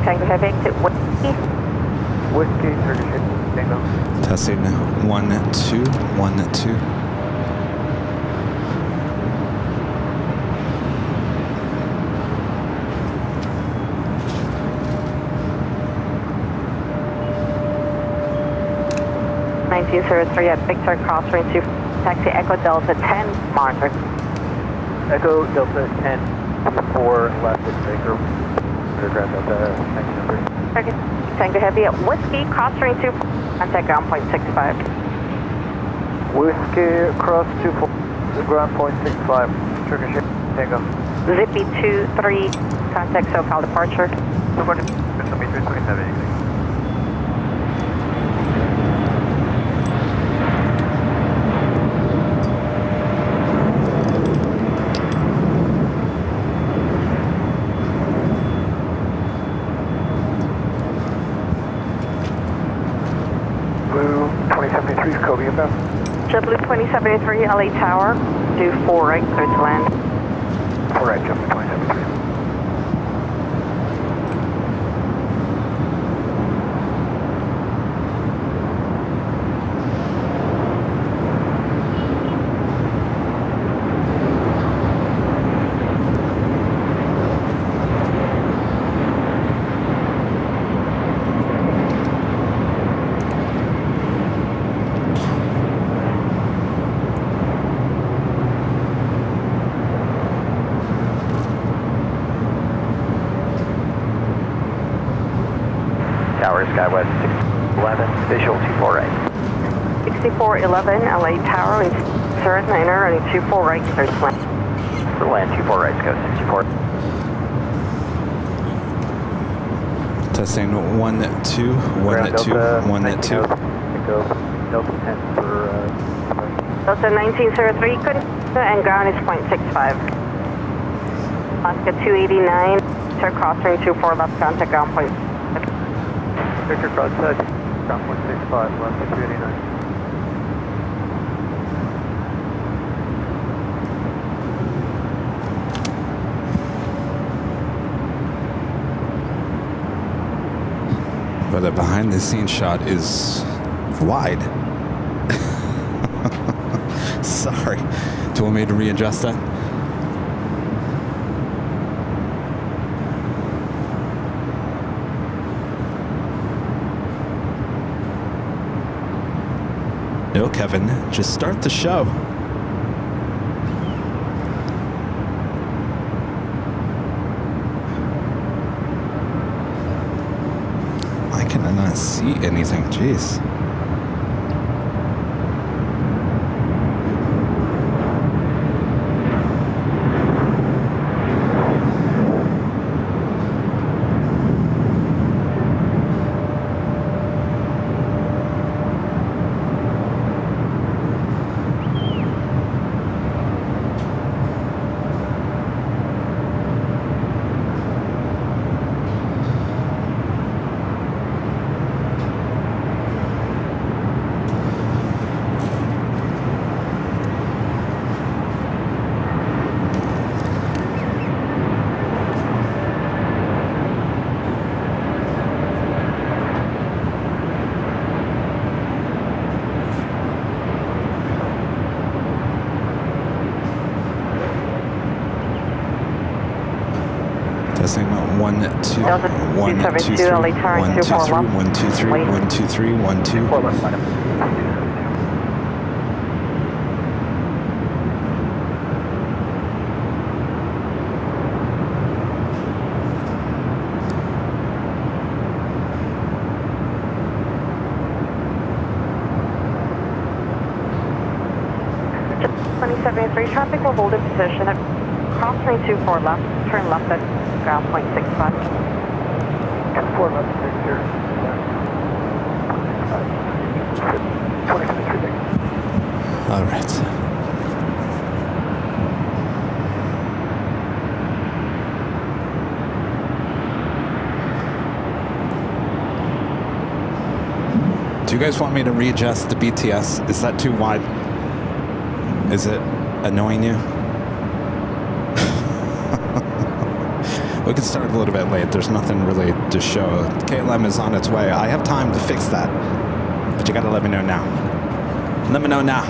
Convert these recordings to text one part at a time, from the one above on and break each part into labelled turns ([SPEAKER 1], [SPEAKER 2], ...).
[SPEAKER 1] Tango Heavy, exit Whiskey.
[SPEAKER 2] Whiskey, Turkish Tango.
[SPEAKER 3] Testing 1, 2, 1, 2.
[SPEAKER 1] .1903 at Victor, crosswind 2, taxi Echo Delta 10, monitor.
[SPEAKER 2] Echo Delta 10, 4 left at Baker. Aircraft Delta 1903.
[SPEAKER 1] Turkish Tango Heavy at Whiskey, crosswind 2, contact ground point 65.
[SPEAKER 2] Whiskey, cross 24, ground point 65. Turkish Tango.
[SPEAKER 1] Zippy 23, contact SoCal departure.
[SPEAKER 2] 327. Blue 2073 is Kobe about.
[SPEAKER 1] JetBlue 2073 LA Tower, do 4 right, clear to land.
[SPEAKER 2] 4 right, JetBlue 2073. Tower Skywest 611, visual 24 right.
[SPEAKER 1] 6411 LA Tower, is third niner, running 24 right, clear to land.
[SPEAKER 2] For land 24 right, go 64.
[SPEAKER 3] Testing 1, 2, 1, 2, 1, 2.
[SPEAKER 2] Go Delta 10 for
[SPEAKER 1] Delta 1903, good, and ground is .65. Oscar 289, sir, crosswind 24 left, contact ground point.
[SPEAKER 2] Victor crosshead, ground point 65, left 289.
[SPEAKER 3] But the behind the scenes shot is wide. Sorry. Do you want me to readjust that? No, Kevin, just start the show. Why can I not see anything? Jeez. Testing 1, 2, 1, 2, 3, 1, 2, 3, 1, 2, 3, 1, 2, 3, 1, 2.
[SPEAKER 1] Traffic will hold in position at crosswind 24 left, turn left at ground point 65.
[SPEAKER 2] 4 left, here. 2073.
[SPEAKER 3] All right. Do you guys want me to readjust the BTS? Is that too wide? Is it annoying you? We could start a little bit late. There's nothing really to show. KLM is on its way. I have time to fix that. But you gotta let me know now. Let me know now.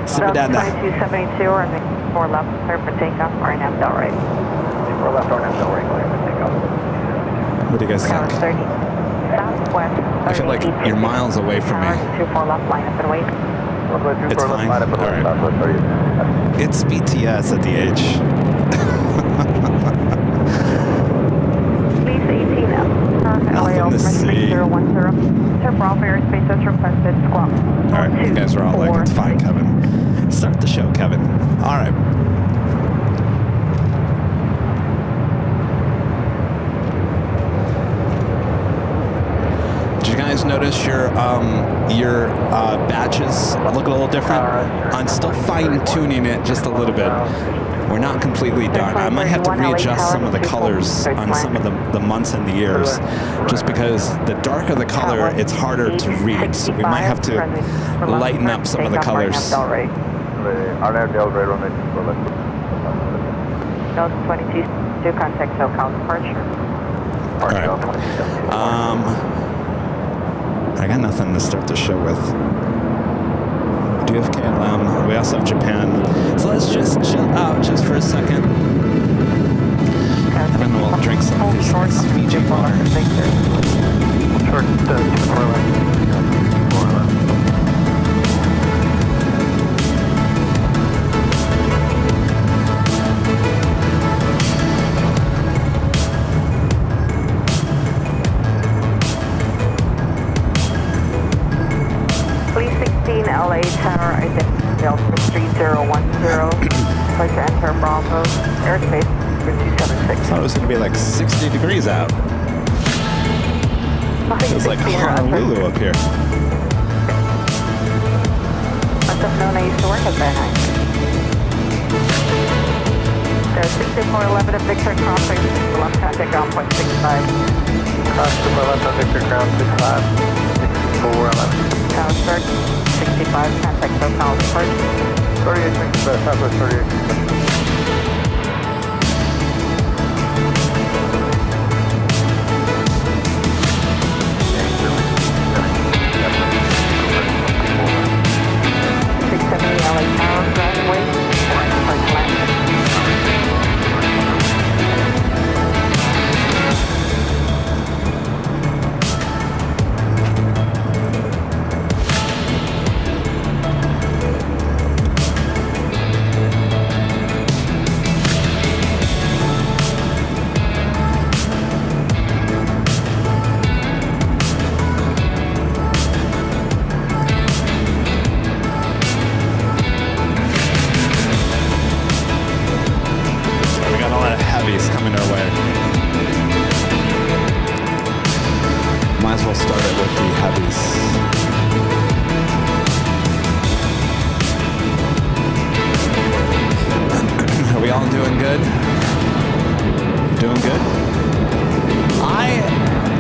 [SPEAKER 3] Sit me down now.
[SPEAKER 1] 2272 or 4 left, clear for takeoff, RNF del right.
[SPEAKER 2] 4 left, RNF del right, clear for takeoff.
[SPEAKER 3] What do you guys think?
[SPEAKER 1] 30. Southwest.
[SPEAKER 3] I feel like you're miles away from me.
[SPEAKER 1] 24 left, line up and wait.
[SPEAKER 3] It's fine. All right. It's BTS at the edge.
[SPEAKER 1] Please 18 now.
[SPEAKER 3] Nothing to see.
[SPEAKER 1] 3010. Sir, Bravo airspace as requested. Squawk.
[SPEAKER 3] All right, you guys are all like, it's fine, Kevin. Start the show, Kevin. All right. Did you guys notice your badges look a little different? I'm still fine-tuning it just a little bit. We're not completely done. I might have to readjust some of the colors on some of the months and the years, just because the darker the color, it's harder to read. So we might have to lighten up some of the colors.
[SPEAKER 1] Delta 22 to contact SoCal departure.
[SPEAKER 3] All right. I got nothing to start the show with. Do you have KLM? We also have Japan. So let's just chill out just for a second. And then we'll drink some of these nice Fiji water.
[SPEAKER 2] Short, 4 left.
[SPEAKER 1] LA Tower, identity Delta 3010. Place to enter Bravo, airspace 276.
[SPEAKER 3] I thought it was going to be like 60 degrees out. Feels like Honolulu up here.
[SPEAKER 1] Must have known I used to work at that night. There's 6411 of Victor crossing, left contact ground point 65.
[SPEAKER 2] Cross to my left on Victor ground 65. 6411.
[SPEAKER 1] Tower start 65, contact SoCal departure.
[SPEAKER 2] 38, Southwest 38.
[SPEAKER 1] LA Tower, runway, park landing.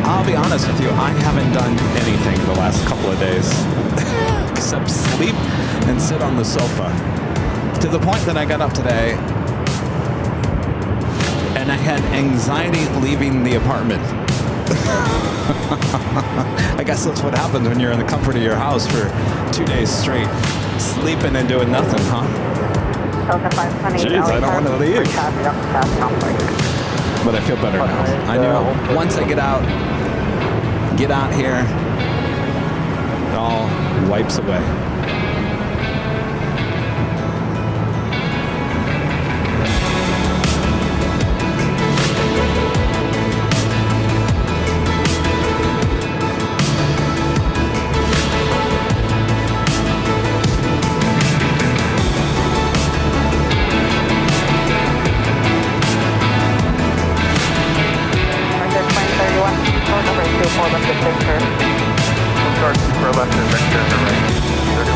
[SPEAKER 3] I'll be honest with you, I haven't done anything the last couple of days except sleep and sit on the sofa. To the point that I got up today and I had anxiety leaving the apartment. I guess that's what happens when you're in the comfort of your house for 2 days straight, sleeping and doing nothing, huh? Jeez, I don't want to leave. But I feel better now. I know once I get out here, it all wipes away.
[SPEAKER 2] Start super left and Victor to right.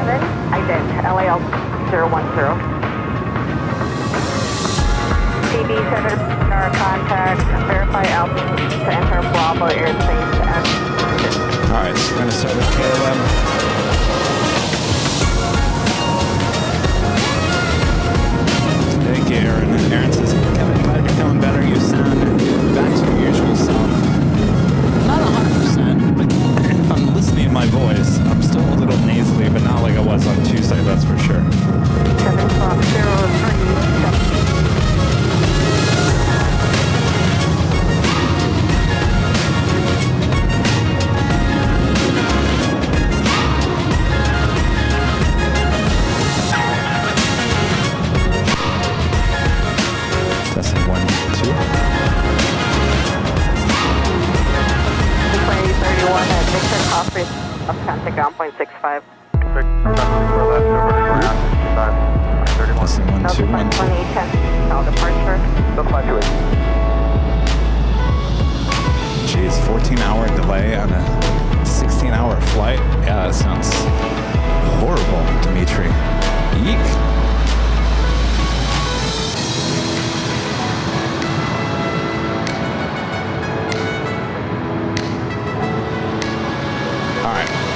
[SPEAKER 1] ident, LAL 010. TB7 contact, verify altitude to enter Bravo airspace.
[SPEAKER 3] All right, so we're going to start with KLM. Thank you, Aaron. And Aaron says, Kevin, glad you're feeling better. You sound back to your usual self. Not 100%, but if I'm listening to my voice, I'm still a little nasally, but not like I was on Tuesday, that's for sure.
[SPEAKER 1] 7-0-3-7. Contact ground point 65.
[SPEAKER 3] Testing 1, 2, 1, 2.
[SPEAKER 1] Now departure.
[SPEAKER 3] Geez, 14-hour delay on a 16-hour flight. Yeah, that sounds horrible, Dimitri. Eek.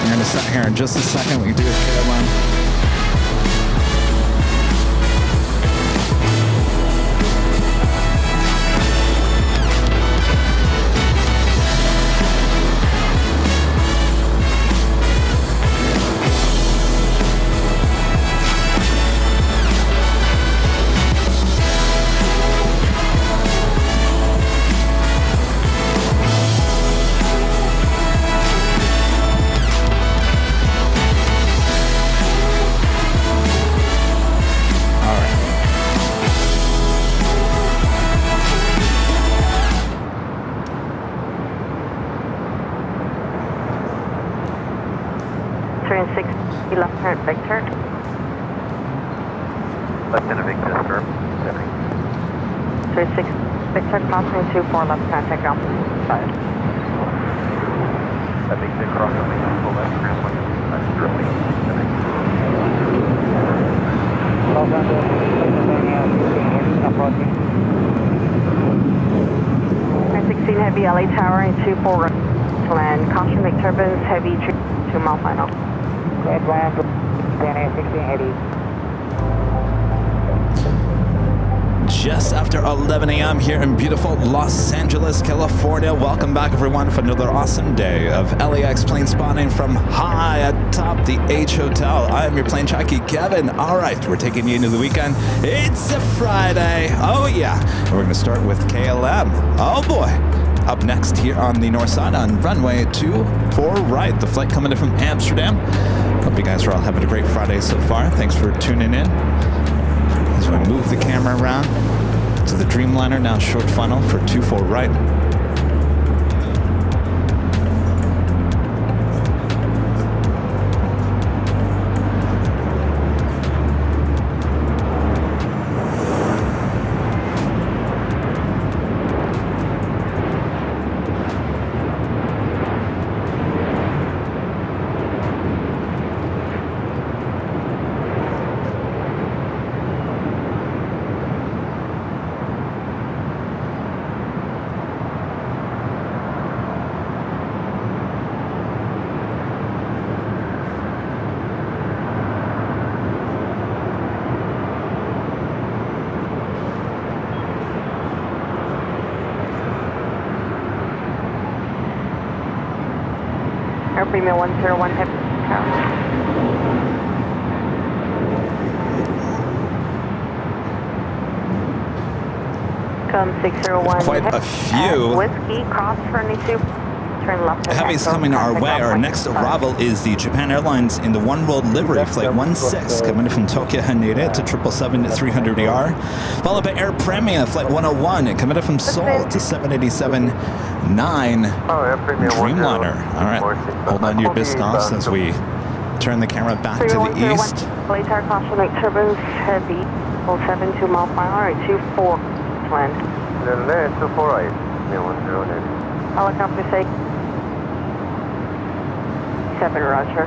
[SPEAKER 3] We're going to sit here in just a second. We can do a KLM.
[SPEAKER 1] Lieutenant Victor.
[SPEAKER 2] Lieutenant Victor, sir.
[SPEAKER 1] 36 Victor, crossing 24 left contact ground 5.
[SPEAKER 2] That makes it cross on the full left ground 1. That's early.
[SPEAKER 1] 16 heavy LA Tower and 24 land. Caution make turbines heavy 2 mile final.
[SPEAKER 4] Land 16 heavy.
[SPEAKER 3] Just after 11 a.m. here in beautiful Los Angeles, California. Welcome back, everyone, for another awesome day of LAX plane spotting from high atop the H Hotel. I am your plane jockey, Kevin. All right, we're taking you into the weekend. It's a Friday. Oh, yeah. And we're going to start with KLM. Oh, boy. Up next here on the north side on runway 24 right. The flight coming in from Amsterdam. Hope you guys are all having a great Friday so far. Thanks for tuning in. As we move the camera around to the Dreamliner, now short funnel for 24 right.
[SPEAKER 1] Air Premium 101 heavy tower. Come 601.
[SPEAKER 3] Quite a few.
[SPEAKER 1] Whiskey, cross furniture. Turn left.
[SPEAKER 3] Heavies coming our way. Our next arrival is the Japan Airlines in the One World livery, flight 16, coming from Tokyo Haneda to 777-300ER, followed by Air Premia, flight 101, coming from Seoul to 787-9 Dreamliner. All right, hold on to your biscoffs as we turn the camera back to the east.
[SPEAKER 1] Later, caution make turbines heavy. 72 mile per hour, 24 land.
[SPEAKER 2] 24 right.
[SPEAKER 1] Helicopter say 7 Roger.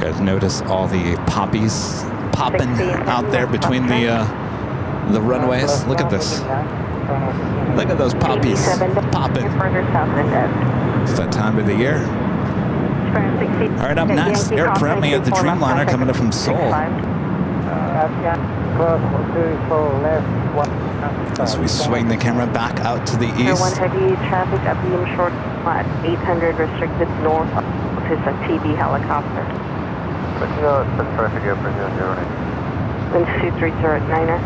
[SPEAKER 3] guys notice all the poppies popping out there between the runways? Look at this. Look at those poppies popping. It's that time of the year. All right, up next, Air Premi at the Dreamliner coming up from Seoul. As we swing the camera back out to the east.
[SPEAKER 1] 1 heavy traffic up beam short at 800 restricted north to a TB helicopter.
[SPEAKER 2] Traffic airplane 009.
[SPEAKER 1] Wind 230 at 9er.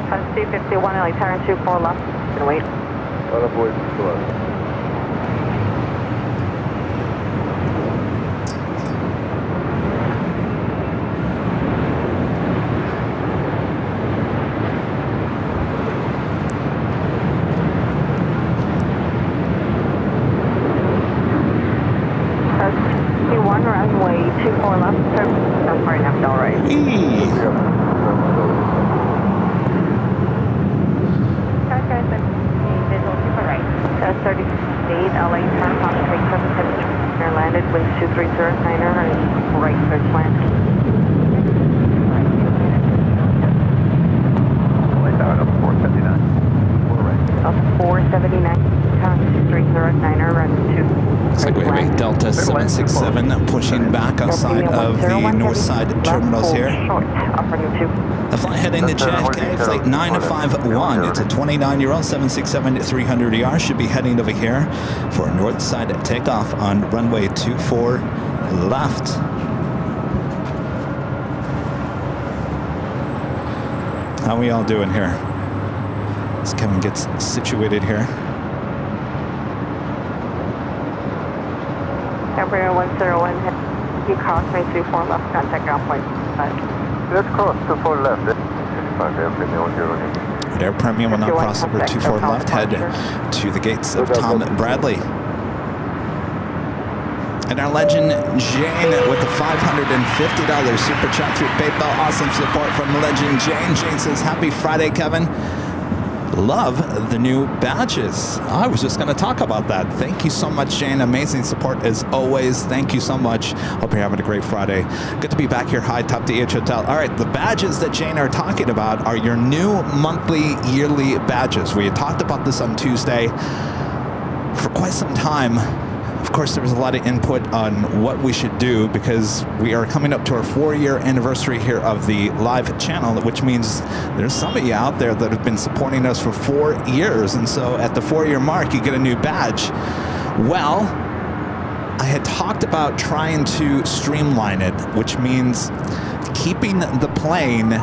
[SPEAKER 1] Fund 251, LA Tower 24 left. Can wait.
[SPEAKER 2] All aboard, below.
[SPEAKER 1] Runway 24 left, turn for an FL right. Visual super right. 38 LA turn, concentrate 710, air landed, winds 230, 9er, and right third slant.
[SPEAKER 2] LA Tower up 479.
[SPEAKER 1] 479, count 230, 9er, and 2.
[SPEAKER 3] Looks like we have a Delta 767 pushing back outside of the north side terminals here. The flight heading to JFK, flight 951. It's a 29-year-old 767-300ER. Should be heading over here for north side takeoff on runway 24 left. How are we all doing here? As Kevin gets situated here.
[SPEAKER 1] Embraer 101, you cross 924 left, contact ground point 5.
[SPEAKER 2] Let's cross 24 left. 55 airplane 008.
[SPEAKER 3] Air Premium will now cross over 24 left, head to the gates of Tom Bradley. And our legend Jane with the $550 super chat through PayPal. Awesome support from legend Jane. Jane says, happy Friday, Kevin. Love the new badges. I was just going to talk about that. Thank you so much, Jane. Amazing support as always. Thank you so much. Hope you're having a great Friday. Good to be back here, high top DH Hotel. All right, the badges that Jane are talking about are your new monthly, yearly badges. We had talked about this on Tuesday for quite some time. Of course, there was a lot of input on what we should do because we are coming up to our 4-year anniversary here of the live channel, which means there's some of you out there that have been supporting us for 4 years. And so at the 4-year mark, you get a new badge. Well, I had talked about trying to streamline it, which means keeping the plane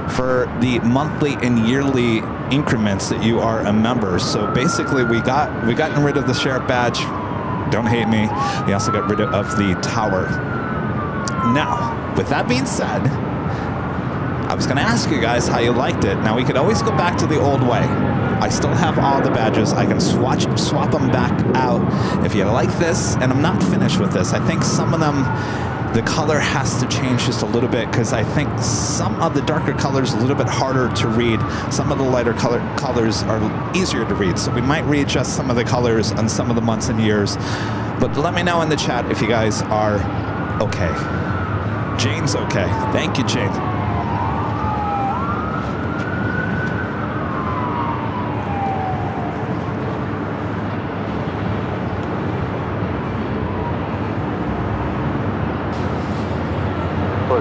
[SPEAKER 3] for the monthly and yearly increments that you are a member. So basically, we gotten rid of the sheriff badge. Don't hate me. We also got rid of the tower. Now, with that being said, I was going to ask you guys how you liked it. Now, we could always go back to the old way. I still have all the badges. I can swap them back out. If you like this, and I'm not finished with this, I think some of them, the color has to change just a little bit because I think some of the darker colors are a little bit harder to read. Some of the lighter colors are easier to read. So we might readjust some of the colors on some of the months and years. But let me know in the chat if you guys are okay. Jane's okay. Thank you, Jane.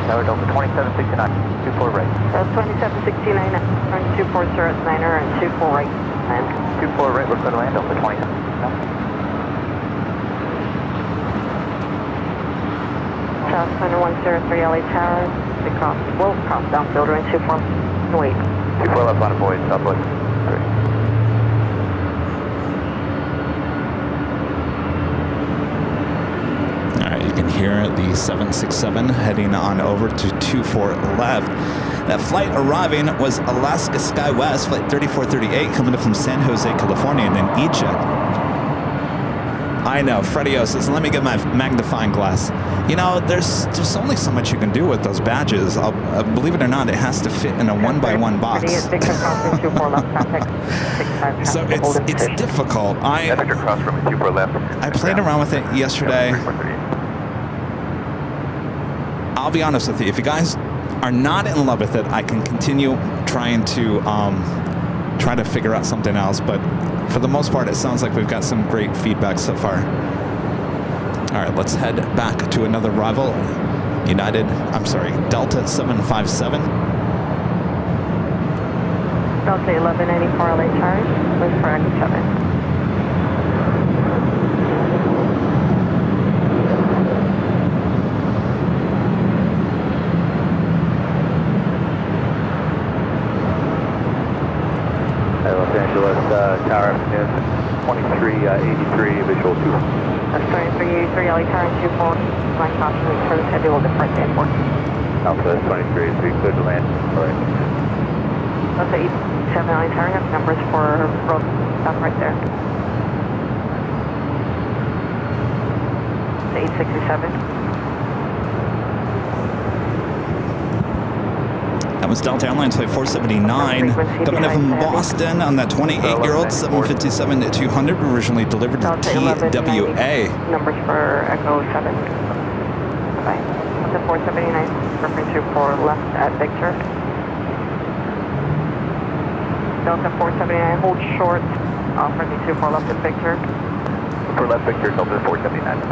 [SPEAKER 2] Tower Delta 2769, 24 right.
[SPEAKER 1] 2769, turn 240 at 9er and 24 right. Land.
[SPEAKER 2] 24 right, we're going to land Delta 27.
[SPEAKER 1] South Center 103 LA Tower, will cross downfield runway 24, wait.
[SPEAKER 2] 24 left on avoid, southwest.
[SPEAKER 3] Here, the 767 heading on over to 24 left. That flight arriving was Alaska SkyWest, flight 3438, coming up from San Jose, California, and then E-Jet. I know. Freddie says, let me get my magnifying glass. You know, there's only so much you can do with those badges. Believe it or not, it has to fit in a 1x1 box. So it's difficult. I played around with it yesterday. I'll be honest with you. If you guys are not in love with it, I can continue trying to try to figure out something else. But for the most part, it sounds like we've got some great feedback so far. All right, let's head back to another rival. Delta 757.
[SPEAKER 1] Delta 1184 LA charge, with for Echo 7.
[SPEAKER 2] Los Angeles, Tower afternoon, 2383, visual 2.
[SPEAKER 1] That's 2383 LA Tower 24. Line caution, make sure the schedule will depart to airport.
[SPEAKER 2] Alpha 2383, clear to land. All right.
[SPEAKER 1] Delta 87 LA Tower, have numbers for road stuff right there. 867.
[SPEAKER 3] That was Delta Airlines Flight 479 coming in from Boston on that 28-year-old 757-200, originally delivered to TWA.
[SPEAKER 1] Numbers for Echo 7. Bye. Delta 479, reference 24 left at Victor. Delta 479, hold short, reference 24 left at Victor.
[SPEAKER 2] For left Victor, Delta 479.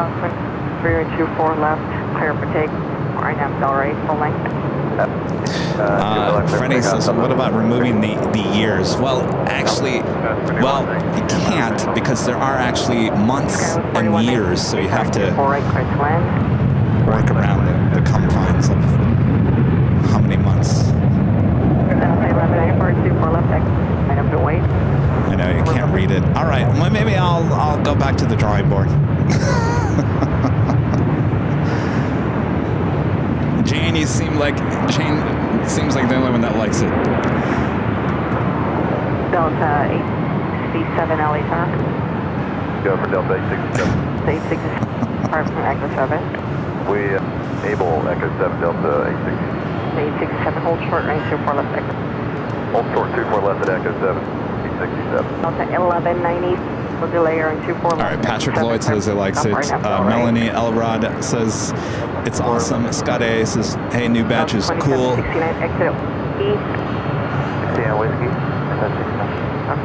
[SPEAKER 1] 324 left, clear for take, RNAV Delray, full length.
[SPEAKER 3] Freddie says, what about removing the years? Well, actually, you can't, because there are actually months and years, so you have to work around the confines of how many months. I know, you can't read it. All right, well, maybe I'll go back to the drawing board. Jane, you seems like the only one that likes it.
[SPEAKER 1] Delta 867 LA Tower.
[SPEAKER 2] Go for Delta 867.
[SPEAKER 1] 867, apart from Echo 7.
[SPEAKER 2] We able Echo 7 Delta
[SPEAKER 1] 867, hold short range 24 left Echo.
[SPEAKER 2] Hold short 24 left at Echo 7, 867.
[SPEAKER 1] Delta 1190, we'll delay her in 24 left.
[SPEAKER 3] All right, Patrick Lloyd says he likes it. Melanie Elrod says it's awesome. Scott A says, hey, new badge is cool.
[SPEAKER 1] 69, exit E.
[SPEAKER 2] 69 whiskey.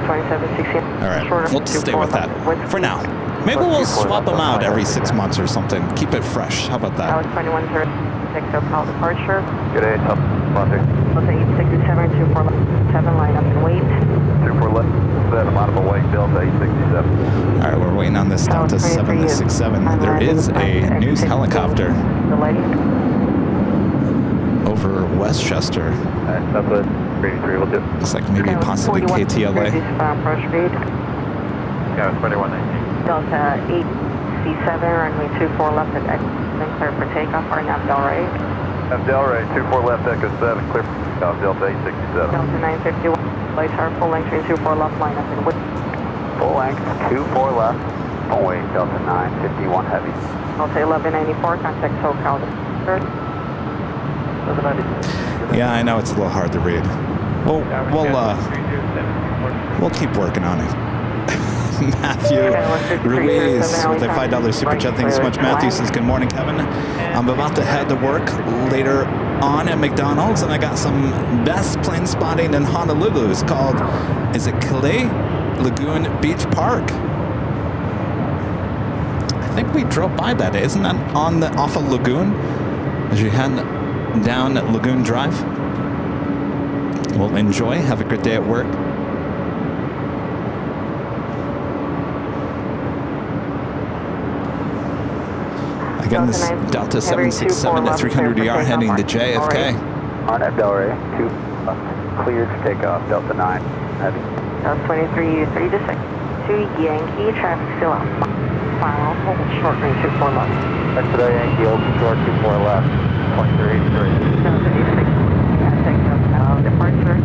[SPEAKER 1] 2716.
[SPEAKER 3] All right, we'll just stay with that for now. Maybe we'll swap them out every 6 months or something. Keep it fresh. How about that?
[SPEAKER 1] That was 2106, call departure.
[SPEAKER 2] Good day, top Monday.
[SPEAKER 1] Delta 867, 24 left 7, line up and wait.
[SPEAKER 2] 24 left 7, line up and wait, Delta 867.
[SPEAKER 3] All right, we're waiting on this Delta 767. There is a news helicopter over Westchester.
[SPEAKER 2] That's what 83 will do.
[SPEAKER 3] Looks like maybe possibly KTLA.
[SPEAKER 1] Approach speed.
[SPEAKER 2] Yeah, 2119.
[SPEAKER 1] Delta 8C7, runway 24 left at Echo 7, clear for takeoff, RNAV Delray.
[SPEAKER 2] Delray, 24 left, Echo 7, clear for takeoff, Delta 867.
[SPEAKER 1] Delta 951, lights are full length, 24 left, line up and wait.
[SPEAKER 2] Full length, 24 left, full wait, Delta 951 heavy.
[SPEAKER 1] Delta 1194, contact SoCal.
[SPEAKER 3] Yeah, I know it's a little hard to read. We'll keep working on it. Matthew Ruiz with a $5 super chat. Thanks so much. Matthew says, good morning, Kevin. I'm about to head to work later on at McDonald's, and I got some best plane spotting in Honolulu. It's called, is it Kile Lagoon Beach Park? I think we drove by that. Isn't that off of Lagoon as you head down at Lagoon Drive? Well, enjoy. Have a good day at work. Again, this Delta 767 at 300ER heading to JFK.
[SPEAKER 2] RNAV Delray, 2 cleared for takeoff, Delta 9 heavy.
[SPEAKER 1] Delta 23 to 2 Yankee, traffic still out. Final, hold short range 24 left.
[SPEAKER 2] Exit Yankee, open short 24 left, 2383.
[SPEAKER 1] Delta 867, takeoff, departure.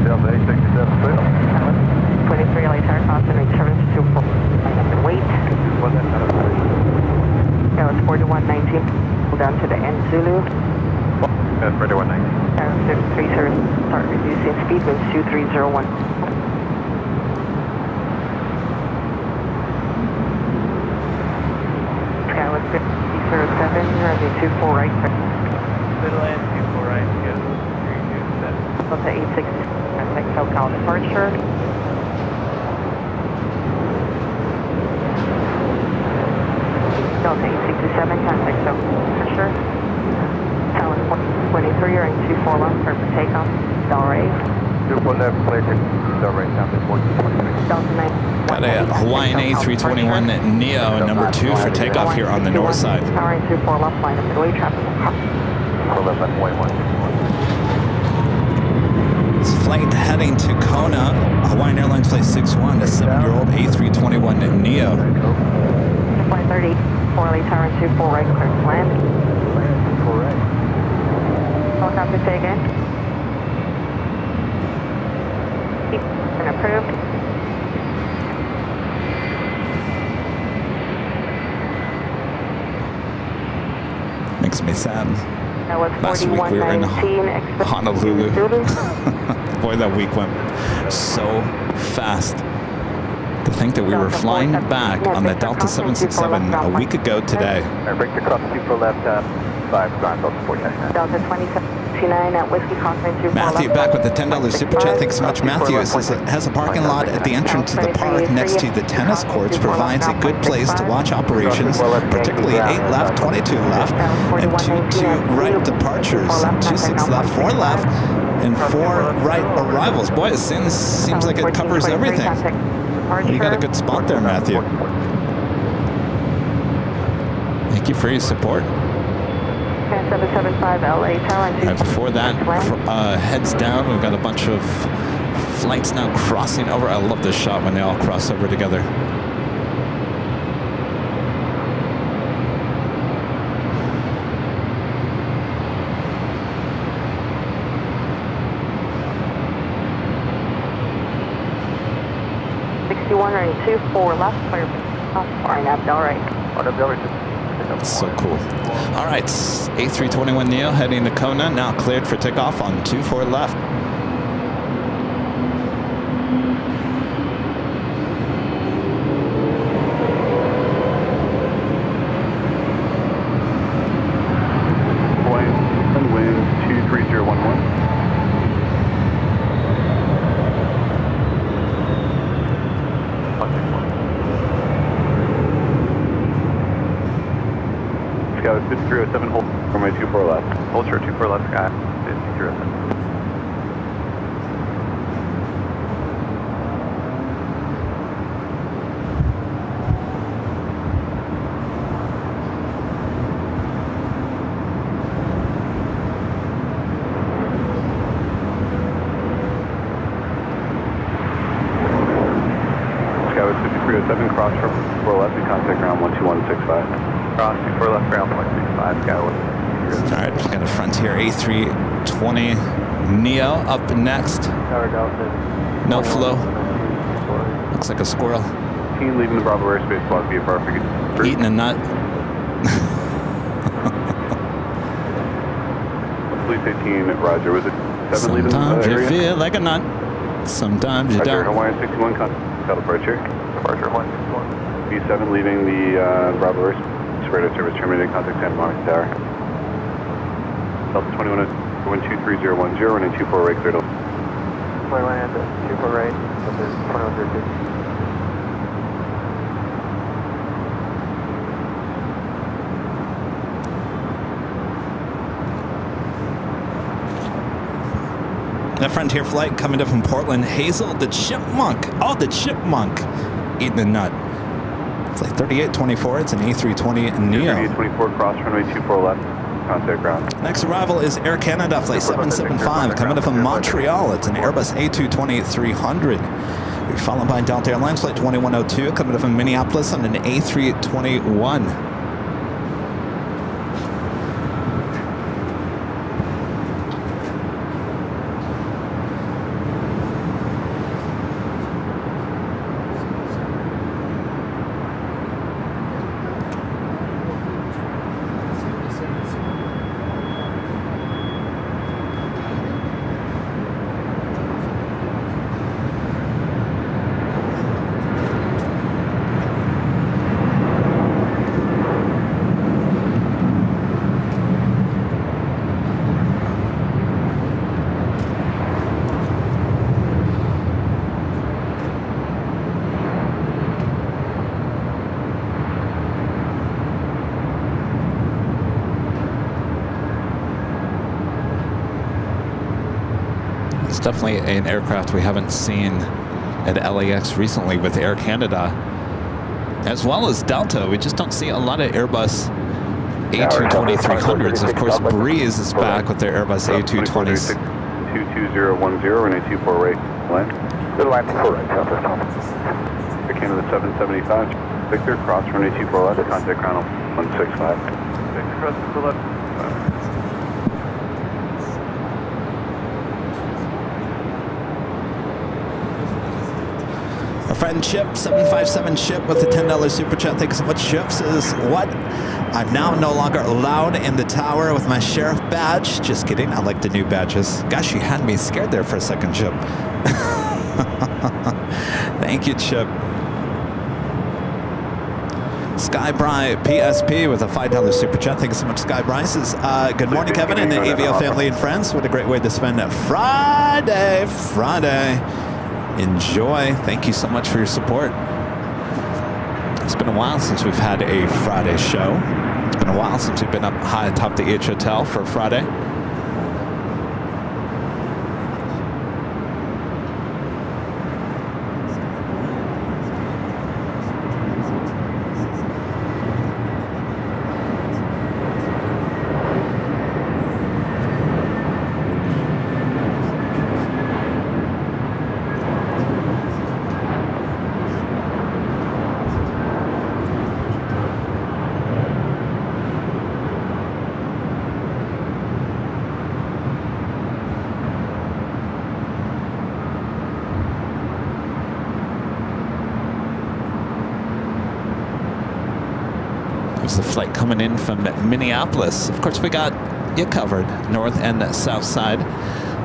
[SPEAKER 2] Delta 867 fail.
[SPEAKER 1] 23 LA Tower, constant returns to 24, line up and wait. 1. Skyward 5007, runway 24 right.
[SPEAKER 2] Middle end, 24 right, go 327.
[SPEAKER 1] Delta 860, contact SoCal departure. Delta 867, contact SoCal departure. Tower 23, you're in 24 left, clear for takeoff. Delray.
[SPEAKER 2] 24 left, clear for Delray, down to 1423.
[SPEAKER 1] Delta 9.
[SPEAKER 3] Got a Hawaiian A321 Neo, number 2 for takeoff here on the north side.
[SPEAKER 1] Tower 24 left, line of midway traffic.
[SPEAKER 2] 24 left, runway 161.
[SPEAKER 3] This flight heading to Kona, Hawaiian Airlines Flight 61, a 7-year-old A321 Neo.
[SPEAKER 1] Flight 30, 4 LA Tower 24 right, clear to land.
[SPEAKER 2] 24 right.
[SPEAKER 1] All copy, say again. And approved.
[SPEAKER 3] Makes me sad.
[SPEAKER 1] That was
[SPEAKER 3] Last week we were in
[SPEAKER 1] 4119.
[SPEAKER 3] Honolulu. Boy, that week went so fast. To think that we were flying back on the Delta 767 a week ago today.
[SPEAKER 2] Break the cross 24 left, 5, ground, Delta 49.
[SPEAKER 1] Delta 2729 at Whiskey Crossing 24
[SPEAKER 3] Matthew
[SPEAKER 1] left.
[SPEAKER 3] back with the $10 super chat. Thanks so much, Matthew. It says it has a parking lot at the entrance to the park next to the tennis courts. Provides a good place to watch operations, particularly 8 left, 22 left, and 2 right departures, and 26 left, 4 left, and 4 right arrivals. Boy, it seems like it covers everything. You got a good spot there, Matthew. Thank you for your support.
[SPEAKER 1] 775 LA Tower.
[SPEAKER 3] Right before that, heads down. We've got a bunch of flights now crossing over. I love this shot when they all cross over together.
[SPEAKER 1] Running 24 left, clear. Flying up, all right.
[SPEAKER 3] That's so cool. All right, A321 Neo heading to Kona, now cleared for takeoff on 24 left.
[SPEAKER 2] Wind 23011. Scout 5307, hold for my 24 left. Hold short 24 left, sky 5307. Scout 5307, cross from 4 left and contact ground 12165. Cross 24 left, ground 165, Scout.
[SPEAKER 3] All right, we got a Frontier A320 Neo up next. No flow. Looks like a squirrel.
[SPEAKER 2] Team leaving the Bravo airspace, block VFR for
[SPEAKER 3] eating a nut.
[SPEAKER 2] Police 18, Roger. Was it 7 leaving the
[SPEAKER 3] Sometimes you
[SPEAKER 2] area?
[SPEAKER 3] feel like a nut. Sometimes you
[SPEAKER 2] Roger,
[SPEAKER 3] don't.
[SPEAKER 2] Hawaiian 61, contact departure. Departure, Hawaiian 61. B7 leaving the Bravo airspace. Radar service terminated, contact Santa Monica Tower. Delta 21, 12310, running 24 right, clear to land, 24 right, Delta 2130.
[SPEAKER 3] That Frontier flight coming up from Portland. Hazel, the chipmunk. Oh, the chipmunk. Eating a nut. Flight 3824, it's an A320 Neo.
[SPEAKER 2] 3824, cross runway 24 left, contact ground.
[SPEAKER 3] Next arrival is Air Canada, flight 775, coming up from Montreal. It's an Airbus A220-300. We're followed by Delta Airlines, flight 2102, coming up from Minneapolis on an A321. definitely an aircraft we haven't seen at LAX recently with Air Canada, as well as Delta. We just don't see a lot of Airbus A220-300s. Of course, Breeze is back with their Airbus A220s.
[SPEAKER 2] 22010, runway 24 right, land.
[SPEAKER 4] Good line 4 right, Southwest.
[SPEAKER 2] Air Canada 775, Victor, cross runway 24 left, contact ground 165. Victor, cross to left.
[SPEAKER 3] Our friend Chip, 757 Chip with the $10 super chat. Thanks so much, Chip. Says, what? I'm now no longer allowed in the tower with my sheriff badge. Just kidding. I like the new badges. Gosh, you had me scared there for a second, Chip. Thank you, Chip. Skybry PSP with a $5 super chat. Thank you so much, Skybry. Says, good morning, Kevin, and the AVO family and friends. What a great way to spend Friday. Enjoy. Thank you so much for your support. It's been a while since we've had a Friday show. It's been a while since we've been up high atop the H Hotel for Friday. The flight coming in from Minneapolis. Of course, we got you covered, north and south side.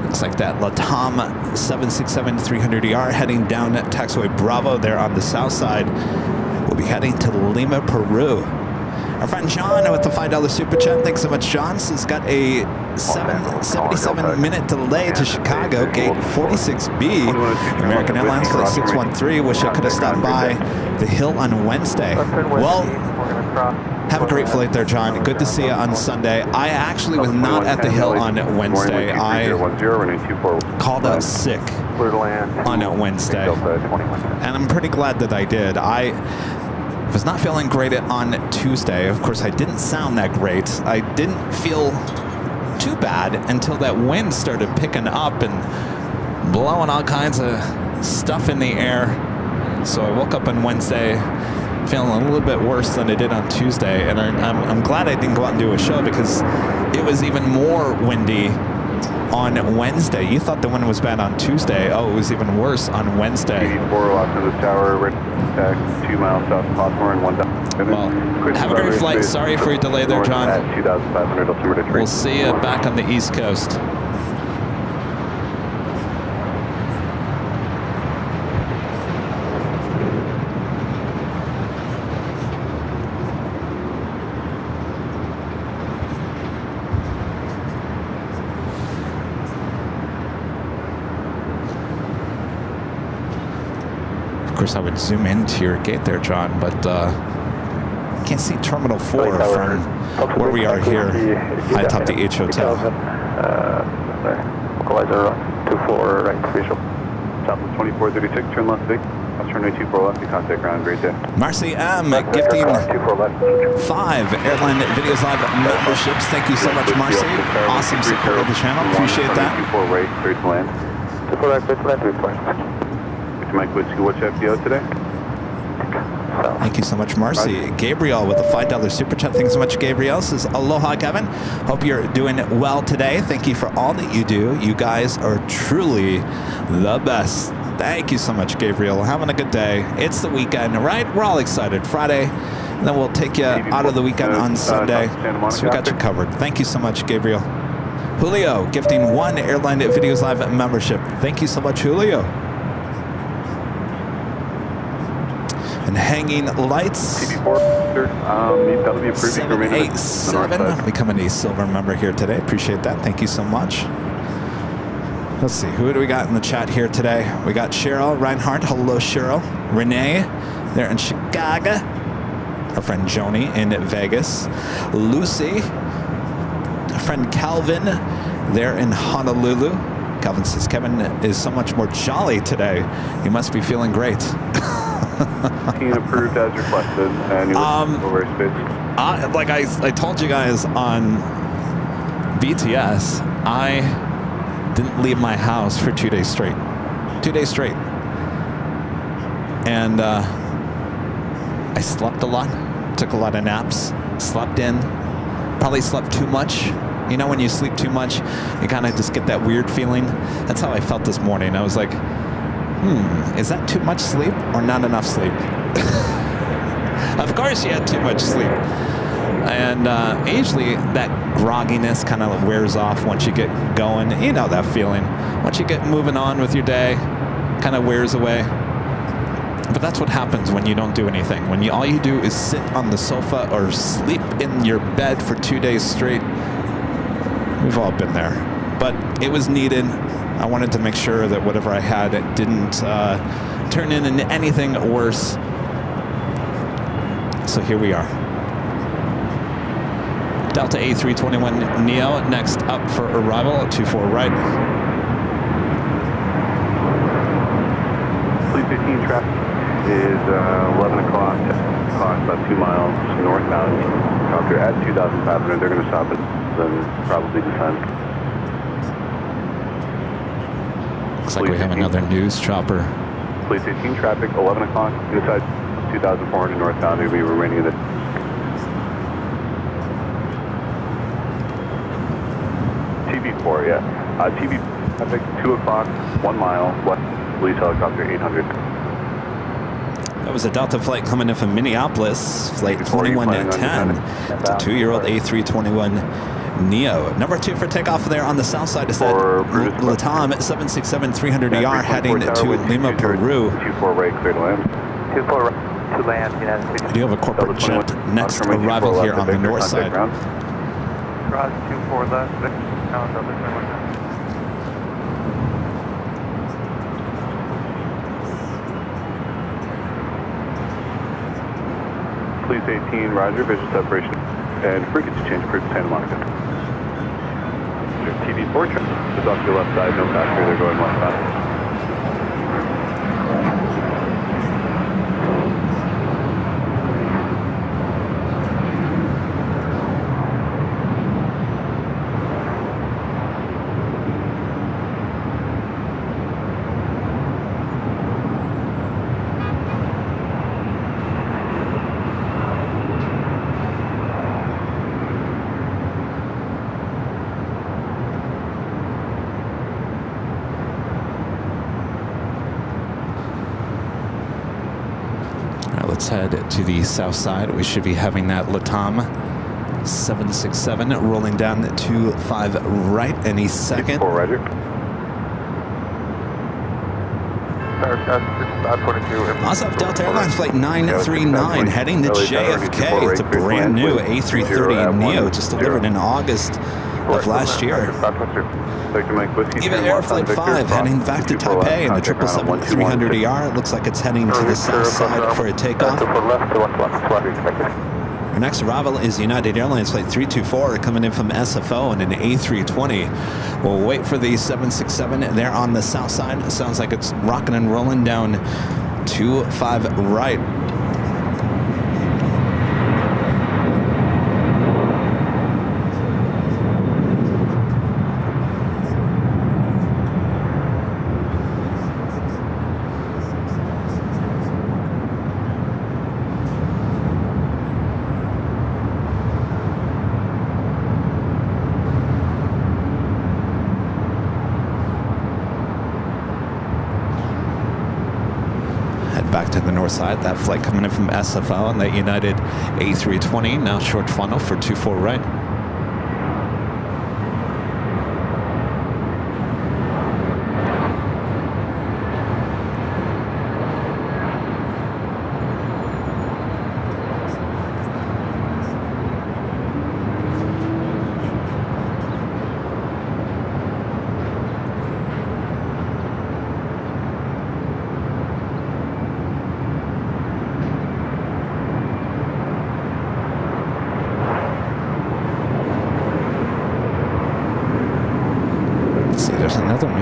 [SPEAKER 3] Looks like that LATAM 767-300ER heading down taxiway Bravo there on the south side. We'll be heading to Lima, Peru. Our friend John with the $5 super chat. Thanks so much, John. Has got a 77-minute delay to Chicago, gate 46B. American Airlines flight 613. Wish I could have stopped by the Hill on Wednesday. Well, have a great flight there, John. Good to see you on Sunday. I actually was not at the Hill on Wednesday. I called out sick on Wednesday, and I'm pretty glad that I did. I was not feeling great on Tuesday. Of course, I didn't sound that great. I didn't feel too bad until that wind started picking up and blowing all kinds of stuff in the air. So I woke up on Wednesday feeling a little bit worse than I did on Tuesday, and I'm glad I didn't go out and do a show because it was even more windy on Wednesday. You thought the wind was bad on Tuesday. Oh, it was even worse on Wednesday.
[SPEAKER 2] 84 Los Angeles Tower, red tax 2 miles south of Baltimore and 1 down.
[SPEAKER 3] Well, have a great flight. Sorry for your delay there, John.
[SPEAKER 2] 2,500 altimeter 3.
[SPEAKER 3] We'll see you back on the East Coast. Of course, I would zoom into your gate there, John, but can't see Terminal 4 from where we are here, high atop the H Hotel.
[SPEAKER 2] Localizer 24 right visual. Southwest 2436, turn left big. I'll turn 24 left, you contact ground, great day.
[SPEAKER 3] Marcy M, gifting 5 Airline Videos Live memberships. Thank you so much, Marcy. Awesome support of the channel. Appreciate that.
[SPEAKER 2] 24 right, clear to land.
[SPEAKER 4] 24 right, clear to land, 3 points.
[SPEAKER 2] Mike, what's your FBO today?
[SPEAKER 3] Thank you so much, Marcy. Gabriel with a $5 super chat. Thanks so much, Gabriel. Says, aloha, Kevin. Hope you're doing well today. Thank you for all that you do. You guys are truly the best. Thank you so much, Gabriel. Having a good day. It's the weekend, right? We're all excited. Friday, and then we'll take you out of the weekend on Sunday. So we got you covered. Thank you so much, Gabriel. Julio, gifting 1 Airline Videos Live membership. Thank you so much, Julio. And hanging lights.
[SPEAKER 2] That'll be approved.
[SPEAKER 3] 787. Becoming a silver member here today. Appreciate that. Thank you so much. Let's see. Who do we got in the chat here today? We got Cheryl Reinhardt. Hello, Cheryl. Renee, there in Chicago. Our friend Joni in Vegas. Lucy. Our friend Calvin, there in Honolulu. Kelvin says, Kevin is so much more jolly today. He must be feeling great.
[SPEAKER 2] Team approved as requested, and you're over space.
[SPEAKER 3] Like I told you guys on BTS, I didn't leave my house for 2 days straight. 2 days straight. And I slept a lot, took a lot of naps, slept in, probably slept too much. You know, when you sleep too much, you kind of just get that weird feeling. That's how I felt this morning. I was like, is that too much sleep or not enough sleep? Of course you had too much sleep. And usually that grogginess kind of wears off once you get going. You know that feeling. Once you get moving on with your day, kind of wears away. But that's what happens when you don't do anything. When all you do is sit on the sofa or sleep in your bed for 2 days straight. We've all been there. But it was needed. I wanted to make sure that whatever I had didn't turn into anything worse. So here we are. Delta A321 Neo next up for arrival at 24 right.
[SPEAKER 2] Fleet 15 traffic is 11 o'clock, about 2 miles northbound. Copter at 2,500. They're going to stop it, then probably descend.
[SPEAKER 3] Looks like we have another news chopper.
[SPEAKER 2] Fleet 15 traffic, 11 o'clock, inside 2,400 northbound. They'll be remaining in the TB4, yeah. TB traffic, 2 o'clock, 1 mile, west, police helicopter 800.
[SPEAKER 3] That was a Delta flight coming in from Minneapolis, flight 2110. It's a 2-year-old A321 Neo. Number 2 for takeoff there on the south side is that Latam 767-300ER heading to Lima, Peru.
[SPEAKER 2] 24 right, clear to land.
[SPEAKER 4] 24 right to land, United States.
[SPEAKER 3] We do have a corporate jet next arrival here on the north side.
[SPEAKER 4] Cross 24 left,
[SPEAKER 2] Police 18, roger, visual separation, and frigate to change crew to Santa Monica. TB4 traffic is off your left side, no passenger, they're going westbound.
[SPEAKER 3] Let's head to the south side. We should be having that Latam 767 rolling down to 5 right any second.
[SPEAKER 2] 4 roger.
[SPEAKER 3] Also, Delta Airlines flight 939 heading to JFK. It's a brand new A330 Neo just delivered in August of last year. Eva Air Flight 5 heading back to Taipei in the 777-300ER. It looks like it's heading to the south side for a takeoff. Our next arrival is United Airlines Flight 324 coming in from SFO in an A320. We'll wait for the 767 there on the south side. It sounds like it's rocking and rolling down to 5 right. Back to the north side, that flight coming in from SFO and that United A320, now short funnel for 24 right.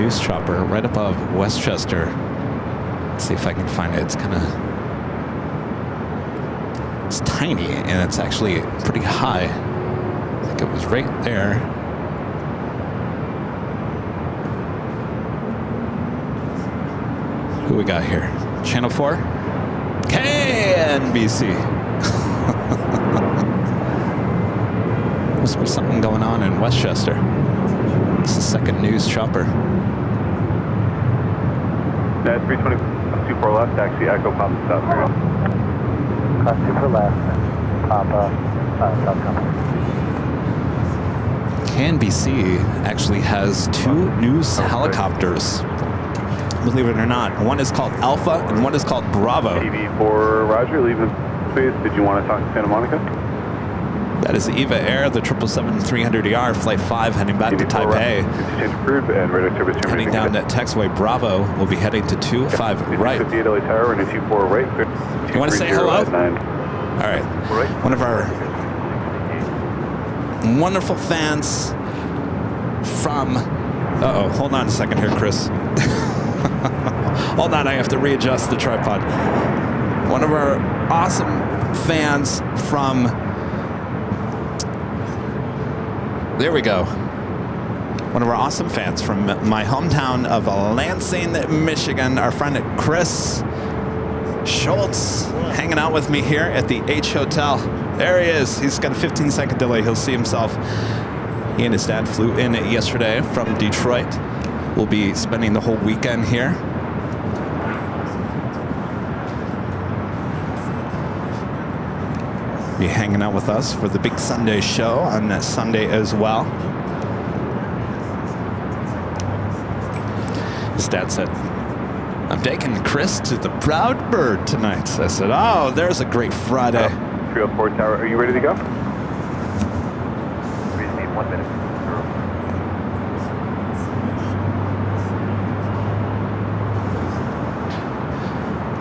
[SPEAKER 3] news chopper right above Westchester. Let's see if I can find it. It's kind of, it's tiny and it's actually pretty high. I think it was right there. Who we got here? Channel 4? KNBC. Must be something going on in Westchester. It's the second news chopper.
[SPEAKER 2] Net 320, 24 left, taxi, Echo, Papa, South Korea.
[SPEAKER 4] Class 2 for left, Papa, South Korea.
[SPEAKER 3] KNBC actually has 2 news helicopters. Believe it or not. One is called Alpha and one is called Bravo.
[SPEAKER 2] TV4 Roger, leaving space. Did you want to talk to Santa Monica?
[SPEAKER 3] That is Eva Air, the 777-300ER, Flight 5, heading back to Taipei.
[SPEAKER 2] Change approved and radar service
[SPEAKER 3] Heading down that taxiway Bravo, we'll be heading to 25 right.
[SPEAKER 2] 58 LA Tower and a 24 right.
[SPEAKER 3] You want to say hello? All right. One of our wonderful fans from... Uh-oh, hold on a second here, Chris. Hold on, I have to readjust the tripod. One of our awesome fans from... There we go. One of our awesome fans from my hometown of Lansing, Michigan, our friend Chris Schultz, hanging out with me here at the H Hotel. There he is. He's got a 15-second delay. He'll see himself. He and his dad flew in yesterday from Detroit. We'll be spending the whole weekend here. Be hanging out with us for the big Sunday show on that Sunday as well. His dad said, I'm taking Chris to the Proud Bird tonight. I said, oh, there's a great Friday.
[SPEAKER 2] 304 Tower, are you ready to go?
[SPEAKER 4] We just need 1 minute.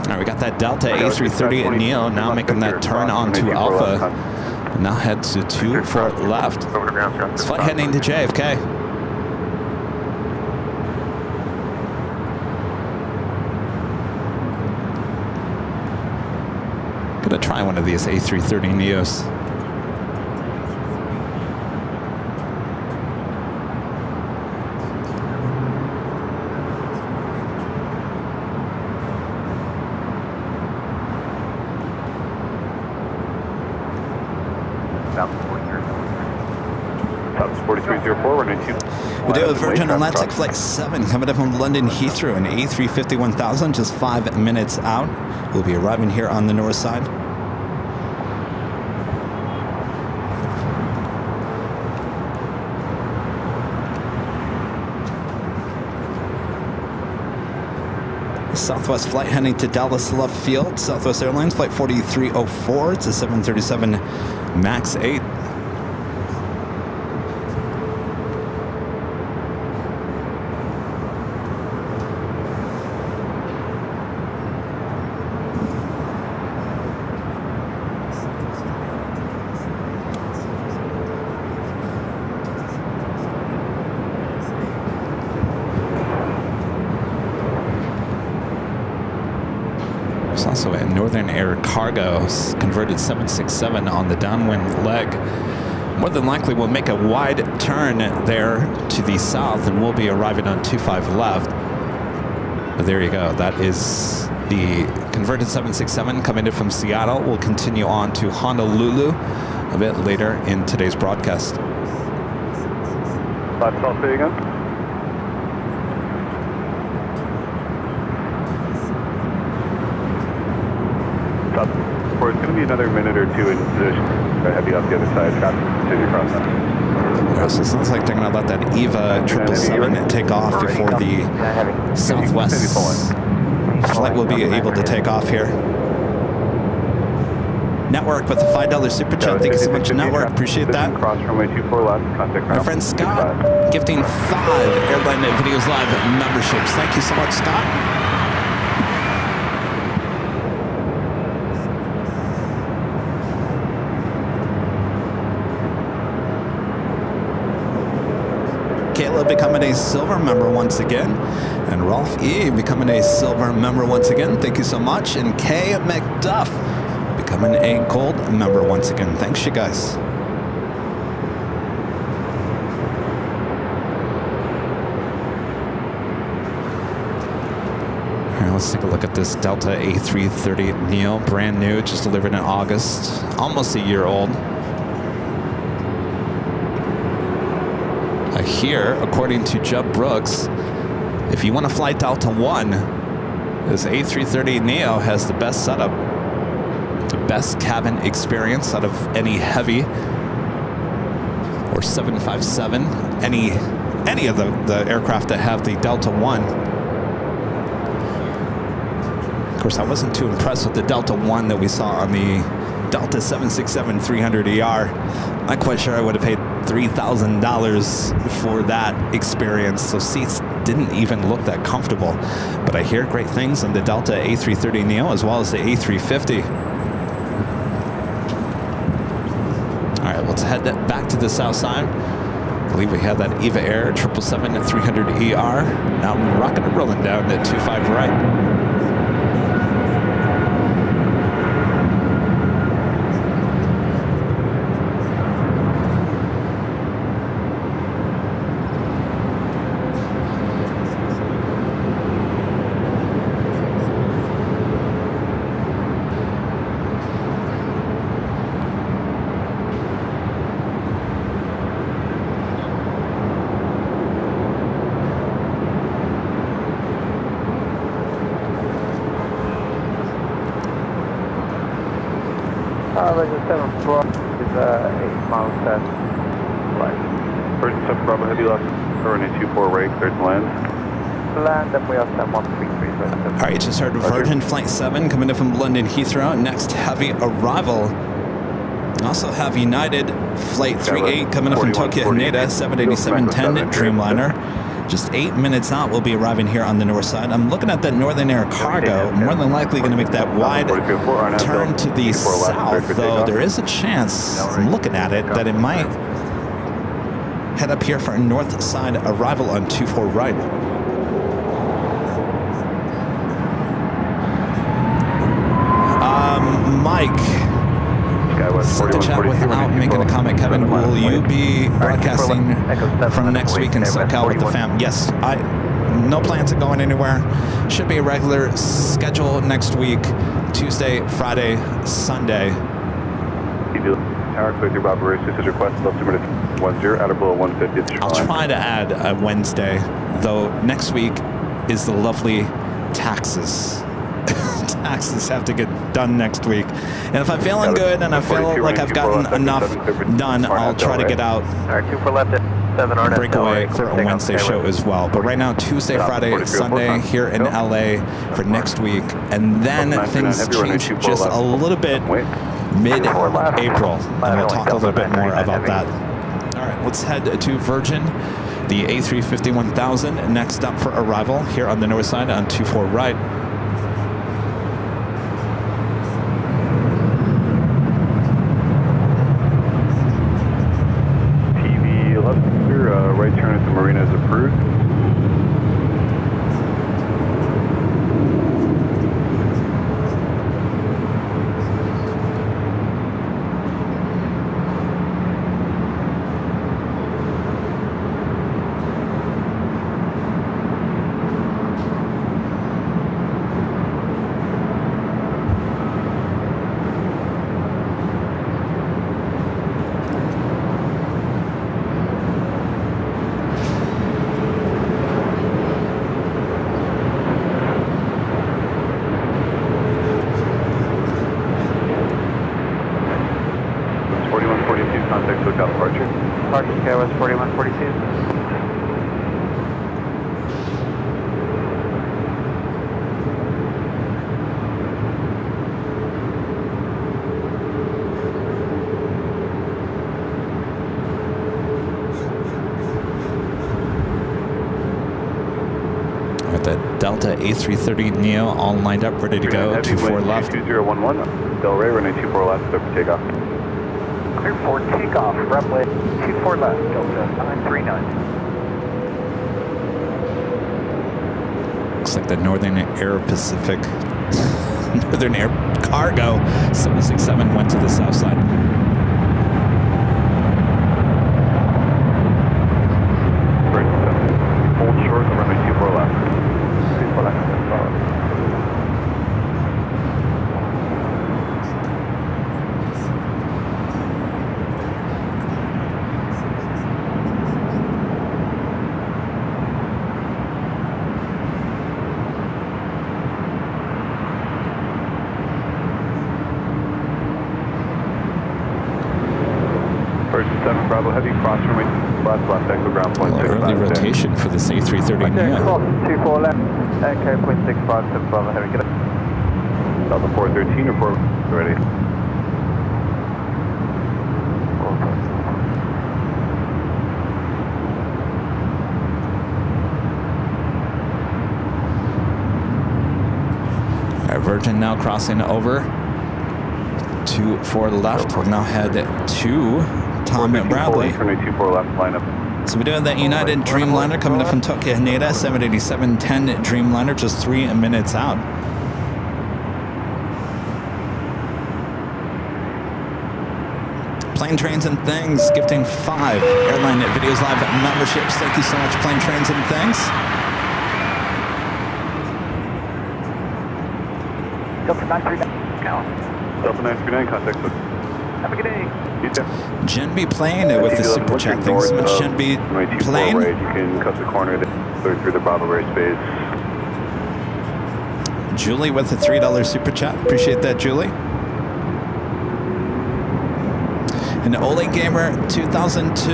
[SPEAKER 3] All right, we got that Delta A330 at Neo now making that turn onto Alpha. Now head to 24 left. It's flight heading to JFK. Gonna try one of these A330 Neos. We do have Virgin Atlantic Flight 7 coming up from London Heathrow, an A350-1000, just 5 minutes out. We'll be arriving here on the north side. Southwest flight heading to Dallas Love Field. Southwest Airlines Flight 4304. It's a 737 MAX 8. There's also a Northern Air Cargo converted 767 on the downwind leg. More than likely we'll make a wide turn there to the south and we'll be arriving on 25 left. But there you go. That is the converted 767 coming in from Seattle. We'll continue on to Honolulu a bit later in today's broadcast.
[SPEAKER 2] Last call, say again. It's going to be another minute or two in position. I have you off the other side. Continue across that.
[SPEAKER 3] So it sounds like they're going to let that EVA 777 take off before the Southwest flight will be able to take off here. Network with a $5 super chat. Thank you so much, Network. Appreciate that. My friend Scott gifting 5 Airline Videos Live memberships. Thank you so much, Scott. Caleb becoming a silver member once again. And Rolf E. becoming a silver member once again. Thank you so much. And K. McDuff becoming a gold member once again. Thanks, you guys. Let's take a look at this Delta A330 Neo, brand new, just delivered in August, almost a year old. Here, according to Jeb Brooks, if you want to fly Delta One, this A330 Neo has the best setup, the best cabin experience out of any heavy or 757, any of the aircraft that have the Delta One. Of course, I wasn't too impressed with the Delta One that we saw on the Delta 767-300ER. I'm not quite sure I would have paid $3,000 for that experience. So seats didn't even look that comfortable. But I hear great things on the Delta A330 Neo as well as the A350. All right, let's head back to the south side. I believe we have that Eva Air 777-300ER. Now we're rocking and rolling down at 25 right.
[SPEAKER 4] Legend 7 Bravo is 8 miles set.
[SPEAKER 2] Legend 7 Bravo, heavy left, runway 24 right, cleared to land.
[SPEAKER 4] Land, and we have 133.
[SPEAKER 3] All right, just heard Virgin Flight 7 coming in from London Heathrow. Next heavy arrival. Also have United Flight 38 coming in from Tokyo Haneda, 787-10 Dreamliner. Just 8 minutes out, we'll be arriving here on the north side. I'm looking at that Northern Air cargo. More than likely going to make that wide turn to the south, though there is a chance, I'm looking at it, that it might head up here for a north side arrival on 24 right. Mike. Sent the chat without making a comment. Kevin, will you be broadcasting from next week in SoCal with the fam? Yes, no plans of going anywhere. Should be a regular schedule next week, Tuesday, Friday, Sunday.
[SPEAKER 2] Tower, clear through Bob Race, this is request, altimeter 10, out of below 150.
[SPEAKER 3] I'll try to add a Wednesday, though next week is the lovely taxes. Taxes have to get done next week, and if I'm feeling good and I feel like I've gotten enough done, I'll try to get out breakaway for a Wednesday show as well. But right now, Tuesday, Friday, Sunday here in LA for next week, and then things change just a little bit mid-April, and we'll talk a little bit more about that. All right, let's head to Virgin, the A350-1000 next up for arrival here on the north side on 24 right.
[SPEAKER 2] Right turn at the marina is approved.
[SPEAKER 3] Delta A330 Neo all lined up, ready to go. 24 left.
[SPEAKER 2] 2011, Del Rey, runway 24 left, clear for takeoff.
[SPEAKER 4] Clear for takeoff, runway 24 left, Delta 939.
[SPEAKER 3] Looks like the Northern Air Pacific, Northern Air Cargo 767 went to the south side.
[SPEAKER 2] Hold short, runway 24 left. 24 left. Bravo Heavy, cross runway left, echo ground point 6.
[SPEAKER 3] Early rotation for this A330
[SPEAKER 4] Okay,
[SPEAKER 3] Neo.
[SPEAKER 4] cross 24 left, echo 0.65 to Bravo Heavy, get it.
[SPEAKER 2] Delta 413, report ready.
[SPEAKER 3] All right, Virgin now crossing over to 4 left. We'll now head to Tom and Bradley.
[SPEAKER 2] Runway 24 left, line up.
[SPEAKER 3] So we're doing that United Dreamliner coming up from Tokyo Haneda, 787-10 Dreamliner, just 3 minutes out. Plane, Trains, and Things, gifting 5 Airline Videos Live memberships. Thank you so much, Plane, Trains, and Things.
[SPEAKER 4] Delta 939.
[SPEAKER 2] Delta 939, contact us.
[SPEAKER 4] Have a good day.
[SPEAKER 2] You too.
[SPEAKER 3] Jen B playing it with the super chat. Thanks so much, Jen B playing.
[SPEAKER 2] Right, you can cut the corner through the Bravo race space.
[SPEAKER 3] Julie with a $3 super chat. Appreciate that, Julie. And Ole Gamer 2002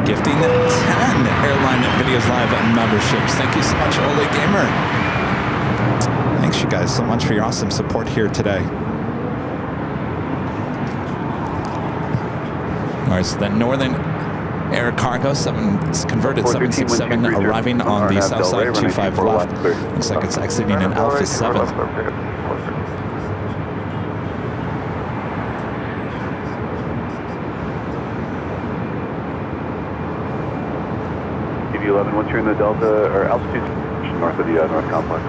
[SPEAKER 3] gifting 10 Airline Videos Live memberships. Thank you so much, Ole Gamer. Thanks you guys so much for your awesome support here today. All right, so that Northern Air Cargo converted 767 arriving on the south side 25 left. Looks like it's exiting an Alpha 7.
[SPEAKER 2] TV11, once you're in the Delta or altitude north of the North Complex.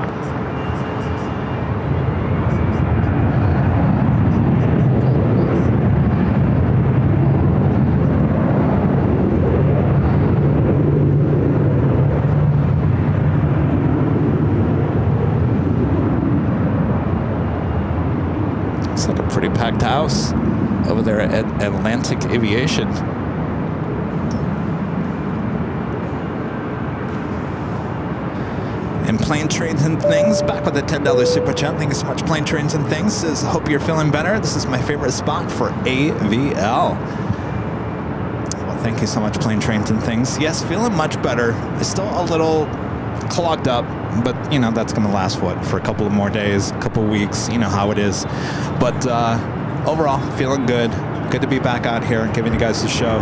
[SPEAKER 3] It's like a pretty packed house over there at Atlantic Aviation. And Plane, Trains, and Things, back with a $10 super chat. Thank you so much, Plane, Trains, and Things. Says, hope you're feeling better. This is my favorite spot for AVL. Well, thank you so much, Plane, Trains, and Things. Yes, feeling much better. It's still a little clogged up, but, you know, that's going to last, what, for a couple of more days, a couple of weeks. You know how it is. But overall, feeling good. Good to be back out here giving you guys the show.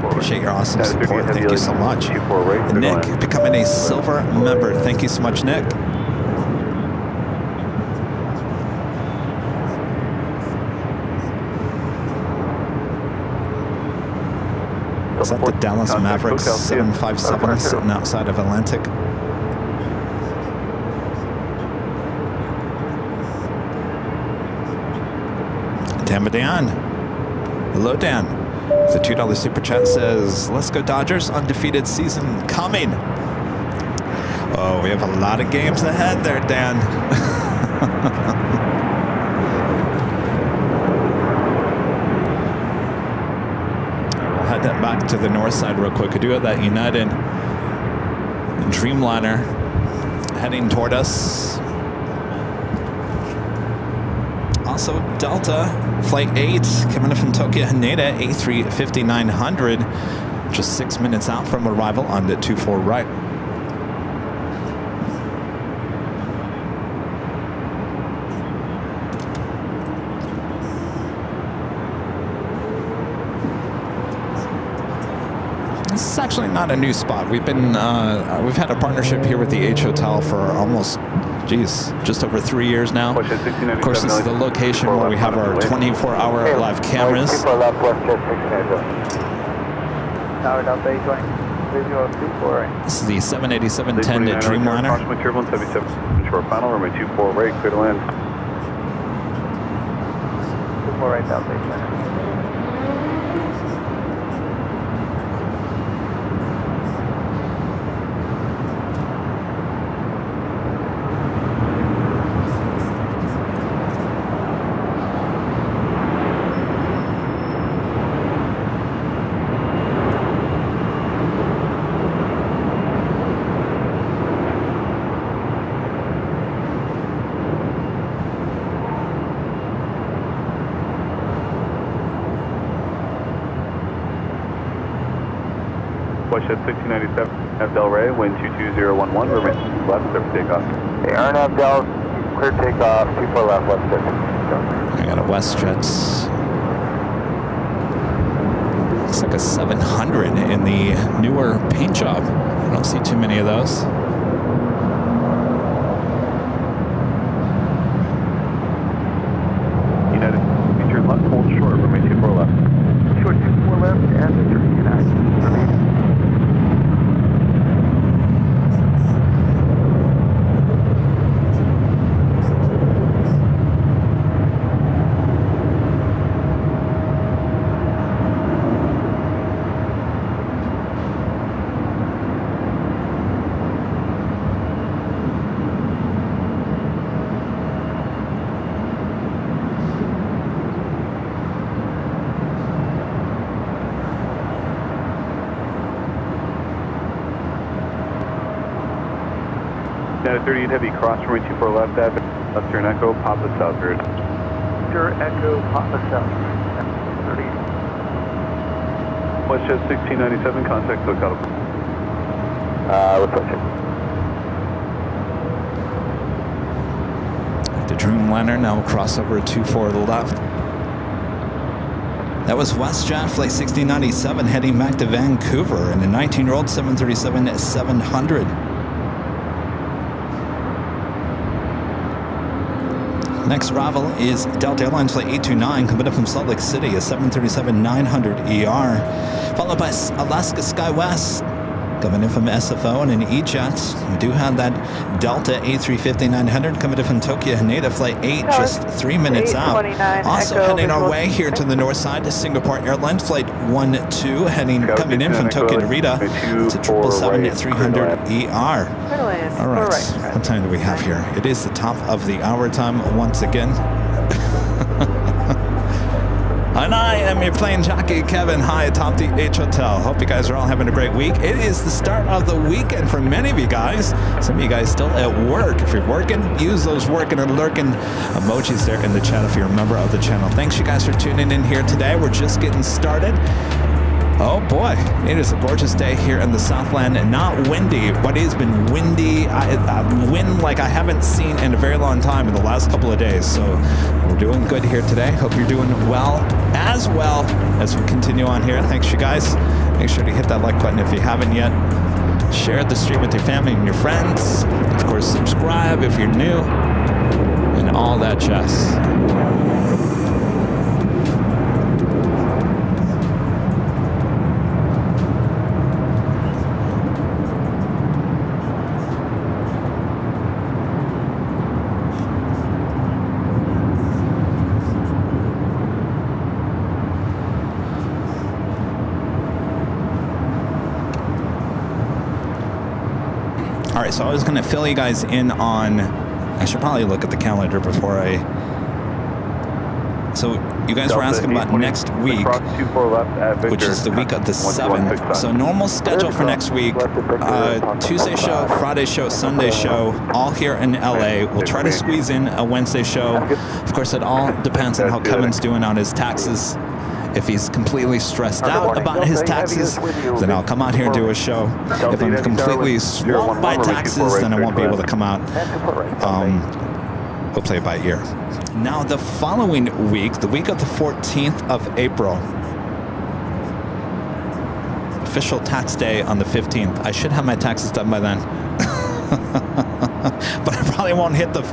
[SPEAKER 3] Appreciate your awesome support. Thank you so much. And Nick becoming a silver member. Thank you so much, Nick. Is that the Dallas Mavericks 757 sitting outside of Atlantic? Dan Badan. Hello, Dan. The $2 super chat says, let's go Dodgers, undefeated season coming. Oh, we have a lot of games ahead there, Dan. We'll head that back to the north side real quick. I do have that United Dreamliner heading toward us. Also, Delta Flight 8 coming in from Tokyo Haneda, A350-900, just 6 minutes out from arrival on the 24 right. This is actually not a new spot. We've been we've had a partnership here with the H Hotel for almost, geez, just over 3 years now. Of course, this is the location where we have our 24-hour live cameras. This is the 787-10 Dreamliner.
[SPEAKER 2] Approximately turbulence 77 short final, runway 24 right, clear to land.
[SPEAKER 4] 24 right, South Base Center.
[SPEAKER 2] Watchhead 1697, F Del Rey, wind 22011, remain left, clear for takeoff.
[SPEAKER 4] Hey, Arnav Del, clear takeoff, 24 left, left 50.
[SPEAKER 3] I got a WestJet. Looks like a 700 in the newer paint job. I don't see too many of those.
[SPEAKER 2] United, feature left, hold short, remain 24 left.
[SPEAKER 4] Short 24 left, and 39.
[SPEAKER 2] United 38 Heavy, cross runway 24 left, left turn Echo, Papa Southward.
[SPEAKER 4] Sure, Echo, Papa South. 30.
[SPEAKER 2] WestJet 1697, contact SoCal.
[SPEAKER 4] We're pushing.
[SPEAKER 3] The Dreamliner now will cross over 24 to the left. That was WestJet Flight 1697 heading back to Vancouver in a 19-year-old 737-700. Next arrival is Delta Airlines Flight 829 coming up from Salt Lake City, a 737-900ER, followed by Alaska SkyWest coming in from SFO and an E-Jet. We do have that Delta A350-900 coming in from Tokyo Haneda Flight 8, just 3 minutes out. Also heading our way here to the north side to Singapore Airlines Flight 12 coming in from Tokyo Narita. It's a 777-300ER. All right, what time do we have here? It is the top of the hour time once again. And I am your plane jockey, Kevin, high atop the H Hotel. Hope you guys are all having a great week. It is the start of the weekend for many of you guys. Some of you guys still at work. If you're working, use those working and lurking emojis there in the chat if you're a member of the channel. Thanks you guys for tuning in here today. We're just getting started. Oh boy, it is a gorgeous day here in the Southland, and not windy, but it has been windy, wind like I haven't seen in a very long time in the last couple of days. So we're doing good here today. Hope you're doing well as we continue on here. Thanks you guys. Make sure to hit that like button if you haven't yet. Share the stream with your family and your friends. Of course, subscribe if you're new, and all that jazz. All right, so I was going to fill you guys in on, I should probably look at the calendar before so you guys were asking about next week, which is the week of the 7th. So normal schedule for next week, Tuesday show, Friday show, Sunday show, all here in LA. We'll try to squeeze in a Wednesday show. Of course, it all depends on how Kevin's doing on his taxes. If he's completely stressed out about his taxes, then I'll come out here and do a show. If I'm completely swamped by taxes, then I won't be able to come out. We'll play it by ear. Now, the following week, the week of the 14th of April, official tax day on the 15th. I should have my taxes done by then. But I probably won't hit the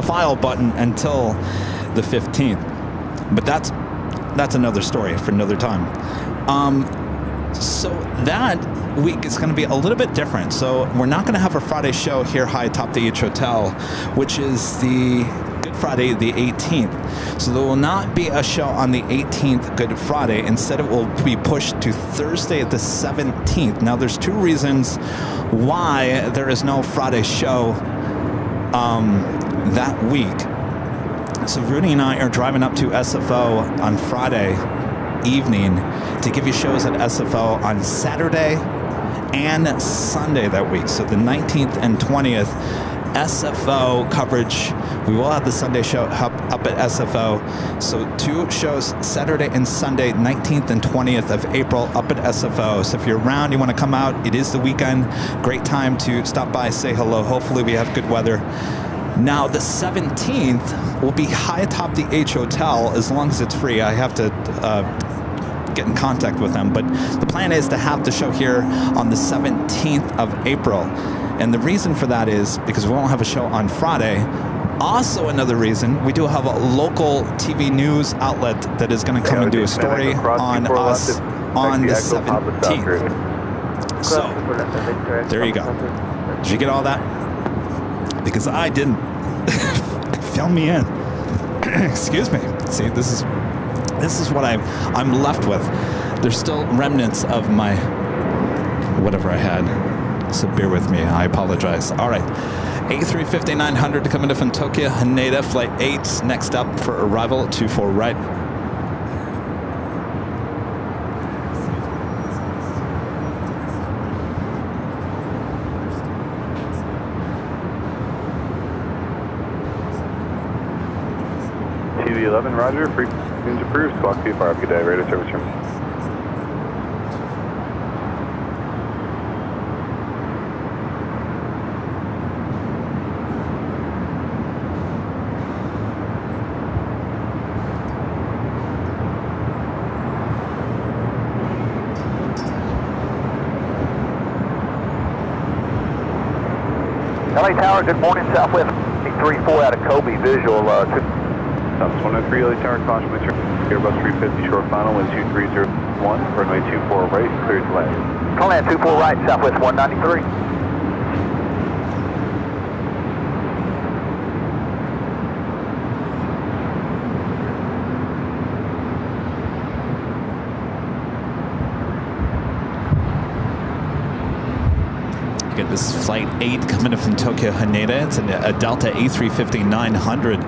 [SPEAKER 3] file button until the 15th. But that's another story for another time. So that week is going to be a little bit different. So we're not going to have a Friday show here high atop the H Hotel, which is the Good Friday, the 18th. So there will not be a show on the 18th, Good Friday. Instead, it will be pushed to Thursday the 17th. Now, there's two reasons why there is no Friday show that week. So Rudy and I are driving up to SFO on Friday evening to give you shows at SFO on Saturday and Sunday that week. So the 19th and 20th SFO coverage. We will have the Sunday show up at SFO. So two shows Saturday and Sunday, 19th and 20th of April up at SFO. So if you're around, you want to come out, it is the weekend. Great time to stop by, say hello. Hopefully we have good weather. Now, the 17th will be high atop the H Hotel, as long as it's free. I have to get in contact with them, but the plan is to have the show here on the 17th of April. And the reason for that is because we won't have a show on Friday. Also, another reason, we do have a local TV news outlet that is going to come and do a story on us on the 17th. So, there you go. Did you get all that? Because I didn't. Fill me in. Excuse me. See, this is what I'm left with. There's still remnants of my whatever I had. So bear with me. I apologize. All right. A350-900 to come into from Tokyo, Haneda, flight 8. Next up for arrival, 24 right.
[SPEAKER 2] TV11, roger. Frequency approved. Squawk 25, good day. Radio service room.
[SPEAKER 4] LA Tower, good morning. Southwest 34 out of Kobe, visual.
[SPEAKER 2] Southwest 103, LA Tower, caution, Airbus 350, short final, wind 2301, runway 24 right, cleared to land.
[SPEAKER 4] Call land 24 right, Southwest 193.
[SPEAKER 3] Again, this is flight 8 coming in from Tokyo, Haneda. It's a Delta A350-900.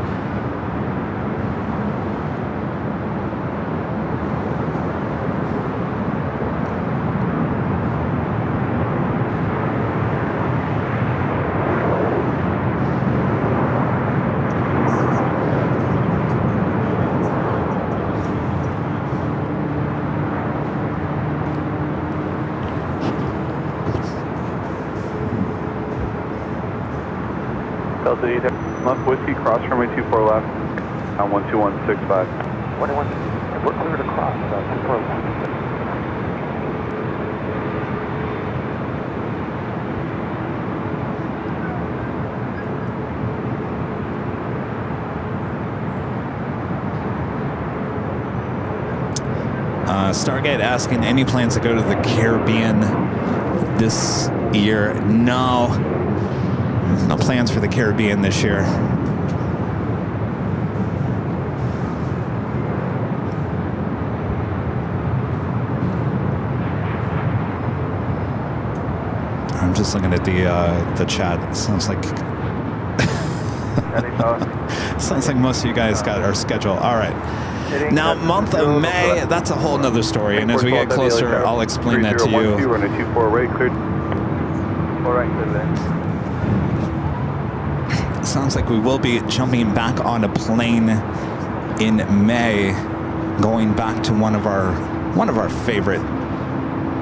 [SPEAKER 2] Delta 8, left whiskey, cross runway 24 left, on 12165.
[SPEAKER 4] 21, we're clear to cross, 24 left.
[SPEAKER 3] Stargate asking any plans to go to the Caribbean this year? No. No plans for the Caribbean this year. I'm just looking at the chat. It sounds like sounds like most of you guys got our schedule. All right. Now, month of May, that's a whole nother story, and as we get closer, I'll explain that to you.
[SPEAKER 2] Runway 24 right, cleared. All right,
[SPEAKER 3] Sounds like we will be jumping back on a plane in May, going back to one of our favorite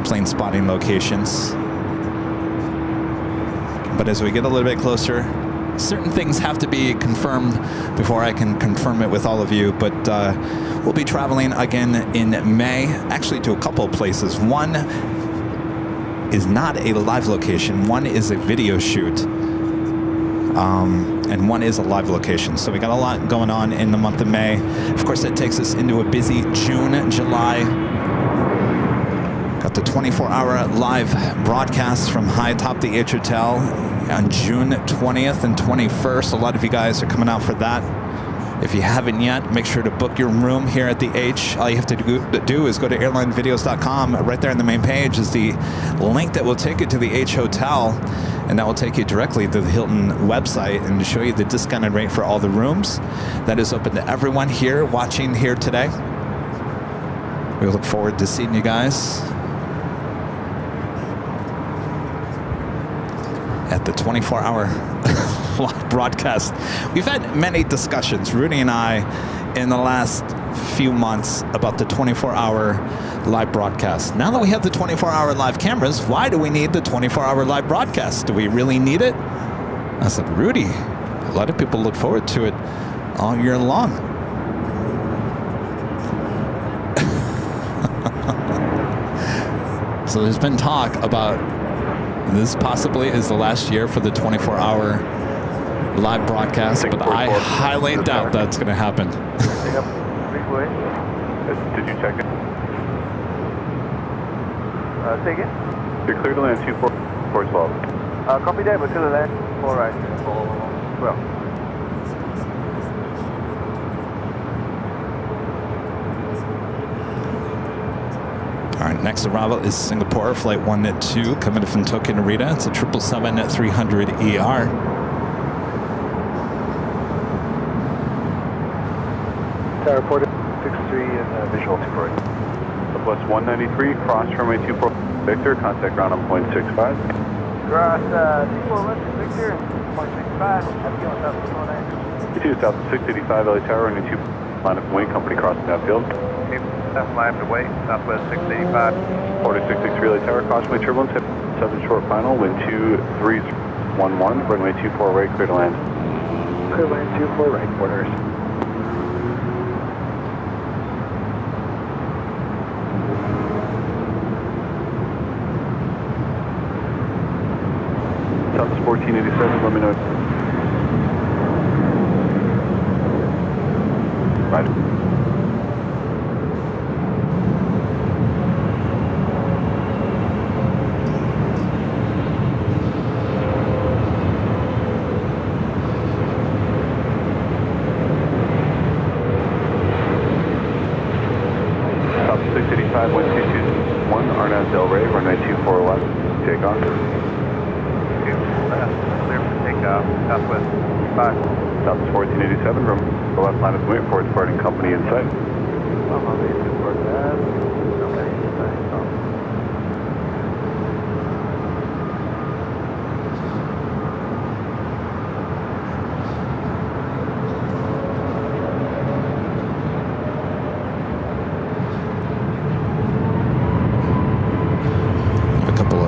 [SPEAKER 3] plane spotting locations. But as we get a little bit closer, certain things have to be confirmed before I can confirm it with all of you. But we'll be traveling again in May, actually to a couple of places. One is not a live location. One is a video shoot. And one is a live location. So we got a lot going on in the month of May. Of course, that takes us into a busy June, July. Got the 24-hour live broadcast from high atop the H Hotel on June 20th and 21st. A lot of you guys are coming out for that. If you haven't yet, make sure to book your room here at the H. All you have to do is go to airlinevideos.com. Right there on the main page is the link that will take you to the H Hotel, and that will take you directly to the Hilton website and show you the discounted rate for all the rooms. That is open to everyone here watching here today. We look forward to seeing you guys at the 24-hour live broadcast. We've had many discussions, Rudy and I, in the last few months about the 24-hour live broadcast. Now that we have the 24-hour live cameras, why do we need the 24-hour live broadcast? Do we really need it? I said, Rudy, a lot of people look forward to it all year long. So there's been talk about this possibly is the last year for the 24-hour live broadcast, but I highly doubt that's going to happen.
[SPEAKER 2] Did you check it?
[SPEAKER 4] Say again?
[SPEAKER 2] You're clear to land 2412.
[SPEAKER 4] Copy that, but to the land, 4 right, 412.
[SPEAKER 3] All right, next arrival is Singapore, flight 1-2, coming in from Tokyo Narita. It's a 777-300ER.
[SPEAKER 4] Tower reported 63 and visual 24.
[SPEAKER 2] Southwest 193, cross runway 24 Victor, contact ground on point 65.
[SPEAKER 4] Cross 24 West Victor, point 65. Have you on South 209?
[SPEAKER 2] You South 685 LA Tower, runway 2, line up wing, company crossing that field.
[SPEAKER 4] South line to wait, Southwest 685.
[SPEAKER 2] 4663 LA Tower, crossway turbulence, 7 short final, wind 2311, runway 24 right, clear to land.
[SPEAKER 4] Clear land 24 right, quarters.
[SPEAKER 2] Southwest 1487, let me know. Right.
[SPEAKER 4] Takeoff. Clear for takeoff. Southwest 5.
[SPEAKER 2] Southwest 1487, room the left line of wing for departing company in sight.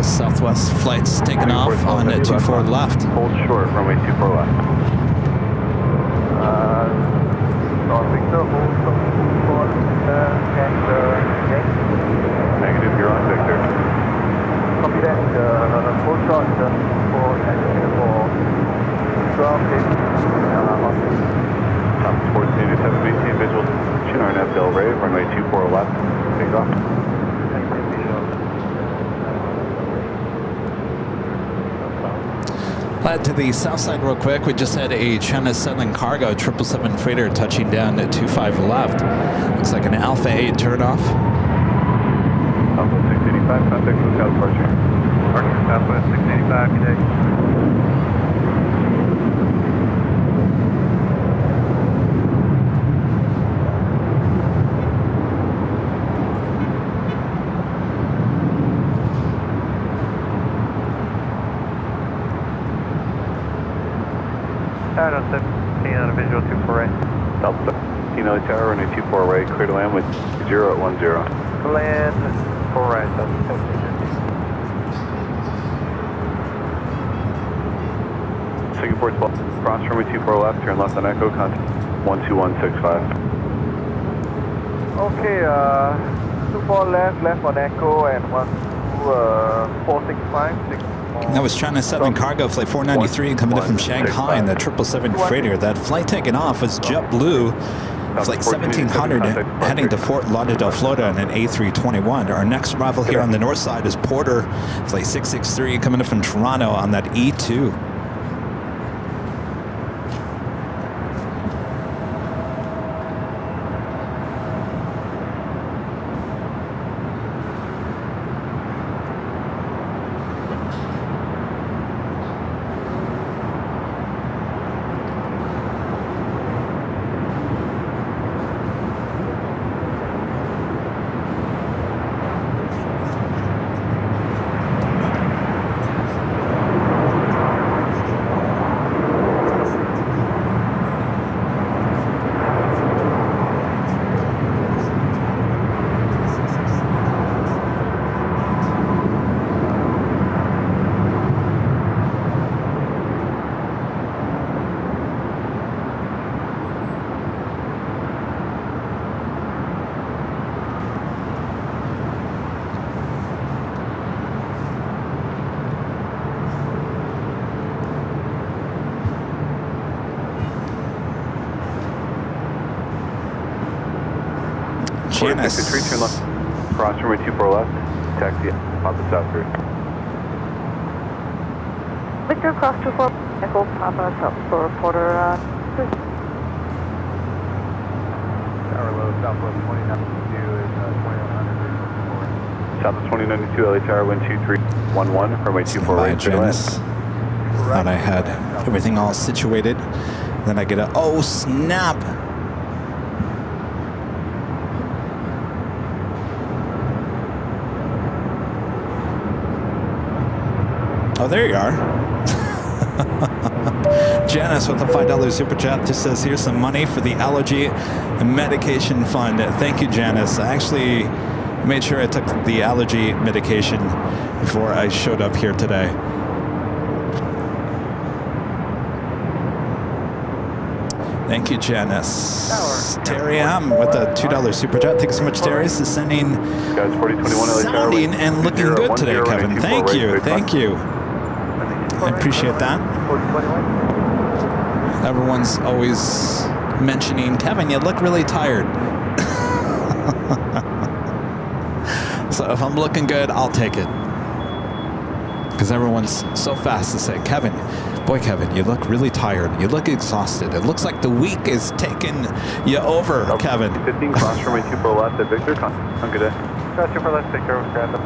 [SPEAKER 3] Southwest flights taking off on 24 left.
[SPEAKER 2] Hold short, runway 24 left.
[SPEAKER 4] Victor, hold from 24 and
[SPEAKER 2] Negative, you're on Victor.
[SPEAKER 4] copy that, full shot for Singapore 12
[SPEAKER 2] Southwest 1487, maintain visual RNF Del Rey, runway 24 left, take off.
[SPEAKER 3] To the south side real quick, we just had a China Southern Cargo 777 freighter touching down at 25 left. Looks like an Alpha 8 turnoff.
[SPEAKER 2] Southwest 685, contact lookout departure.
[SPEAKER 4] Departure Southwest 685, good day.
[SPEAKER 2] Tower 17 on a visual 24 right. South 17 LA Tower, runway 24 right, clear to land with 0 at 10.
[SPEAKER 4] Land 4 right, South 17.
[SPEAKER 2] Singapore 12, cross runway 24 left, turn left on Echo, contact 12165.
[SPEAKER 4] Okay, 24 left, left on Echo, and 12465.
[SPEAKER 3] That was China Southern Cargo Flight 493 coming in from Shanghai in the 777 freighter. That flight taking off was JetBlue Flight 1700 heading to Fort Lauderdale, Florida in an A321. Our next arrival here on the north side is Porter, Flight 663 coming in from Toronto on that E2.
[SPEAKER 2] Janice. 3 left, cross runway 24 left, taxi Papa South 3.
[SPEAKER 1] Victor, cross 24, Echo Papa South for reporter.
[SPEAKER 4] Tower low, Southwest 2092 is 2100.
[SPEAKER 2] Southwest 2092, LA Tower, wind 2311, runway 24
[SPEAKER 3] Bye,
[SPEAKER 2] right.
[SPEAKER 3] Janice. Thought I had everything all situated. Then I get a, oh snap! Oh, there you are. Janice with a $5 super chat just says, here's some money for the allergy medication fund. Thank you, Janice. I actually made sure I took the allergy medication before I showed up here today. Thank you, Janice. Terry M with a $2 super chat. Thanks so much, Terry. This is sending,
[SPEAKER 2] Guys, 4021 LA Tower,
[SPEAKER 3] sounding and looking good today, Kevin. Thank you. Thank you. I appreciate that. Everyone's always mentioning, Kevin, you look really tired. So if I'm looking good, I'll take it. Because everyone's so fast to say, Kevin, boy, Kevin, you look really tired. You look exhausted. It looks like the week is taking you over, Kevin.
[SPEAKER 2] 15, cross runway 24 left at Victor. Have a good day.
[SPEAKER 4] Cross 24 left, Victor, grab up.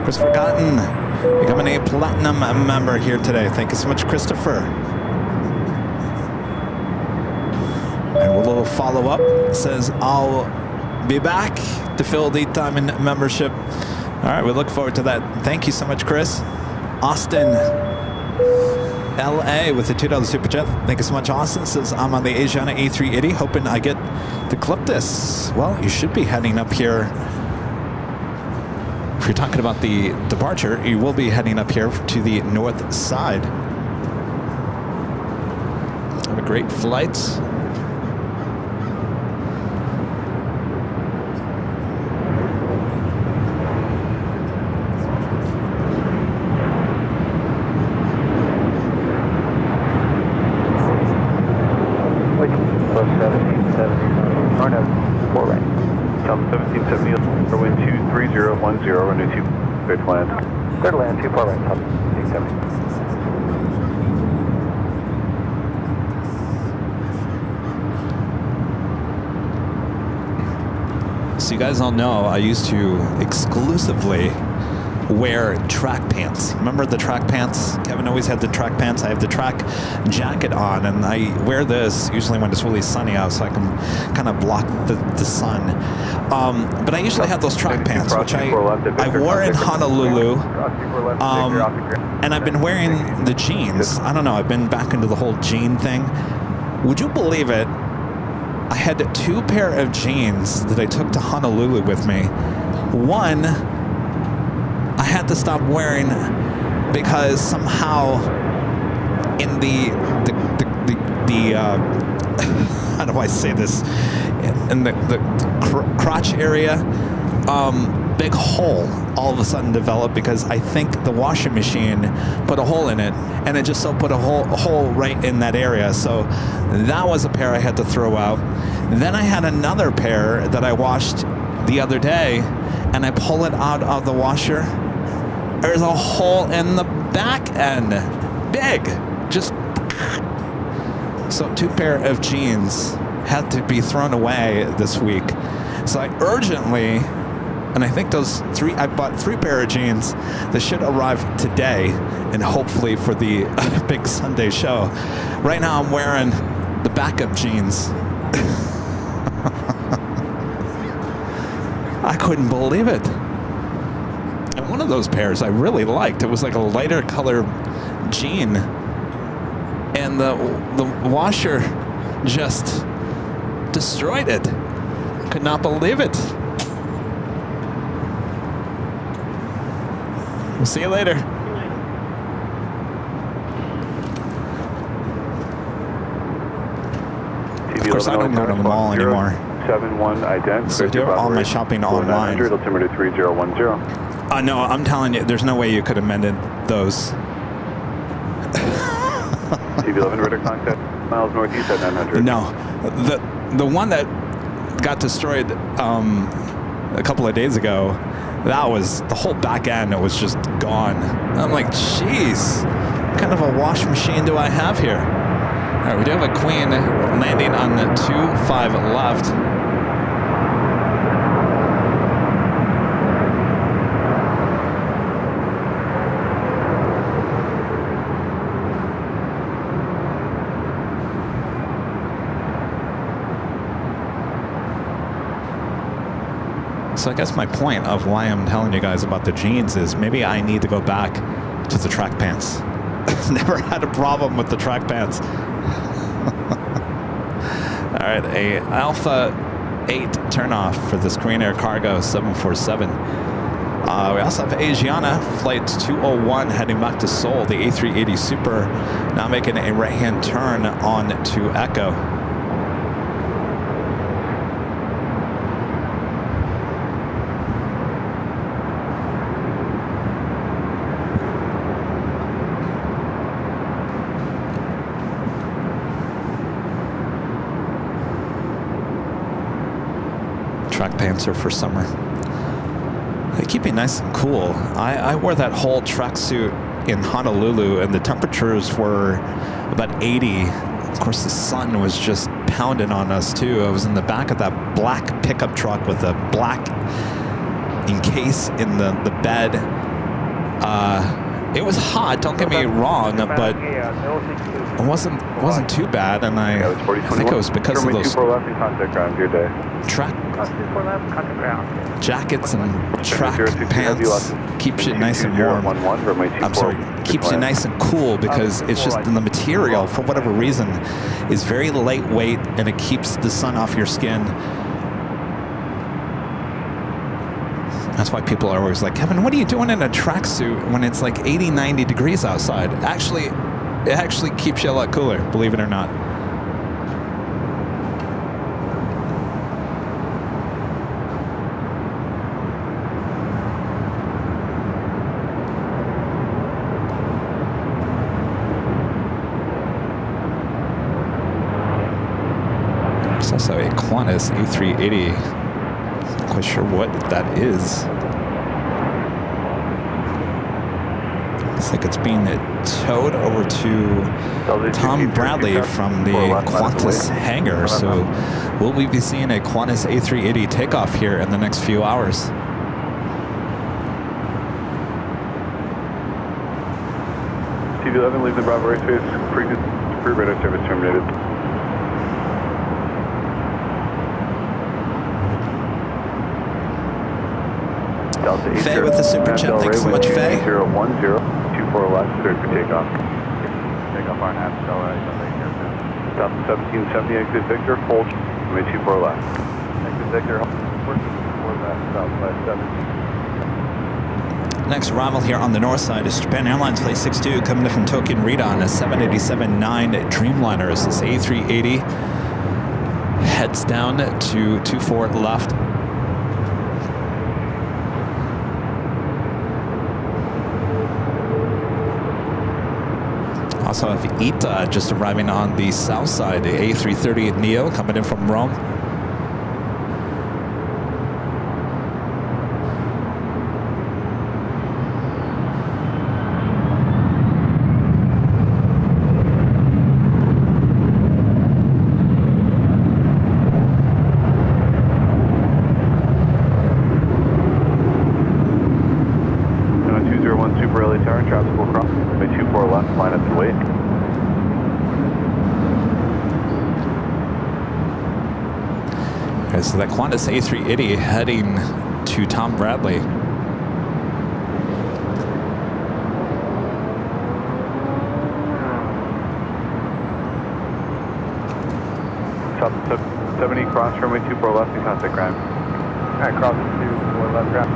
[SPEAKER 3] Christopher Cotton, becoming a platinum member here today. Thank you so much, Christopher. And a little follow-up says, I'll be back to fill the time in membership. All right, we look forward to that. Thank you so much, Chris. Austin, LA with the $2 super chat. Thank you so much, Austin. Says, I'm on the Asiana A380, hoping I get to clip this. Well, you should be heading up here. If you're talking about the departure, you will be heading up here to the north side. Have a great flight.
[SPEAKER 4] Wait, plus 1770, or no, 4 right.
[SPEAKER 2] South 1770, for wind 23010, runway 2, clear to land.
[SPEAKER 4] Clear to land, 24 right, South 1770.
[SPEAKER 3] So you guys all know I used to exclusively wear track pants. Remember the track pants? Kevin always had the track pants. I have the track jacket on, and I wear this usually when it's really sunny out so I can kind of block the sun. But I usually have those track pants, which I wore in Honolulu, and I've been wearing the jeans. I don't know, I've been back into the whole jean thing. Would you believe it? I had 2 pair of jeans that I took to Honolulu with me. One, I had to stop wearing because somehow in the how do I say this? In the crotch area, big hole all of a sudden developed because I think the washing machine put a hole in it, and it just so put a hole right in that area. So that was a pair I had to throw out. Then I had another pair that I washed the other day, and I pull it out of the washer. There's a hole in the back end, big, just. So 2 pair of jeans had to be thrown away this week. So I urgently, and I think I bought 3 pair of jeans that should arrive today, and hopefully for the big Sunday show. Right now I'm wearing the backup jeans. I couldn't believe it. And one of those pairs I really liked. It was like a lighter color jean, and the washer just destroyed it. Could not believe it. We'll see you later. Of course, I don't go to the mall anymore.
[SPEAKER 2] 71 ident.
[SPEAKER 3] So I do all my shopping online.
[SPEAKER 2] Altimeter 3010.
[SPEAKER 3] No, I'm telling you, there's no way you could have amended those.
[SPEAKER 2] TV11 radar contact, miles northeast at 900.
[SPEAKER 3] No, the one that got destroyed a couple of days ago, that was the whole back end. It was just gone. I'm like, jeez, what kind of a wash machine do I have here? All right, we do have a Queen landing on the 25 left. So I guess my point of why I'm telling you guys about the jeans is maybe I need to go back to the track pants. Never had a problem with the track pants. All right, a Alpha 8 turnoff for this Korean Air Cargo 747. We also have Asiana flight 201 heading back to Seoul. The A380 Super now making a right-hand turn on to Echo. Track pants are for summer. They keep me nice and cool. I wore that whole tracksuit in Honolulu, and the temperatures were about 80. Of course, the sun was just pounding on us too. I was in the back of that black pickup truck with a black encase in the bed. It was hot, don't get me wrong, but it wasn't too bad, and I think it was because of those track jackets and track pants. Keeps you nice and warm. I'm sorry, keeps you nice and cool, because it's just the material, for whatever reason, is very lightweight, and it keeps the sun off your skin. That's why people are always like, Kevin, what are you doing in a tracksuit when it's like 80, 90 degrees outside? Actually, it actually keeps you a lot cooler, believe it or not. There's also a Qantas A380. Not quite sure what that is. Looks like it's being towed over to Tom Bradley from the Qantas hangar. So will we be seeing a Qantas A380 takeoff here in the next few hours?
[SPEAKER 2] TV11, leave the Bravo airspace. Pre-radar service terminated.
[SPEAKER 3] Faye with the super chat. Thanks so much, Faye.
[SPEAKER 2] 010, 24 left, cleared for takeoff. Takeoff on Absel, South 1770, exit Victor, hold, 24 left. Exit Victor, working for that, South 570.
[SPEAKER 3] Next arrival here on the north side is Japan Airlines Flight 62 coming in from Tokyo Narita on a 787-9 Dreamliner. As this A380 heads down to 24 left. Also have Ita just arriving on the south side, the A330 Neo coming in from Rome. So that Qantas A380 heading to Tom Bradley.
[SPEAKER 2] South 70, cross runway 24 left and contact ground. All right, cross 24 left ground.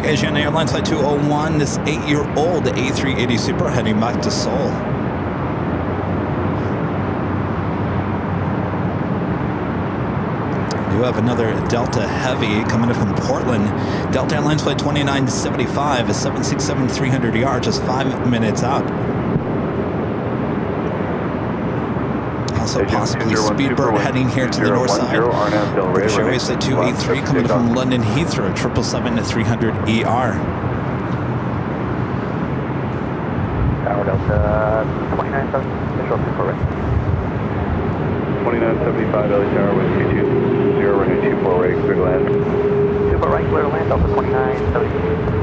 [SPEAKER 3] Asian Airlines Flight 201, this 8-year-old A380 Super heading back to Seoul. You have another Delta Heavy coming in from Portland. Delta Airlines Flight 2975, a 767-300ER, just 5 minutes out. Also possibly Speedbird heading here to the north side. British Airways Flight 283 coming from London Heathrow, 777-300ER.
[SPEAKER 4] Tower Delta 2970, visual super right.
[SPEAKER 2] 2975 LA Tower with 220, running 24 right, clear to land.
[SPEAKER 4] Super right, clear to land, Delta 2970.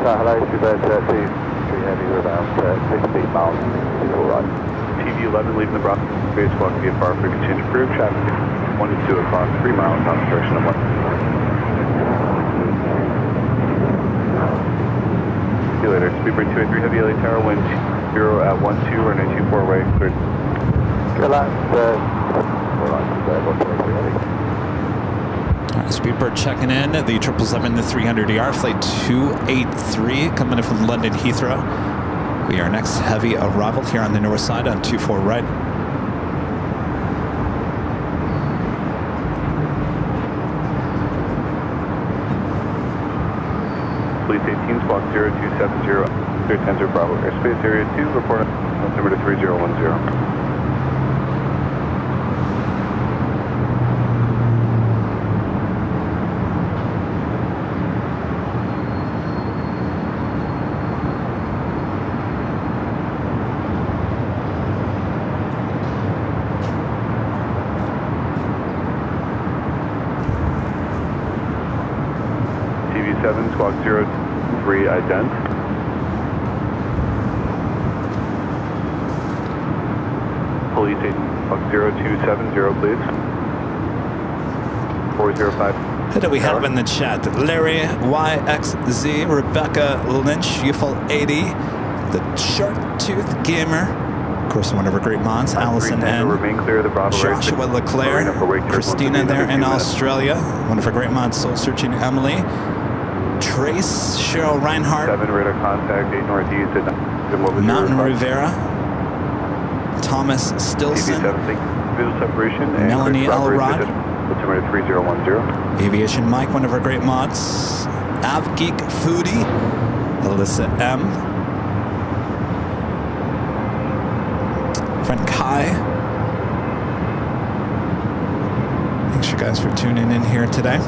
[SPEAKER 4] Hello, Speedbird 2, 3 Heavy, we're about 16 miles, all right.
[SPEAKER 2] TV11 leaving the Bravo base, squawk VFR for continued crew, traffic 1 to 2 o'clock, 3 miles on the direction of 1. Sleeper 283 Heavy LA Tower, wind 0 at 12, runway 24 right, cleared.
[SPEAKER 4] Airline, 4
[SPEAKER 3] Speedbird checking in, the 777-300ER, flight 283, coming in from London Heathrow. We are next heavy arrival here on the north side on 24 right.
[SPEAKER 2] Police 18, squawk 0270, clear 10 Bravo, airspace area 2, report altimeter 3010. TV7, squawk 03, ident. Police 8, squawk 0270, please. 405.
[SPEAKER 3] Who do we have in the chat? Larry YXZ, Rebecca Lynch, Youthful 80, the Shark Tooth Gamer, of course one of our great mods, Allison N, Joshua Leclerc, Christina there in Australia, one of our great mods, Soul Searching Emily, Trace, Cheryl Reinhardt,
[SPEAKER 2] 7 radar contact, 8 northeast at
[SPEAKER 3] Mountain Rivera, Thomas Stilson,
[SPEAKER 2] visual separation,
[SPEAKER 3] Melanie Elrod,
[SPEAKER 2] altimeter 3010.
[SPEAKER 3] Aviation Mike, one of our great mods, Av Geek Foodie, Alyssa M, friend Kai. Thanks you guys for tuning in here today.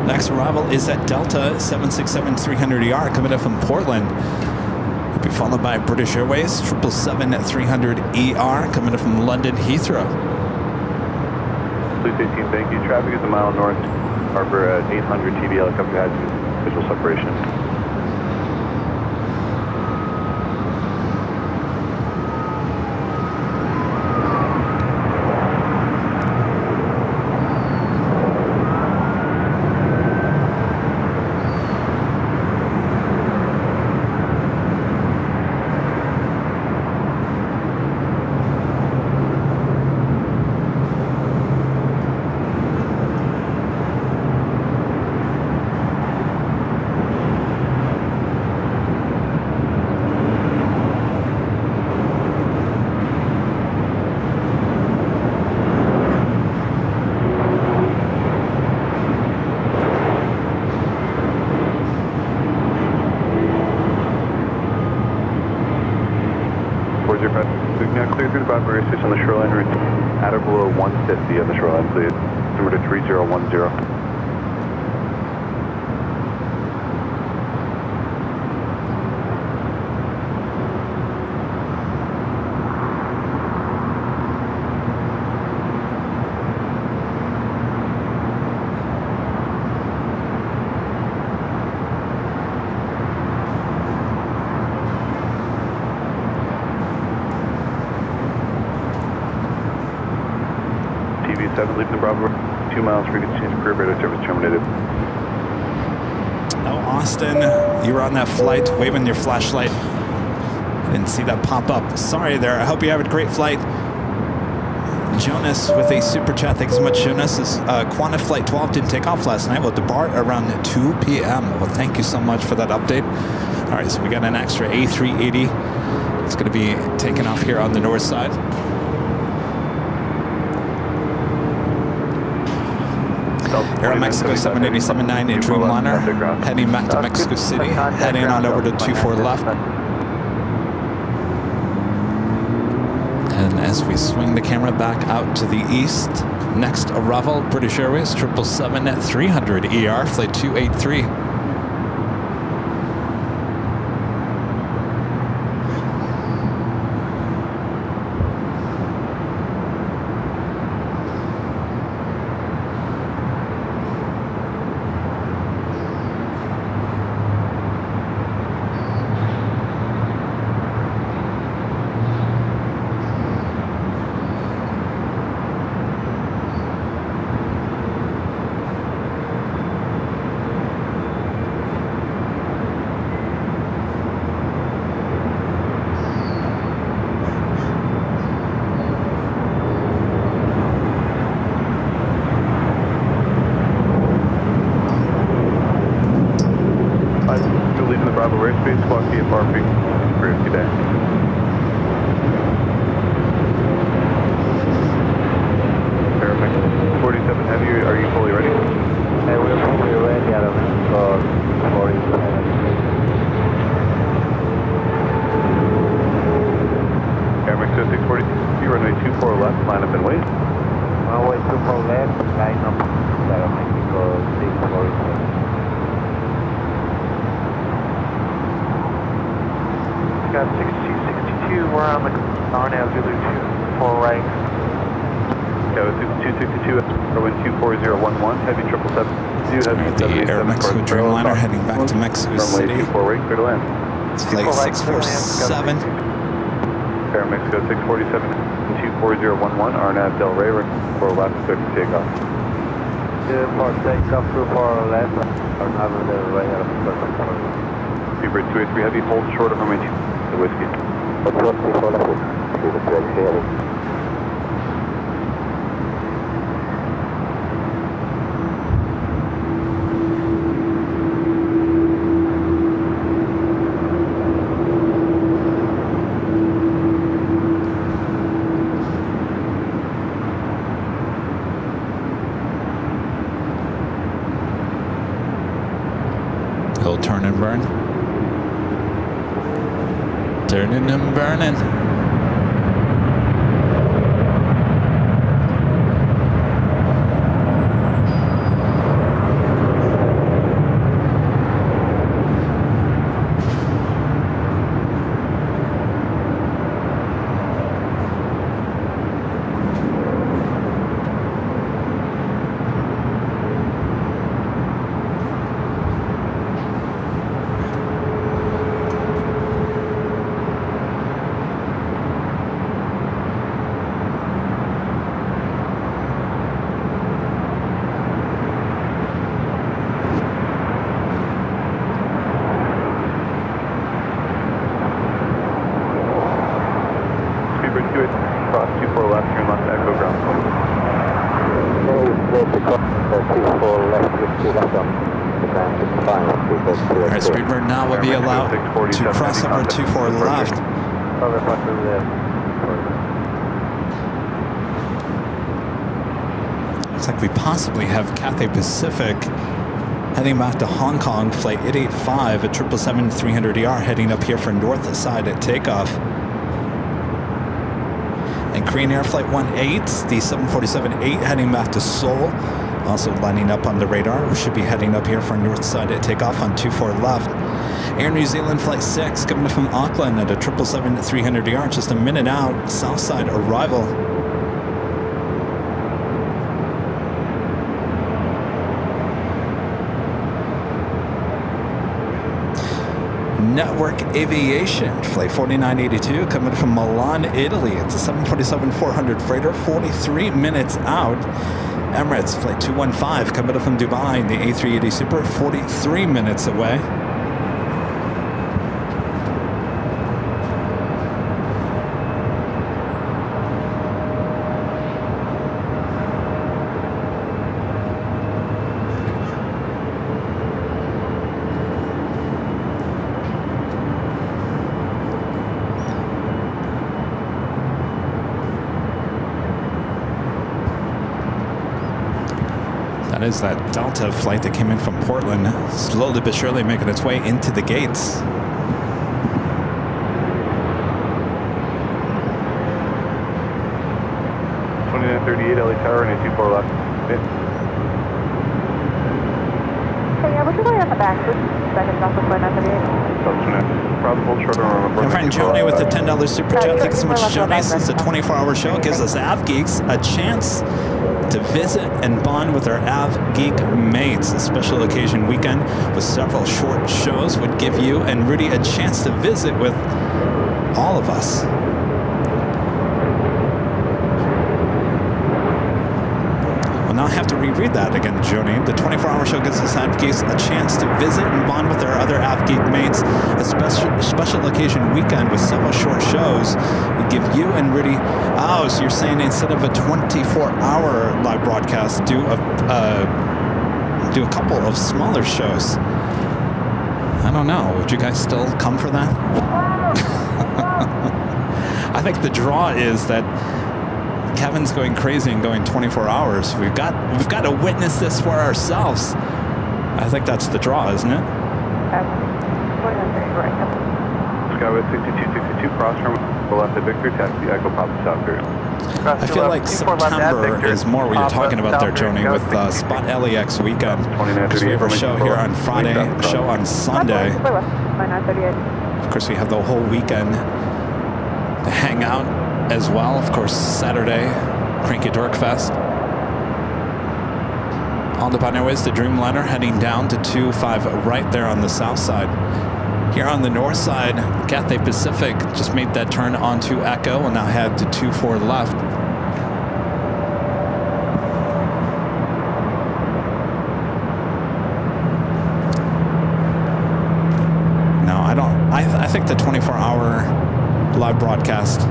[SPEAKER 3] Next arrival is at Delta 767-300ER coming up from Portland. Will be followed by British Airways 777-300ER coming up from London Heathrow.
[SPEAKER 2] Police 18, thank you. Traffic is a mile north harbor at 800 TV helicopter has visual separation. Clear through the Bravo airspace on the shoreline route at or below 150 on the shoreline, please. Altimeter 3010. TV7, leaving the Bravo, 2 miles, frequency change, career radar service terminated.
[SPEAKER 3] Oh, Austin, you were on that flight waving your flashlight. I didn't see that pop up. Sorry there. I hope you have a great flight. Jonas with a super chat. Thanks so much, Jonas. This Qantas Flight 12 didn't take off last night. We'll depart around 2 p.m. Well, thank you so much for that update. All right, so we got an extra A380. It's going to be taking off here on the north side. Aero Mexico 787-9 in Dreamliner, heading back to Mexico City, heading on over to 24 left. And as we swing the camera back out to the east, next arrival, British Airways 777-300ER, flight 283.
[SPEAKER 2] Bravo airspace, squawk VFR frequency today. Perfect. 47 Heavy, are you fully ready?
[SPEAKER 4] Hey, we're fully ready at 47.
[SPEAKER 2] Airmax 640, runway 24 left, line up and wait.
[SPEAKER 4] Runway 24 left, line up, Mexico 647. Got 6262, we're on the RNAV Zulu 24 right.
[SPEAKER 2] Yeah, 262, runway 24011, heavy 777.
[SPEAKER 3] The Air Mexico Dreamliner heading back to Mexico City.
[SPEAKER 2] Runway 24 right, clear to land.
[SPEAKER 3] It's flight 647.
[SPEAKER 2] Air Mexico 647, 24011, RNAV Del Rey, for left, clear for takeoff.
[SPEAKER 4] For takeoff, 24 left, RNAV Del Rey,
[SPEAKER 2] Speedbird 283 Heavy, hold short of runway 2, the whiskey.
[SPEAKER 3] He'll turn and burn. Turning and burning. Cross 24 left, turn left, echo ground. Alright, Speedbird now will be allowed to cross over 24 left. Looks like we possibly have Cathay Pacific heading back to Hong Kong, flight 885 at 777-300ER heading up here for north side at takeoff. And Korean Air Flight 18, the 747-8 heading back to Seoul, also lining up on the radar. We should be heading up here for north side at takeoff on 24 left. Air New Zealand Flight 6 coming from Auckland at a 777-300ER, just a minute out, south side arrival. Network Aviation, Flight 4982, coming from Milan, Italy. It's a 747-400 freighter, 43 minutes out. Emirates, Flight 215, coming up from Dubai, the A380 Super, 43 minutes away. That is that Delta flight that came in from Portland, slowly but surely making its way into the gates.
[SPEAKER 2] .3938 LA Tower and 24 left.
[SPEAKER 1] Hey, yeah, what's going on the back? Seconds off of 4938.
[SPEAKER 3] My friend Joni with the $10 super chat. Thank you so much, Joni. This is a 24-hour show. It gives us Av Geeks a chance to visit and bond with our Av Geek mates. A special occasion weekend with several short shows would give you and Rudy a chance to visit with all of us. Well, now I have to reread that again, Joni. The 24-hour show gives us Av Geeks a chance to visit and bond with our other Av Geek mates. A special occasion weekend with several short shows would give you and Rudy. Oh, so you're saying instead of a 24-hour live broadcast, do a couple of smaller shows. I don't know. Would you guys still come for that? I think the draw is that Kevin's going crazy and going 24 hours. We've got to witness this for ourselves. I think that's the draw, isn't it?
[SPEAKER 2] Skyway 6262, cross from left at Victor, taxi Echo Papa South Cruise.
[SPEAKER 3] I feel like September is more what you're talking about there, Joni, with Spot LAX weekend. Because we have our show here on Friday, show on Sunday. Of course, we have the whole weekend to hang out as well. Of course, Saturday, Cranky Dork Fest. On the Pioneerways to Dreamliner, heading down to 25 right there on the south side. Here on the north side, Cathay Pacific just made that turn onto Echo and now head to 24 left. No, I think the 24-hour live broadcast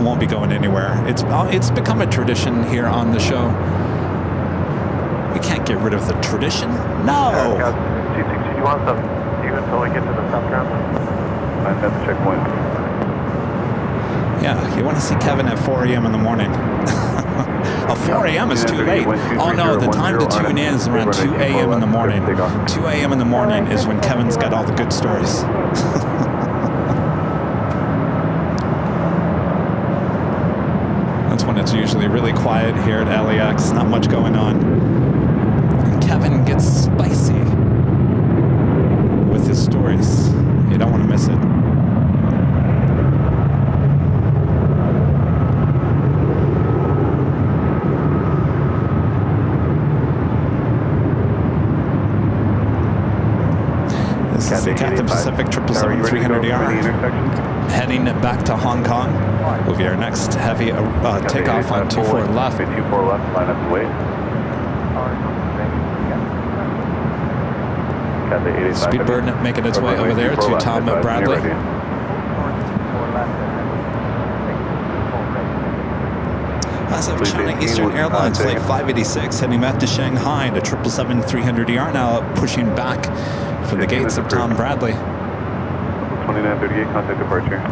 [SPEAKER 3] won't be going anywhere. It's become a tradition here on the show. We can't get rid of the tradition. No.
[SPEAKER 4] You want some until we get to the south ground?
[SPEAKER 2] I'm at the checkpoint.
[SPEAKER 3] Yeah, you want to see Kevin at 4 a.m. in the morning. 4 a.m. is too late. Oh no, the time to tune in is around 2 a.m. in the morning. 2 a.m. in the morning is when Kevin's got all the good stories. That's when it's usually really quiet here at LAX. Not much going on. And Kevin gets spicy with his stories. You don't want to miss it. This is the Cathay Pacific 777-300ER heading back to Hong Kong. Will be our next heavy takeoff on 24 left.
[SPEAKER 2] 24 left, line up and wait.
[SPEAKER 3] Speedbird making its way over there to Tom Bradley. As of China Eastern Airlines Flight 586 heading back to Shanghai to 777-300ER now pushing back for the gates of Tom Bradley.
[SPEAKER 2] 2938, contact departure.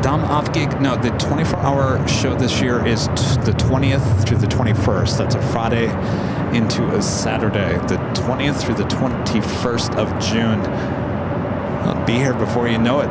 [SPEAKER 3] Dom Aufgig, no, the 24-hour show this year is the 20th through the 21st. That's a Friday into a Saturday. The 20th through the 21st of June. I'll be here before you know it.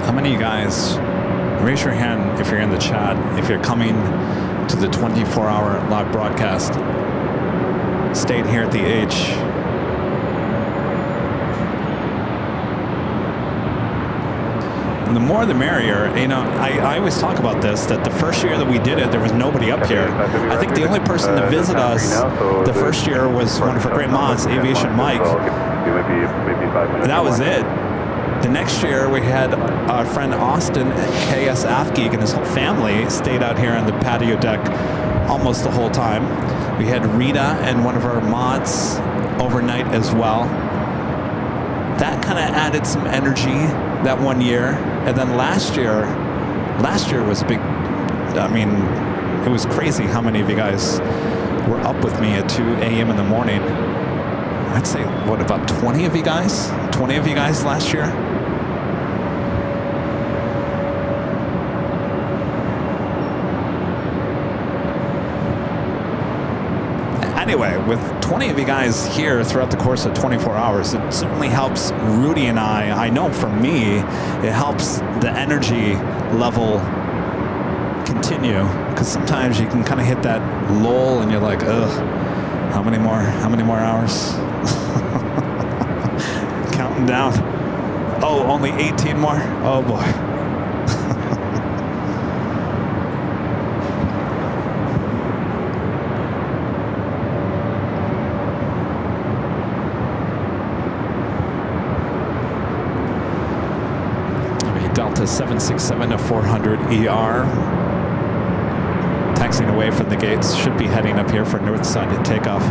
[SPEAKER 3] How many of you guys, raise your hand if you're in the chat, if you're coming to the 24-hour live broadcast, staying here at the H. And the more the merrier. You know, I always talk about this, that the first year that we did it, there was nobody up here. I think the only person to visit us the first year was one of our great mods, Aviation Mike. And that was it. The next year, we had our friend Austin, KS Afgeek, and his whole family stayed out here on the patio deck almost the whole time. We had Rita and one of our mods overnight as well. That kind of added some energy that one year. And then last year was a big, I mean, it was crazy how many of you guys were up with me at 2 a.m. in the morning. I'd say, what, about 20 of you guys? 20 of you guys last year? Anyway, with 20 of you guys here throughout the course of 24 hours, it certainly helps Rudy and I know for me, it helps the energy level continue, because sometimes you can kind of hit that lull and you're like, ugh, how many more hours? Counting down. Oh, only 18 more? Oh boy. Delta 767 to 400 ER. Taxiing away from the gates, should be heading up here for north side to takeoff.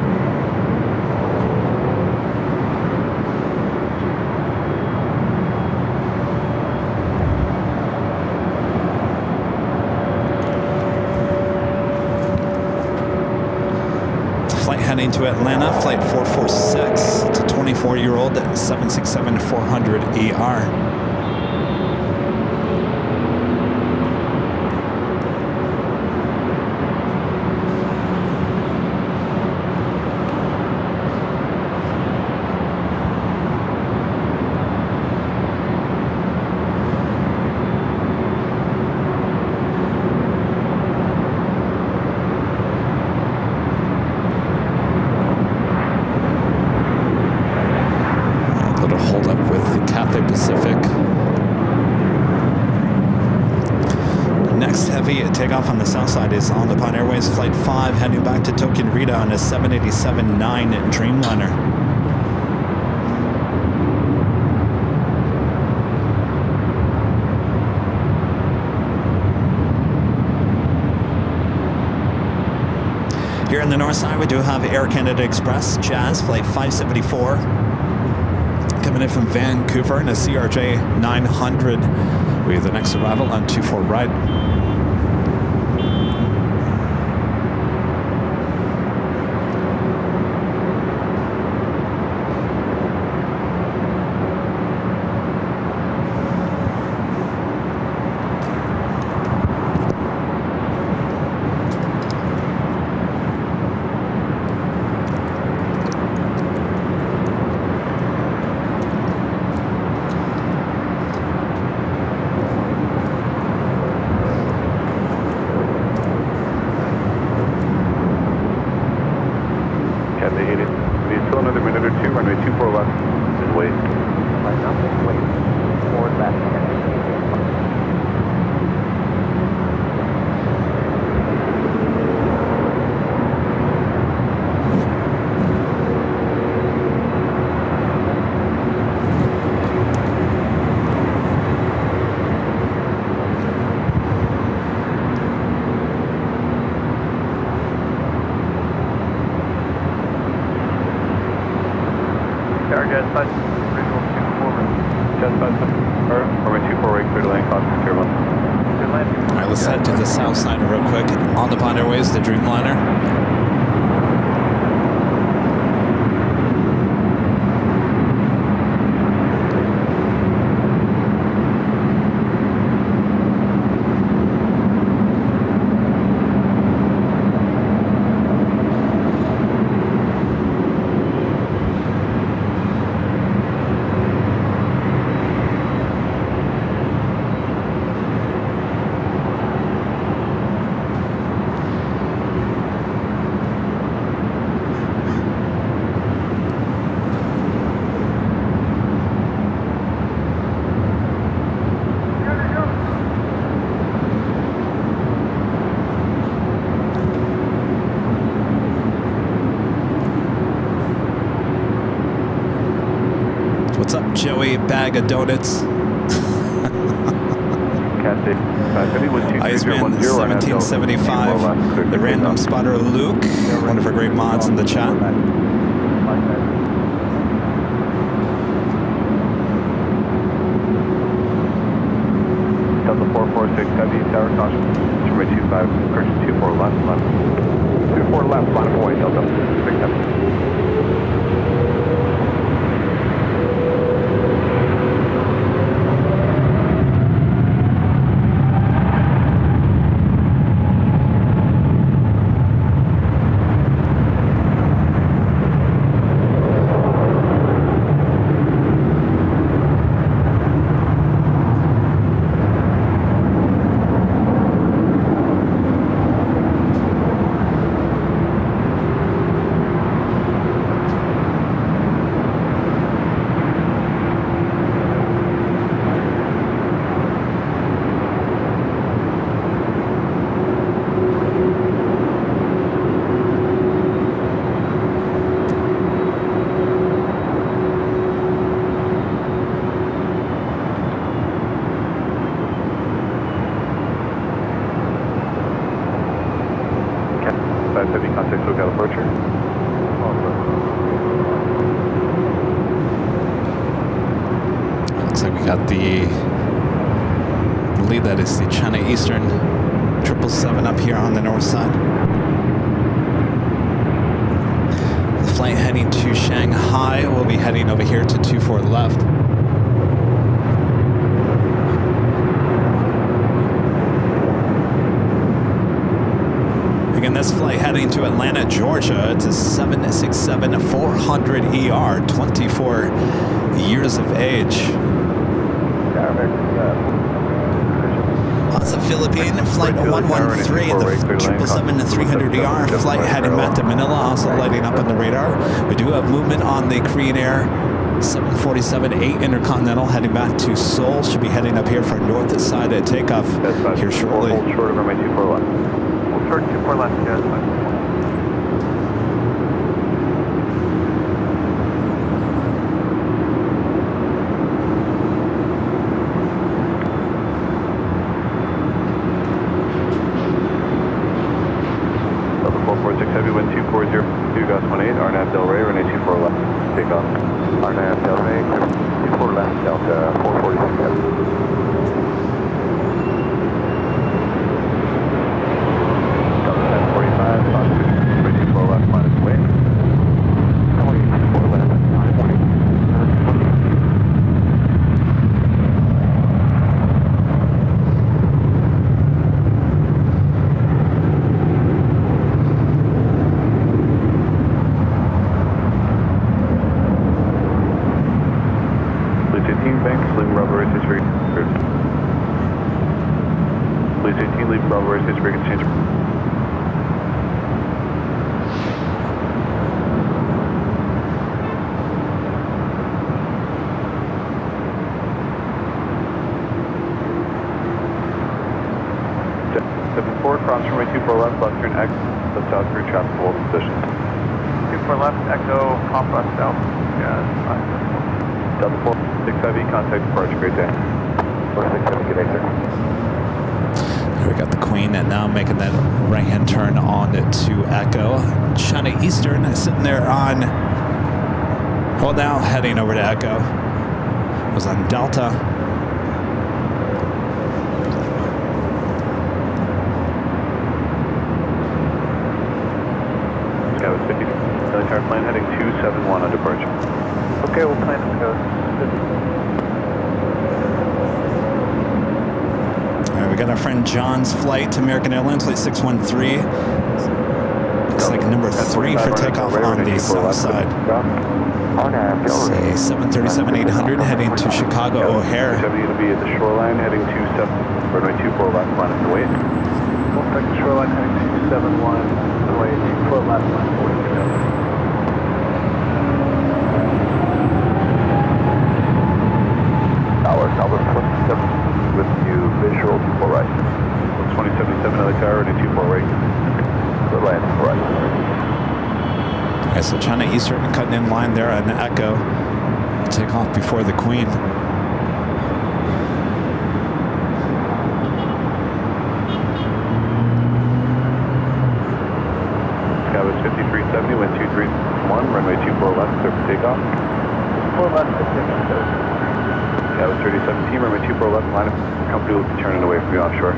[SPEAKER 3] Flight heading to Atlanta, flight 446. It's a 24-year-old 767 to 400 ER. Takeoff on the south side is On the Pine Airways Flight 5 heading back to Tokyo Narita on a 787-9 Dreamliner. Here on the north side we do have Air Canada Express Jazz Flight 574 coming in from Vancouver in a CRJ 900. We have the next arrival on 24 right. Alright, let's head to the south side real quick. On the Pine Airways, the Dreamliner. What's up, Joey? Bag of donuts. Iceman 1775. The random spotter Luke, one of our great mods in the chat.
[SPEAKER 2] Delta 446 Heavy, tower caution. Runway 25, correction 24 left, 24 left, line of way, Delta 67. departure.
[SPEAKER 3] Looks like we got the lead, that is the China Eastern 777 up here on the north side. The flight heading to Shanghai will be heading over here to 24 left. Again, this flight heading to Atlanta, Georgia. It's a 767-400ER, 24 years of age. Also Philippine flight 113, the 777-300ER flight heading back to Manila, also lighting up on the radar. We do have movement on the Korean Air 747-8 Intercontinental heading back to Seoul. Should be heading up here for north side at takeoff here shortly.
[SPEAKER 2] Hold short of runway 24 left. Hold short 24 left, yeah, that's fine. Heavy wind 240, 2 Gus 18, RNAV Del Rey, runway 24 left, take off. RNAV Del Rey, 24 left, Delta 446 heavy. Delta 1045, runway 24 left, minus weight. 24 left, minus weight. Please 18, leave Bravo Race history exchange. Step 4, cross runway 24 left, left turn X, left south through traffic hold position. 24 left, Echo, hop left south. Yeah, that's fine. Delta 4, 65E, contact departure, great day. 467, good day, sir.
[SPEAKER 3] We got the Queen and now making that right-hand turn on to Echo. China Eastern sitting there on, well, now heading over to Echo. Was on Delta.
[SPEAKER 2] Yeah, it was 50. Military plane heading 271 on departure. Okay, we'll plan to go.
[SPEAKER 3] We got our friend John's flight to American Airlines, flight 613. Looks like number 3 for takeoff on the south side. Say 737-800 heading to Chicago O'Hare.
[SPEAKER 2] 70 to be at the shoreline, heading 27, runway 24 left, minus the weight. We'll take the shoreline heading 271, the way 24 left, minus 46. Tower 27 with you, visual 24 right. 2077 LA Tower, and 24 right. Good land, right.
[SPEAKER 3] Okay, so China Eastern cutting in line there on Echo. Take off before the Queen.
[SPEAKER 2] Skywas 5370, wind 231, runway 24 left, clear for takeoff. 4 left, 57. Skywas 3017, runway 24 left, line of company will be turning away from you offshore.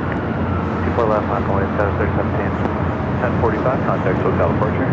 [SPEAKER 2] 24 left, line away, Skywas 3017. 1045, contact hotel departure.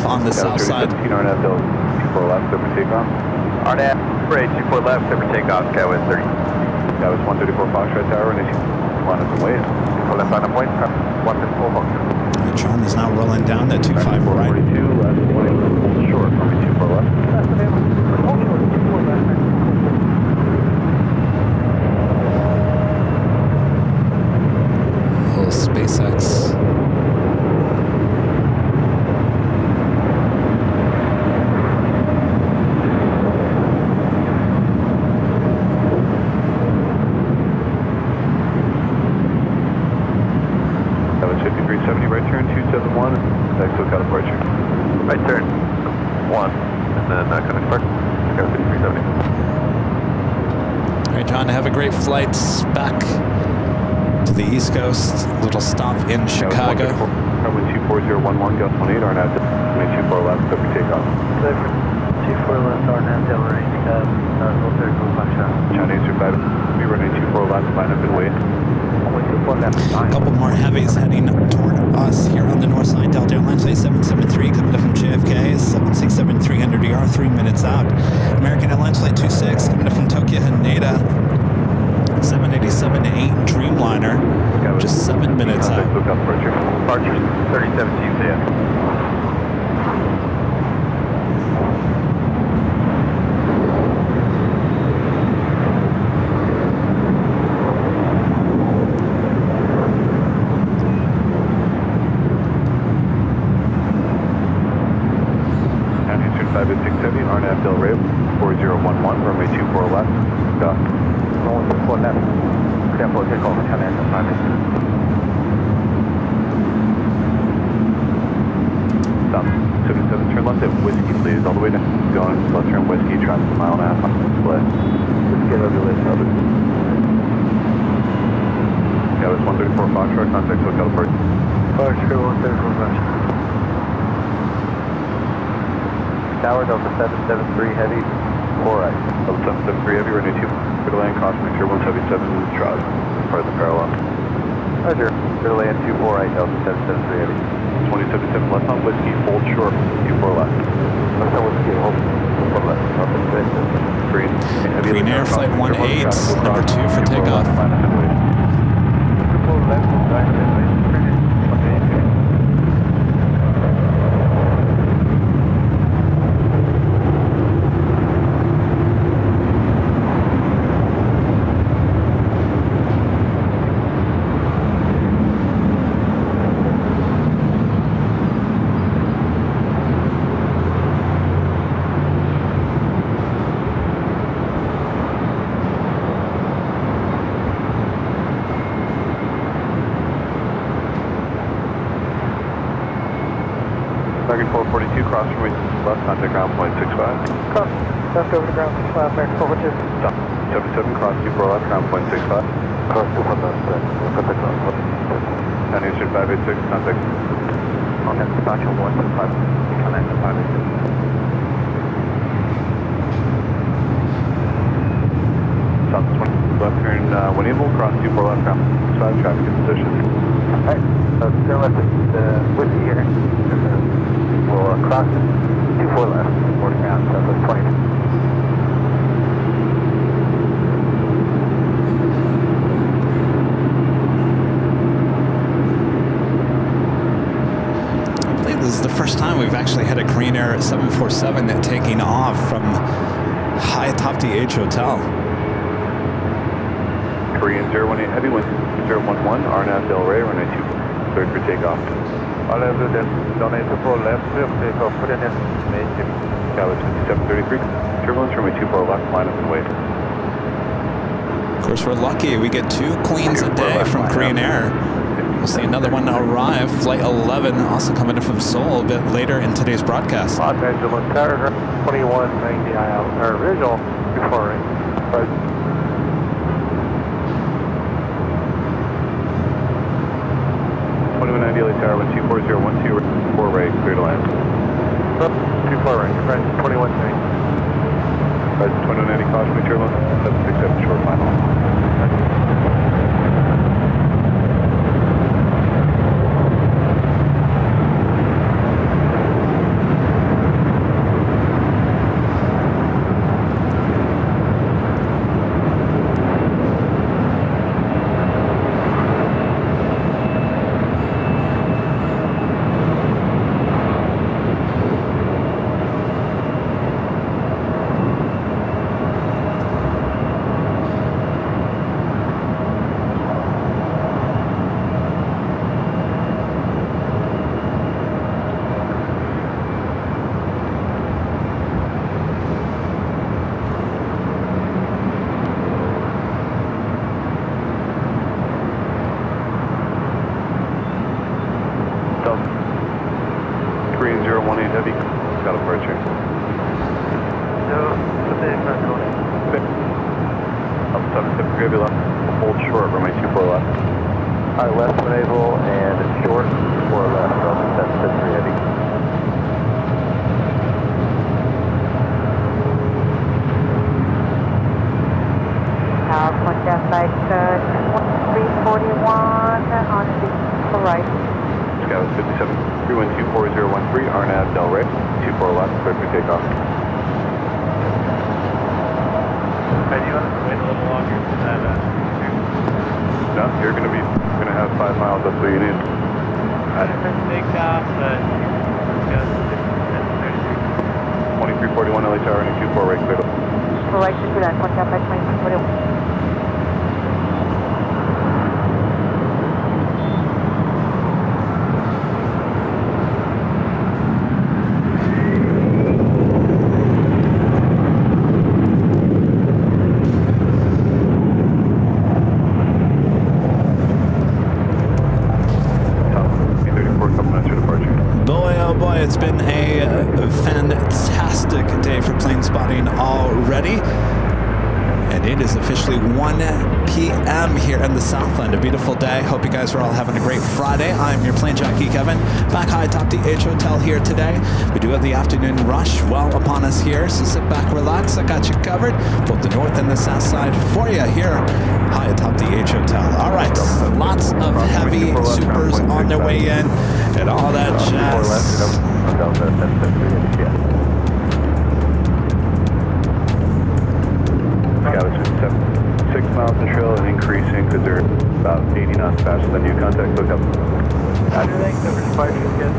[SPEAKER 3] On the south side.
[SPEAKER 2] RNAV 24 left, clear for takeoff. RNAV 24 left, clear for takeoff. Skywas 30. Skywas 134 Foxtrot Tower, and line up and wait. 24 left on the point, 154 Foxtrot.
[SPEAKER 3] John is now rolling down the 25 right.
[SPEAKER 2] 42 left, 20 short, 24 left.
[SPEAKER 3] Little SpaceX.
[SPEAKER 2] That was 5370, right turn 271, exit out departure. Right turn 1, and then connect park. Got 5370.
[SPEAKER 3] All right, John, have a great flight back to the East Coast. Little stop in Chicago.
[SPEAKER 2] Runway 24011, Gus 18, RNAV, runway 24 left, clear for takeoff.
[SPEAKER 4] 24 left, RNAV, range,
[SPEAKER 2] China Eastern 5, we runway 24 left, line up and wait.
[SPEAKER 3] A couple more heavies heading toward us here on the north side. Delta Airlines Flight 773 coming up from JFK, 767 300ER, 3 minutes out. American Airlines Flight 26 coming up from Tokyo Haneda, 787-8 Dreamliner, just 7 minutes out.
[SPEAKER 2] Departure 3017, see ya. RNAV Del Rey 4011, runway 24 left, dock.
[SPEAKER 4] Rolling 24 left, careful, take over, China Eastern 5.
[SPEAKER 2] Stop. 77, turn left at Whiskey, please, all the way down. Going left turn Whiskey, traffic a mile and a half on split.
[SPEAKER 4] Let's get over this other.
[SPEAKER 2] Yeah, it was 134 Foxtrot, contact hotel first.
[SPEAKER 4] Foxtrot 134 Tower Delta 773 heavy, 4 right.
[SPEAKER 2] Delta 773 heavy, runway 2, clear to land, cross mixture 177, Trout, part of the parallel.
[SPEAKER 4] Roger, clear to land 24 right, Delta 773 heavy.
[SPEAKER 2] 2077 left on Whiskey, hold short, 24 left.
[SPEAKER 4] Left on Whiskey, hold 24 left, nothing good.
[SPEAKER 2] Green, heavy.
[SPEAKER 3] Green Air Flight 18, number 2 for takeoff.
[SPEAKER 2] Target 442, cross runway left, contact ground point 65.
[SPEAKER 4] Cross, left over to ground 65, back 442.
[SPEAKER 2] Stop. 77, cross 24 left, ground point 65.
[SPEAKER 4] Cross 24 left, contact ground point 65.
[SPEAKER 2] China Eastern 586, contact.
[SPEAKER 4] On that departure 125, China Eastern 586.
[SPEAKER 2] Stop 20, left turn when able, cross 24 left, ground 65, traffic in position.
[SPEAKER 4] Alright, turn left at Whiskey here. We'll cross it, 24 left, 40 ground, southwest 20.
[SPEAKER 3] I believe this is the first time we've actually had a Green Air 747 taking off from high atop the H Hotel.
[SPEAKER 2] Korean 018 heavy, wind 011, RNAV Del Rey, runway 2, cleared for takeoff.
[SPEAKER 4] All evidence, donate to 4 left, clear for takeoff, put in information.
[SPEAKER 2] Cabo 2733, turbulence, runway 24 left, line up and wait.
[SPEAKER 3] Of course, we're lucky. We get 2 Queens a day from Korean Air. We'll see another one arrive. Flight 11 also coming in from Seoul a bit later in today's broadcast.
[SPEAKER 4] Los Angeles, Tower 2190 IL, or visual, before ring. Right.
[SPEAKER 2] 2190 LA Tower, 124.012, 4 right, clear to land.
[SPEAKER 4] 24 right, friends, 2190.
[SPEAKER 2] Right, 2190, caution, turbulence, 767, short final. Heavy left, hold short, runway 24 left.
[SPEAKER 4] Alright, left naval and short, 4 left, Delta 773 heavy.
[SPEAKER 1] Contact like 341 on the right.
[SPEAKER 2] Scout 57, 3124013, RNAV Del Rey, 24 left, clear for takeoff.
[SPEAKER 4] Hey, do you want to wait a little longer for that?
[SPEAKER 2] No, you're going to have 5 miles, that's what you need.
[SPEAKER 4] Takeoff, but
[SPEAKER 2] 2341 LA Tower, and 24 right clear.
[SPEAKER 1] Right to that, contact like 2341.
[SPEAKER 3] It's been a fantastic day for plane spotting already. And it is officially 1 p.m. here in the Southland. A beautiful day. Hope you guys are all having a great Friday. I'm your plane jockey, Kevin. Back high atop the H Hotel here today. We do have the afternoon rush well upon us here, so sit back, relax. I got you covered, both the north and the south side for you here high atop the H Hotel. All right, lots of heavy supers on their way in and all that jazz.
[SPEAKER 2] Scout 6 miles in trail and increasing because they're about 80 knots faster than you. Contact hook up.
[SPEAKER 4] Thanks, over departure again.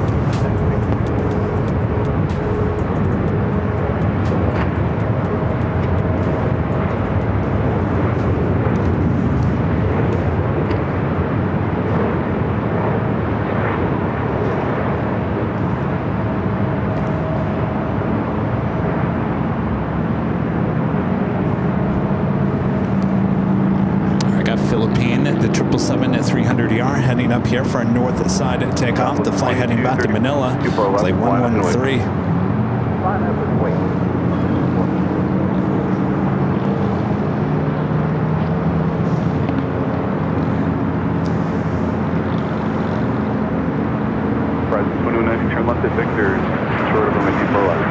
[SPEAKER 3] The 777 at 300ER heading up here for our north side takeoff. The flight heading back to Manila. Flight 113.
[SPEAKER 2] Right, 2190, turn left at Victor, short of runway 24 left.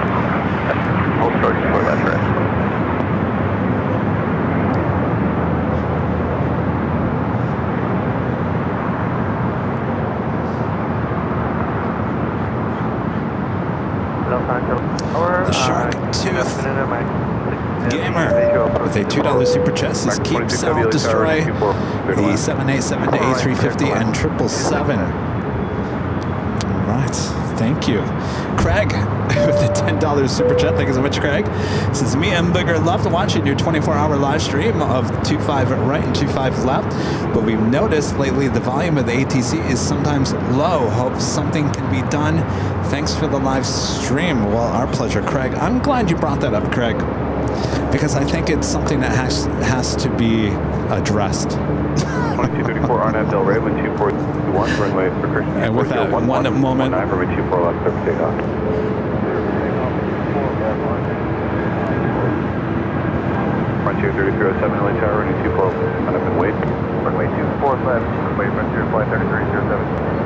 [SPEAKER 2] Hold short 24 left, right.
[SPEAKER 3] The Shark Tooth Gamer with a $2 super chest is Keep Sell Destroy, the 787 A350 and 777. All right, thank you. Craig with the $10 super chat. Thank you so much, Craig. This is me and Booger. Love to watching your 24-hour live stream of 25 right and 25 left. But we've noticed lately the volume of the ATC is sometimes low. Hope something can be done. Thanks for the live stream. Well, our pleasure, Craig. I'm glad you brought that up, Craig, because I think it's something that has to be addressed.
[SPEAKER 2] 2234 RNAV Del Rey, 12421, runway for Christian.
[SPEAKER 3] And with that one moment.
[SPEAKER 2] Runway 24 left, clear for takeoff. Frontier 3307 LA Tower, runway 24, run up and wait. Runway 24 left, runway Frontier flight 3307.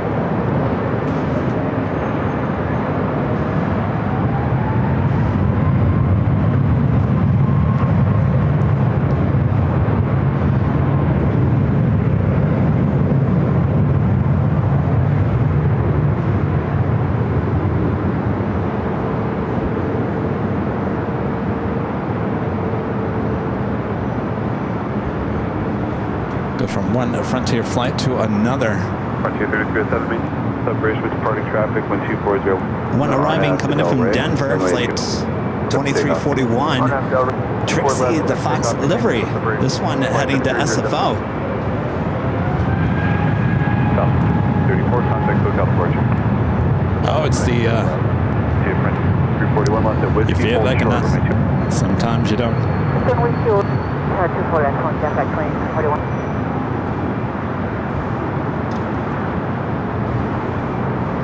[SPEAKER 3] From one Frontier flight to another.
[SPEAKER 2] Frontier 3307, separation with departing traffic, 1240.
[SPEAKER 3] One arriving coming in from Denver, flight 2341. Trixie, the Fox livery. This one heading to SFO.
[SPEAKER 2] 34, contact hook up, Fortune.
[SPEAKER 3] Oh, it's the
[SPEAKER 2] 341 left at Whiskey.
[SPEAKER 3] You feel like enough. Sometimes you don't.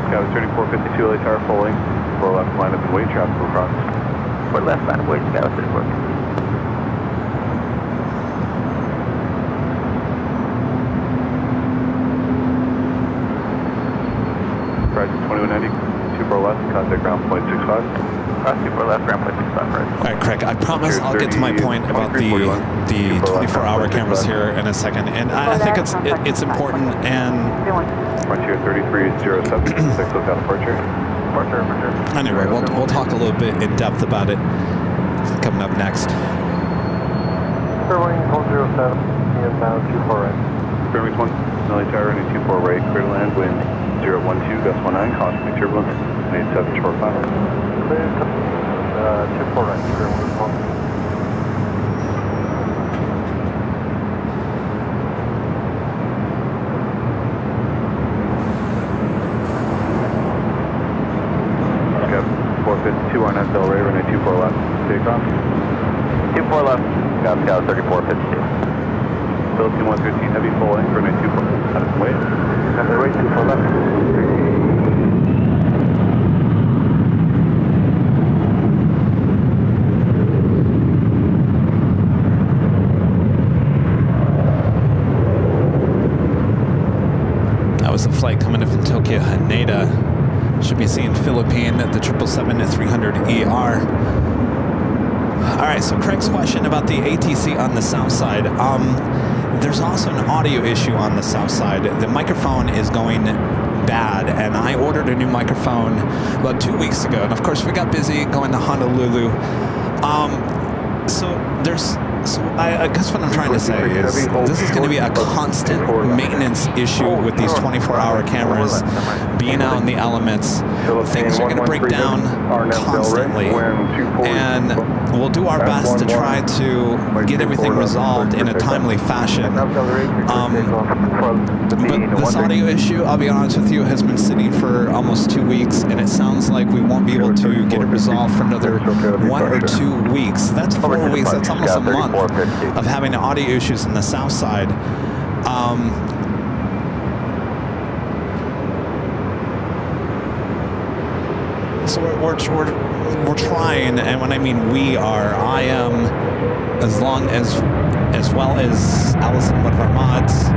[SPEAKER 2] Scout 3452 LA Tower fully. 4 left line up and wait, traffic will cross.
[SPEAKER 4] 4 left line of wait, Scout 34.
[SPEAKER 2] Horizon 2190, 24 left, contact ground point 65.
[SPEAKER 4] 24 left, ground point 65, right.
[SPEAKER 3] All right, Craig, I promise I'll get to my point about the 24-hour cameras here in a second. And I think it's important and...
[SPEAKER 2] Frontier 3307, 6 lookout departure.
[SPEAKER 3] Anyway, we'll talk a little bit in depth about it coming up next.
[SPEAKER 4] Fairwing 107, inbound 24 right.
[SPEAKER 2] Fairwing 1, Nelly Tower, and 24 right, clear to land, wind 012, gust 19, cosmic turbulence, 87 short final.
[SPEAKER 4] Clear to 24 right, Fairwing 1.
[SPEAKER 2] Okay, 452 on SL Ray, runway 24 left, take off.
[SPEAKER 4] 24 left, Scout 3452.
[SPEAKER 2] Philippine 113 heavy, full length, runway 24 left, wait.
[SPEAKER 4] And the right 24 left.
[SPEAKER 3] That was a flight coming in from Tokyo Haneda. Should be seeing Philippine at the 777-300ER. All right, so Craig's question about the ATC on the south side. There's also an audio issue on the south side. The microphone is going bad, and I ordered a new microphone about 2 weeks ago. And of course, we got busy going to Honolulu. So I guess what I'm trying to say is this is going to be a constant maintenance issue with these 24-hour cameras being out in the elements. Things are going to break down constantly, and we'll do our best to try to get everything resolved in a timely fashion. But this audio issue, I'll be honest with you, has been sitting for almost 2 weeks, and it sounds like we won't be able to get it resolved for another 1 or 2 weeks. That's 4 weeks. That's almost a month of having audio issues on the south side. So we're trying, and when I mean we are, I am, as well as Allison, one of our mods.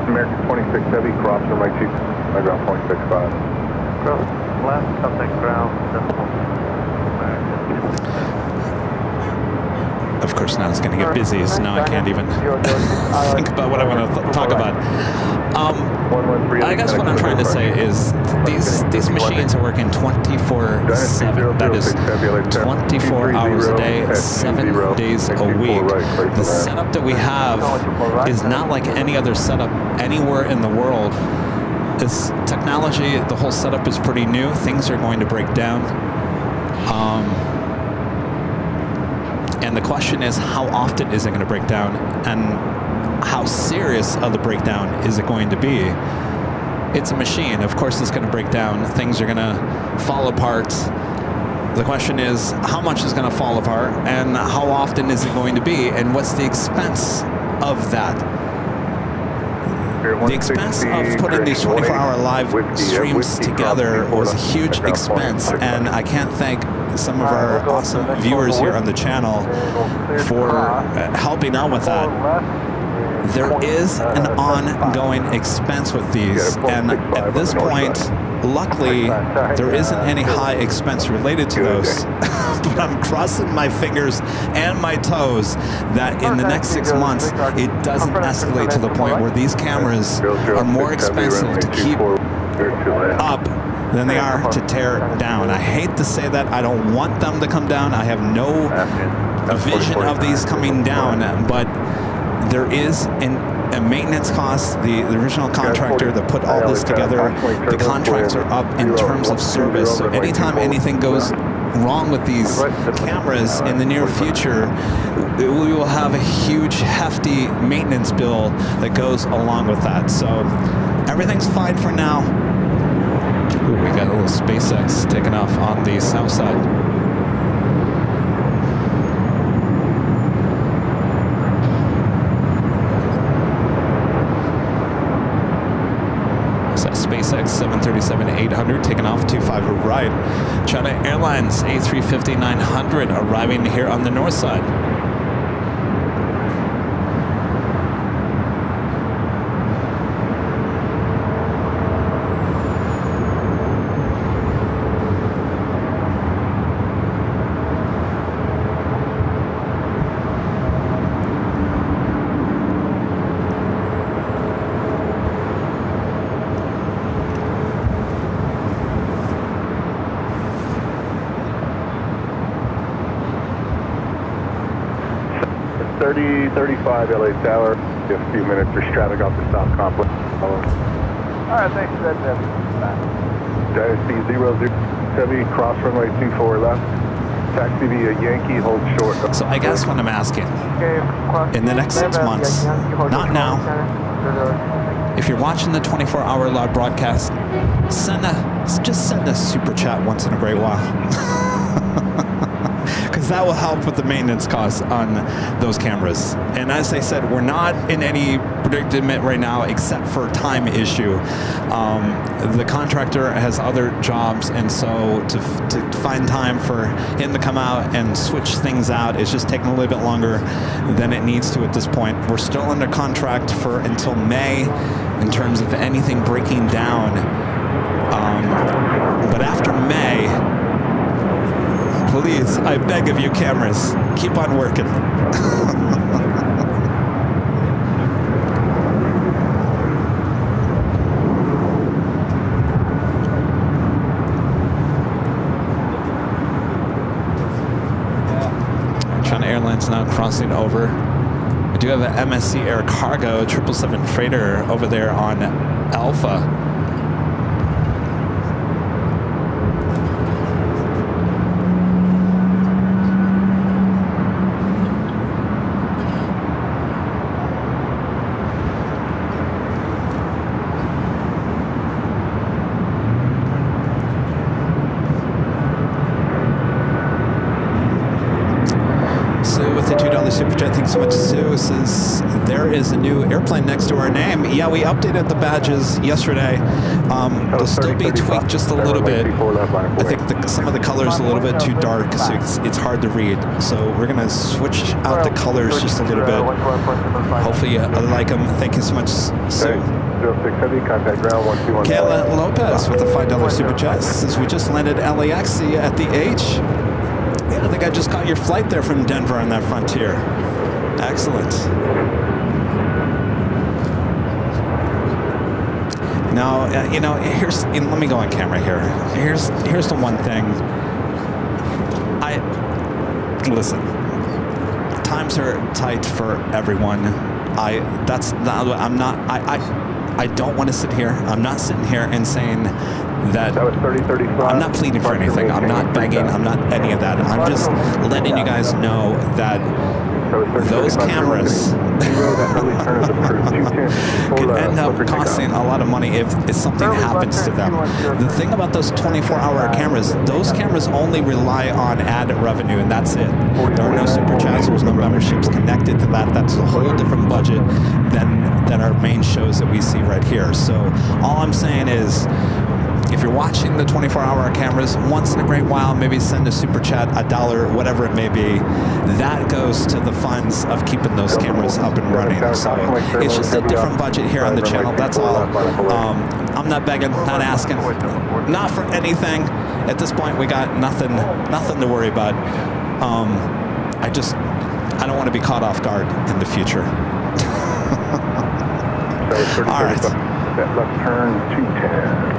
[SPEAKER 2] American 26 heavy, cross runway 2, my ground point 65.
[SPEAKER 4] Cross left, contact ground,
[SPEAKER 3] Of course, now it's going to get busy, so now I can't even think about what I want to talk about. I guess what I'm trying to say is these machines are working 24/7. That is 24 hours a day, 7 days a week. The setup that we have is not like any other setup anywhere in the world. This technology, the whole setup is pretty new. Things are going to break down. And the question is, how often is it going to break down? And how serious of the breakdown is it going to be? It's a machine. Of course it's going to break down. Things are going to fall apart. The question is, how much is going to fall apart? And how often is it going to be? And what's the expense of that? The expense of putting these 24-hour live streams together was a huge expense, and I can't thank some of our awesome viewers here on the channel for helping out with that. There is an ongoing expense with these, and at this point, luckily, there isn't any high expense related to those. But I'm crossing my fingers and my toes that in the next 6 months, it doesn't escalate to the point where these cameras are more expensive to keep up than they are to tear down. I hate to say that. I don't want them to come down. I have no vision of these coming down, but there is a maintenance cost. The original contractor that put all this together, the contracts are up in terms of service. So anytime anything goes wrong with these cameras in the near future, we will have a huge, hefty maintenance bill that goes along with that. So everything's fine for now. Ooh, we got a little SpaceX taking off on the south side. SpaceX 737-800 taking off 25 right. China Airlines A350-900 arriving here on the north side.
[SPEAKER 2] Thirty 35 LA Tower. In a few minutes, there's traffic off the stop complex.
[SPEAKER 4] All right, thanks for that.
[SPEAKER 2] Dynasty 007, cross runway 24 left. Taxi via Yankee, hold short.
[SPEAKER 3] So I guess what I'm asking, in the next 6 months, not now, if you're watching the 24-hour live broadcast, just send a super chat once in a great while. Because that will help with the maintenance costs on those cameras. And as I said, we're not in any predicament right now except for time issue. The contractor has other jobs, and so to find time for him to come out and switch things out is just taking a little bit longer than it needs to at this point. We're still under contract for until May in terms of anything breaking down. But after May, please, I beg of you, cameras, keep on working. China Airlines now crossing over. I do have an MSC Air Cargo 777 freighter over there on Alpha. Super chat, thanks so much, Sue. Says there is a new airplane next to our name. Yeah, we updated the badges yesterday. They'll still be tweaked just a little bit. I think some of the colors a little bit too dark, so it's hard to read. So we're gonna switch out the colors just a little bit. Hopefully you like them. Thank you so much, Sue. Kayla Lopez with a $5 super chat says we just landed LAX. See you at the H. Yeah, I think I just caught your flight there from Denver on that Frontier. Excellent. Now, you know, let me go on camera here. Here's the one thing. Listen, times are tight for everyone. I don't want to sit here. I'm not sitting here and saying that
[SPEAKER 2] was 30-35.
[SPEAKER 3] I'm not pleading for anything. I'm not begging. I'm not any of that. I'm just letting you guys know that those cameras could end up costing a lot of money if something happens to them. The thing about those 24-hour cameras, those cameras only rely on ad revenue, and that's it. There are no super chats. There's no memberships connected to that. That's a whole different budget than our main shows that we see right here. So all I'm saying is, if you're watching the 24-hour cameras, once in a great while, maybe send a super chat, $1, whatever it may be. That goes to the funds of keeping those cameras up and running. So it's just a different budget here on the channel. That's all. I'm not begging, not asking, not for anything. At this point, we got nothing to worry about. I don't want to be caught off guard in the future. All right.
[SPEAKER 2] Left turn 210.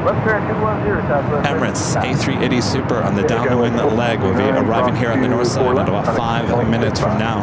[SPEAKER 4] Left turn 210, Southwest.
[SPEAKER 3] Emirates A380 Super on the downwind leg will be arriving here on the north side in about 5 minutes from now.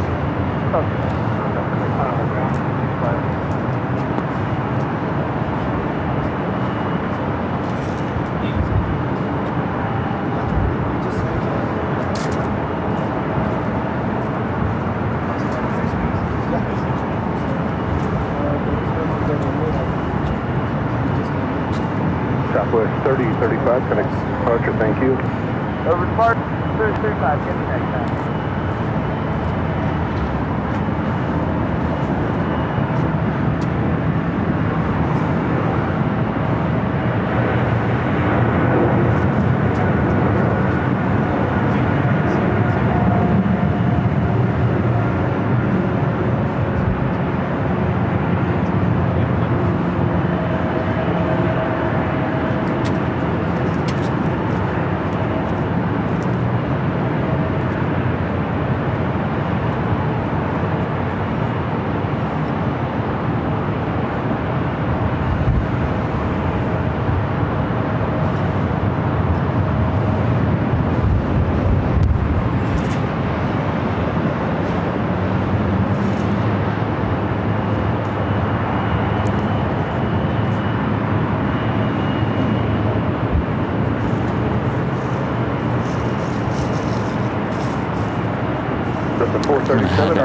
[SPEAKER 2] Southwest 3035, connect departure, thank you.
[SPEAKER 4] Over departure 3035, get the next time.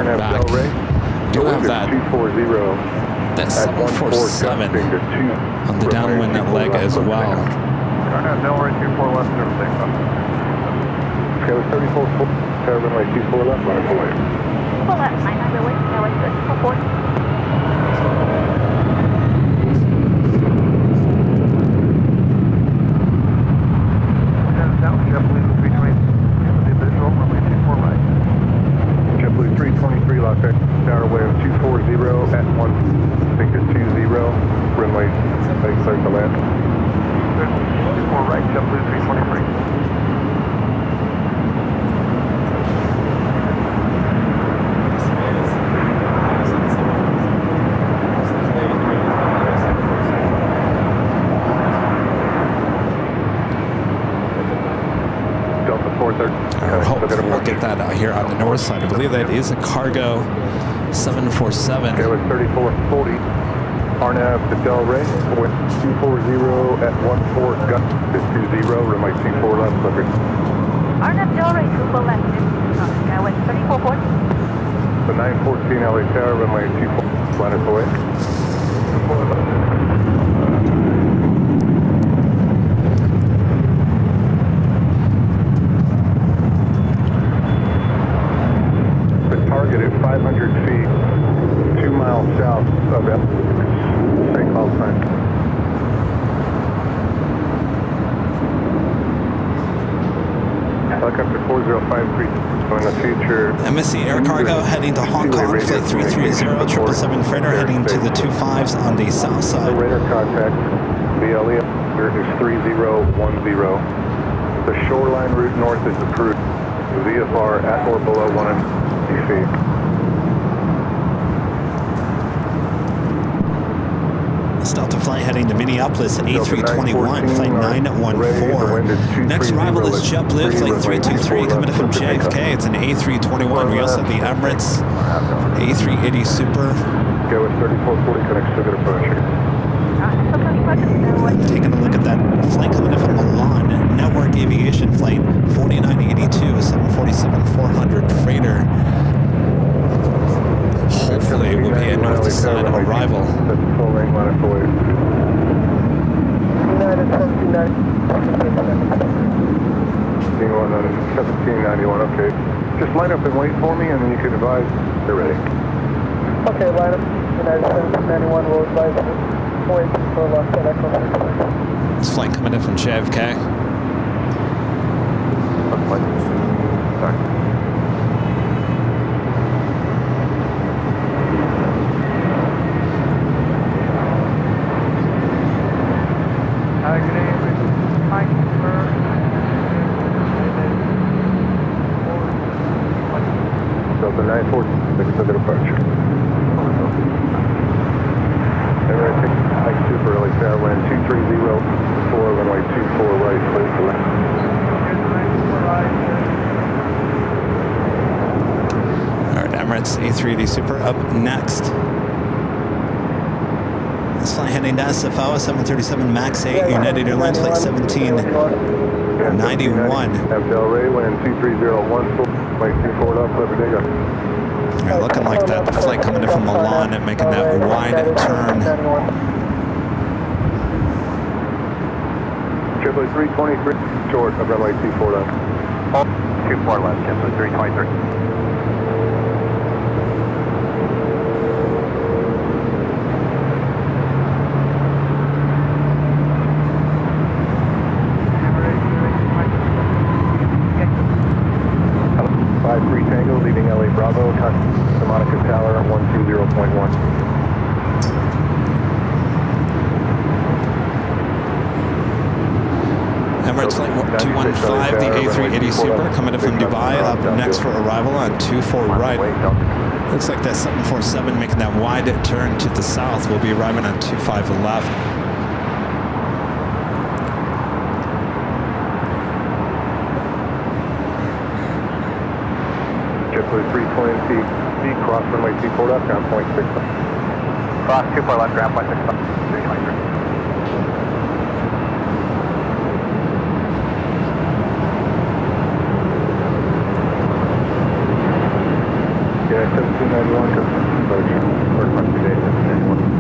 [SPEAKER 3] Back. Do have that 747 on the downwind leg as well.
[SPEAKER 2] Delray 24 left, everything. Okay, with 34 full, runway 24 left, line up away.
[SPEAKER 1] Full left, 99 Billy, LA 34.
[SPEAKER 2] Tower wave 240 at 1, I think it's 20, runway, clear to land. 24 right, JetBlue 323. Delta 430.
[SPEAKER 3] We'll get that out here on the north side. I believe that is a cargo 747.
[SPEAKER 2] Okay, with 3440. RNAV to Delray, 240 at 14 gun to 20, runway 24 left, Liberty.
[SPEAKER 1] RNAV Delray, 24 left, LA 3440.
[SPEAKER 2] The 914 LA Tower, runway 24, line up away. Target at 500 feet, 2 miles south of that. Same call sign. Helicopter 4053 in the future.
[SPEAKER 3] MSC Air Cargo heading to Hong Kong, flight 330, 777 freighter heading to the 25s on the south side.
[SPEAKER 2] Radar contact, BLE is 3010. The shoreline route north is approved. VFR at or below 150 feet.
[SPEAKER 3] Delta flight heading to Minneapolis, A321, flight 914. Next arrival is JetBlue, flight 323, coming in from JFK. It's an A321. We also have the Emirates A380 Super.
[SPEAKER 2] Go with 3440, connects to the approach.
[SPEAKER 3] Taking a look at that flight coming in from Milan, Network Aviation flight 4982, a 747-400 freighter. Hopefully we'll be a north side arrival.
[SPEAKER 2] That's full lane, line up away. 1791, okay. Just line up and wait for me and then you can advise they're ready.
[SPEAKER 4] Okay, line up. United 1791 will advise you. Wait for left at Echo.
[SPEAKER 3] This flight coming in from JFK.
[SPEAKER 2] Sorry.
[SPEAKER 4] Hi, good evening. Hi, sir.
[SPEAKER 2] Delta 946 to the departure. Everything like super early tower wind 230 runway 24 right, clear to land.
[SPEAKER 3] Alright, Emirates A380 Super up next. This flight heading to SFO, 737 MAX 8, United Airlines flight 1791.
[SPEAKER 2] Delray, wind 2301, flight 24 left, Liberty.
[SPEAKER 3] Alright, looking like that, the flight coming in from Milan and making that wide turn.
[SPEAKER 2] JetBlue 323, short of runway 24 left.
[SPEAKER 4] 24 left, JetBlue 323.
[SPEAKER 2] Tango, leaving LA Bravo, Santa Monica Tower, 120.1.
[SPEAKER 3] Emirates Flight 215, the A380 Super, coming in from Dubai, up next for arrival on 24 right. Looks like that 747 making that wide turn to the south will be arriving on 25 left.
[SPEAKER 2] JetBlue 320, cross runway 24 left, ground point 6.
[SPEAKER 4] Cross 24 left, ground point 6. 323.
[SPEAKER 2] Yeah, 1791, approach, first month today, 1791.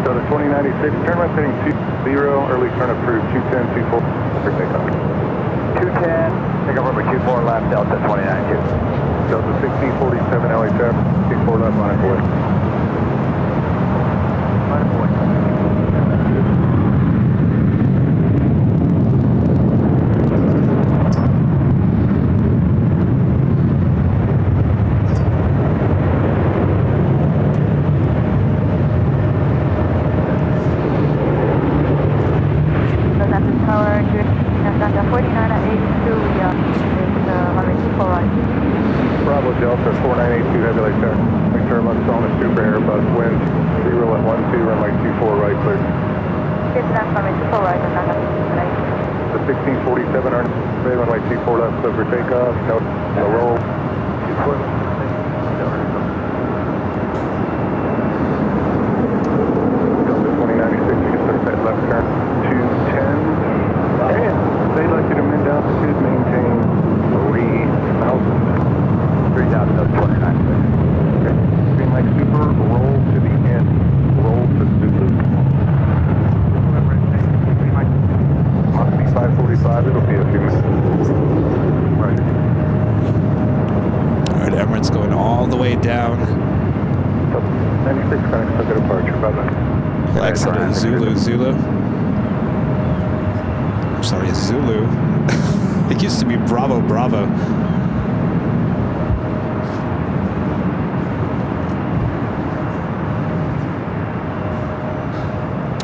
[SPEAKER 2] So the 2096, turn left heading 20, early turn approved, 210, 24, for takeoff.
[SPEAKER 4] 210, take over 24 left, Delta 292.
[SPEAKER 2] Delta 1647, LA Tower, 24 left, line of boy.
[SPEAKER 4] Line of boy.
[SPEAKER 2] Bravo Delta 4982, heavy light turn. We turn left on a super Airbus, wind 0 at 12, runway 24 right, clear. The 1647, runway 24 left, clear for takeoff, no roll. Delta 2096, you can start that left turn, 210. And they'd like you to mid altitude, maintain 3,000.
[SPEAKER 4] 3,000, 29.
[SPEAKER 2] Okay. Green light super, roll to the end. Roll to Zulu. Must be 545, it'll be a few minutes. Right.
[SPEAKER 3] All right, Emirates going all the way down.
[SPEAKER 2] So 96 connects to the departure, bye-bye.
[SPEAKER 3] LAX at Zulu. I'm sorry, Zulu. It used to be Bravo.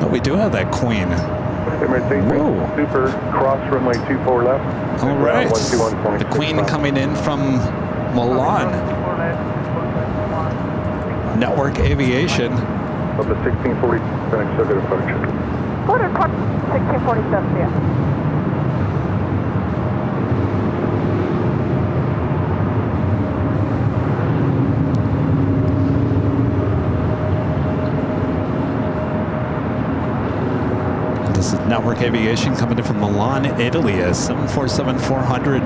[SPEAKER 3] Oh, we do have that Queen. Whoa.
[SPEAKER 2] Super, cross runway 24 left.
[SPEAKER 3] All right. The Queen coming in from Milan. Network Aviation.
[SPEAKER 2] Of the 1640, connects to the departure.
[SPEAKER 1] 1647, yeah.
[SPEAKER 3] This is Network Aviation coming in from Milan, Italy, a 747-400.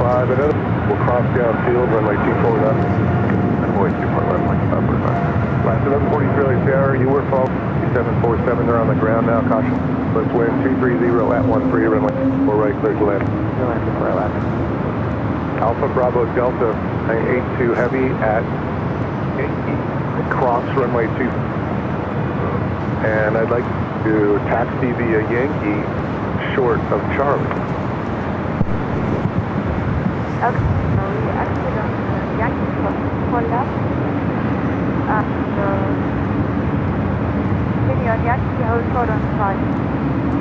[SPEAKER 2] 5, and then we'll cross downfield, runway 24 left. Runway 24 left, like 545. Last 1143 LAX tower, you were fault. 747, they're on the ground now, caution. Let's wind 230 at 13, runway 4 right, clear to land. Alpha Bravo Delta, 982 heavy at cross runway 2. And I'd like to taxi via Yankee short of Charlie.
[SPEAKER 5] Okay, we actually on Yankee for left. And continue on Yankee, hold short on 5.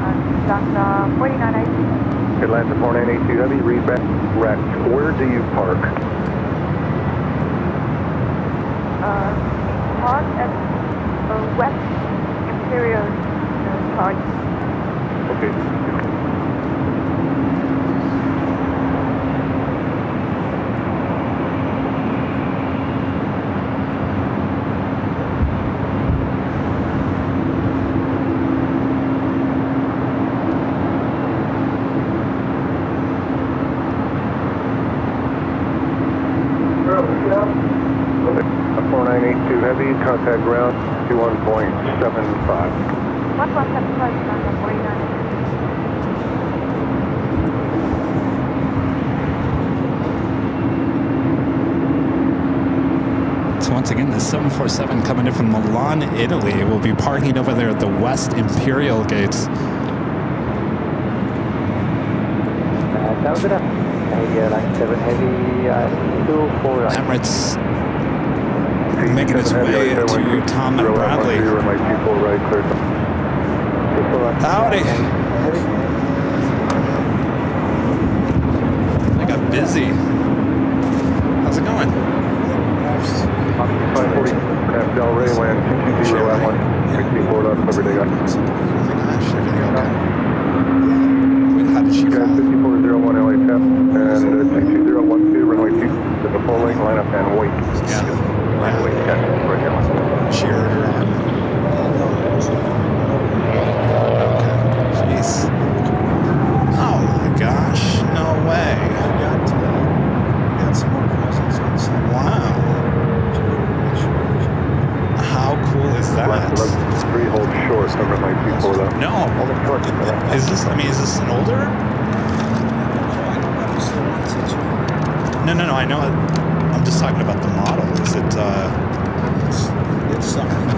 [SPEAKER 5] And Atlanta 4982.
[SPEAKER 2] Atlanta 4982 heavy, read back, wrecked. Where do you park?
[SPEAKER 5] Park at West Imperial Park.
[SPEAKER 2] Okay. Heavy, contact ground, 21.75.
[SPEAKER 5] 1175, Atlanta 49.
[SPEAKER 3] So once again, the 747 coming in from Milan, Italy, will be parking over there at the West Imperial gates.
[SPEAKER 4] Airline 7 heavy, 24 right.
[SPEAKER 3] Emirates making its way to Tom and Bradley. Howdy. I got busy. How's it going?
[SPEAKER 2] 540 Del Rey land 220 at 164 left, every day.
[SPEAKER 3] Oh my gosh, everything okay? Wait, how did she fall?
[SPEAKER 2] 5401 LA and 22012 runway 2 to the full lane lineup and wait.
[SPEAKER 3] Yeah.
[SPEAKER 2] Runway 10 for Airline.
[SPEAKER 3] She heard her on. Okay. Jeez. Oh my gosh. No way. Wow. How cool is that?
[SPEAKER 2] 3 hold short, number 924 left.
[SPEAKER 3] No. Is this, I mean, is this an older? No, I know. I'm just talking about the model. Is it,
[SPEAKER 6] it's something.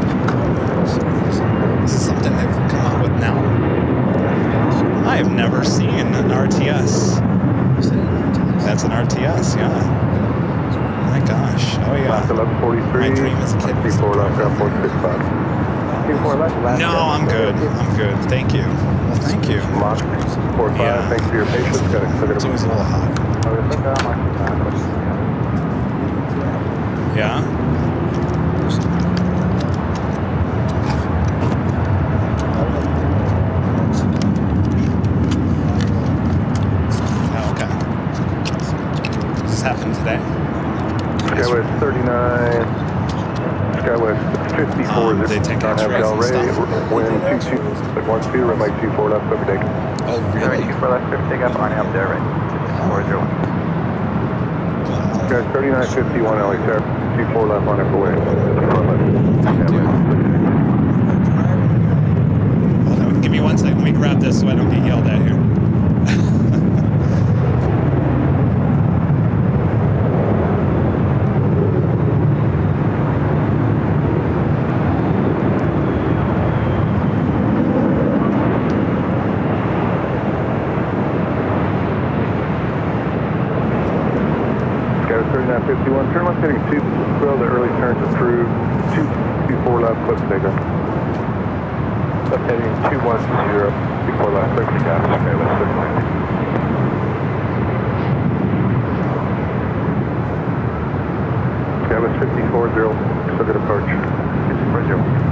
[SPEAKER 3] Is it something they've come out with now? I have never seen an RTS. That's an RTS, yeah. My gosh. Oh, yeah.
[SPEAKER 2] Last 1143.
[SPEAKER 3] My dream as a kid was
[SPEAKER 2] 4 left, 465.
[SPEAKER 4] 24 left.
[SPEAKER 3] No, I'm good. I'm good. Thank you. Well, thank you.
[SPEAKER 2] Mach 45.
[SPEAKER 3] Yeah.
[SPEAKER 2] Thanks for your patience.
[SPEAKER 3] It's always a little hot. Yeah? Oh, okay. Does this happen today?
[SPEAKER 2] Skywest 39. Skywest 54.
[SPEAKER 3] They take X-rays
[SPEAKER 2] Del
[SPEAKER 3] and
[SPEAKER 2] Rey.
[SPEAKER 3] stuff?
[SPEAKER 2] Wind 22 at 12, runway 24 left, every day.
[SPEAKER 3] Oh, really?
[SPEAKER 4] 24 left, 50 take up, arnie up there, right? 401.
[SPEAKER 2] Guys, 3951 LA Terra, 24 left on it away.
[SPEAKER 3] Thank you. Hold on, give me 1 second. Let me grab this so I don't get yelled at here.
[SPEAKER 2] Skywest 3951, turn left heading 2, well, the early turns approved, 224 left, clip takeoff. Left heading 210, 24 left, clip takeoff, Skywest 39. Skywest 54, still good approach. 54.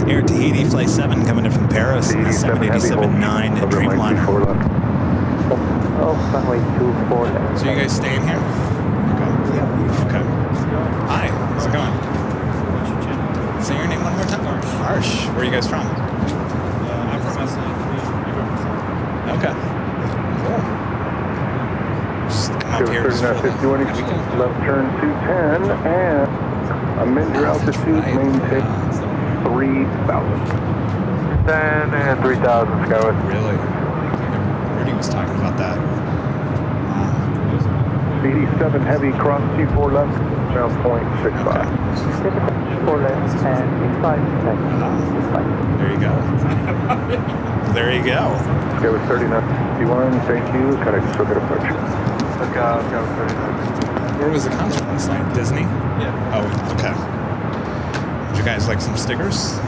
[SPEAKER 3] Air Tahiti Flight 7 coming in from Paris, 787-9 Dreamliner.
[SPEAKER 4] Oh, runway 24 left.
[SPEAKER 3] So you guys staying here? Okay. Okay. Hi, how's it going? Say your name one more time. Arsh. Where are you guys from?
[SPEAKER 6] I'm from SA.
[SPEAKER 3] Okay. Cool. Just come up here. Just
[SPEAKER 2] 3951, left turn 210, and amend your altitude, maintain 3,000. 10 and 3,000, Skyway.
[SPEAKER 3] Really? Rudy was talking about that.
[SPEAKER 2] 87 heavy, cross T4 left, now 0.65.
[SPEAKER 4] 4 left and 65.
[SPEAKER 3] There you go. There you go.
[SPEAKER 2] Okay, with 3951, thank you. Kind of still good approach. Let's go with 39.
[SPEAKER 3] Where was the concert last night? Disney?
[SPEAKER 6] Yeah.
[SPEAKER 3] Oh, okay. Would you guys like some stickers?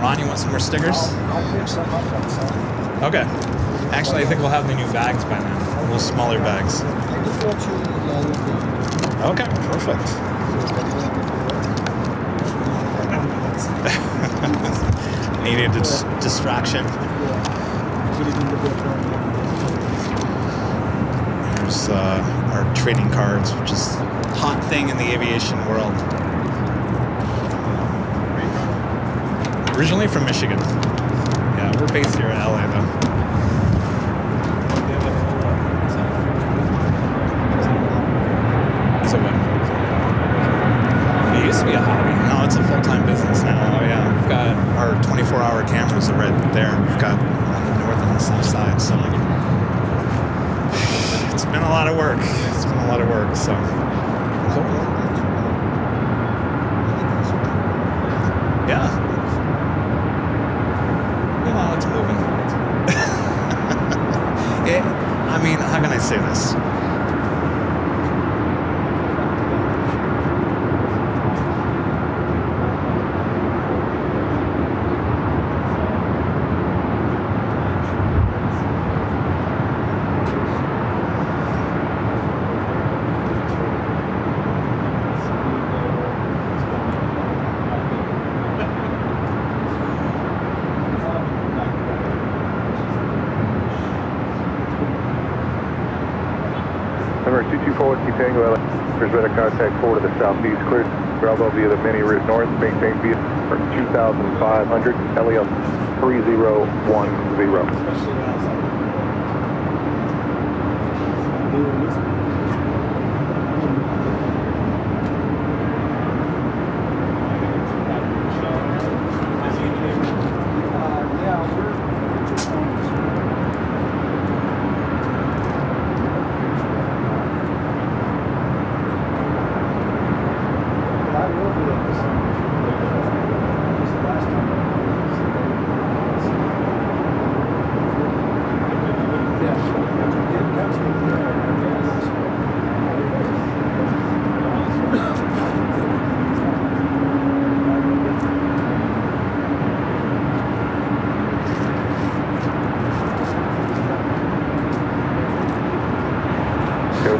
[SPEAKER 3] Ron, you want some more stickers?
[SPEAKER 6] I'll pick some up outside.
[SPEAKER 3] Okay. Actually, I think we'll have the new bags by then. A little smaller bags.
[SPEAKER 6] I just want you to
[SPEAKER 3] Okay, perfect. Needed a distraction. Here's our trading cards, which is a hot thing in the aviation world. Originally from Michigan. Yeah, we're based here in LA though. So what? It used to be a hobby. No, it's a full-time business now. Oh yeah, we've got our 24-hour cameras are right there. We've got on the north and the south side. So it's been a lot of work. It's been a lot of work. So cool. Yeah. You know, it's moving. I mean, how can I say this?
[SPEAKER 2] Number 224 Tango, there's been a contact forward to the southeast, cleared Bravo via the mini route north, maintain via 2,500, LEL 3010.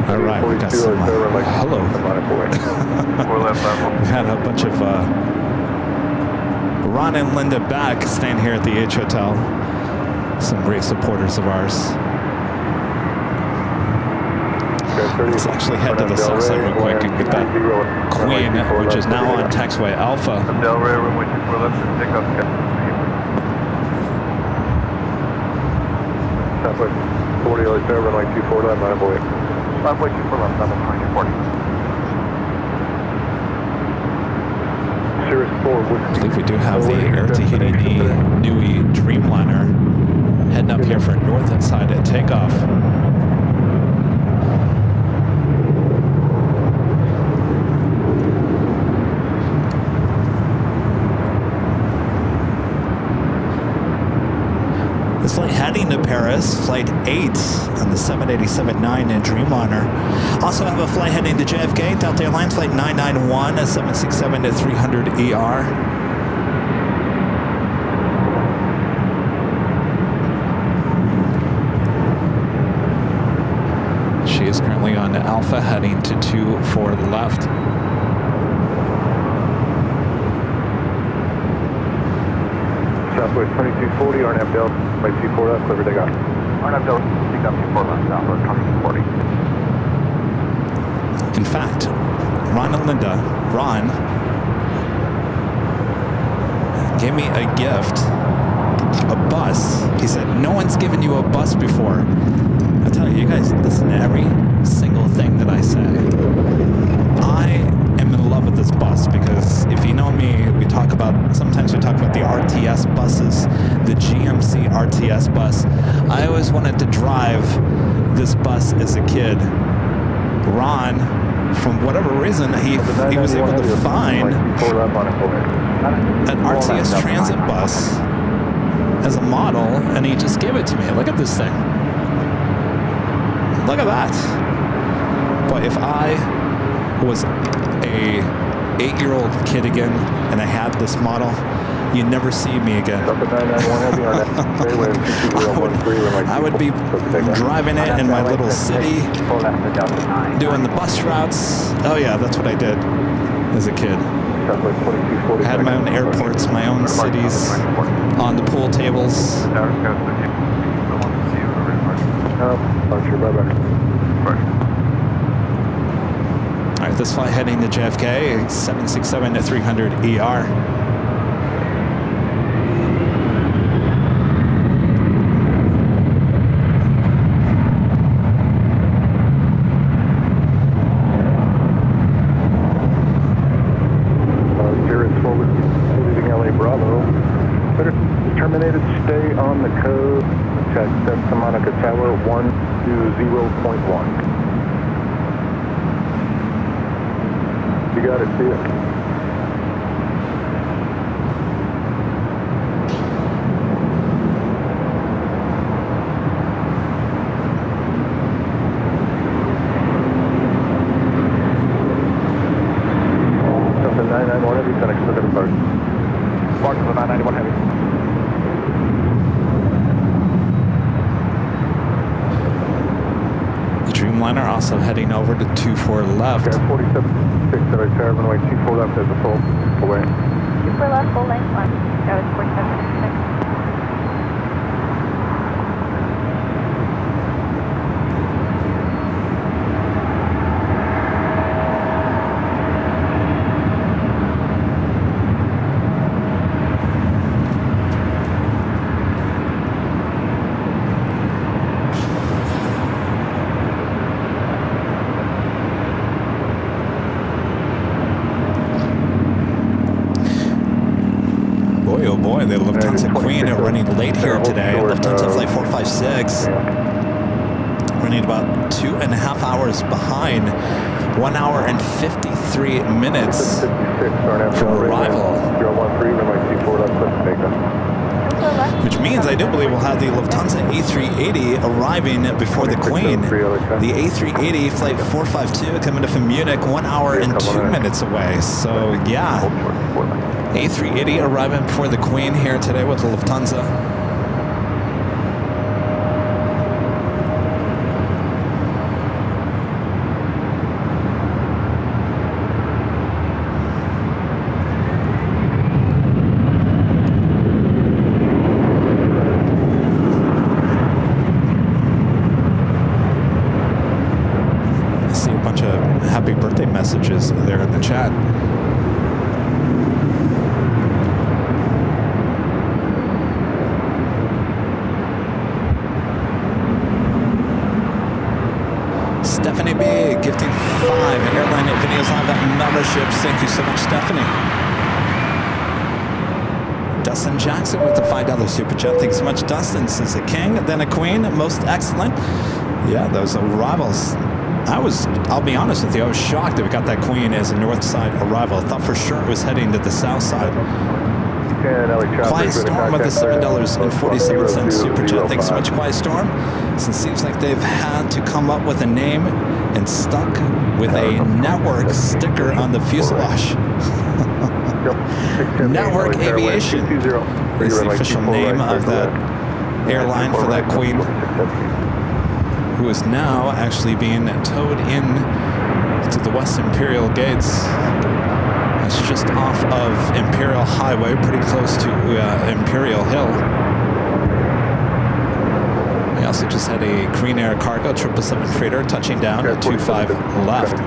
[SPEAKER 2] All right, we got some, hello. We've had a bunch of Ron and Linda back staying here at the H Hotel. Some great supporters of ours. Let's actually head to the south side real quick and get that Queen, which is now on taxiway Alpha.
[SPEAKER 7] Del Rey, which is for left to take off.
[SPEAKER 2] Southwest 40, like over like 24 left, my boy.
[SPEAKER 7] 5.24 left, level 2040.
[SPEAKER 2] Cirrus 4,
[SPEAKER 3] I believe we do have the Air Tahiti Nui Dreamliner heading up here for north side at takeoff. This flight heading to Paris, flight 8 on the 787-9 in Dreamliner. Also have a flight heading to JFK, Delta Airlines, flight 991, a 767-300ER. She is currently on Alpha, heading to 24 left.
[SPEAKER 2] Southwest 2240, RNAV Delta, like 24 left, clear takeoff.
[SPEAKER 7] RNAV Delta, take off 24 left, Alpha 2040.
[SPEAKER 3] In fact, Ron and Linda, Ron gave me a gift, a bus. He said, no one's given you a bus before. I tell you, you guys listen to every single thing that I say. I am in love with this bus because if you know me, sometimes we talk about the RTS buses, the GMC RTS bus. I always wanted to drive this bus as a kid. Ron, from whatever reason, he was able to find an RTS transit bus as a model, and he just gave it to me. Look at this thing. Look at that. But if I was a 8-year-old kid again and I had this model, you'd never see me again. I would be driving it in my little city, doing the bus routes. Oh yeah, that's what I did as a kid. I had my own airports, my own cities, on the pool tables. All right, this flight heading to JFK, 767-300 ER.
[SPEAKER 4] Terminated, stay on the code, check Santa Monica Tower 120.1. You got it, see it. Delta 991 Heavy, FedEx Pacific Bird. Spark to the 991 Heavy.
[SPEAKER 3] Dreamliner also heading over to 24 left.
[SPEAKER 4] Okay, 47.6 that I turn runway 24 left as a full away.
[SPEAKER 5] 24 left, full length, that was 47.6.
[SPEAKER 3] The Lufthansa Queen are running late here today. Lufthansa Flight 456 running about 2.5 hours behind. 1 hour and 53 minutes from arrival. Which means I do believe we'll have the Lufthansa A380 arriving before the Queen. The A380 Flight 452 coming from Munich, 1 hour and 2 minutes away. So yeah. A380 arriving before the Queen here today with the Lufthansa. I see a bunch of happy birthday messages there in the chat. Stephanie B, gifting 5 Airline Videos Live memberships. Thank you so much, Stephanie. Dustin Jackson with the $5 super chat. Thanks so much, Dustin. Says a king, then a queen, most excellent. Yeah, those arrivals. I'll be honest with you, I was shocked that we got that Queen as a north side arrival. I thought for sure it was heading to the south side. Quiet Storm with the $7.47 super chat. Thanks so much, Quiet Storm. So it seems like they've had to come up with a name and stuck with a network sticker on the fuselage. Network Aviation is the official name of that airline for that Queen, who is now actually being towed in to the West Imperial Gates. It's just off of Imperial Highway, pretty close to Imperial Hill. Yeah, also just had a Green Air Cargo 777 freighter touching down at 25 left.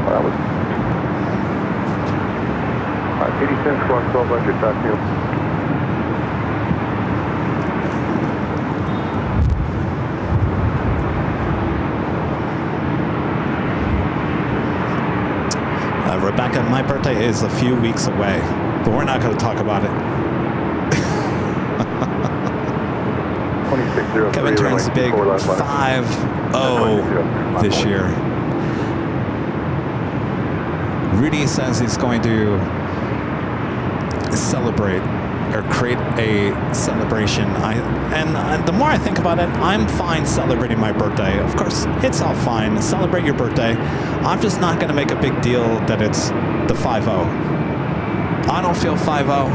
[SPEAKER 4] That was 80 cents, squawk 1200, talk to you.
[SPEAKER 3] Rebecca, my birthday is a few weeks away, but we're not going to talk about it.
[SPEAKER 4] 2603.
[SPEAKER 3] Kevin turns big 5-0 this year. Rudy says he's going to celebrate or create a celebration. And the more I think about it, I'm fine celebrating my birthday. Of course, it's all fine. Celebrate your birthday. I'm just not going to make a big deal that it's the 5-0. I don't feel 5-0.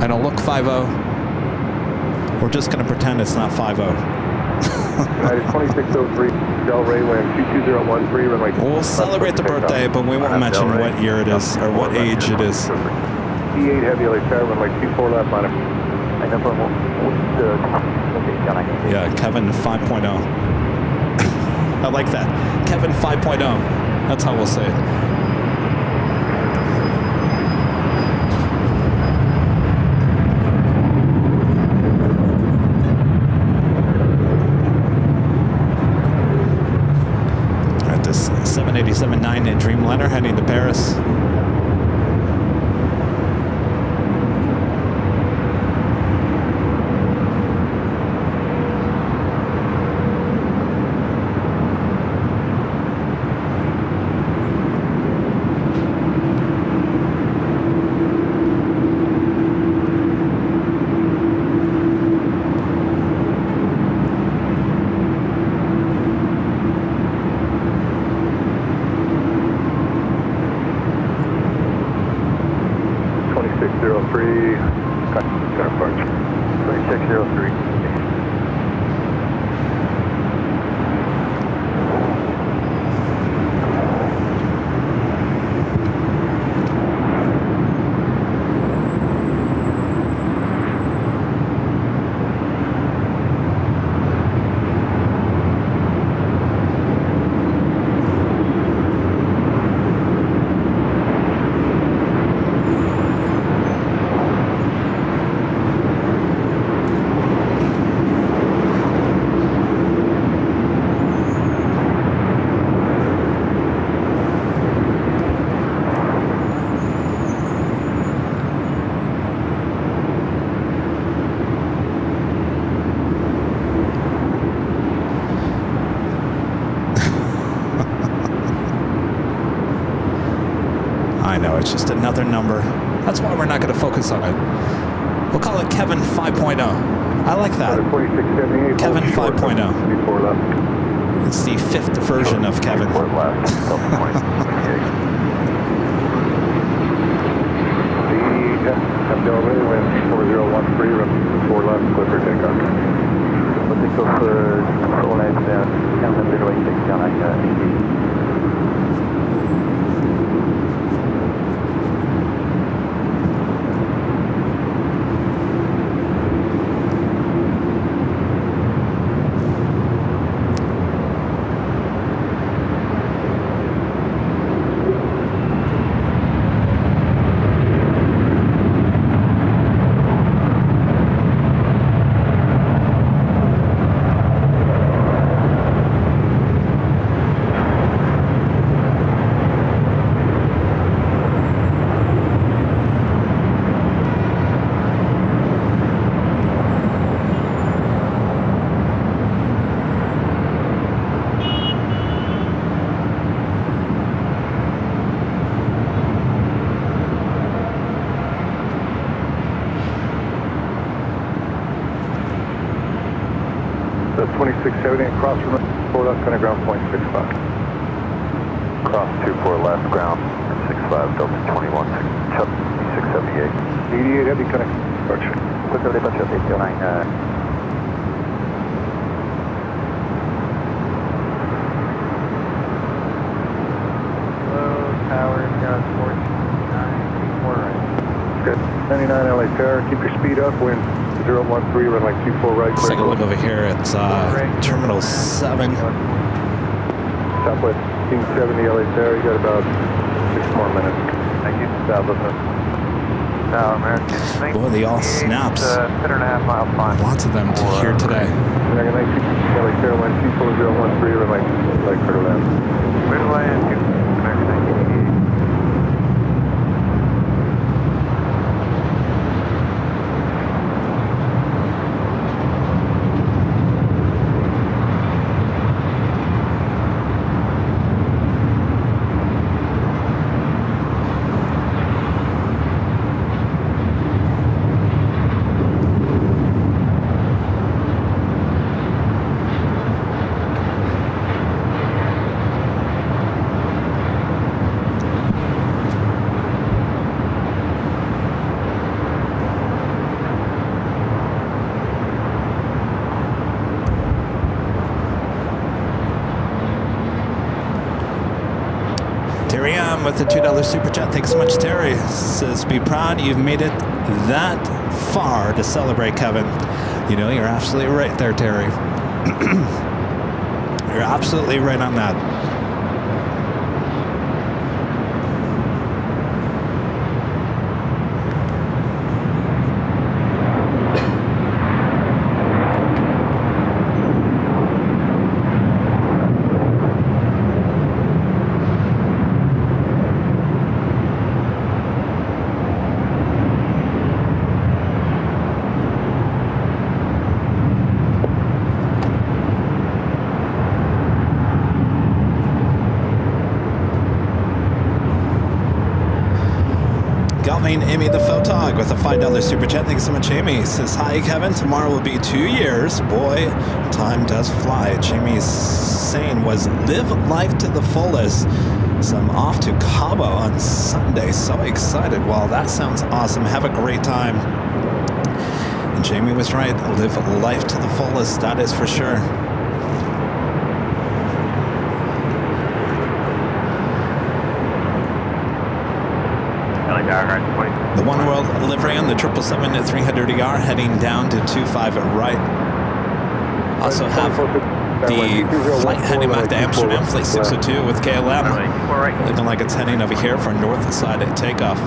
[SPEAKER 3] I don't look 5-0. We're just going to pretend it's not 5-0.
[SPEAKER 4] 2603, Del Rey, wind 22013, runway.
[SPEAKER 3] We'll celebrate the birthday, but we won't mention what year it is or what age it is.
[SPEAKER 4] E8 heavy LAX, runway 24 left on it.
[SPEAKER 3] Yeah, Kevin 5.0. I like that. Kevin 5.0. That's how we'll say it. At this 787-9 in Dreamliner heading to Paris. It's just another number. That's why we're not going to focus on it. We'll call it Kevin 5.0. I like that. Kevin 5.0. It's the 5th version of Kevin.
[SPEAKER 4] That's 2670 and cross from 4 left, kind of ground point 65. Cross 24 left, ground 65, Delta 21, 678. 88 heavy connect departure. Quick departure, 809. Tower, Good. 99 LA Tower, keep your speed up, wind 013, run like 24 right.
[SPEAKER 3] Let's take a look over here at Terminal 7.
[SPEAKER 4] Southwest 1570 LA Tower, you got about 6 more minutes. Thank you. South of us.
[SPEAKER 7] Now, American.
[SPEAKER 3] Boy, they all snaps.
[SPEAKER 7] 10.5 mile climb.
[SPEAKER 3] Lots of them to hear today.
[SPEAKER 4] LA Tower, wind 24013, run like clear to land.
[SPEAKER 7] Clear to land, American 1988.
[SPEAKER 3] Terry M with the $2 super chat. Thanks so much, Terry. Says, be proud you've made it that far to celebrate, Kevin. You know, you're absolutely right there, Terry. You're absolutely right on that. Amy the Photog with a $5 super chat. Thanks so much, Amy. Says, hi, Kevin. Tomorrow will be 2 years. Boy, time does fly. Jamie's saying was live life to the fullest. So I'm off to Cabo on Sunday. So excited. Well, that sounds awesome. Have a great time. And Jamie was right. Live life to the fullest. That is for sure. The One World livery on the 777 at 300ER heading down to 25 at right. Also have the flight heading back to Amsterdam, flight 602 with KLM. Looking like it's heading over here for north side at takeoff.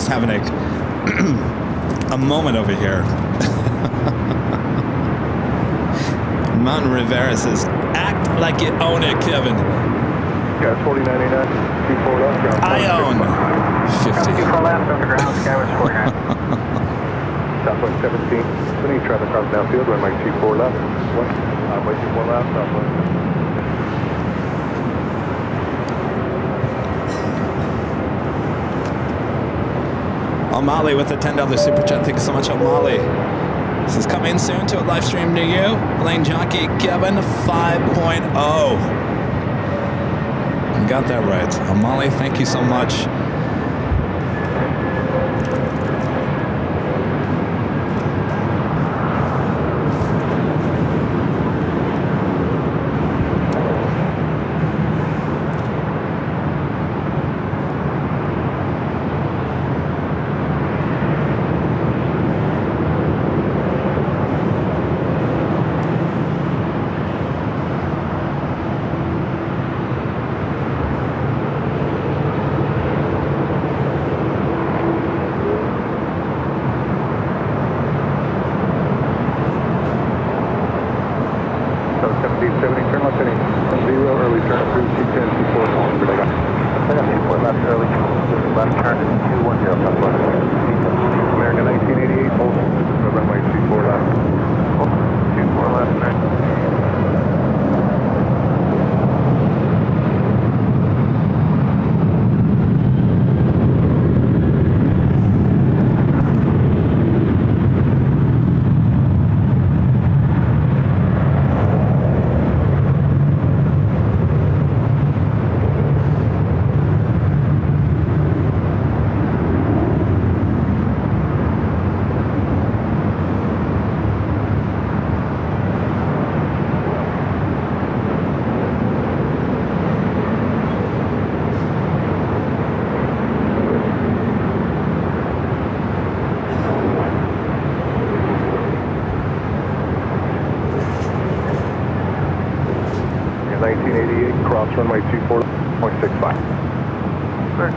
[SPEAKER 3] Having a moment over here. Mountain Rivera says, act like you own it, Kevin.
[SPEAKER 4] Yeah, 4099, 24 left, ground.
[SPEAKER 3] I own 50.
[SPEAKER 7] 24 left on the ground, Skywest 49.
[SPEAKER 4] Southwest 17, any traffic comes downfield, run like 24 left. Highway 24 left, Southwest.
[SPEAKER 3] O'Malley with a $10 super chat. Thank you so much, O'Malley. This is coming soon to a live stream near you. Lane Jockey Kevin 5.0. You got that right. O'Malley, thank you so much.
[SPEAKER 4] cross runway 24.65.
[SPEAKER 7] Clear.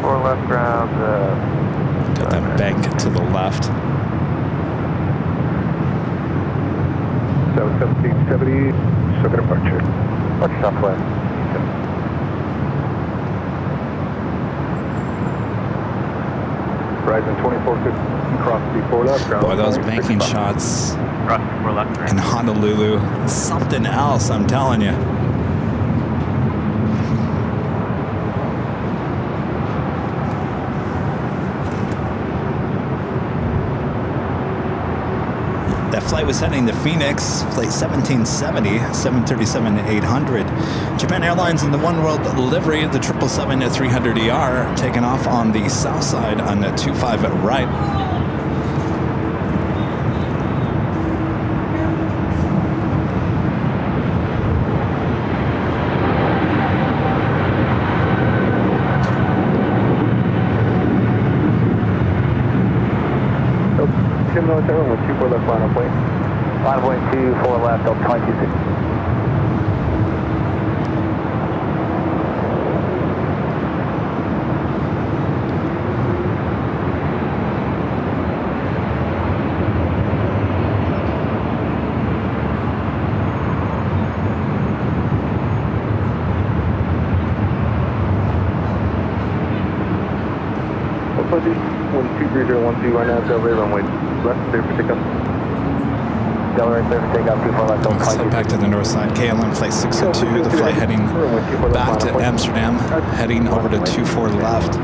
[SPEAKER 7] 24 left ground.
[SPEAKER 3] Got that bank to the left.
[SPEAKER 4] 1770, circuit departure. Watch southwest. Horizon 2450, cross 24 left ground.
[SPEAKER 3] Boy, those banking shots
[SPEAKER 7] Cross 24 left
[SPEAKER 3] in
[SPEAKER 7] ground.
[SPEAKER 3] Honolulu, something else, I'm telling you. That flight was heading to Phoenix, flight 1770, 737-800. Japan Airlines in the One World livery, the 777-300ER, taking off on the south side on the 25 right.
[SPEAKER 4] Tim North Airline with 24 left final point.
[SPEAKER 7] Line point 24 left, up 26.
[SPEAKER 4] Apologies, 123.012 right now, Delray runway left, clear for takeoff.
[SPEAKER 7] Delray clear for takeoff, 24 left, up
[SPEAKER 3] Let's head
[SPEAKER 7] 26.
[SPEAKER 3] back to the north side. KLM flight 602, the flight heading back to Amsterdam, heading over to 24 left.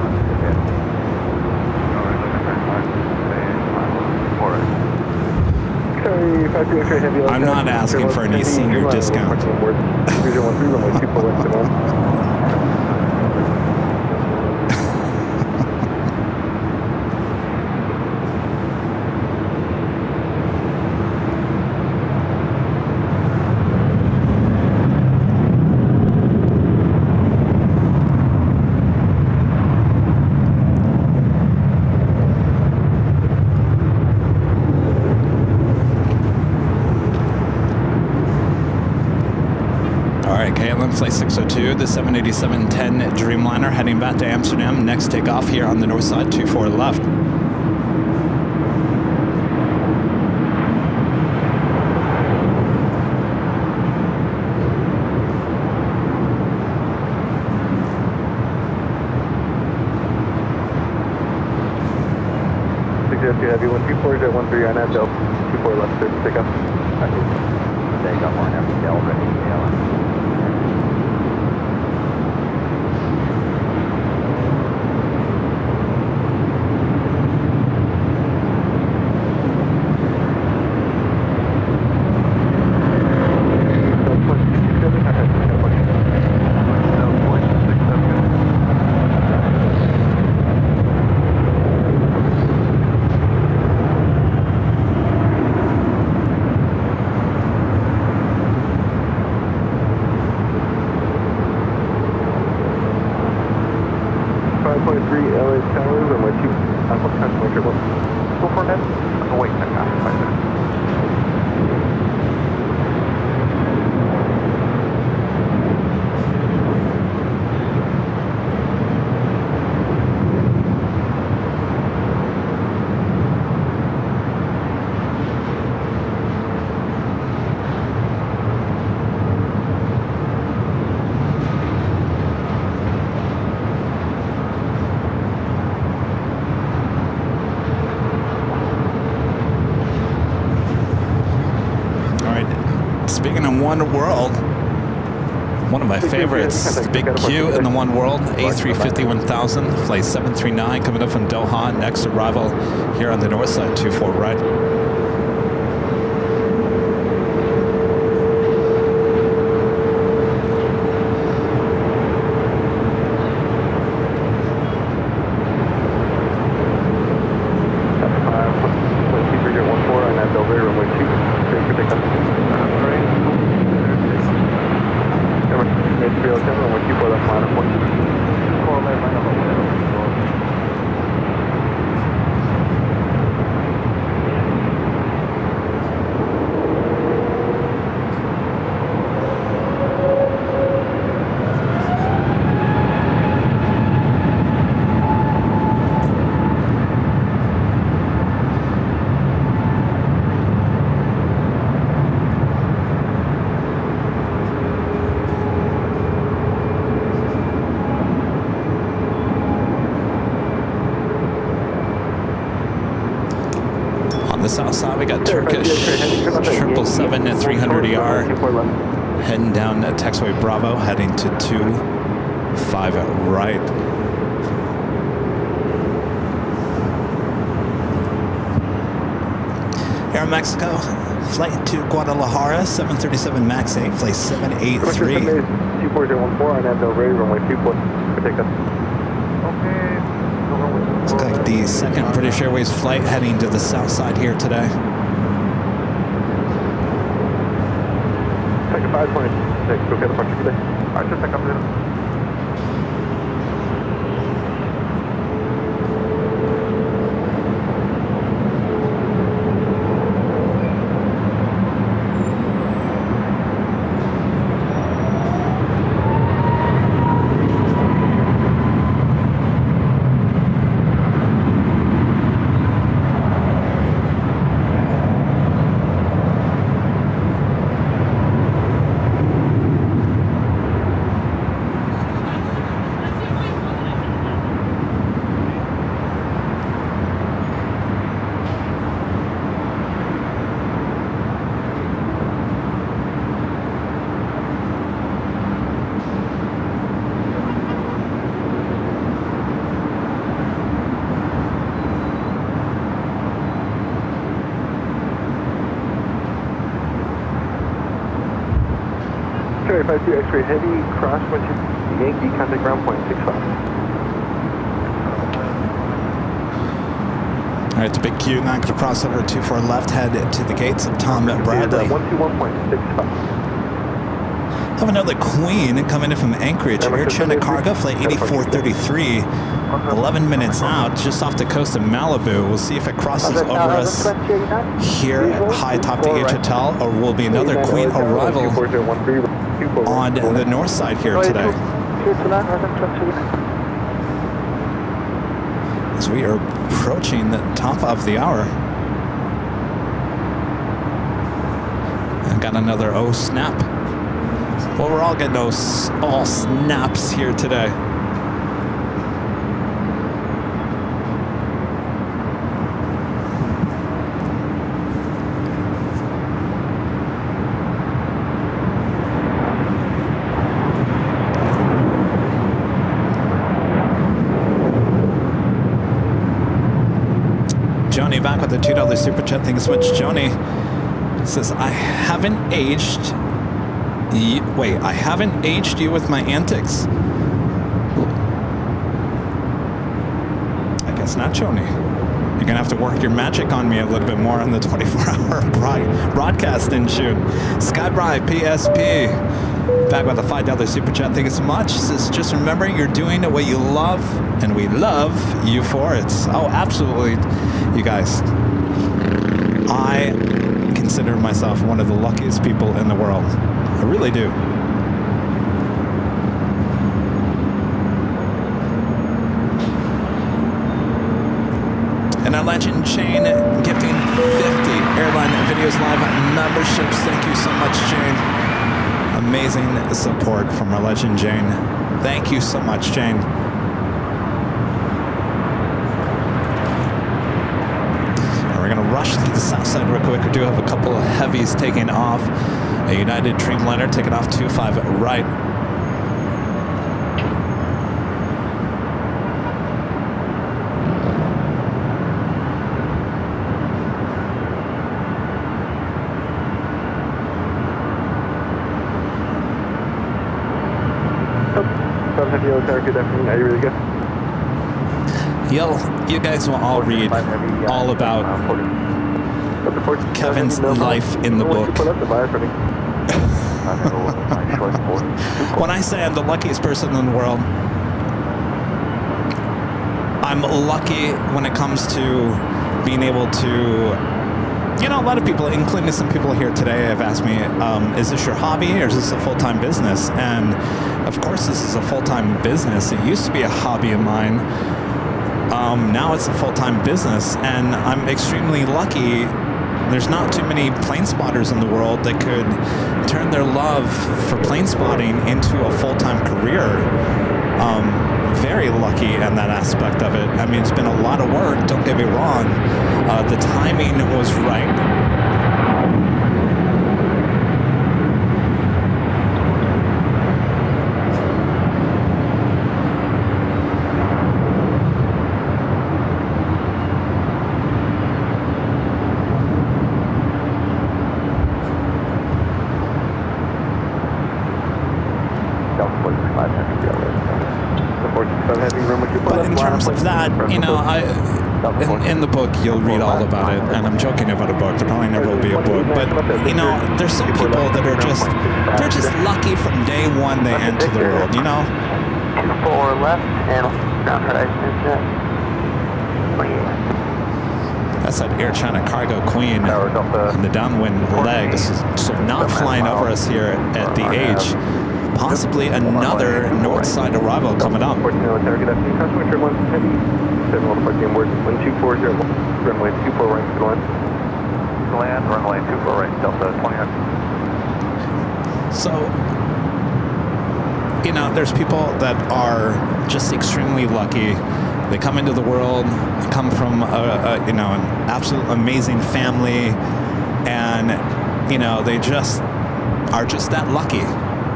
[SPEAKER 3] I'm not asking for any senior discount. KLM flight 602, the 787-10 Dreamliner heading back to Amsterdam. Next takeoff here on the north side, 24 left.
[SPEAKER 4] Suggest you have you 124 at 13 on that, 24 left, clear for takeoff.
[SPEAKER 7] Takeoff on every Delray, KLM.
[SPEAKER 4] LA Towers, and my two, what time is my trip? Go for that?
[SPEAKER 7] Oh, wait, I got 5 minutes.
[SPEAKER 3] Speaking of One World, one of my favorites, the big Q in the One World, A350-1000, flight 739 coming up from Doha. Next arrival here on the north side, 24 right. On the south side, we got Turkish 777 at 300 ER, heading down at taxiway Bravo, heading to 25 right. Air Mexico, flight to Guadalajara, 737 MAX 8, flight 783.
[SPEAKER 4] 2414, and at the ready runway 24, take us.
[SPEAKER 3] Looks like the second British Airways flight heading to the south side here today.
[SPEAKER 4] Second 526, okay, departure today. Archer, second middle. Cherry 52 X-ray heavy, cross 12 Yankee, contact ground point 65.
[SPEAKER 3] All right, it's a big Q, not going to cross over 24 left, head to the gates of Tom Bradley.
[SPEAKER 4] 121.65.
[SPEAKER 3] Have another Queen coming in from Anchorage, Air China Cargo, flight 8433, 11 minutes out, just off the coast of Malibu. We'll see if it crosses over us here at high atop the H Hotel, or will be another Queen arrival on the north side here today. As we are approaching the top of the hour. And got another oh snap. Well, we're all getting those all snaps here today. Joni back with the $2 super chat. Thank you so much, Joni. Says, I haven't aged. Wait, I haven't aged you with my antics. I guess not, Joni. You're gonna have to work your magic on me a little bit more on the 24-hour broadcast in June. Skybri PSP back with a $5 super chat. Thank you so much. Says, just remember, you're doing what you love, and we love you for it. Oh, absolutely, you guys. I consider myself one of the luckiest people in the world. I really do. And our legend Jane gifting 50 Airline Videos Live memberships. Thank you so much, Jane. Amazing support from our legend Jane. Thank you so much, Jane. And we're gonna rush to the south side real quick. We do have a couple of heavies taking off. A United Dreamliner taking off 25 right.
[SPEAKER 4] Are you really good?
[SPEAKER 3] You guys will all read all about Kevin's life in the book. When I say I'm the luckiest person in the world, I'm lucky when it comes to being able to, you know, a lot of people, including some people here today, have asked me, is this your hobby or is this a full-time business? And of course this is a full-time business. It used to be a hobby of mine. Now it's a full-time business, and I'm extremely lucky. There's not too many plane spotters in the world that could turn their love for plane spotting into a full-time career. Very lucky in that aspect of it. I mean, it's been a lot of work, don't get me wrong. The timing was right. But in terms of that, you know, in the book you'll read all about it, and I'm joking about a book. There probably never will be a book, but you know, there's some people that are they're just lucky from day one they enter the world. You know.
[SPEAKER 7] 24 left and ground horizon is 28.
[SPEAKER 3] That's that Air China Cargo Queen and the downwind legs, so not flying over us here at the H. Possibly another north side arrival coming up.
[SPEAKER 4] Runway 240, runway 24 right, good one.
[SPEAKER 7] Land, runway 24 right, Delta 29.
[SPEAKER 3] So, you know, there's people that are just extremely lucky. They come into the world, come from you know, an absolute amazing family, and you know, they just are just that lucky.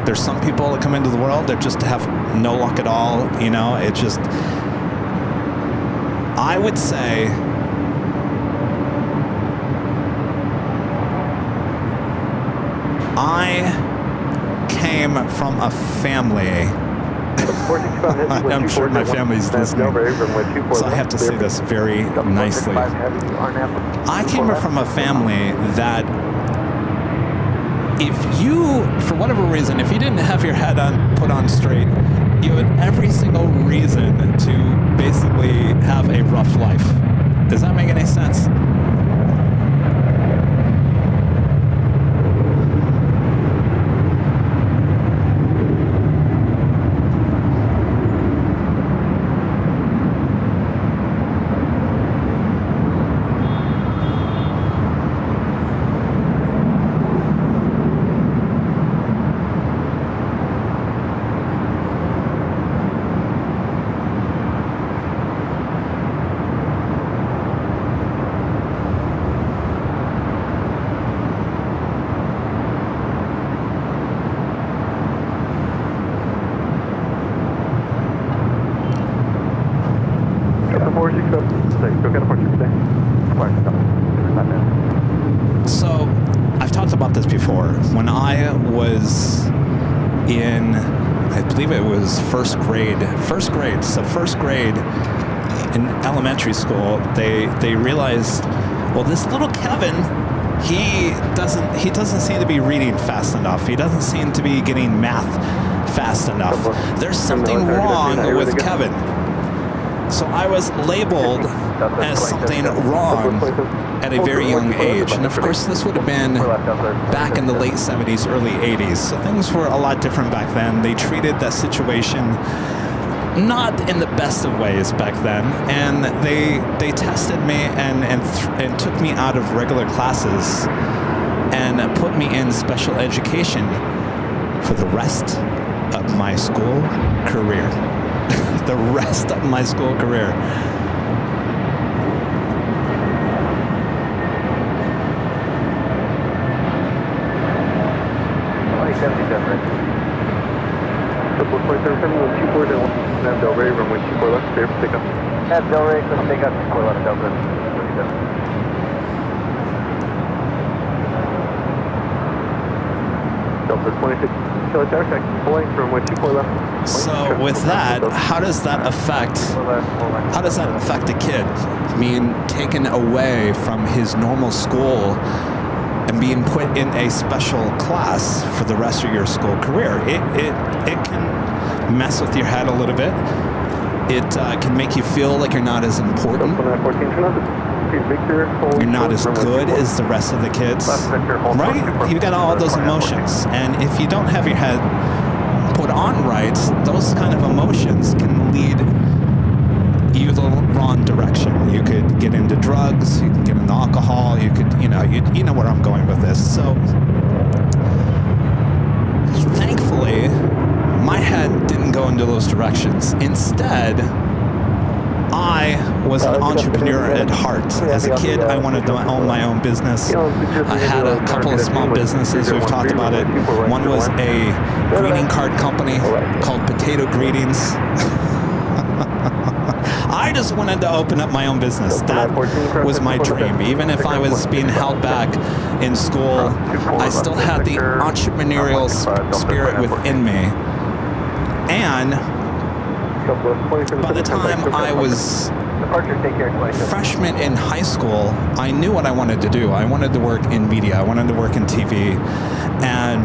[SPEAKER 3] There's some people that come into the world that just have no luck at all. You know, it just, I would say, I came from a family. I'm sure my family's listening, so I have to say this very nicely. I came from a family that if you, for whatever reason, if you didn't have your head put on straight, you had every single reason to basically have a rough life. Does that make any sense? So, I've talked about this before. When I was in, I believe it was first grade, so first grade in elementary school, they realized, well, this little Kevin, he doesn't seem to be reading fast enough. He doesn't seem to be getting math fast enough. There's something wrong with Kevin. So I was labeled as something wrong at a very young age. And of course, this would have been back in the late 70s, early 80s. So things were a lot different back then. They treated that situation not in the best of ways back then. And they tested me and took me out of regular classes and put me in special education for the rest of my school career. The rest of my school career. So with that, how does that affect a kid being taken away from his normal school and being put in a special class for the rest of your school career? It can mess with your head a little bit. It can make you feel like you're not as important. You're not as good as the rest of the kids, right? You got all those emotions, and if you don't have your head put on right, those kind of emotions can lead you the wrong direction. You could get into drugs, you could get into alcohol, you could, you know where I'm going with this. So thankfully, my head didn't go into those directions. Instead, I was an entrepreneur at heart. As a kid, I wanted to own my own business. I had a couple of small businesses. We've talked about it. One was a greeting card company called Potato Greetings. I just wanted to open up my own business. That was my dream. Even if I was being held back in school, I still had the entrepreneurial spirit within me. And by the time I was freshman in high school, I knew what I wanted to do. I wanted to work in media. I wanted to work in TV. And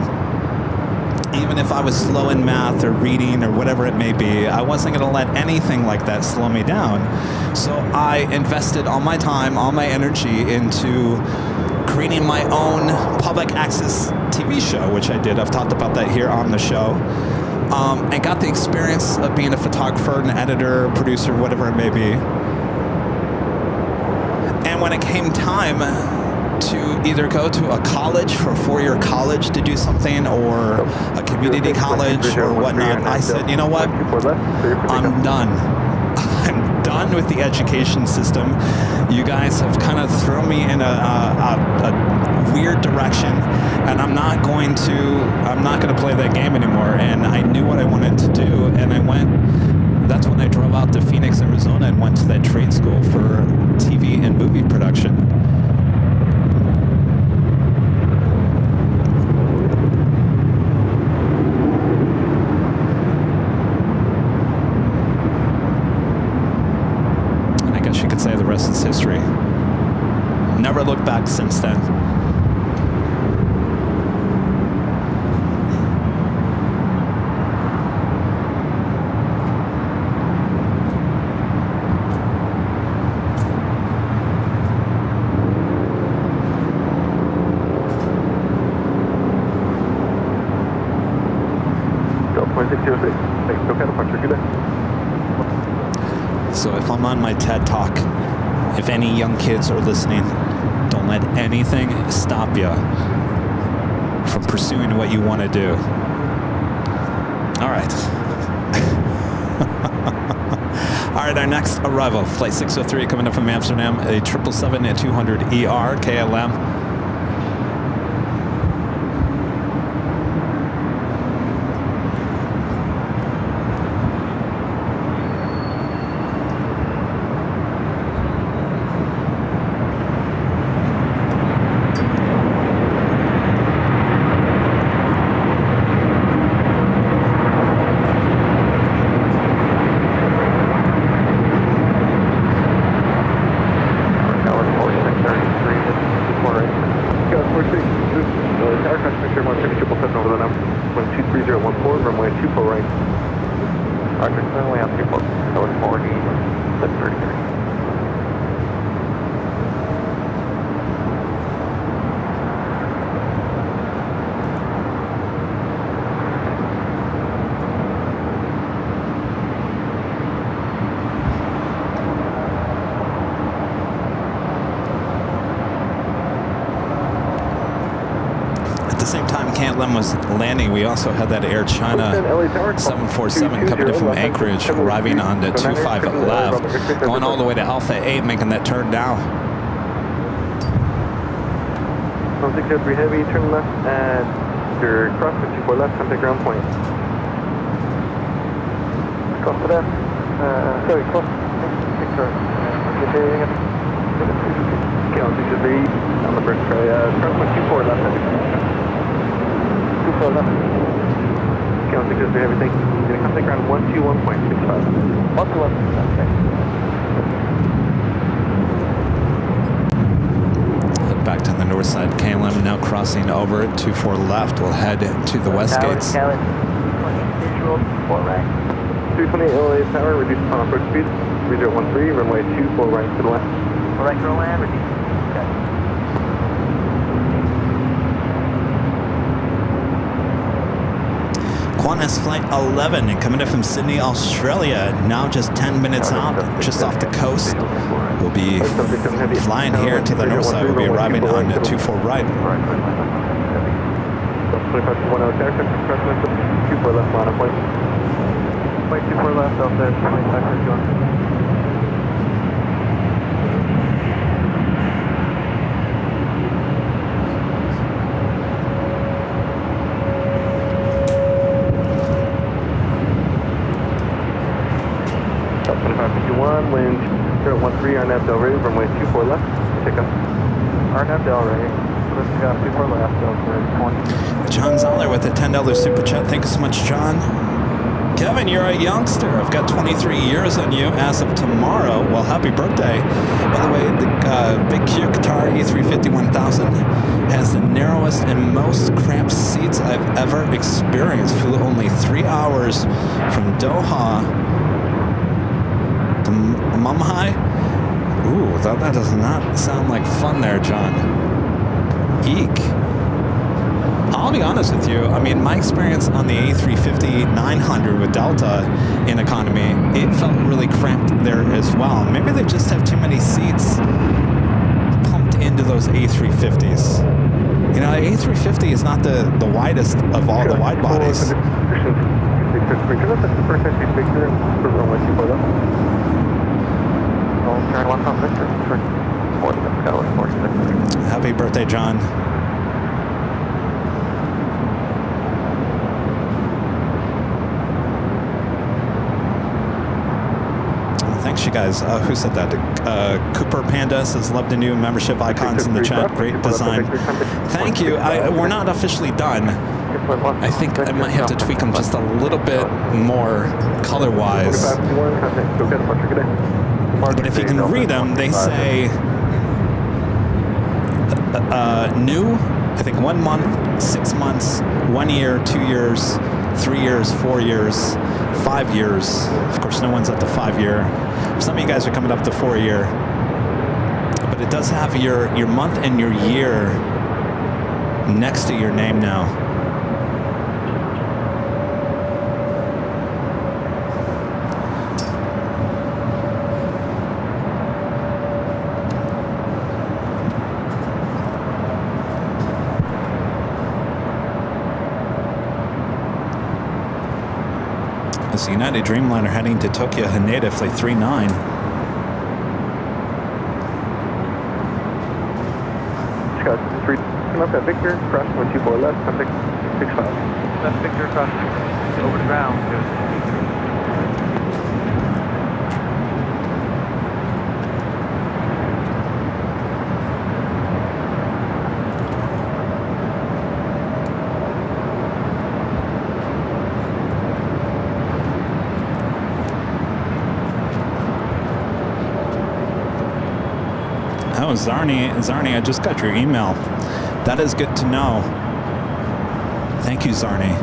[SPEAKER 3] even if I was slow in math or reading or whatever it may be, I wasn't going to let anything like that slow me down. So I invested all my time, all my energy into creating my own public access TV show, which I did. I've talked about that here on the show. And got the experience of being a photographer, an editor, producer, whatever it may be. And when it came time to either go to a college for a 4-year college to do something, or a community college or whatnot, I said, you know what? I'm done. I'm done with the education system. You guys have kind of thrown me in a weird direction, and I'm not going to play that game anymore. And I knew what I wanted to do, and I went. That's when I drove out to Phoenix, Arizona, and went to that trade school for TV and movie production. Say the rest is history. Never looked back since then. So if I'm on my TED Talk, if any young kids are listening, don't let anything stop you from pursuing what you want to do. All right. All right, our next arrival, Flight 603, coming up from Amsterdam, a 777-200ER KLM. Was landing, we also had that Air China 747 coming in from Anchorage, arriving on the 25 left, going all the way to Alpha 8, making that turn down.
[SPEAKER 2] 603 Heavy, turn left at your cross 54 left, contact ground point. Cross to that. Sorry, cross. Okay, on 603, on the first try, cross 24 left. 24 left. Okay, on 603 everything. You're gonna contact ground 121.65. 121.65.
[SPEAKER 3] Head back to the north side. KLM now crossing over 24 left. We'll head to the west gates.
[SPEAKER 2] 328 LA Tower, reduce on approach speed. 3013, runway 24 right to the left.
[SPEAKER 7] Right to the land, reduce. Okay.
[SPEAKER 3] Qantas Flight 11 coming in from Sydney, Australia. Now just 10 minutes out, just off the coast. We'll be flying here to the north side. We'll be arriving on the 24 right.
[SPEAKER 2] 25 to 1 out there, 24 left, line of flight. Flight 24 left, out there, 25 to 1.
[SPEAKER 4] 3 RNAV Del Rey, runway 24 left, take up. RNAV Del Rey, lift off 24 left, Delta 20.
[SPEAKER 3] John Zoller with a $10 super chat. Thank you so much, John. Kevin, you're a youngster. I've got 23 years on you as of tomorrow. Well, happy birthday. By the way, the Big Q Qatar E350 1000 has the narrowest and most cramped seats I've ever experienced. Flew only 3 hours from Doha to Mumbai. Ooh, that does not sound like fun there, John. Eek. I'll be honest with you. I mean, my experience on the A350-900 with Delta in economy, it felt really cramped there as well. Maybe they just have too many seats pumped into those A350s. You know, A350 is not the widest of all the wide bodies. Happy birthday, John. Thanks, you guys. Who said that? Cooper Panda says, love the new membership icons in the chat. Great design. Thank you. We're not officially done. I think I might have to tweak them just a little bit more color-wise. But if you can read them, they say new, I think 1 month, 6 months, 1 year, 2 years, 3 years, 4 years, 5 years. Of course, no one's at the 5 year. Some of you guys are coming up to 4 year. But it does have your month and your year next to your name now. It's the United Dreamliner heading to Tokyo Haneda Flight 39.
[SPEAKER 4] Scott, 3, come up at Victor, cross 124 left, contact 65. Left Victor, cross over the ground.
[SPEAKER 3] Oh, Zarni, I just got your email. That is good to know. Thank you, Zarni.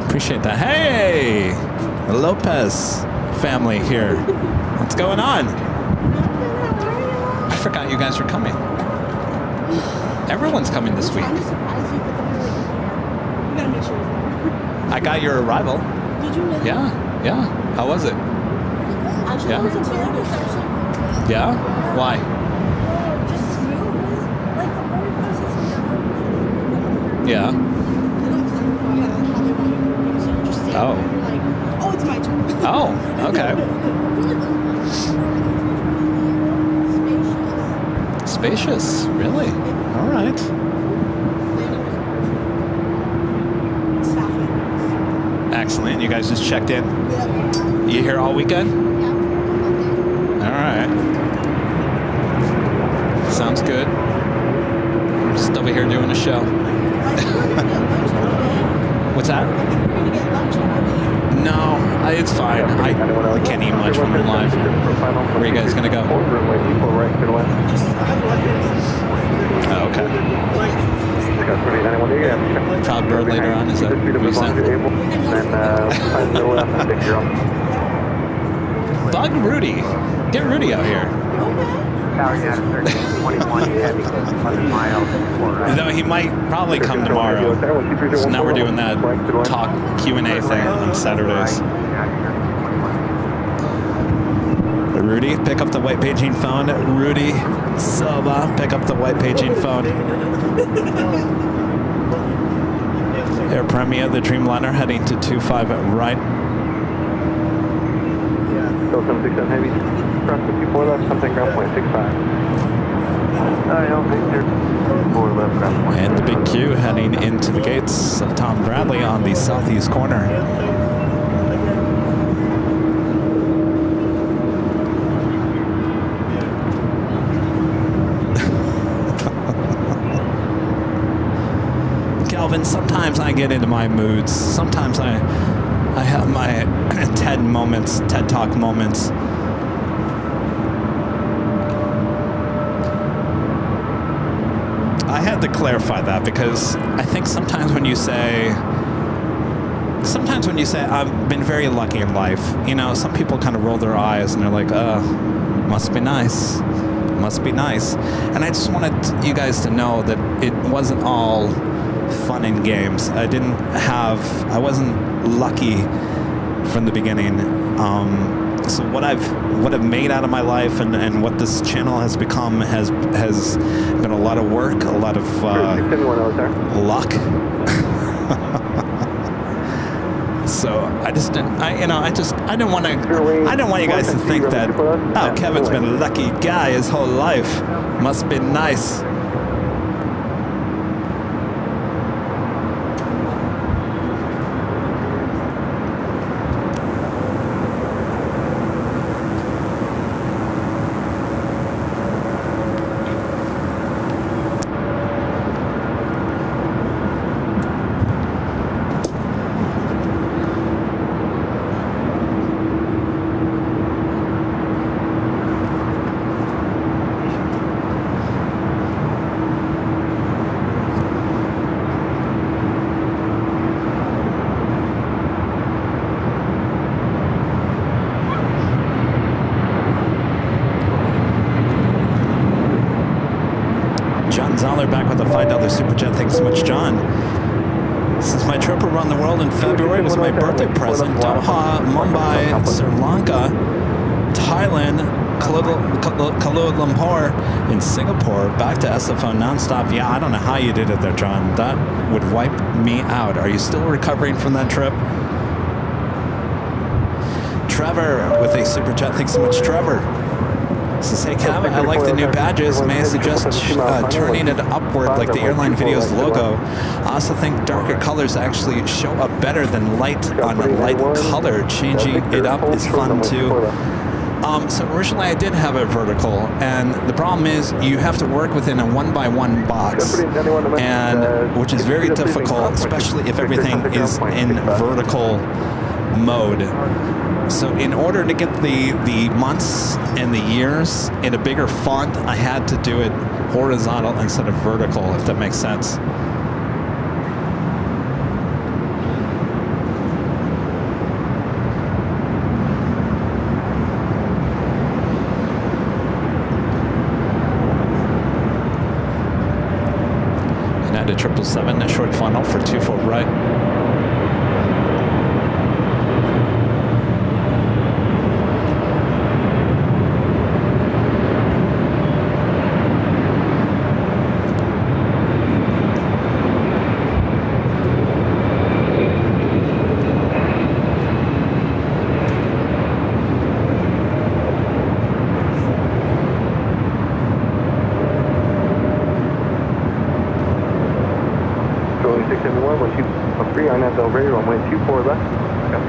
[SPEAKER 3] Appreciate that. Hey, the Lopez family here. What's going on? I forgot you guys were coming. Everyone's coming this week. I got your arrival.
[SPEAKER 8] Did you really?
[SPEAKER 3] Yeah. How was it?
[SPEAKER 8] Actually,
[SPEAKER 3] Yeah.
[SPEAKER 8] it was actually.
[SPEAKER 3] Yeah? Why?
[SPEAKER 8] Just smooth. Like the whole process is
[SPEAKER 3] Yeah.
[SPEAKER 8] They don't clarify how they want you to move, so you just say
[SPEAKER 3] Oh.
[SPEAKER 8] you're like, oh, it's my turn.
[SPEAKER 3] Oh, okay. Spacious, really? All right. Excellent. You guys just checked in?
[SPEAKER 8] Yeah.
[SPEAKER 3] You here all weekend?
[SPEAKER 8] Yeah.
[SPEAKER 3] All right. Sounds good. I'm just over here doing a show. What's that? No, it's fine. I can't eat much when I'm live. Where are you guys gonna go? Oh, okay. Proud bird later on, is that what you said? Bug Rudy. Get Rudy out here. No, he might probably come tomorrow. So now we're doing that talk Q&A thing on Saturdays. Rudy, pick up the white paging phone. Rudy Silva, pick up the white paging phone. Air Premiere, the Dreamliner heading to 25 at right.
[SPEAKER 4] Go 767 Heavy, cross 54 left, something ground point 65. Victor, 4 left, ground point.
[SPEAKER 3] And the Big Q heading into the gates of Tom Bradley on the southeast corner. Kelvin, sometimes I get into my moods. Sometimes I have my TED Talk moments. I had to clarify that because I think sometimes when you say I've been very lucky in life, you know, some people kind of roll their eyes and they're like, must be nice. Must be nice. And I just wanted you guys to know that it wasn't all fun and games. I wasn't lucky from the beginning. So what I've made out of my life and what this channel has become has been a lot of work, a lot of luck. So I didn't want you guys to think that, oh, Kevin's been a lucky guy his whole life. Must be nice. Back with a $5 super chat. Thanks so much, John. Since my trip around the world in February was my birthday present, Doha, Mumbai, Sri Lanka, Thailand, Kuala Lumpur, in Singapore, back to SFO nonstop. Yeah, I don't know how you did it there, John. That would wipe me out. Are you still recovering from that trip? Trevor with a super chat. Thanks so much, Trevor. Says, hey Kevin, I like the new badges. May I suggest turning it upward like the Airline Videos logo? I also think darker colors actually show up better than light on a light color. Changing it up is fun too. So originally I did have a vertical, and the problem is you have to work within a 1x1 box, and which is very difficult, especially if everything is in vertical mode. So in order to get the months and the years in a bigger font, I had to do it horizontal instead of vertical, if that makes sense. United 777, a short funnel for 24 right.
[SPEAKER 4] Over runway 24 left. Yep.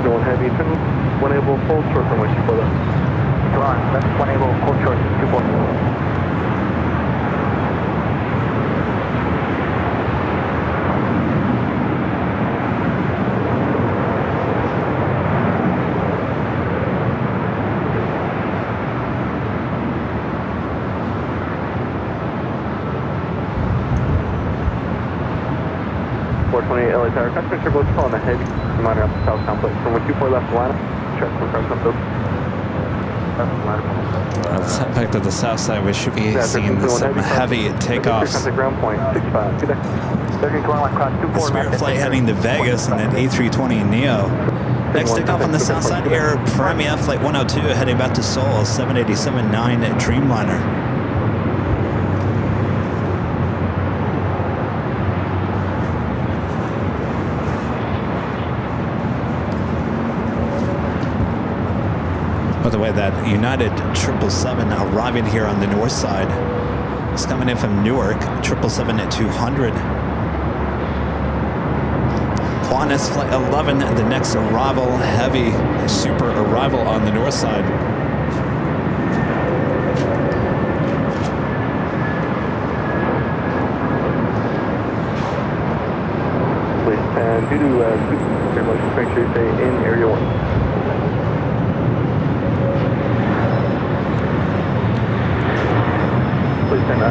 [SPEAKER 4] Going heavy, turn 1able full short runway 24 left. Come on, that's 1able full short 24. LA Tower, customer circle is calling ahead. Reminder off the south complex. From 24 left Atlanta. Check from cross up
[SPEAKER 3] Let's head back to the south side. We should be seeing some heavy takeoffs.
[SPEAKER 4] Ground point 65. Good day.
[SPEAKER 3] Spirit flight heading to Vegas and then A320 Neo. Next takeoff on the south side, Air Premia Flight 102 heading back to Seoul, 787-9 Dreamliner. By the way, that United 777 arriving here on the north side LAX coming in from Newark, 777 at 200. Qantas Flight 11, the next arrival, heavy super arrival on the north side.
[SPEAKER 4] Please, and due to very much, make sure you stay in area 1. Please stand for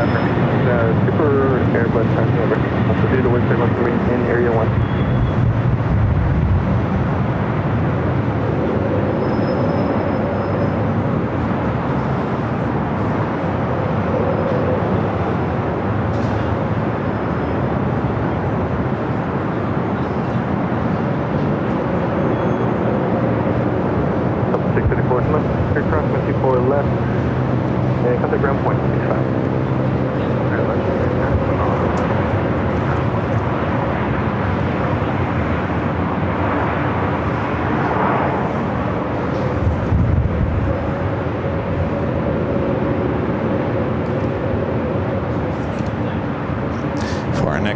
[SPEAKER 4] super Airbus passing over. Also due to wind very much remain in area 1.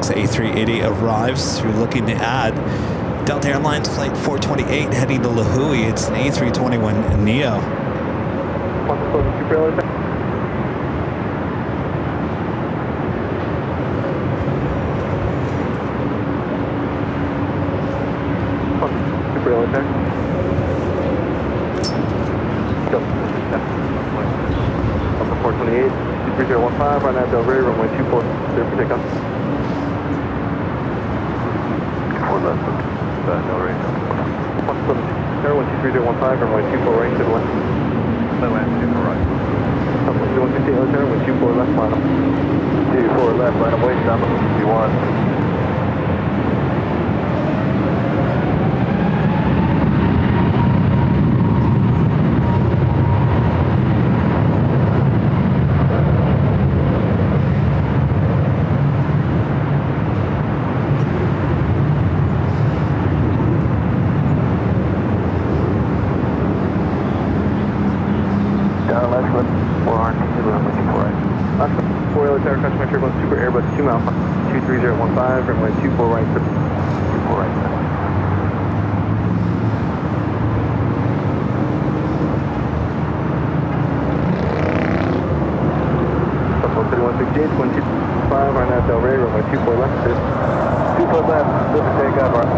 [SPEAKER 3] A380 arrives. You're looking to add Delta Airlines Flight 428 heading to La Hui. It's an A321 Neo.
[SPEAKER 4] Delta 428, 3015, right now Del Rey, runway 24, clear for takeoff. Del Rey. 12315, runway 24 right to the left. Runway 24 right. 168 runway 24 left, line up. 24 left, line up, wait, stop, 51. Super Airbus 2 Alpha 23015, runway 24 right, 24 right. Buffalo 3168, 125, right now Del Rey, runway 24 left, 24 left, clear for takeoff, right,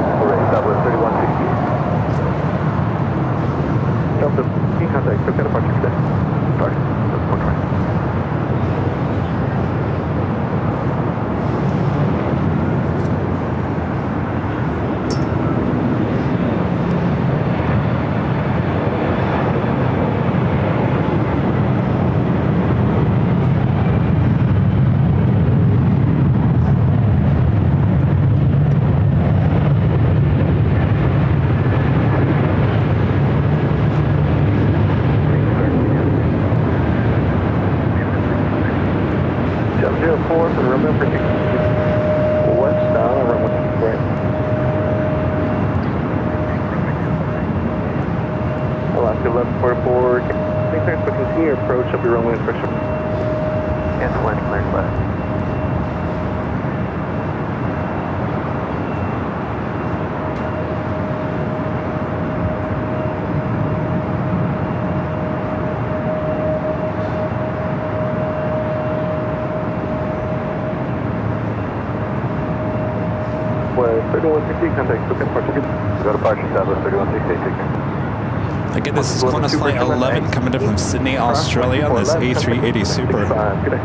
[SPEAKER 4] Southwest 3168. Delta, contact, clear departure today. Departure, 420. Approach up your runway inspection. Cancel landing clearing left. Well, 3160, contact Spoken Departure. Go to Departure Southwest 3168, take care.
[SPEAKER 3] Again, this is Qantas Flight 11 coming in from Sydney, Australia on this A380 Super.
[SPEAKER 4] Good day.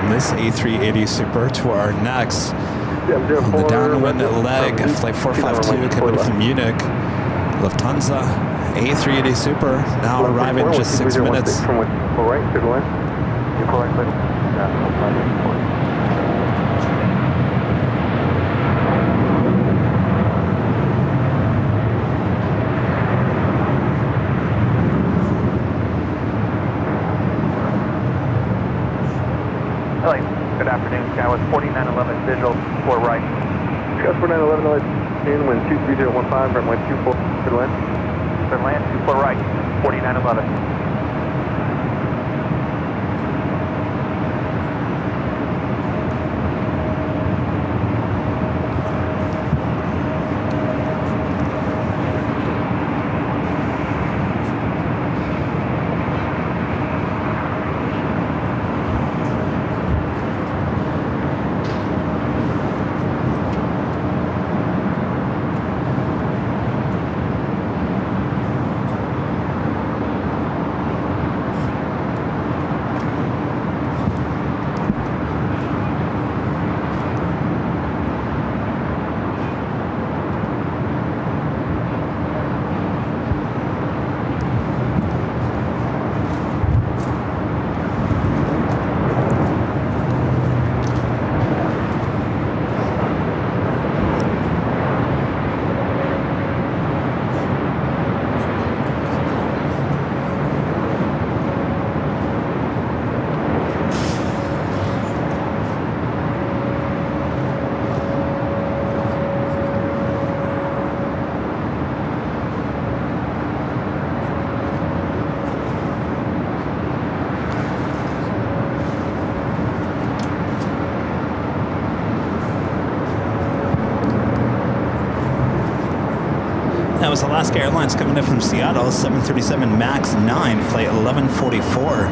[SPEAKER 3] from this A380 Super to our next on the downwind leg, flight 452 coming from Munich, Lufthansa A380 Super, now arriving in just 6 minutes.
[SPEAKER 7] Good afternoon, Skywest 4911 visual 4 right.
[SPEAKER 4] Skywest 4911, in wind 23015, runway 24, good land.
[SPEAKER 7] Good land, 24 right, 4911.
[SPEAKER 3] That was Alaska Airlines coming in from Seattle, 737 MAX 9, flight 1144.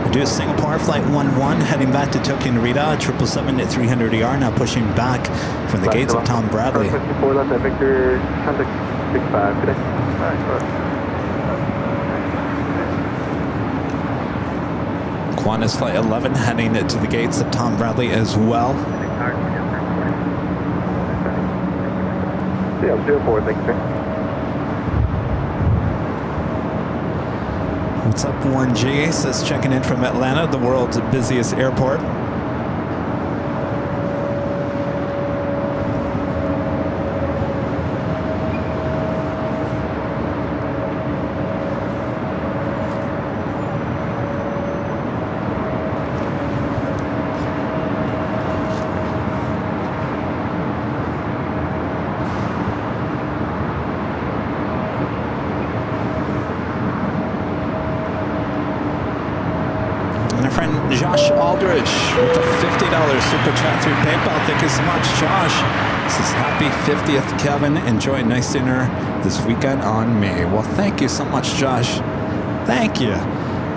[SPEAKER 3] Reduced Singapore, flight 11, heading back to Tokyo Narita, 777 at 300 ER, now pushing back from the gates of Tom Bradley.
[SPEAKER 4] Victor, contact 65 today.
[SPEAKER 3] Qantas flight 11 heading to the gates of Tom Bradley as well.
[SPEAKER 4] Yeah, 04, thank you, sir.
[SPEAKER 3] What's up, Warren G? Says checking in from Atlanta, the world's busiest airport. Josh Aldrich with a $50 super chat through PayPal. Thank you so much, Josh. This is happy 50th, Kevin. Enjoy a nice dinner this weekend on me. Well, thank you so much, Josh. Thank you.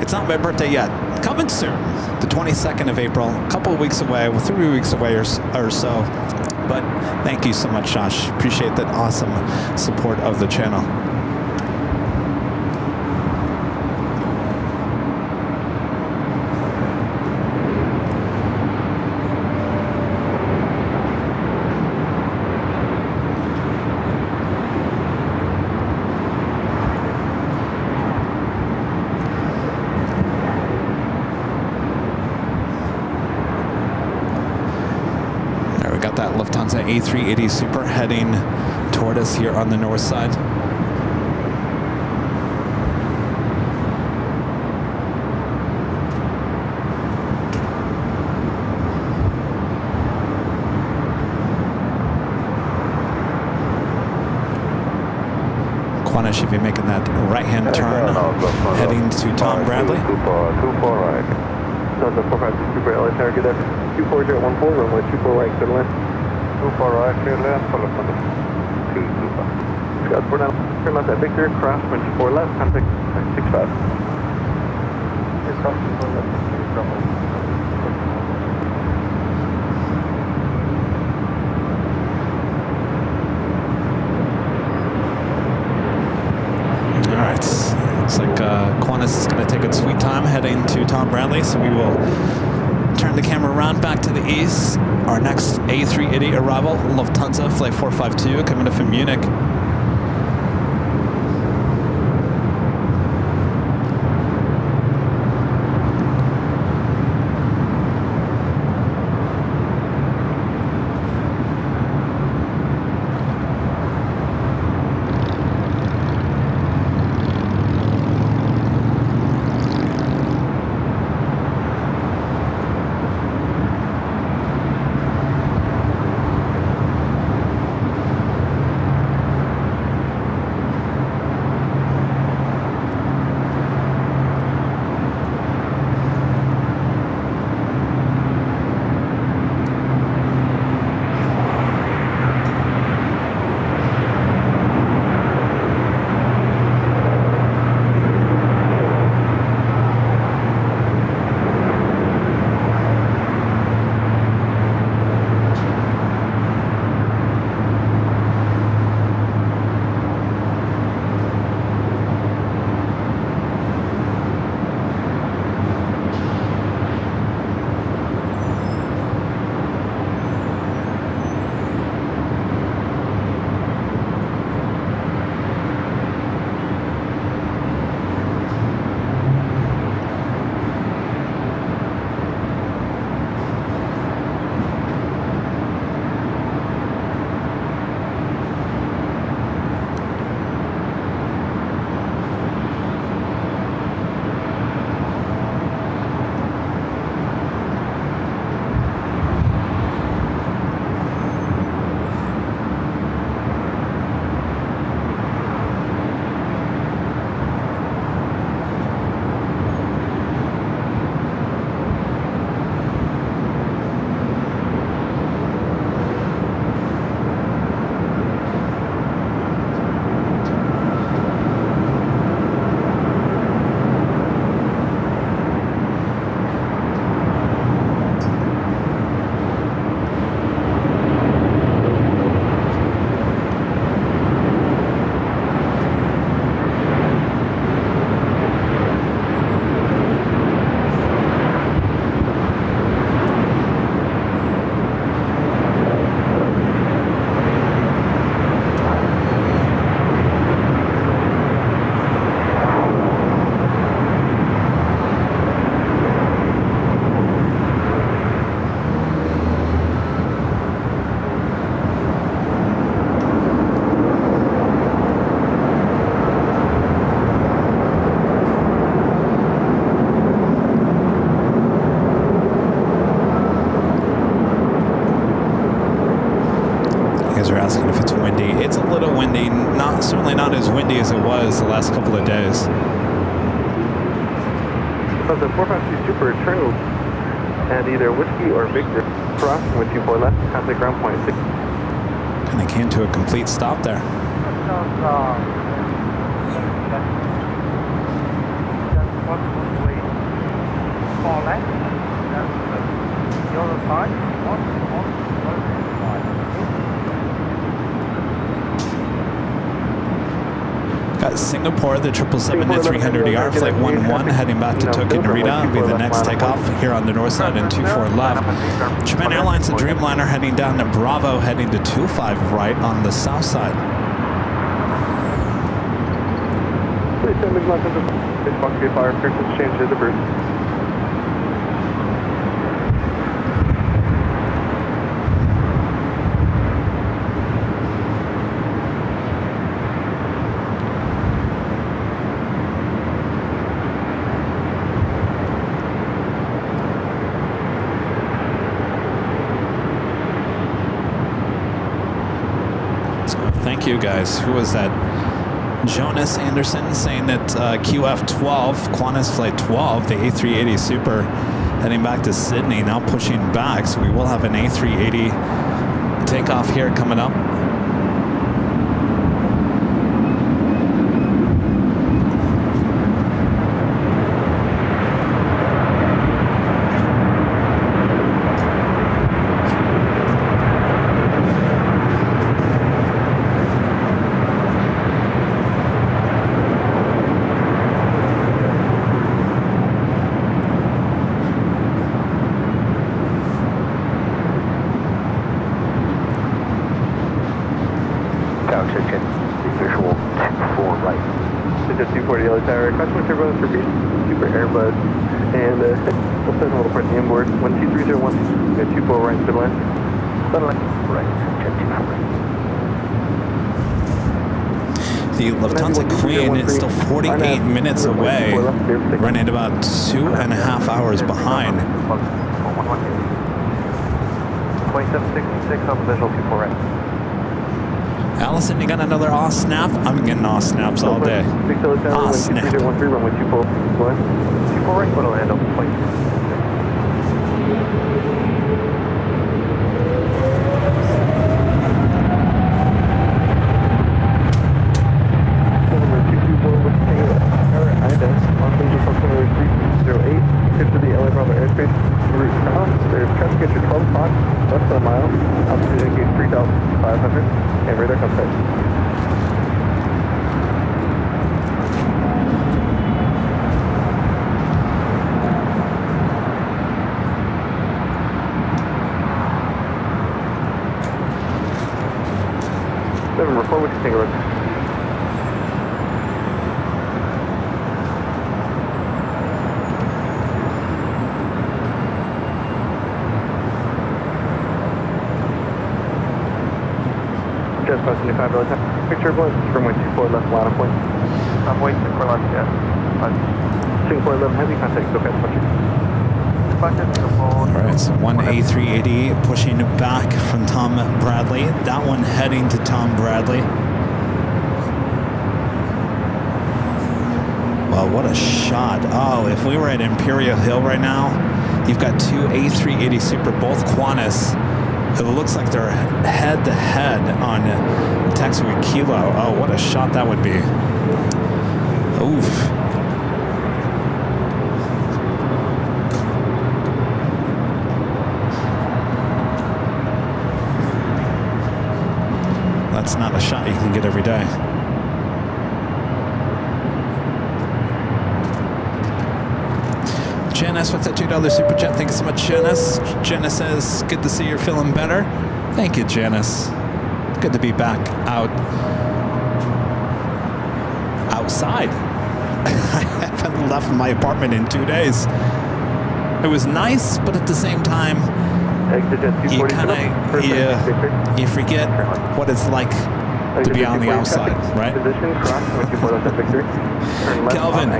[SPEAKER 3] It's not my birthday yet. Coming soon, the 22nd of April. A couple of weeks away, 3 weeks away or so. But thank you so much, Josh. Appreciate that awesome support of the channel. That Lufthansa A380 Super heading toward us here on the north side. Qantas should be making that right-hand turn heading to Tom Bradley.
[SPEAKER 4] 24 right. Delta 452 Super LA target at 24014, runway 24 right, clear land. 24 right, clear land, follow from the 225. Scott 49, turn left at Victor, cross 24 left, contact 65. Cross 24 left, runway.
[SPEAKER 3] All right, looks like Qantas is going to take its sweet time. time heading to Tom Bradley, so we will turn the camera around back to the east. Our next A380 arrival, Lufthansa Flight 452, coming in from Munich. Certainly not as windy as it was the last couple of days.
[SPEAKER 2] The 452 Super Eternal and either Whiskey or Victor crossing with 24 left, contact ground point 6.
[SPEAKER 3] And they came to a complete stop there. Got Singapore, the 777-300ER, flight 11, heading back to Tokyo Narita. Will be the next takeoff here on the north side and 24 left. Japan Airlines and Dreamliner heading down to Bravo, heading to 25 right on the south side.
[SPEAKER 2] Fire frequency change to the bird.
[SPEAKER 3] Thank you, guys. Who was that? Jonas Anderson saying that QF12, Qantas Flight 12, the A380 Super, heading back to Sydney, now pushing back. So we will have an A380 takeoff here coming up.
[SPEAKER 4] oxygen, visual 24 right.
[SPEAKER 2] It's a 240 yellow tower, crosswind turbulence for beach, super Airbus, and we'll send all the parts inboard, 12301, 24 right, good line.
[SPEAKER 4] Sunlight, right, jet 24 right.
[SPEAKER 3] The Lufthansa Queen is still 48 minutes away, running about 2.5 hours behind.
[SPEAKER 2] 2766 on the visual 24 right.
[SPEAKER 3] Allison, you got another aw snap? I'm getting aw snaps all day. Aw snap.
[SPEAKER 2] 13 runway 24 right, put on hand up, point. To the LA Bravo airspace route south. There's traffic at your 12 spots, less than a mile. Altitude indicates 3,500, and radar contact. November 4, we can take a look. Just past 75 relay time. Picture turbulence from wind 24 left ladder point. Wind 24 left, yeah. 24 11 heavy contact, go past country.
[SPEAKER 3] Alright, so one A380 pushing back from Tom Bradley. That one heading to Tom Bradley. Well, what a shot. Oh, if we were at Imperial Hill right now, you've got two A380 Super, both Qantas. It looks like they're head-to-head on taxiway Kilo. Oh, what a shot that would be. Oof. That's not a shot you can get every day. Janice with the $2 super chat. Thank you so much, Janice. Janice says, good to see you're feeling better. Thank you, Janice. Good to be back outside. I haven't left my apartment in 2 days. It was nice, but at the same time, you kind of, you forget what it's like to be on the outside, right? Kelvin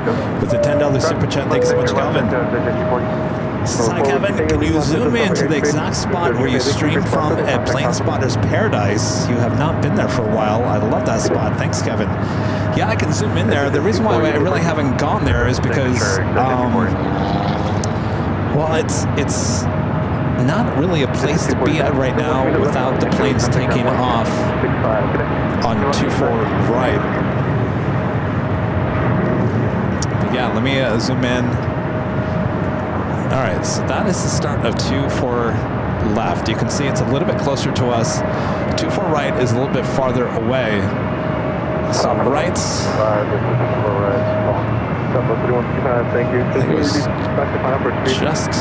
[SPEAKER 3] with the $10 super chat. Thanks so much, Kelvin. Hi, Kevin. Can you zoom in to the exact spot where you stream from at Plane Spotter's Paradise? You have not been there for a while. I love that spot. Thanks, Kevin. Yeah, I can zoom in there. The reason why I really haven't gone there is because, well, it's not really a place to be at right now without the planes taking off on 24 right. But yeah, let me zoom in. All right, so that is the start of 24 left. You can see it's a little bit closer to us. 24 right is a little bit farther away. So rights. Thank you. I think it was just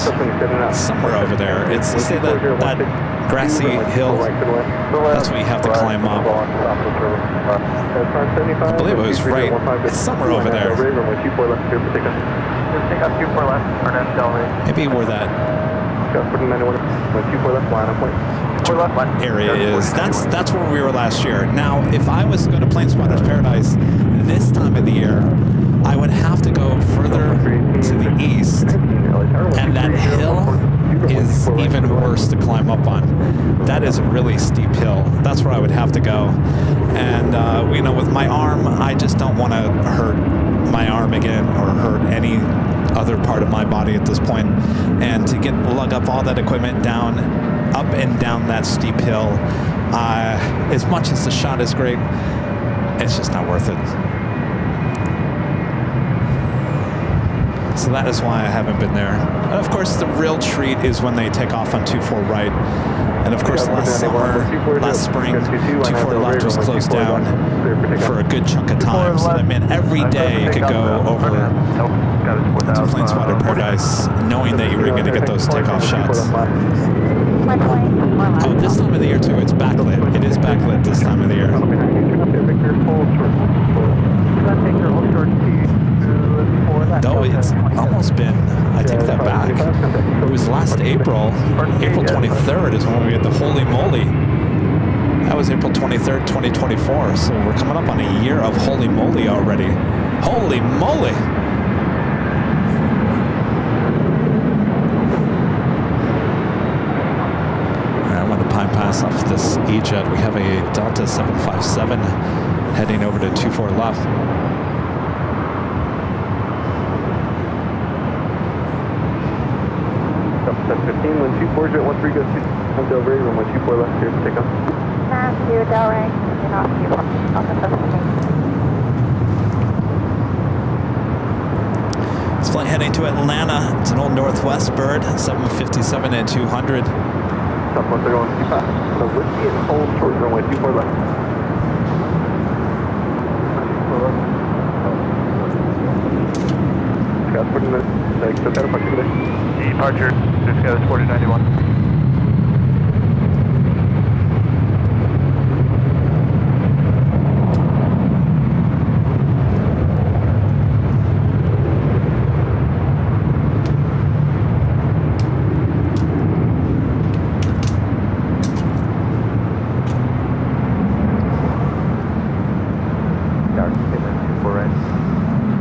[SPEAKER 3] somewhere over there. It's say that grassy hill. That's what you have to climb up. I believe it was right. It's somewhere over there. Maybe where that area is. That's where we were last year. Now, if I was to go to Plane Spotter's Paradise this time of the year, I would have to go further to the east, and that hill is even worse to climb up on. That is a really steep hill. That's where I would have to go. And, you know, with my arm, I just don't want to hurt my arm again or hurt any other part of my body at this point. And to lug up all that equipment down, up and down that steep hill, as much as the shot is great, it's just not worth it. So that is why I haven't been there. And of course, the real treat is when they take off on 24 right. And of course, last spring, 24 left was closed down for a good chunk of time. So that meant every day you could go over to Plane Spotter Paradise knowing that you were going to get those takeoff shots. Oh, this time of the year too, it's backlit. It is backlit this time of the year.
[SPEAKER 4] Victor, full short. Left Victor, hold short 2 4 left.
[SPEAKER 3] Though it's almost been, I take that back. It was last April. April 23rd is when we had the Holy Moly. That was April 23rd, 2024. So we're coming up on a year of Holy Moly already. Holy moly! I'm on the Pine Pass off this E-Jet. We have a Delta 757 heading over to 24 left.
[SPEAKER 4] Delta 15, 124, jet 13 goes to Del Rey, runway 24 left, here to take off.
[SPEAKER 5] Matthew, Del Rey, you're not too far.
[SPEAKER 3] This flight heading to Atlanta. It's an old Northwest bird, 757 at 200.
[SPEAKER 4] Southwest, they're going too fast. So whiskey and hold short, runway 24 left. Scott's 40 minutes. Thanks, so departure today.
[SPEAKER 2] Departure, Scout is 4091.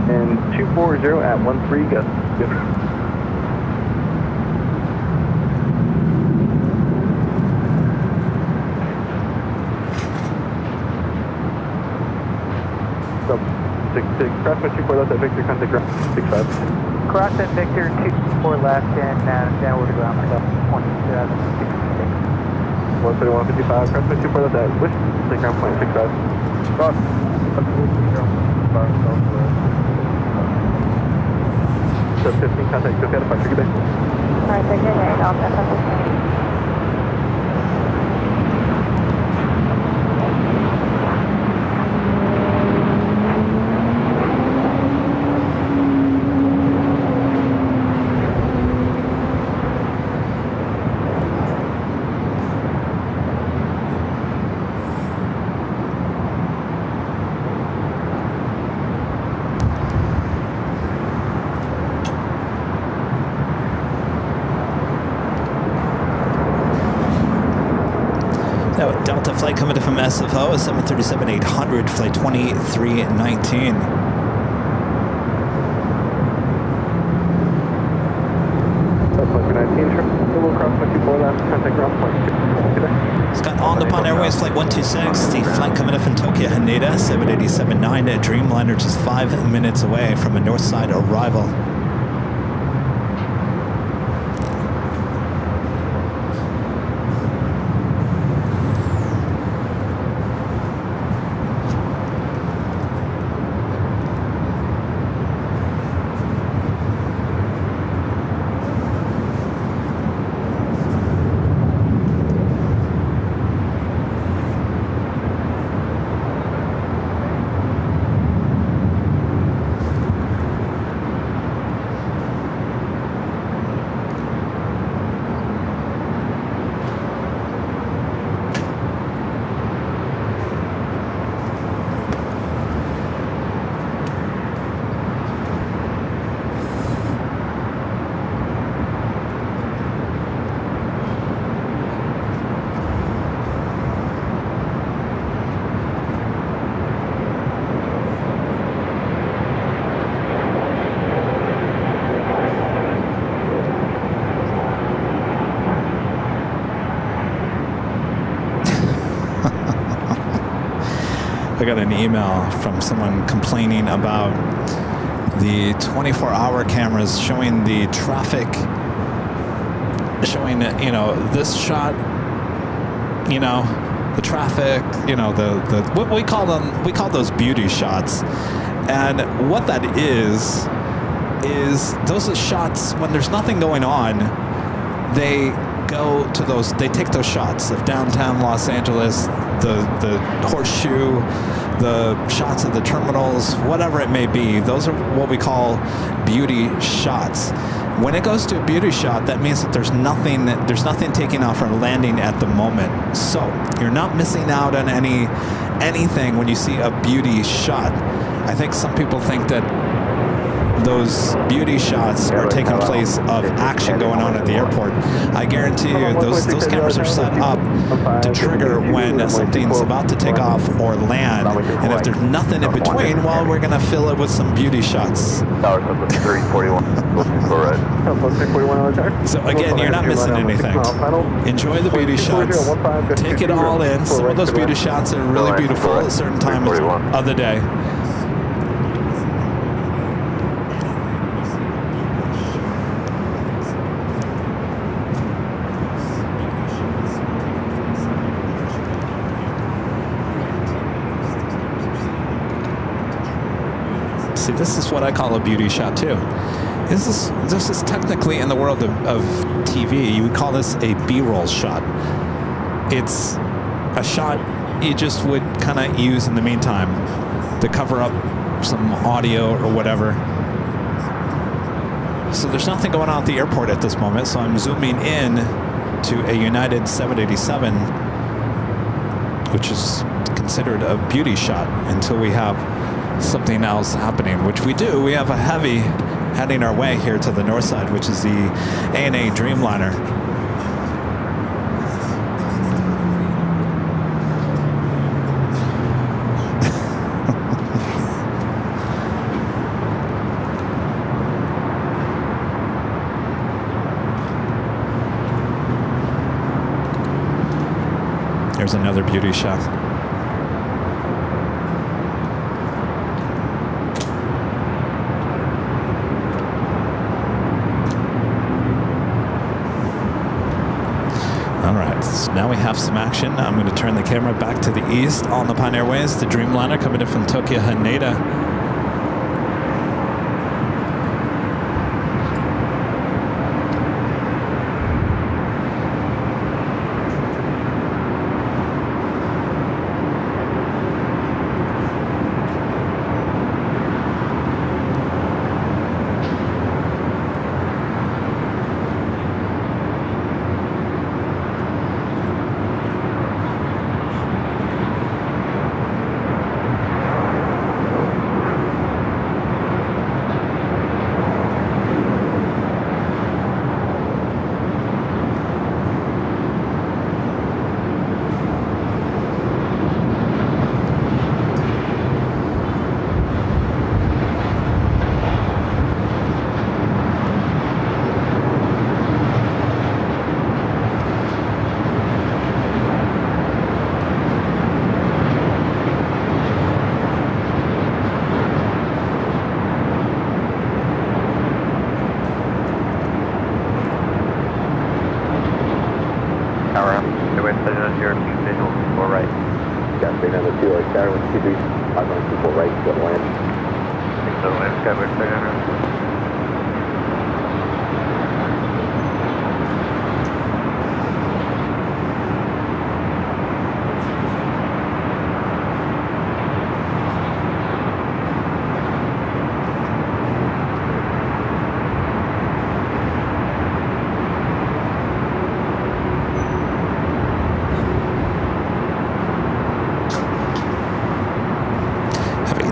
[SPEAKER 4] And 240 at 13 go. Good. So, 66, cross my 24 left at Victor, contact ground 65.
[SPEAKER 9] Cross at Victor, 24 left and downward to ground myself, 2766.
[SPEAKER 4] 13155, cross my 24 left at Wish, take ground point 65. Cross. So 15, contact Sophia, departure, good day.
[SPEAKER 5] Alright, Victor, there, Delta 15.
[SPEAKER 3] Delta flight coming in from SFO, 737-800, flight 2319.
[SPEAKER 4] We'll cross my 24 left, contact ground point.
[SPEAKER 3] Scott on the Nippon Airways flight 126, the flight coming in from Tokyo Haneda, 787-9, Dreamliner just 5 minutes away from a north side arrival. I got an email from someone complaining about the 24-hour cameras showing the traffic, showing, you know, this shot, you know, the traffic, you know, the what we call them, we call those beauty shots. And what that is those are shots when there's nothing going on. They go to those, they take those shots of downtown Los Angeles, the horseshoe, the shots of the terminals, whatever it may be. Those are what we call beauty shots. When it goes to a beauty shot, that means that there's nothing taking off or landing at the moment. So you're not missing out on anything when you see a beauty shot. I think some people think that those beauty shots are taking place of action going on at the airport. I guarantee you those cameras are set up to trigger when something's about to take off or land, and if there's nothing in between, well, we're going to fill it with some beauty shots. So again, you're not missing anything. Enjoy the beauty shots. Take it all in. Some of those beauty shots are really beautiful at certain times of the day. See, this is what I call a beauty shot too. This is technically, in the world of TV, you would call this a B-roll shot. It's a shot you just would kind of use in the meantime to cover up some audio or whatever. So there's nothing going on at the airport at this moment, so I'm zooming in to a United 787, which is considered a beauty shot until we have something else happening, which we do. We have a heavy heading our way here to the north side, which is the ANA Dreamliner. There's another beauty shot. Now we have some action. I'm going to turn the camera back to the east on the Pine Airways. The Dreamliner coming in from Tokyo Haneda.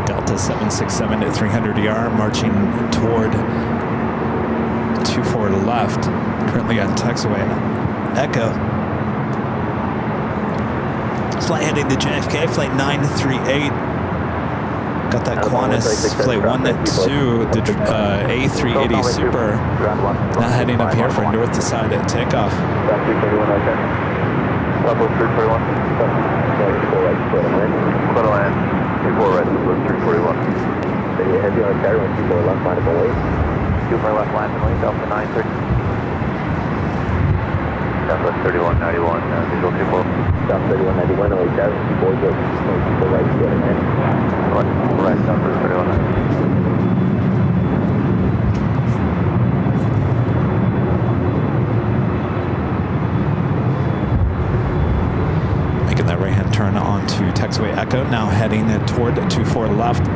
[SPEAKER 3] Delta 767 at 300 ER, marching toward 24 left, currently on taxiway Echo. Flight heading to JFK, flight 938. Got that Qantas flight 192, the A380 Super, now heading up here for north to side at takeoff.
[SPEAKER 4] Heavy on carrier, 24 left line of away.
[SPEAKER 7] 24 left line of away, Delta 930. Southwest 3191, visual 24.
[SPEAKER 4] South 3191, away carrier, 24 good. 24 right, good, and
[SPEAKER 7] right, Southwest 3191.
[SPEAKER 3] That right hand turn onto taxiway Echo, now heading toward 24 left.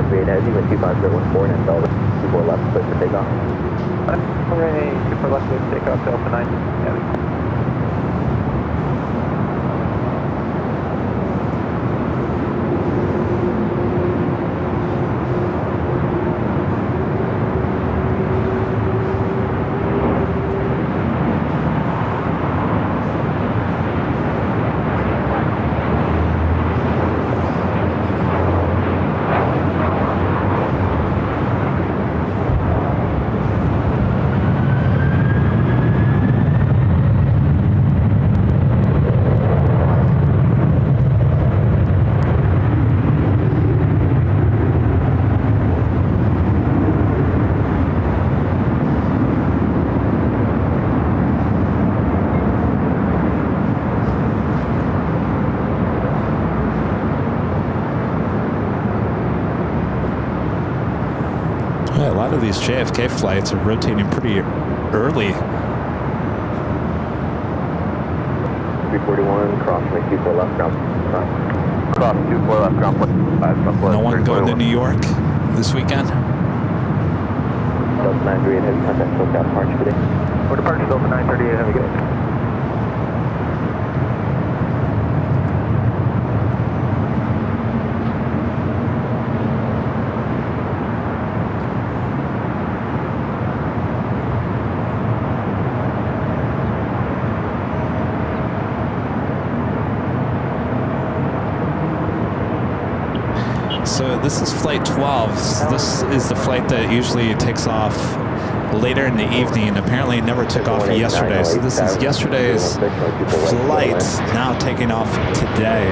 [SPEAKER 7] 938 heavy with 25014 and Delta 24 left, clear for takeoff.
[SPEAKER 9] Hooray, 24 left, clear for takeoff, Delta 9 heavy.
[SPEAKER 3] Yeah, a lot of these JFK flights are rotating pretty early.
[SPEAKER 7] 341, cross, make 24 left, ground. Cross, 24 left, ground, 5, southwest.
[SPEAKER 3] No one going to New York this weekend?
[SPEAKER 7] Delta 938 heavy contact, SoCal departure today.
[SPEAKER 9] For departure, Delta 938 heavy, good.
[SPEAKER 3] So this is flight 12. This is the flight that usually takes off later in the evening. Apparently it never took off yesterday. So this is yesterday's flight now taking off today.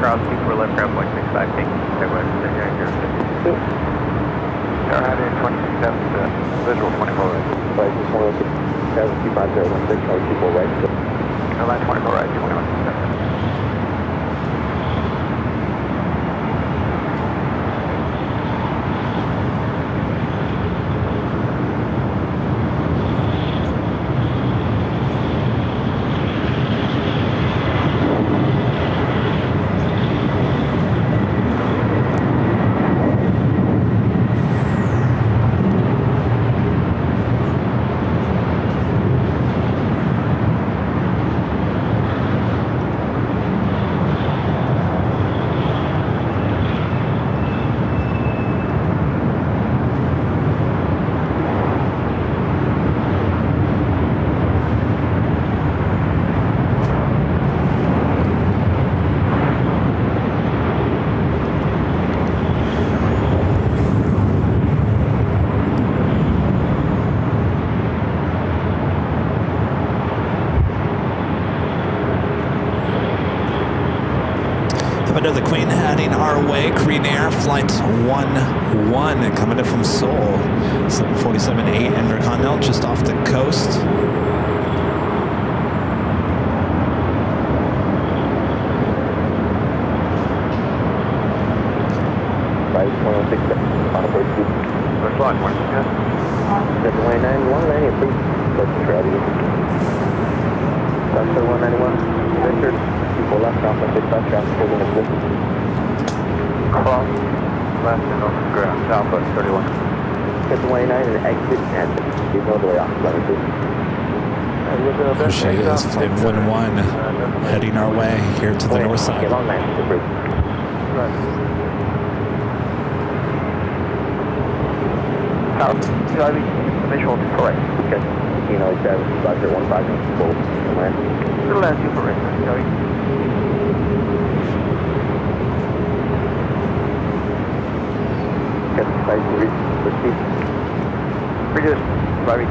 [SPEAKER 9] Cross 24 left, ground 165, take west,
[SPEAKER 4] 26 visual 24 right.
[SPEAKER 7] Flight 250, 24 right.
[SPEAKER 4] Airline 24 right, 21.
[SPEAKER 3] The Queen heading our way, Korean Air Flight 11 coming in from Seoul, 747-8 Intercontinental just off the coast.
[SPEAKER 4] First line,
[SPEAKER 7] 791, landing, please. Let's try to Delta 191, Victor, people left, ground 165, traffic holding us with.
[SPEAKER 4] cross, left and over the ground, southwest 31.
[SPEAKER 7] Delta 189 and exit and keep all the way off, let me see.
[SPEAKER 3] Appreciate it. It's Flight 11 heading our way here to the north side.
[SPEAKER 7] Long line, right.
[SPEAKER 9] Charlie, visual correct.
[SPEAKER 7] Okay. You know, that was 5015 full land.
[SPEAKER 9] Little land super right, Charlie.
[SPEAKER 7] Okay, nice to receive.
[SPEAKER 9] Reduce, Bobby.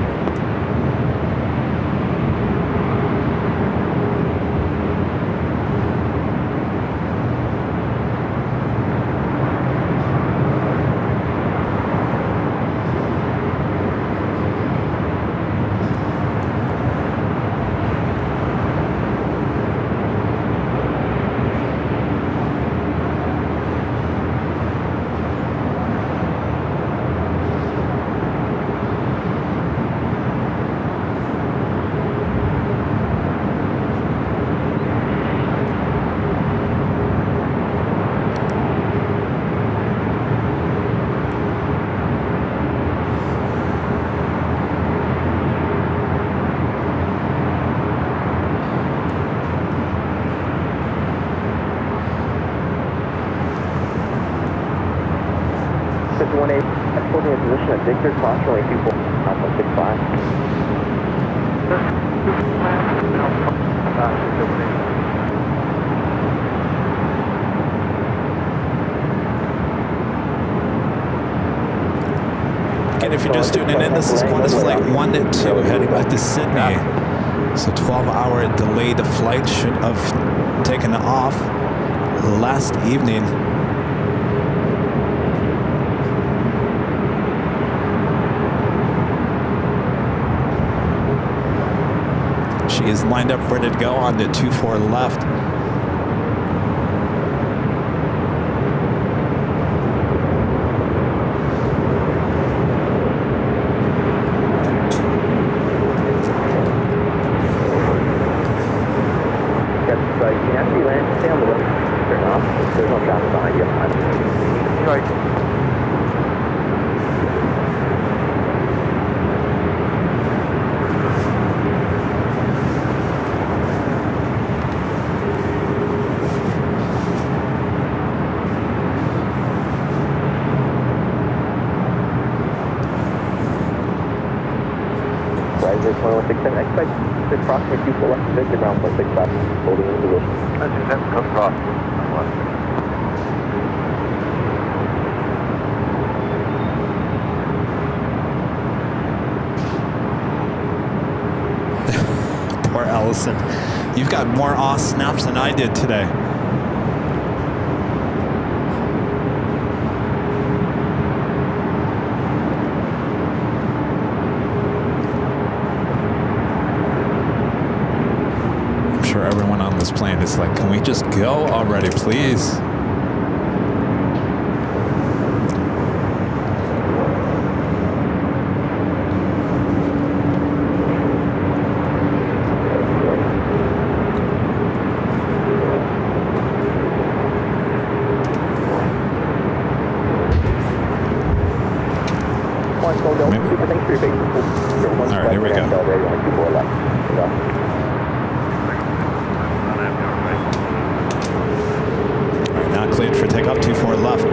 [SPEAKER 7] Holding a position at Victor, cross runway 24, 165.
[SPEAKER 3] Again, if you're just tuning in, this is Qantas Flight 1-2 heading back to Sydney. So 12-hour delayed flight should have taken off last evening. She is lined up ready to go on the 24 left.
[SPEAKER 7] Yes, you can actually land, stay on the left, turn off. There's no traffic behind you.
[SPEAKER 9] Right.
[SPEAKER 7] Riser 2167, expect to approximately 24 left to Victor, ground 165, holding in position.
[SPEAKER 4] That's just have to come across.
[SPEAKER 3] Poor Allison. You've got more awe snaps than I did today. Everyone on this plane is like, can we just go already, please?
[SPEAKER 7] All right,
[SPEAKER 3] here we go. Not cleared for takeoff, 24 left.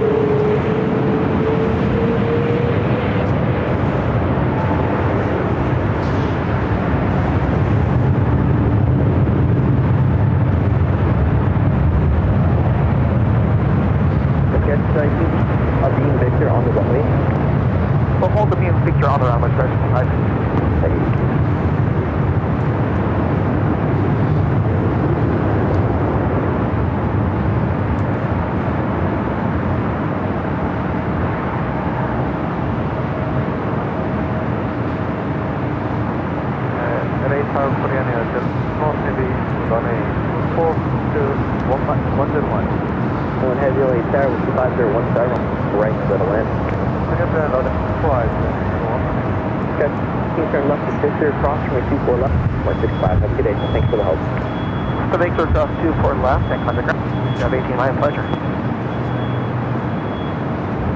[SPEAKER 7] Beam Victor on the runway.
[SPEAKER 9] We'll hold the beam Victor on the runway, sir.
[SPEAKER 7] One heavy LA tower with 250 star right to the land. Okay, can you turn left to Victor, cross from 24 left, 165. Have a good day. Thanks for the help.
[SPEAKER 9] The Victor cross 24 left and contact. You have 18 line, pleasure.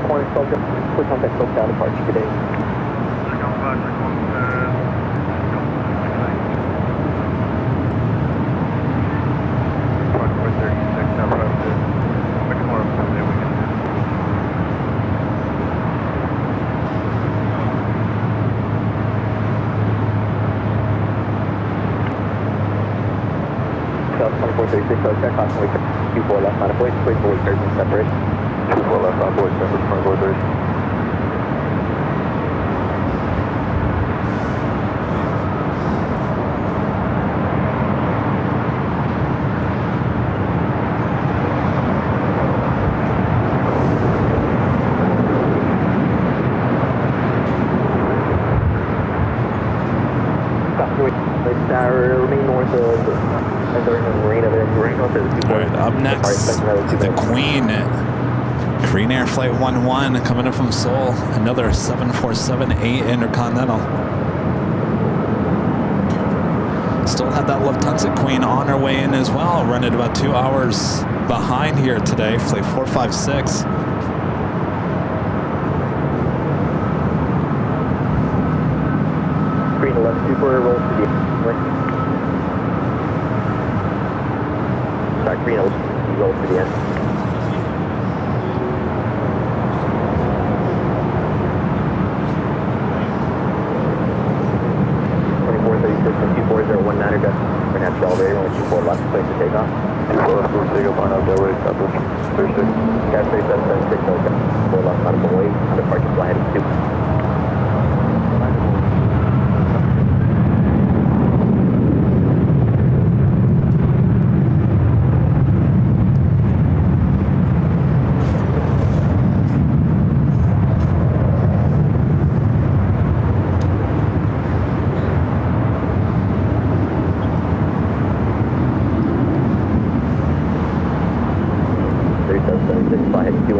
[SPEAKER 7] Corner focus, quick contact SoCal departure. Good day. 1036, so check off 24 left on a voice, 24 30 separate.
[SPEAKER 4] 24 left on voice, separate, 24 30.
[SPEAKER 7] Remain north of the marina there. Remain north of the 24.
[SPEAKER 3] All right, up next, the Queen. Korean Air Flight 11 coming in from Seoul. Another 747-8 Intercontinental. Still have that Lufthansa Queen on her way in as well. Running about 2 hours behind here today. Flight 456.
[SPEAKER 7] Green 11 super rolls to the sorry, green 11 rolls to the end. We're going to have ready when 24 left, place to take off.
[SPEAKER 4] 24 left, we'll take up on up that way, Southwest 36.
[SPEAKER 7] Gas 3776, 4 left, on the way, on departure fly heading 2.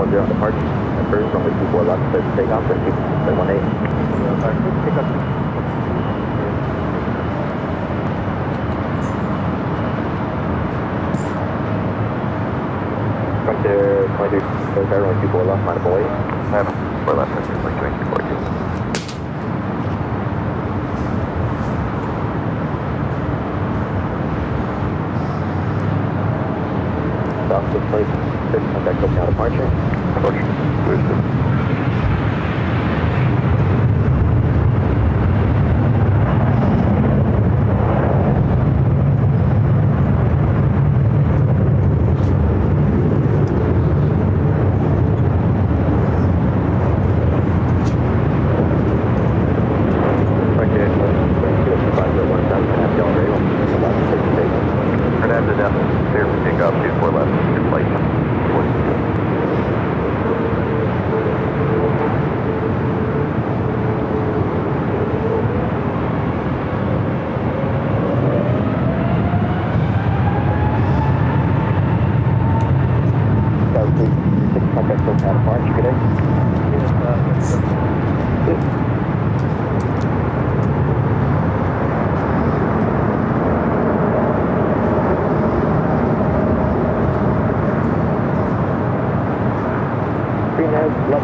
[SPEAKER 7] On departure, and first runway 24 left, place to take off, and 18. From there, 23, runway 24 left, minus away.
[SPEAKER 4] 4 left, like 2342.
[SPEAKER 7] South 6 place, 6 contact up now departure.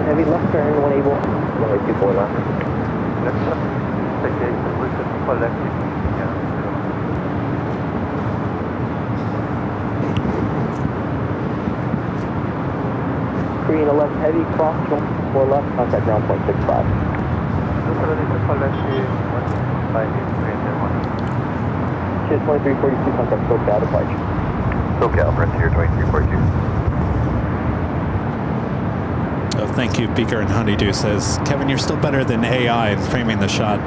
[SPEAKER 7] Heavy left turn, 1 able, runway 24 left.
[SPEAKER 4] Left, take 8, for left, yeah.
[SPEAKER 7] Green 11 heavy, cross, 4 left, contact ground point 65. Cheers 2342, contact SoCal departure.
[SPEAKER 4] SoCal, Frontier 2342.
[SPEAKER 3] Oh, thank you, Beaker and Honeydew says, Kevin, you're still better than AI in framing the shot.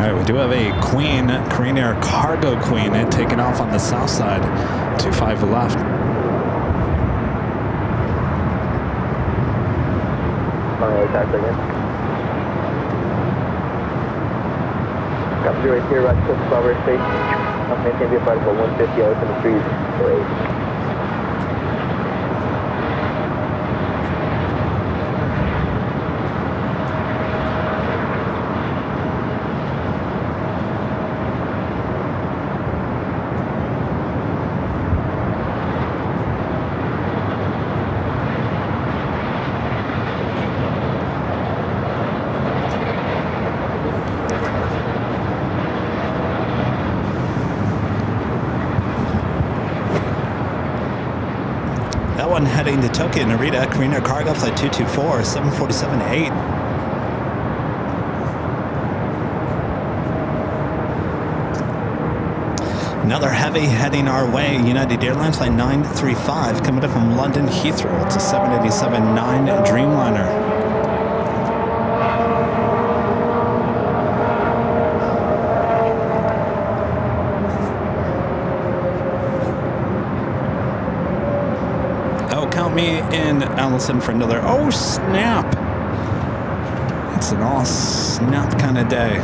[SPEAKER 3] We do have a Queen, Korean Air Cargo Queen, taking off on the south side, 25 left.
[SPEAKER 7] Got through right here, right to Flower Station. Maintain the flight about 150 out in the trees. Great.
[SPEAKER 3] one heading to Tokyo, Narita, Korean cargo flight 224, 747-8. Another heavy heading our way, United Airlines flight 935, coming up from London Heathrow. It's a 787-9 Dreamliner. Count me in, Allison, for another. Oh, snap. It's an all snap kind of day.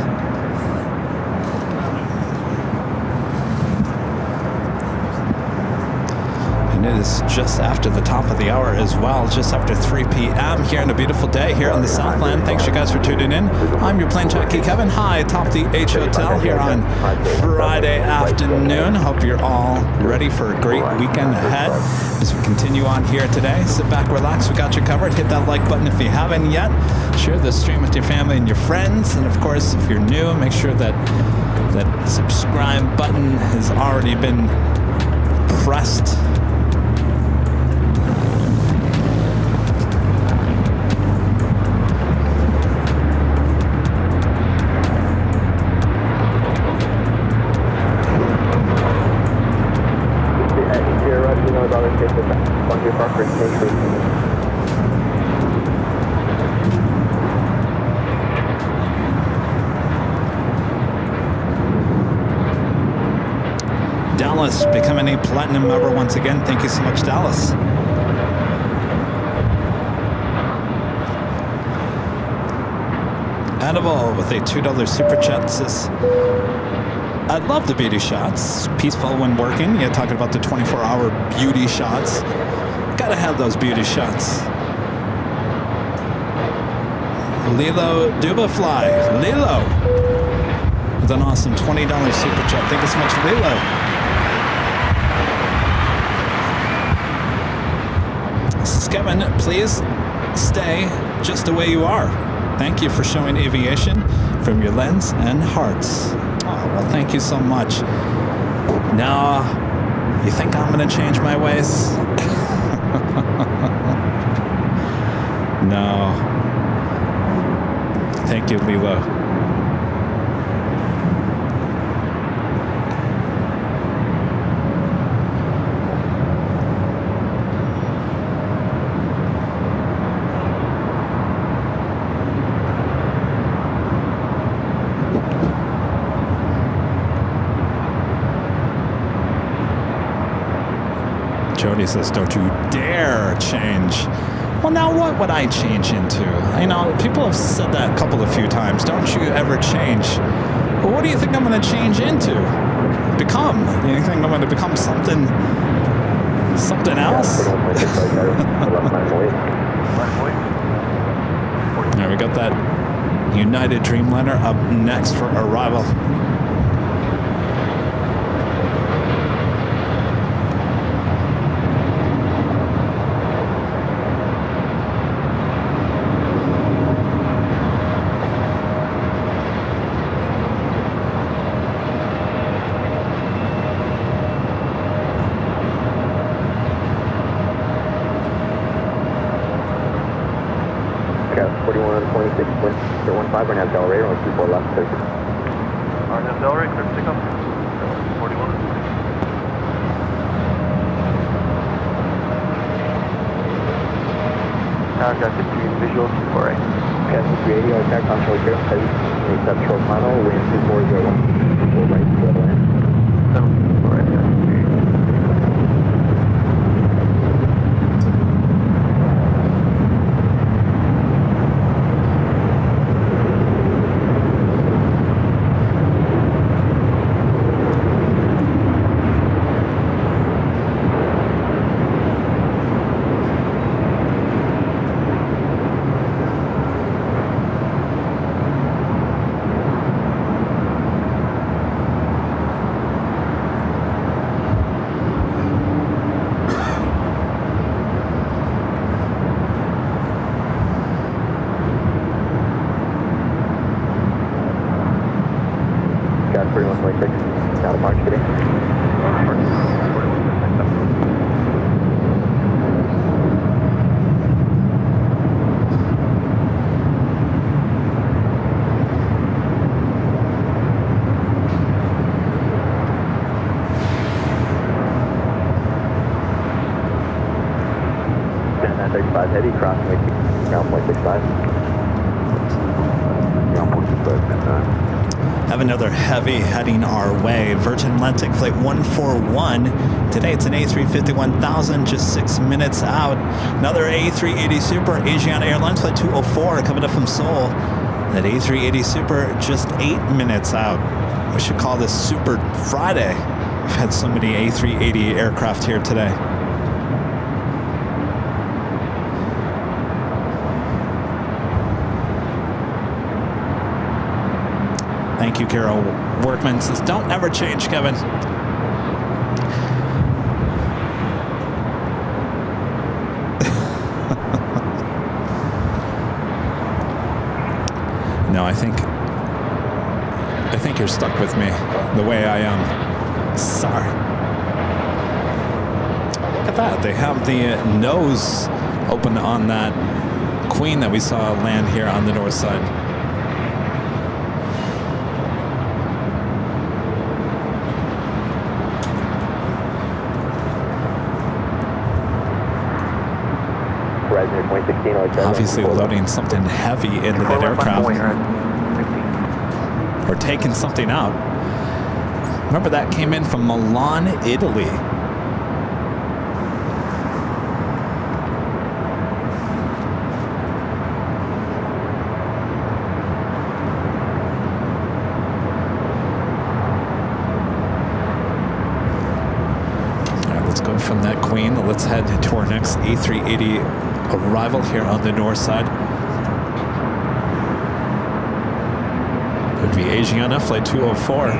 [SPEAKER 3] And it is just after the top of the hour as well, just after 3 p.m. here on a beautiful day here on the Southland. Thanks you guys for tuning in. I'm your plane jockey Kevin, high atop the H Hotel here on Friday afternoon. Hope you're all ready for a great weekend ahead as we continue on here today. Sit back, relax, we got you covered. Hit that like button if you haven't yet. Share the stream with your family and your friends. And of course, if you're new, make sure that that subscribe button has already been pressed. Dallas becoming a platinum member once again. Thank you so much, Dallas. Edible with a $2 super chat says, I love the beauty shots. Peaceful when working. Yeah, talking about the 24-hour beauty shots. Gotta have those beauty shots. Lilo Dubafly. Lilo with an awesome $20 super chat. Thank you so much, Lilo. Kevin, please stay just the way you are. Thank you for showing aviation from your lens and hearts. Oh, well, thank you so much. Now, you think I'm going to change my ways? No. Thank you, Lilo. Jody says, don't you dare change. Well, now what would I change into? You know, people have said that a few times. Don't you ever change. Well, what do you think I'm going to change into? Become? You think I'm going to become something else? Now we got that United Dreamliner up next for arrival.
[SPEAKER 7] We're going to have Delray, only 24 left.
[SPEAKER 2] Alright, now Delray, clear to take off. 41.
[SPEAKER 7] Got 15 visual 248. Okay, 380, our attack control clear. Heavy, control final, wind 2401. 4 right, to the land. 7, right, yeah. crossing with ground point 65. Ground point 65.
[SPEAKER 3] Have another heavy heading our way. Virgin Atlantic Flight 141. Today it's an A350-1000, just 6 minutes out. Another A380 Super, Asiana Airlines Flight 204 coming up from Seoul. That A380 Super just 8 minutes out. We should call this Super Friday. We've had so many A380 aircraft here today. Thank you, Carol. Workman says, don't ever change, Kevin. No, I think you're stuck with me the way I am. Sorry. Look at that. They have the nose open on that Queen that we saw land here on the north side. Obviously loading something heavy into that aircraft. Or taking something out. Remember that came in from Milan, Italy. All right, let's go from that Queen. Let's head to our next A380 arrival here on the north side. Could be Asiana Flight 204.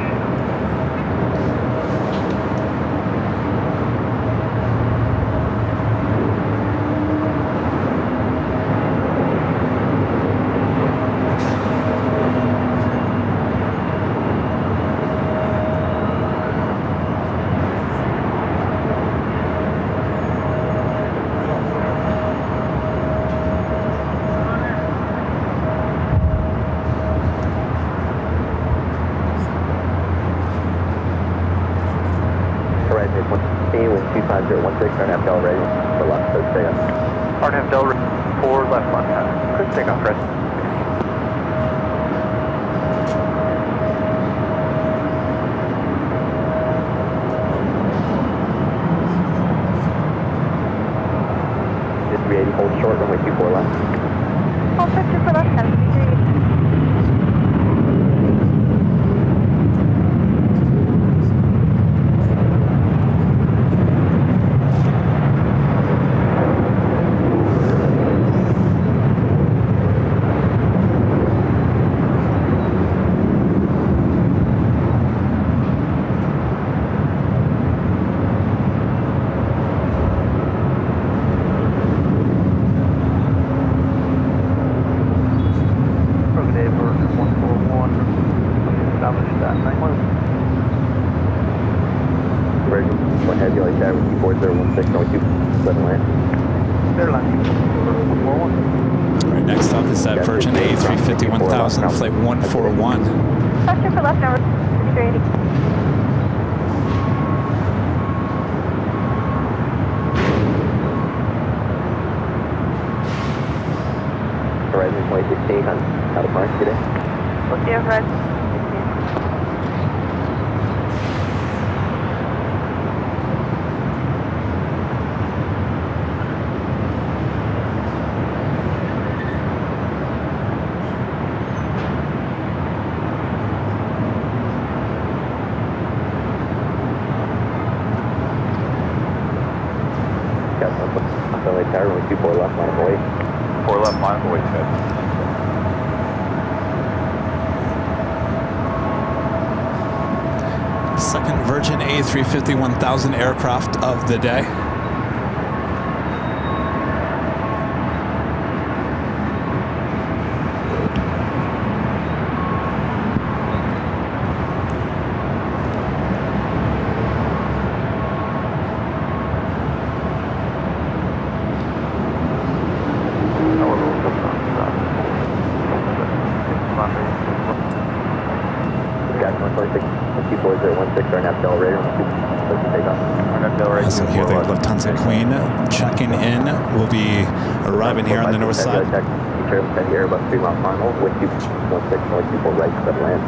[SPEAKER 3] Flight 141.
[SPEAKER 5] Departure for left number 380.
[SPEAKER 7] Horizon 2016 on out of mark today.
[SPEAKER 5] Okay, Horizon 16.
[SPEAKER 3] Second Virgin A350-1000 aircraft of the day.
[SPEAKER 7] Jackson 126, 24016, our nav accelerator, let's take off. Our nav accelerator.
[SPEAKER 3] So here the Lufthansa Queen checking in. We'll be arriving here on the north side.
[SPEAKER 7] Airbus 3 mile final, wind 216, north 24 right, set land.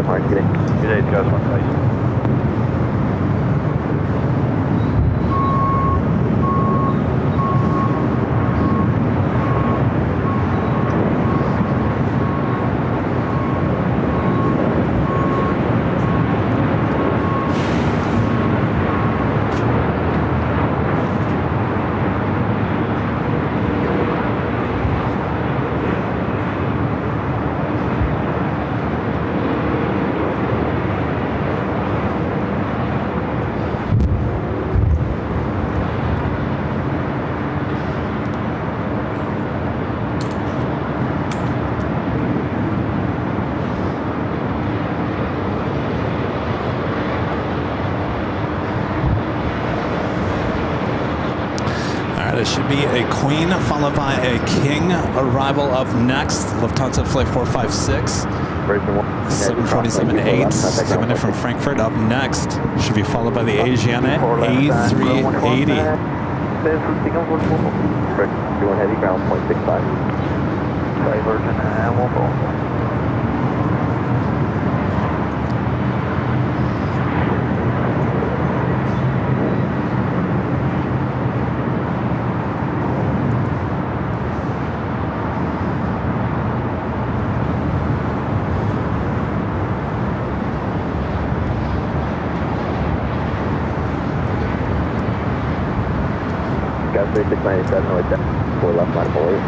[SPEAKER 2] Good day, guys. 126.
[SPEAKER 3] It should be a Queen followed by a King. Arrival of next, Lufthansa Flight 456. 747-8 coming in from Frankfurt. Up next should be followed by the Asiana A380.
[SPEAKER 7] Heavy ground 0.65.
[SPEAKER 9] Divergent and we'll go.
[SPEAKER 7] Got 3697 with that 4 left line forward.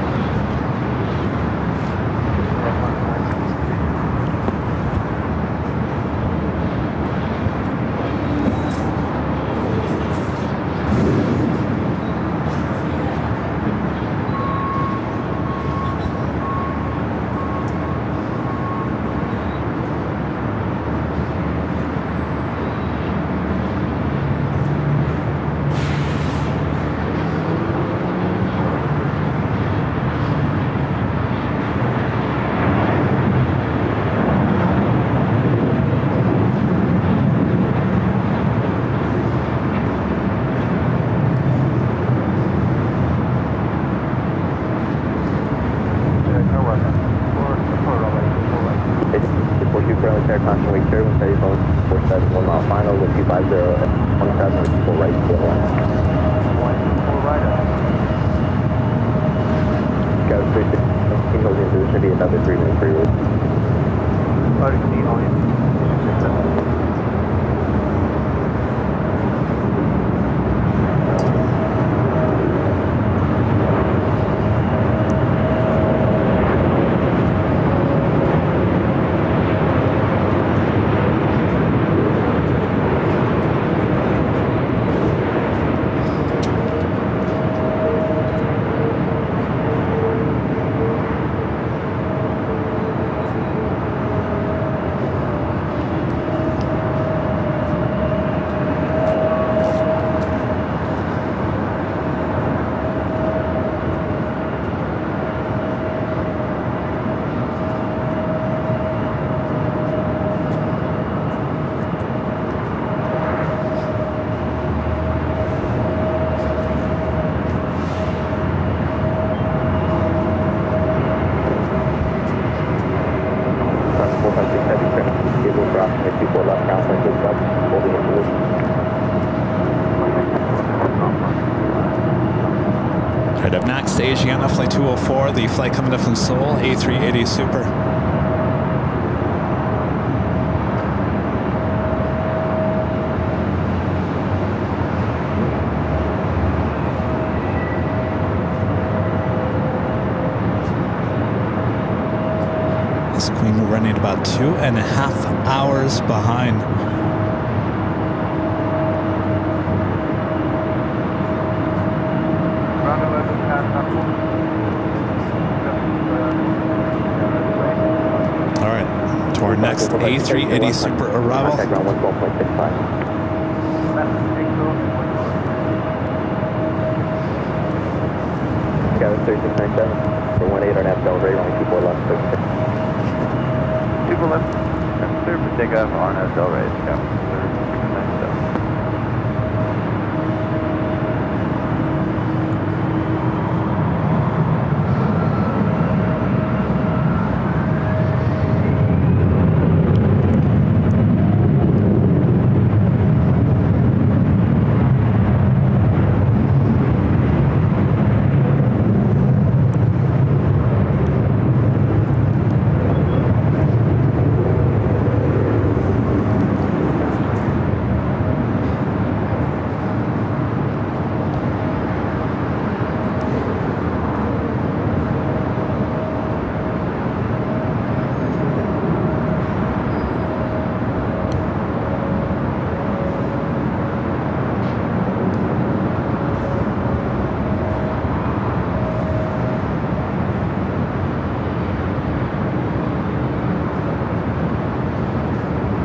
[SPEAKER 3] Right up next, Asiana Flight 204, the flight coming up from Seoul, A380 Super. This Queen we're running about 2.5 hours behind. All right, to our next A380 Super arrival.
[SPEAKER 7] Contact ground 112.65. Skyline 3697. For 18 on Abdel Ray, runway 24 left, 36.
[SPEAKER 2] 24 left. Clear for takeoff on Del Rey. Skyline 3697.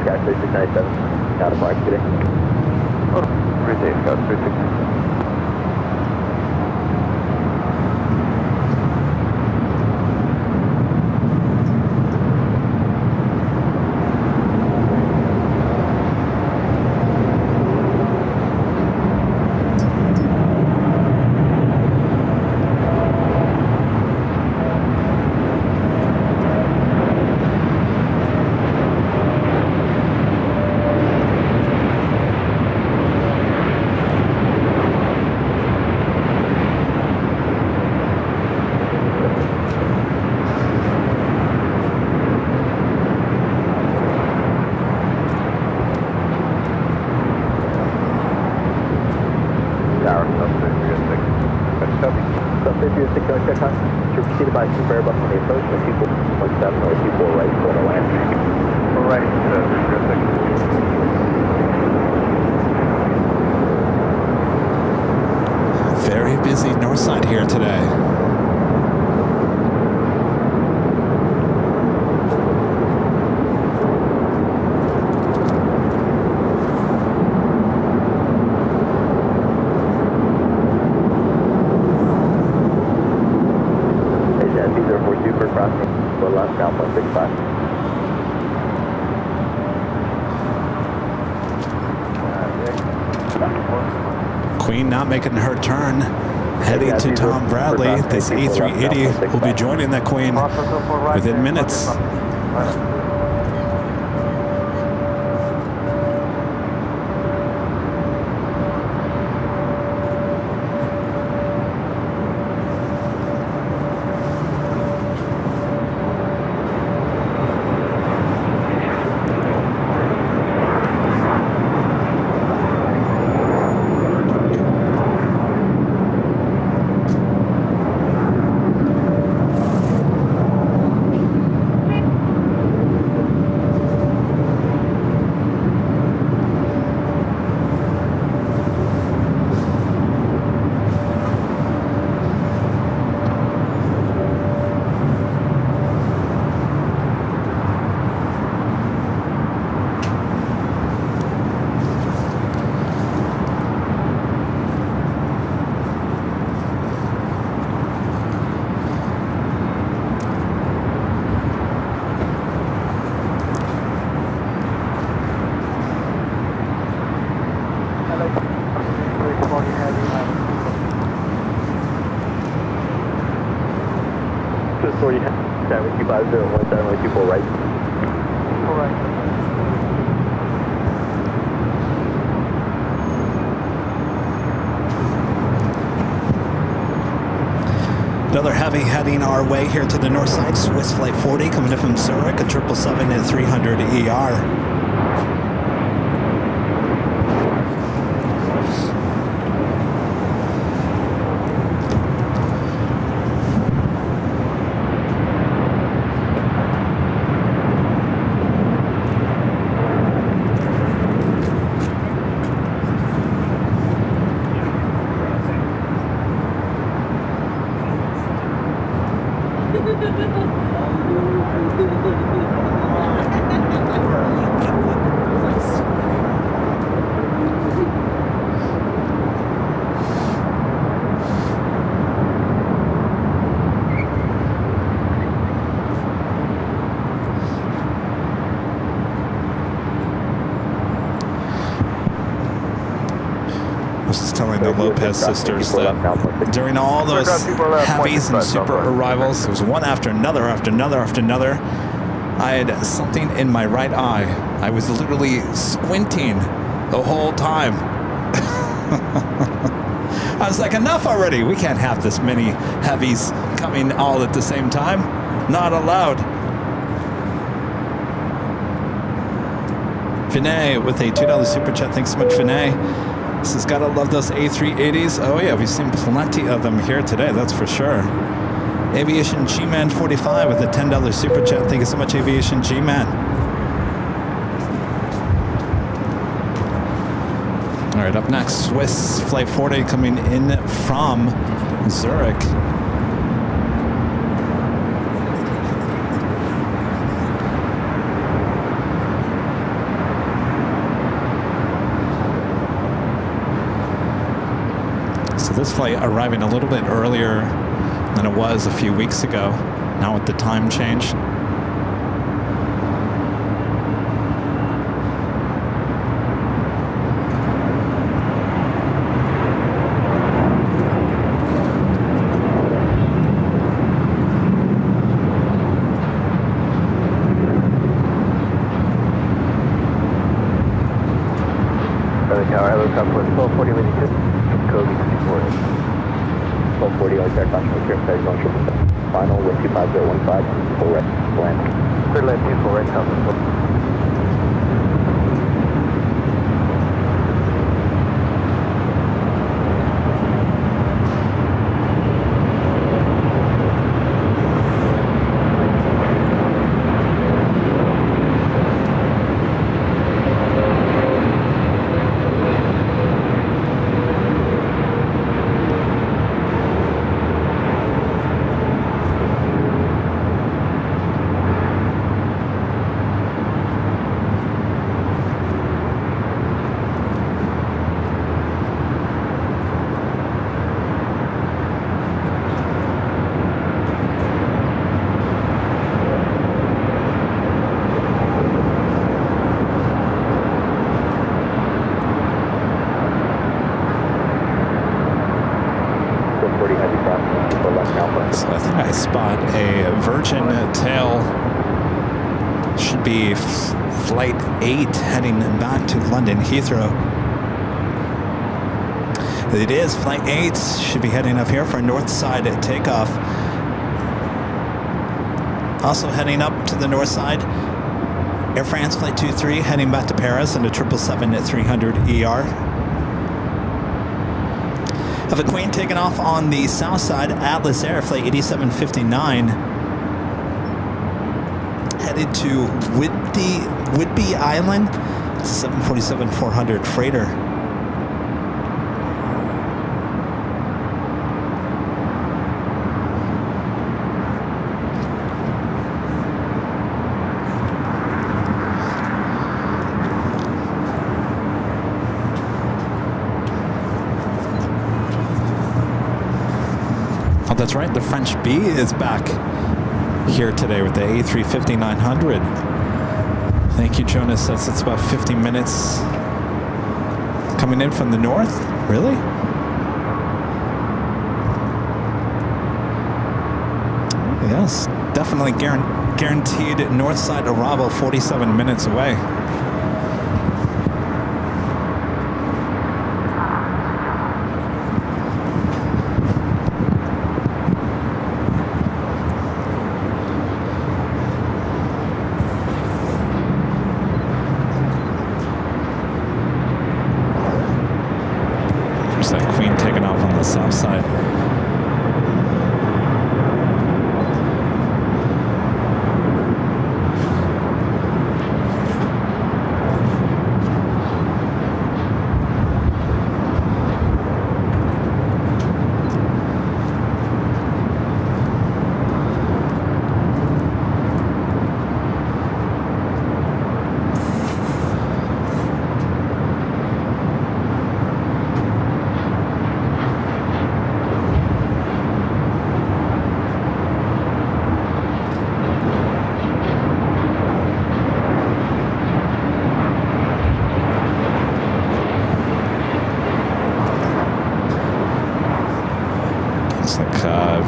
[SPEAKER 7] Sky 3697. Out of mark today.
[SPEAKER 2] Oh, retake, Scout 3697.
[SPEAKER 7] Preceded by Super Airbus on the approach, and 247 or 24 right, quarter land.
[SPEAKER 2] Right,
[SPEAKER 3] Very busy north side here today.
[SPEAKER 7] Super crossing, for left, ground 165.
[SPEAKER 3] Queen not making her turn, heading to Tom Bradley. This A380 will be joining that Queen within minutes.
[SPEAKER 7] Authority 7250 and 1724 right.
[SPEAKER 9] All right.
[SPEAKER 3] Another heavy heading our way here to the north side. Swiss Flight 40 coming in from Zurich, a 777 at 300 ER. The Lopez sisters that during all those heavies and super arrivals, it was one after another after another after another. I had something in my right eye. I was literally squinting the whole time. I was like, enough already. We can't have this many heavies coming all at the same time. Not allowed. Vinay with a $2 super chat. Thanks so much, Vinay. This has got to love those A380s. Oh yeah, we've seen plenty of them here today, that's for sure. Aviation G-Man 45 with a $10 super chat. Thank you so much, Aviation G-Man. All right, up next, Swiss Flight 40 coming in from Zurich. This flight arriving a little bit earlier than it was a few weeks ago, now with the time change.
[SPEAKER 7] Helicopter 1240 with you. Kobe 1240 aircraft control clear, phase 1 777. Final with 25015, full right, land. Clear land 2, full right, south. So I think I spot a Virgin tail. Should be flight 8 heading back to London Heathrow. It is flight 8. Should be heading up here for a north side takeoff. Also heading up to the north side, Air France flight 23 heading back to Paris and a 777 at 300 ER. Have a Queen taken off on the south side, Atlas Air flight 8759, headed to Whidbey Island, 747-400 freighter. That's right, the French B is back here today with the A350-900. Thank you, Jonas. Says it's about 50 minutes coming in from the north. Really? Yes, definitely guaranteed north side arrival, 47 minutes away.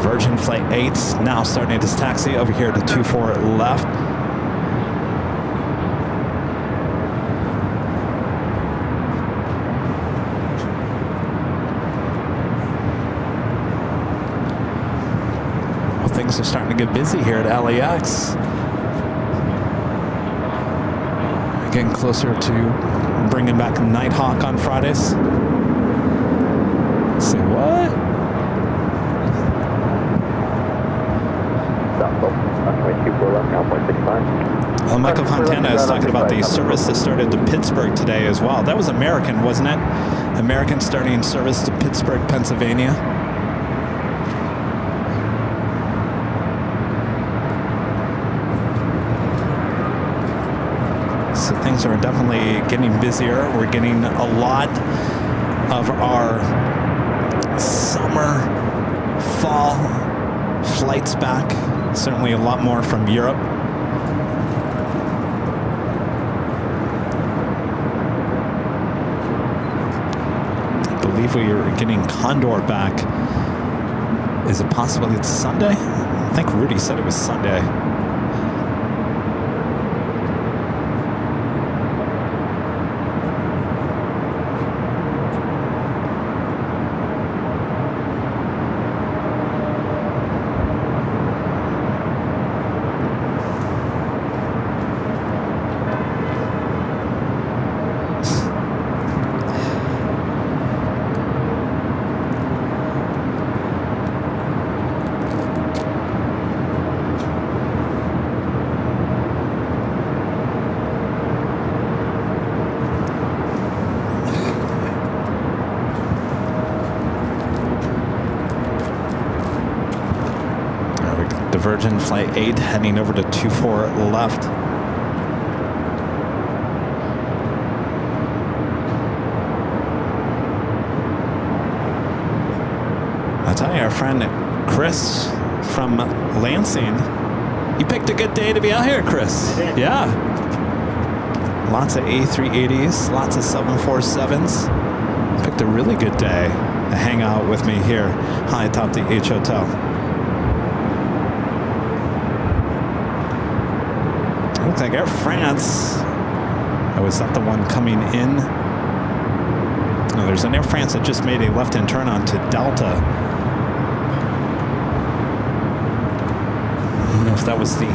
[SPEAKER 7] Virgin Flight 8 now starting its taxi over here to 24 left. Well, things are starting to get busy here at LAX. Getting closer to bringing back Nighthawk on Fridays. Say what? Well, Michael Fontana is talking about the service that started to Pittsburgh today as well. That was American, wasn't it? American starting service to Pittsburgh, Pennsylvania. So things are definitely getting busier. We're getting a lot of our summer, fall flights back. Certainly a lot more from Europe. I believe we are getting Condor back. Is it possible it's Sunday? I think Rudy said it was Sunday. Virgin Flight 8 heading over to 24 left. I'll tell you, our friend Chris from Lansing, you picked a good day to be out here, Chris. Yeah. Lots of A380s, lots of 747s. Picked a really good day to hang out with me here high atop the H Hotel. Looks like Air France. Oh, is that the one coming in? No, there's an Air France that just made a left-hand turn onto Delta. I don't know if that was the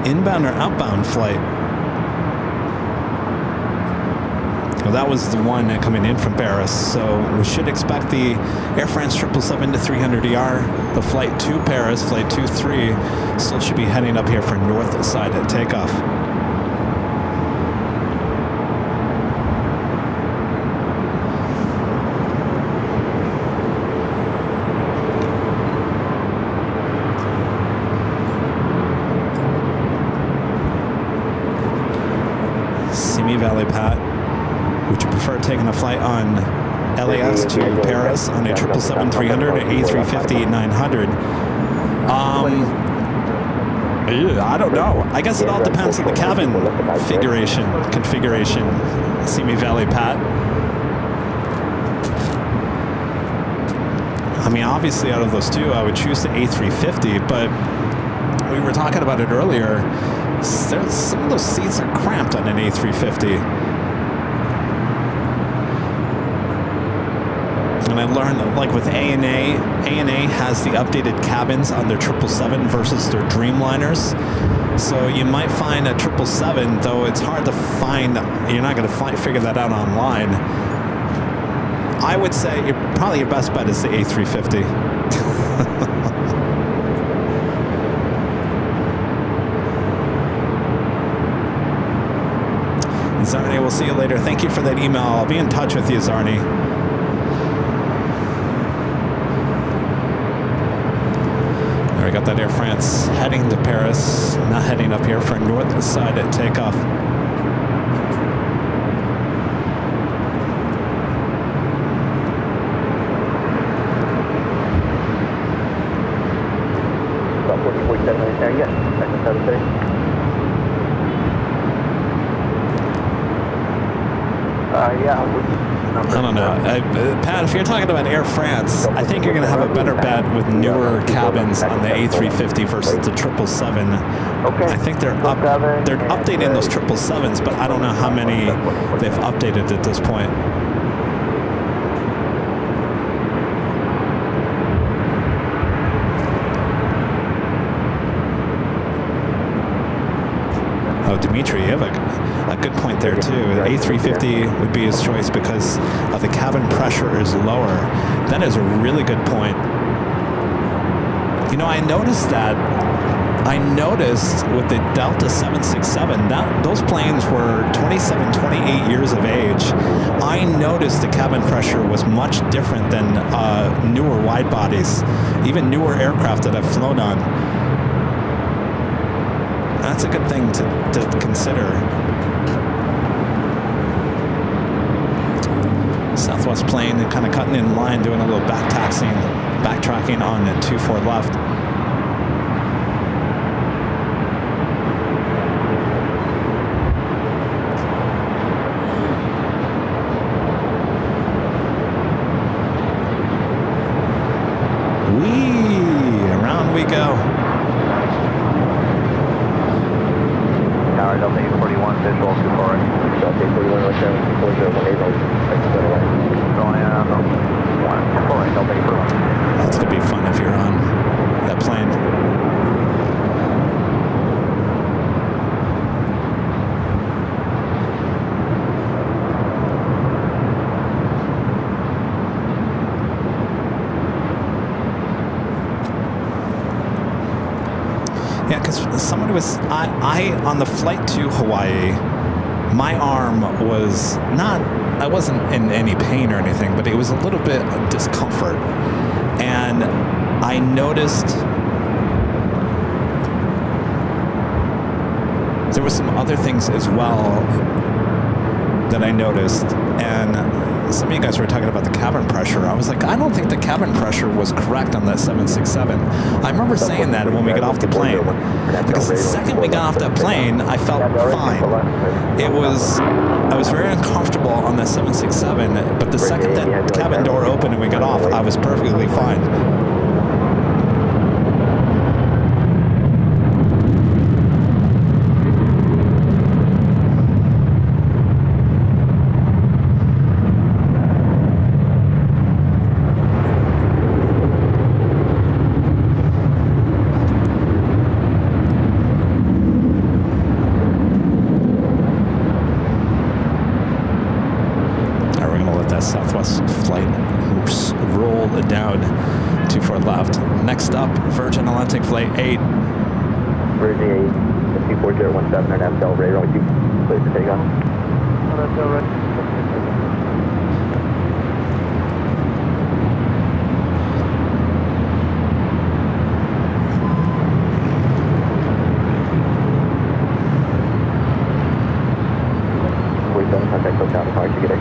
[SPEAKER 7] inbound or outbound flight. Well, that was the one coming in from Paris. So we should expect the Air France 777-300ER, the flight to Paris, flight 23, still should be heading up here for north side at takeoff. Simi Valley, Pat. Would you prefer taking a flight on LAX to Paris on a 777-300 or A350-900? I don't know. I guess it all depends on the cabin configuration. Simi Valley, Pat. I mean, obviously, out of those two, I would choose the A350, but we were talking about it earlier. Some of those seats are cramped on an A350. And I learned that, like with ANA has the updated cabins on their 777 versus their Dreamliners. So you might find a 777, though it's hard to find. You're not going to figure that out online. I would say probably your best bet is the A350. Zarni, we'll see you later. Thank you for that email. I'll be in touch with you, Zarni. There we got that Air France heading to Paris, not heading up here for north side at takeoff.
[SPEAKER 9] Yeah.
[SPEAKER 7] I don't know. Pat, if you're talking about Air France, I think you're going to have a better bet with newer cabins on the A350 versus the 777. I think they're updating those 777s, but I don't know how many they've updated at this point. Oh, Dimitri, you have a good point there too. The A350 would be his choice because of the cabin pressure is lower. That is a really good point. You know, I noticed with the Delta 767, those planes were 27, 28 years of age. I noticed the cabin pressure was much different than newer wide bodies, even newer aircraft that I've flown on. That's a good thing to consider. Southwest plane kind of cutting in line, doing a little backtracking on the 24 left. Whee! Around we go.
[SPEAKER 4] Delta 841, visual 24. Delta 841, right there, 4018, Delta 841.
[SPEAKER 7] That's going to be fun if you're on that plane. Yeah, because someone was, I on the flight to Hawaii, my arm was not, I wasn't in any pain or anything, but it was a little bit of discomfort. And I noticed there was some other things as well that I noticed. And some of you guys were talking about the cabin pressure. I was like, I don't think the cabin pressure was correct on that 767. I remember saying that when we got off the plane. Because the second we got off that plane, I felt fine. I was very uncomfortable on that 767, but the second that cabin door opened and we got off, I was perfectly fine. Southwest flight roll down 24 left. Next up, Virgin Atlantic Flight 8.
[SPEAKER 4] Virgin 8, 24017 and FL radar, would you please take off? Oh, that's all right. Contact hotel, how did you get it?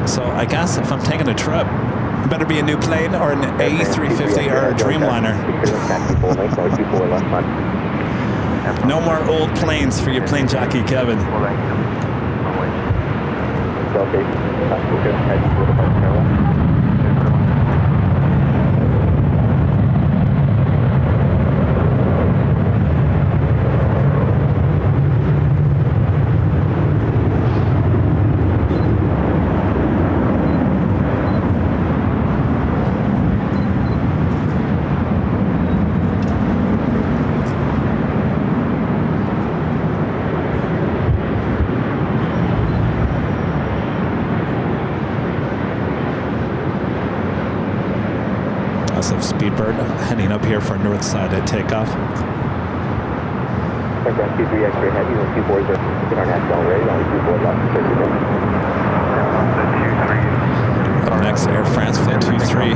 [SPEAKER 7] So I guess if I'm taking a trip, it better be a new plane or an A350 or a Dreamliner. No more old planes for your plane jockey, Kevin. Speedbird heading up here for north side at takeoff.
[SPEAKER 4] Aircraft 23 X-ray heavy, 124 is our national rate, only 24 left.
[SPEAKER 7] Up next, Air France Flight 23.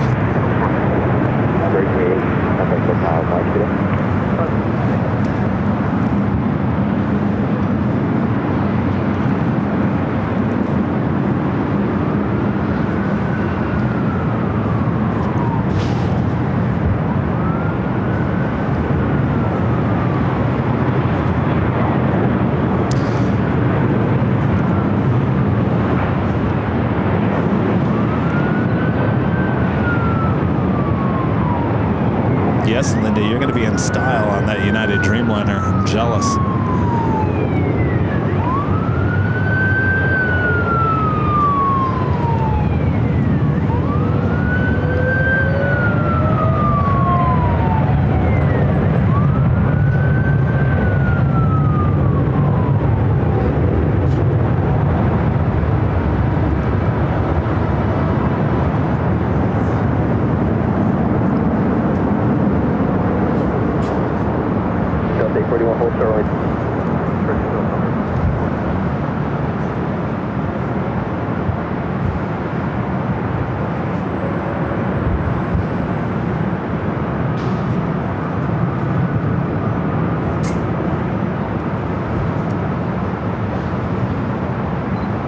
[SPEAKER 7] Yes, Linda, you're going to be in style on that United Dreamliner. I'm jealous.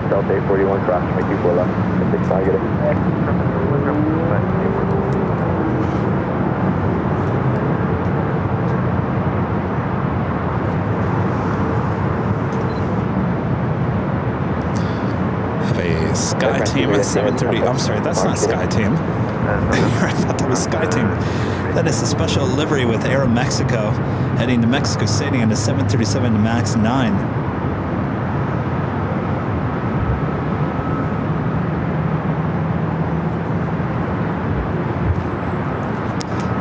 [SPEAKER 4] Delta 41 cross, make 24 left. 65, get it.
[SPEAKER 7] Have a Sky Team at 7:30. I'm sorry, that's not Sky Team. I thought that was Sky Team. That is a special livery with Aeromexico heading to Mexico City on the 737 to MAX 9.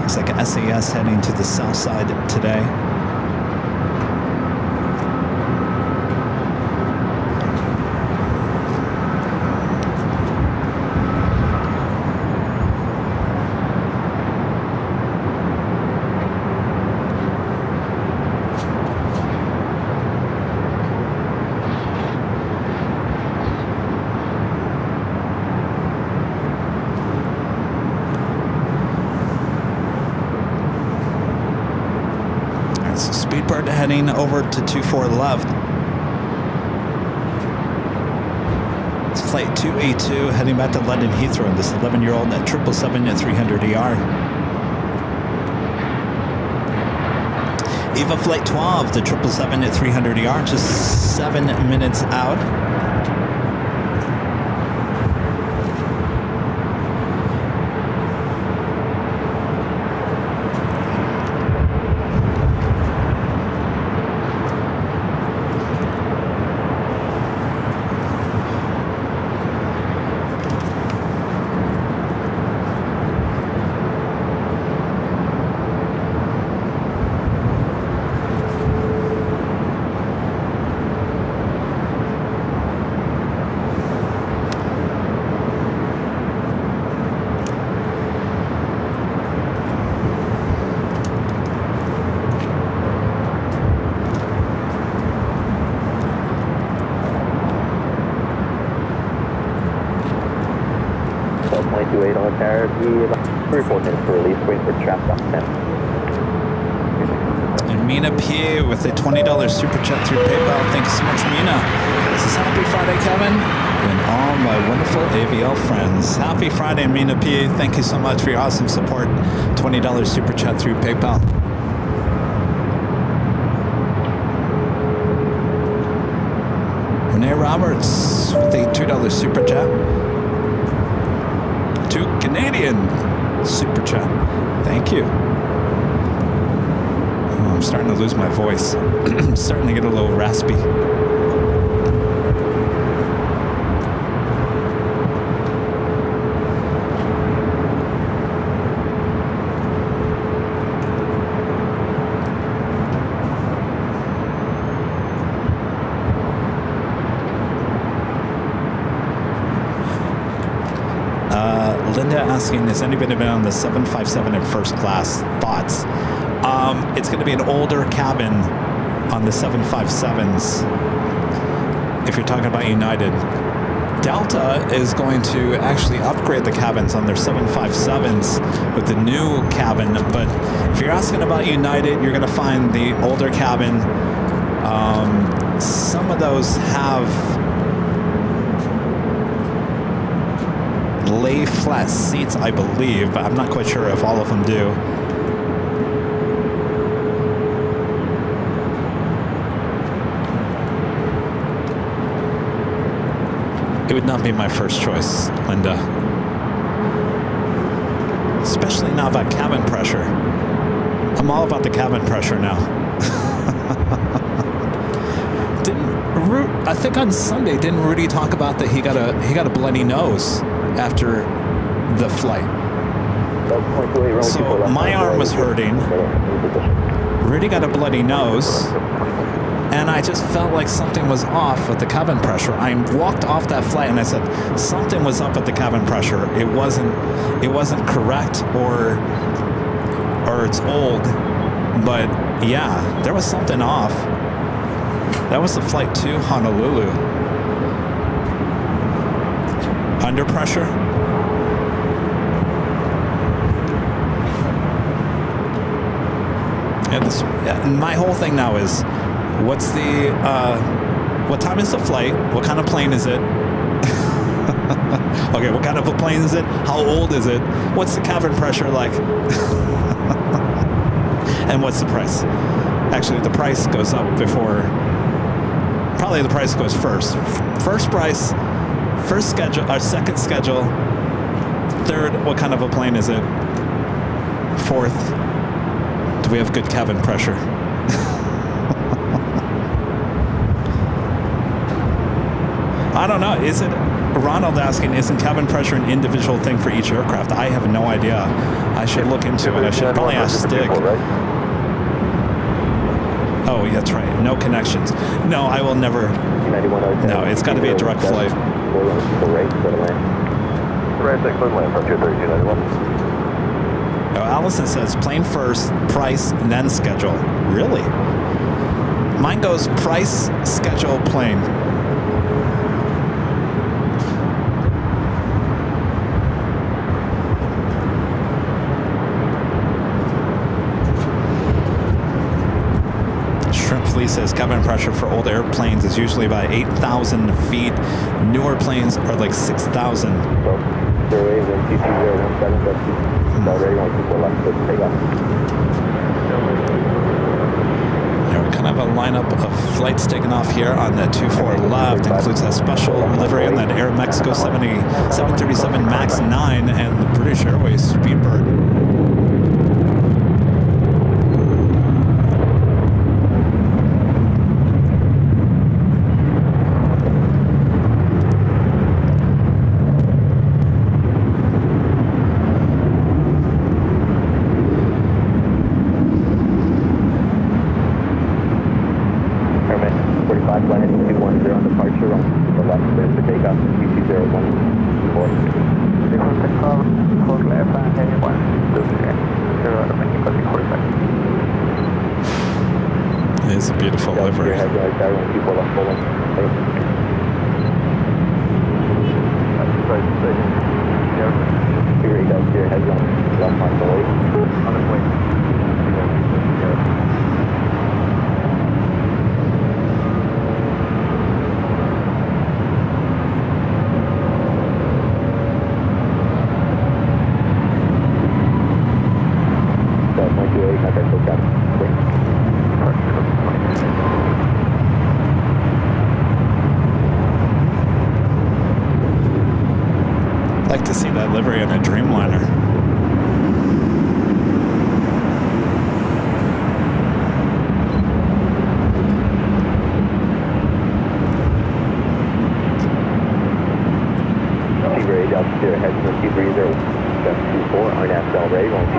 [SPEAKER 7] Looks like SAS heading to the south side today. Speedbird heading over to 24 left. It's flight 282 heading back to London Heathrow. This 11-year-old at 777 at 300ER. EVA flight 12 to 777 at 300ER, just 7 minutes out.
[SPEAKER 4] On tower, 3-4 minutes for release, waiting for traffic on 10.
[SPEAKER 7] And Mina P with a $20 super chat through PayPal. Thank you so much, Mina. This is Happy Friday, Kevin, and all my wonderful AVL friends. Happy Friday, Mina P. Thank you so much for your awesome support. $20 super chat through PayPal. Renee Roberts with a $2 super chat. To Canadian super chat. Thank you. Oh, I'm starting to lose my voice. I'm starting to get a little raspy. Linda asking, has anybody been on the 757 in first class? Thoughts? It's going to be an older cabin on the 757s if you're talking about United. Delta is going to actually upgrade the cabins on their 757s with the new cabin, but if you're asking about United, you're going to find the older cabin. Some of those have lay flat seats, I believe, but I'm not quite sure if all of them do. It would not be my first choice, Linda. Especially not about cabin pressure. I'm all about the cabin pressure now. I think on Sunday, didn't Rudy talk about that he got a bloody nose after the flight? So my arm was hurting. Rudy got a bloody nose, and I just felt like something was off with the cabin pressure. I walked off that flight and I said something was up with the cabin pressure. It wasn't correct, or it's old, but yeah, there was something off. That was the flight to Honolulu. Under pressure. And my whole thing now is, what's the, what time is the flight? What kind of plane is it? Okay, what kind of a plane is it? How old is it? What's the cabin pressure like? And what's the price? Actually, the price goes up before, probably the price goes first. First price, first schedule, or second schedule. Third, what kind of a plane is it? Fourth, do we have good cabin pressure? I don't know. Is it, Ronald asking, isn't cabin pressure an individual thing for each aircraft? I have no idea. I should look into it. I should probably ask Stig. Oh, that's right. No connections. No, I will never. No, it's got to be a direct flight. Oh, Allison says plane first, price, and then schedule. Really? Mine goes price, schedule, plane. Shrimpfleet says cabin pressure for old airplanes is usually about 8,000 feet. Newer planes are like 6,000. Yeah, we kind of have a lineup of flights taking off here on the 24 left. Includes a special livery on that Air Mexico 737 MAX 9 and the British Airways Speedbird. It's a beautiful livery. Like to see that livery on a Dreamliner.
[SPEAKER 4] T-Ray altitude heading to T-Breezer 724, RNAV Del Rey, going to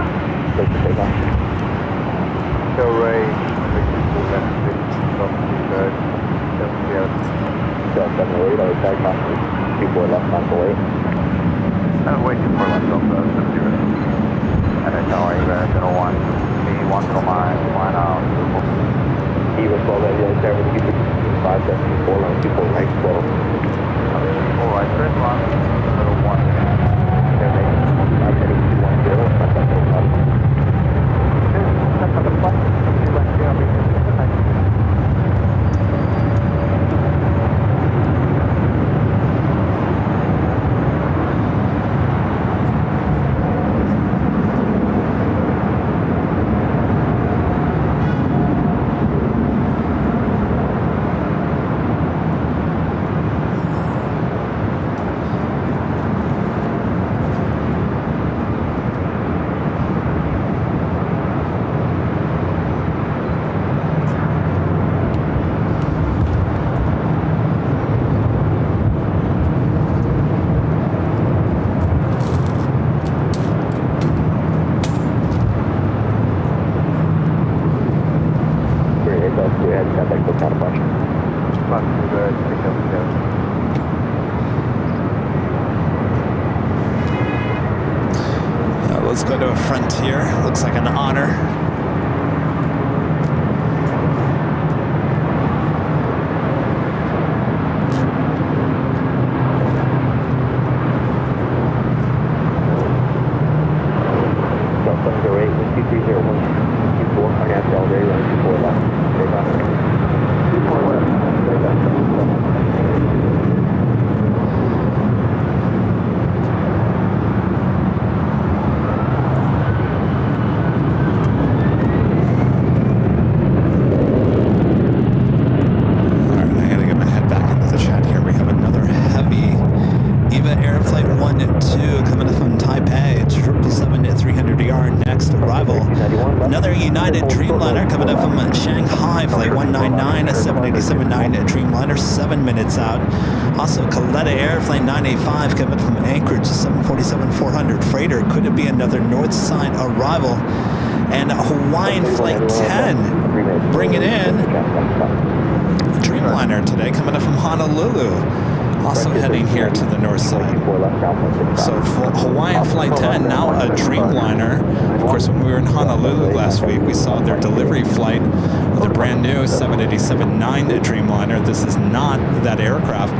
[SPEAKER 4] take the takeoff. Del Rey, 708, I'll tag off 24 left on the way. Way too far left off the 0. And then now I'm going to 1. B1 to mine, line out. He was well at the other side with 574, on 24 right, 12. 4 right, first one, little 1. They're making 510, that's not the plus. That's not the plus.
[SPEAKER 7] let's go to a Frontier. Looks like an Honor. Another United Dreamliner coming up from Shanghai, flight 199, a 787-9 Dreamliner, 7 minutes out. Also, Caleta Air, flight 985, coming from Anchorage, 747-400 freighter. Could it be another north side arrival? And Hawaiian flight 10, bringing in Dreamliner today, coming up from Honolulu. Also heading here to the north side. So Hawaiian Flight 10, now a Dreamliner. Of course, when we were in Honolulu last week, we saw their delivery flight with a brand new 787-9 Dreamliner. This is not that aircraft.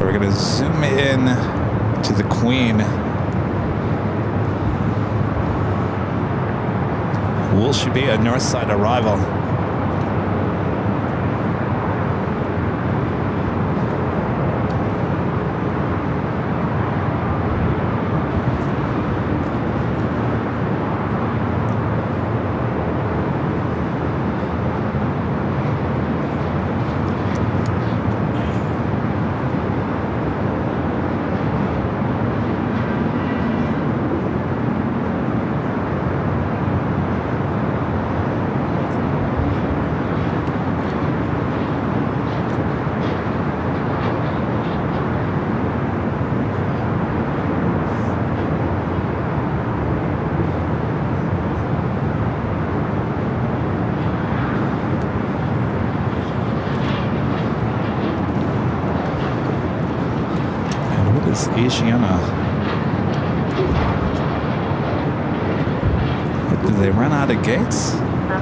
[SPEAKER 7] We're going to zoom in to the Queen. Will she be a north side arrival? Asiana. Did they run out of gates?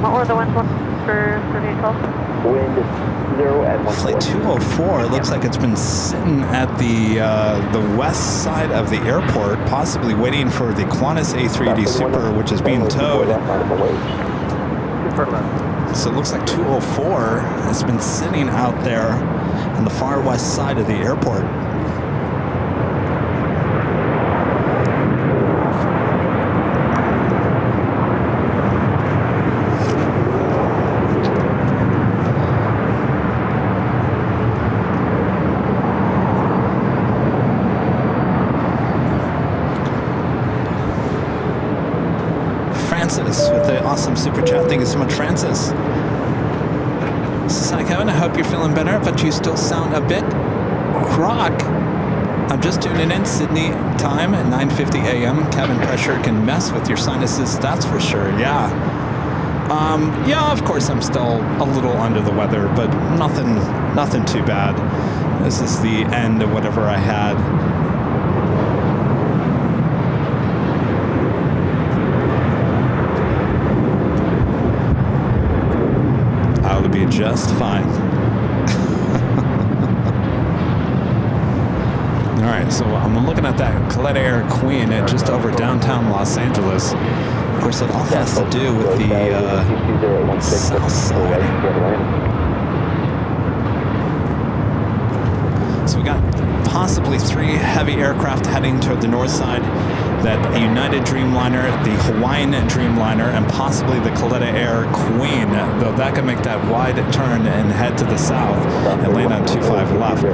[SPEAKER 5] What were the ones for the 12?
[SPEAKER 4] Wind 0 at 1.
[SPEAKER 7] Flight 204. It looks like it's been sitting at the west side of the airport, possibly waiting for the Qantas A380 Super, which is being towed. So it looks like 204 has been sitting out there on the far west side of the airport. With the awesome super chat. Thank you so much, Francis. Hi, Kevin. I hope you're feeling better, but you still sound a bit crock. I'm just tuning in. Sydney time at 9:50 a.m. Cabin pressure can mess with your sinuses, that's for sure. Yeah. Yeah, of course, I'm still a little under the weather, but nothing too bad. This is the end of whatever I had be just fine. All right, so I'm looking at that Colette Air Queen at just over downtown Los Angeles. Of course, it all has to do with the south side. So we got possibly 3 heavy aircraft heading toward the north side. That United Dreamliner, the Hawaiian Dreamliner, and possibly the Colette Air Queen, though that could make that wide turn and head to the south and land on 25 left.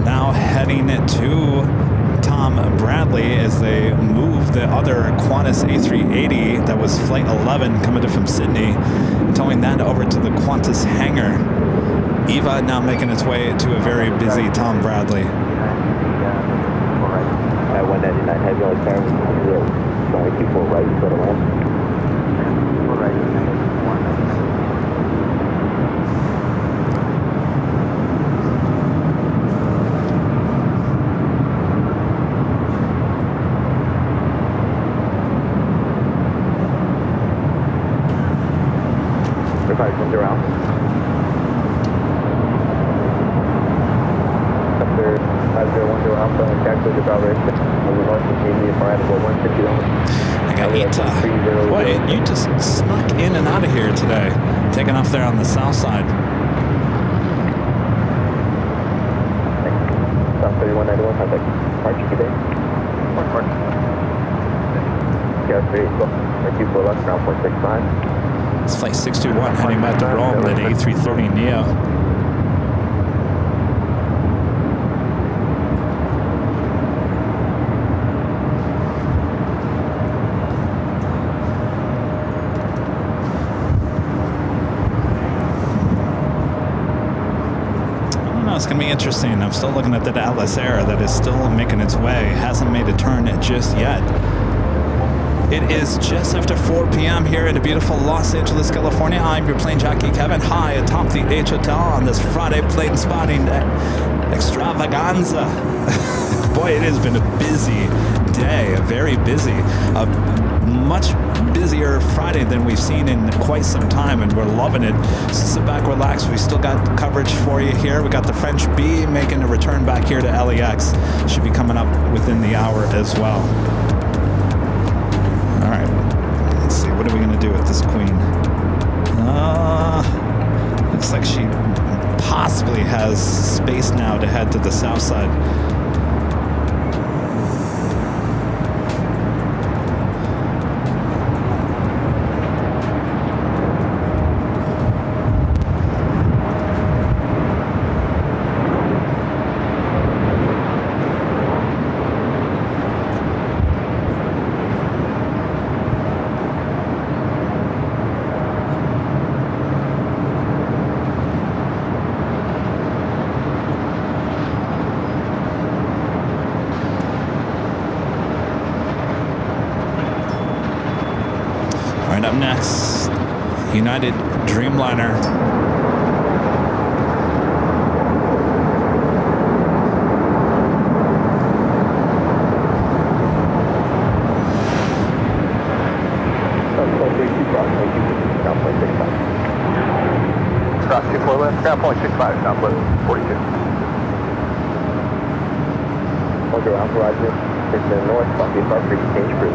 [SPEAKER 7] Now heading to Tom Bradley as they move the other Qantas A380 that was flight 11 coming in from Sydney, towing that over to the Qantas hangar. Eva now making its way to a very busy Tom Bradley.
[SPEAKER 10] 199 heavy on the turn, 24 right, so the land.
[SPEAKER 4] Comes around. After 501 Alpha, calculate the vibration. Over north of Canadian far at 150 on.
[SPEAKER 7] I got Ita. Boy, you just snuck in and out of here today. Taking off there on the south side.
[SPEAKER 10] South 3191, contact Archie today.
[SPEAKER 4] One part.
[SPEAKER 10] Yeah, 24 left, ground 0.65.
[SPEAKER 7] It's flight 621 heading back to Rome, that A330 Neo. I don't know, it's going to be interesting. I'm still looking at that Atlas Air that is still making its way. Hasn't made a turn just yet. It is just after 4 p.m. here in beautiful Los Angeles, California. I'm your plane jockey, Kevin, high atop the H Hotel on this Friday plane spotting extravaganza. Boy, it has been a busy day, very busy. A much busier Friday than we've seen in quite some time, and we're loving it. So sit back, relax. We still got coverage for you here. We got the French B making a return back here to LAX. Should be coming up within the hour as well. All right, let's see. What are we going to do with this queen? Looks like she possibly has space now to head to the south side. Up next, United Dreamliner.
[SPEAKER 4] Cross 24 left, ground 0.65, southwest 42.
[SPEAKER 10] Hold your Alpha Roger, it's the north, Buffy Park, change crew.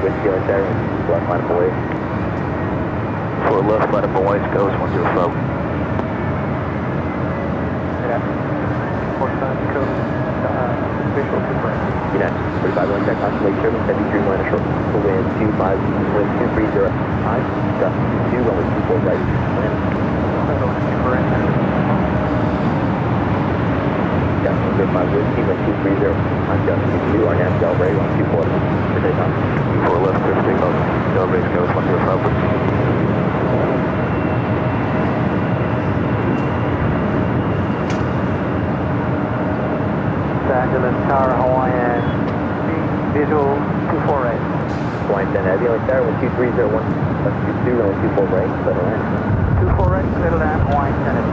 [SPEAKER 10] Whiskey on Sharon, left line away.
[SPEAKER 4] 24 left, let up Hawaii, goes 105.
[SPEAKER 9] Visual Super.
[SPEAKER 10] United 35 1 check caution, lake turbine, heavy Dreamliner short, full wind 25, wind 230, high, gust 2, runway 24 right, land. Gust 105, wind team at 230, on gust 2, our national ready, 124, for takeoff.
[SPEAKER 4] 4 left, clear for takeoff. Celebrate, goes 105, wind team.
[SPEAKER 9] Los Angeles Tower, Hawaiian, visual 24 right.
[SPEAKER 10] Hawaiian 10 heavy, on Tower, 12301, 22, runway 24 right, settle land.
[SPEAKER 9] 24 right, settle land, Hawaiian 10 heavy.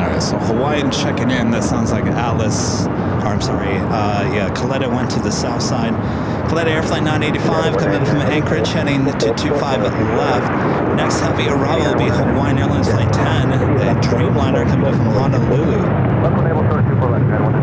[SPEAKER 7] All right, so Hawaiian checking in. That sounds like Alice, or I'm sorry, yeah, Coletta went to the south side. Coletta Airflight 985 coming from Anchorage, heading to 25 left. Next heavy arrival will be Hawaiian Airlines Flight 10, a Dreamliner coming in from Honolulu.
[SPEAKER 4] Left one able, 24 left, guide 1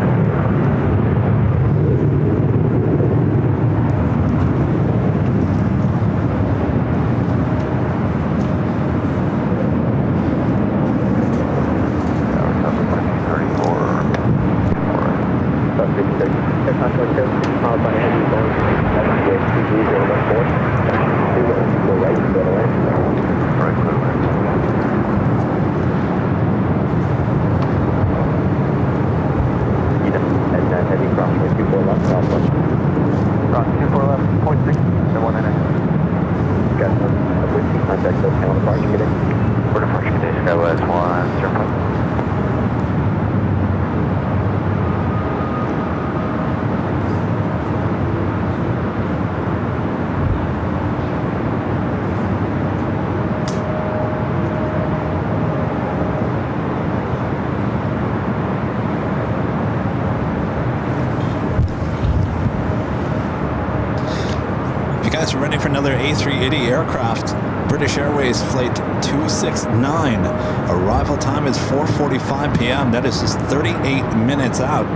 [SPEAKER 7] Guys, we're ready for another A380 aircraft. British Airways Flight 269. Arrival time is 4:45 p.m. That is just 38 minutes out.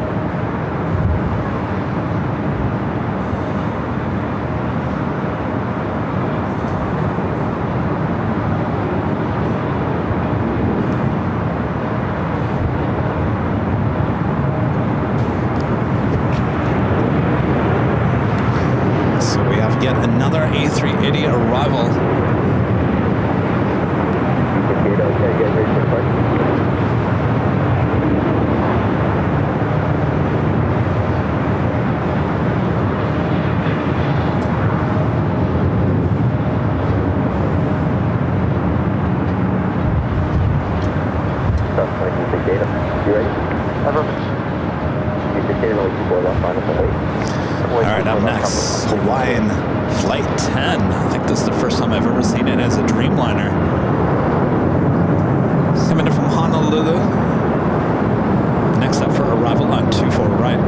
[SPEAKER 7] Yet another A380 arrival. Alright, up next, Hawaiian Flight 10. I think this is the first time I've ever seen it as a Dreamliner. Coming in from Honolulu. Next up for arrival on 24 right.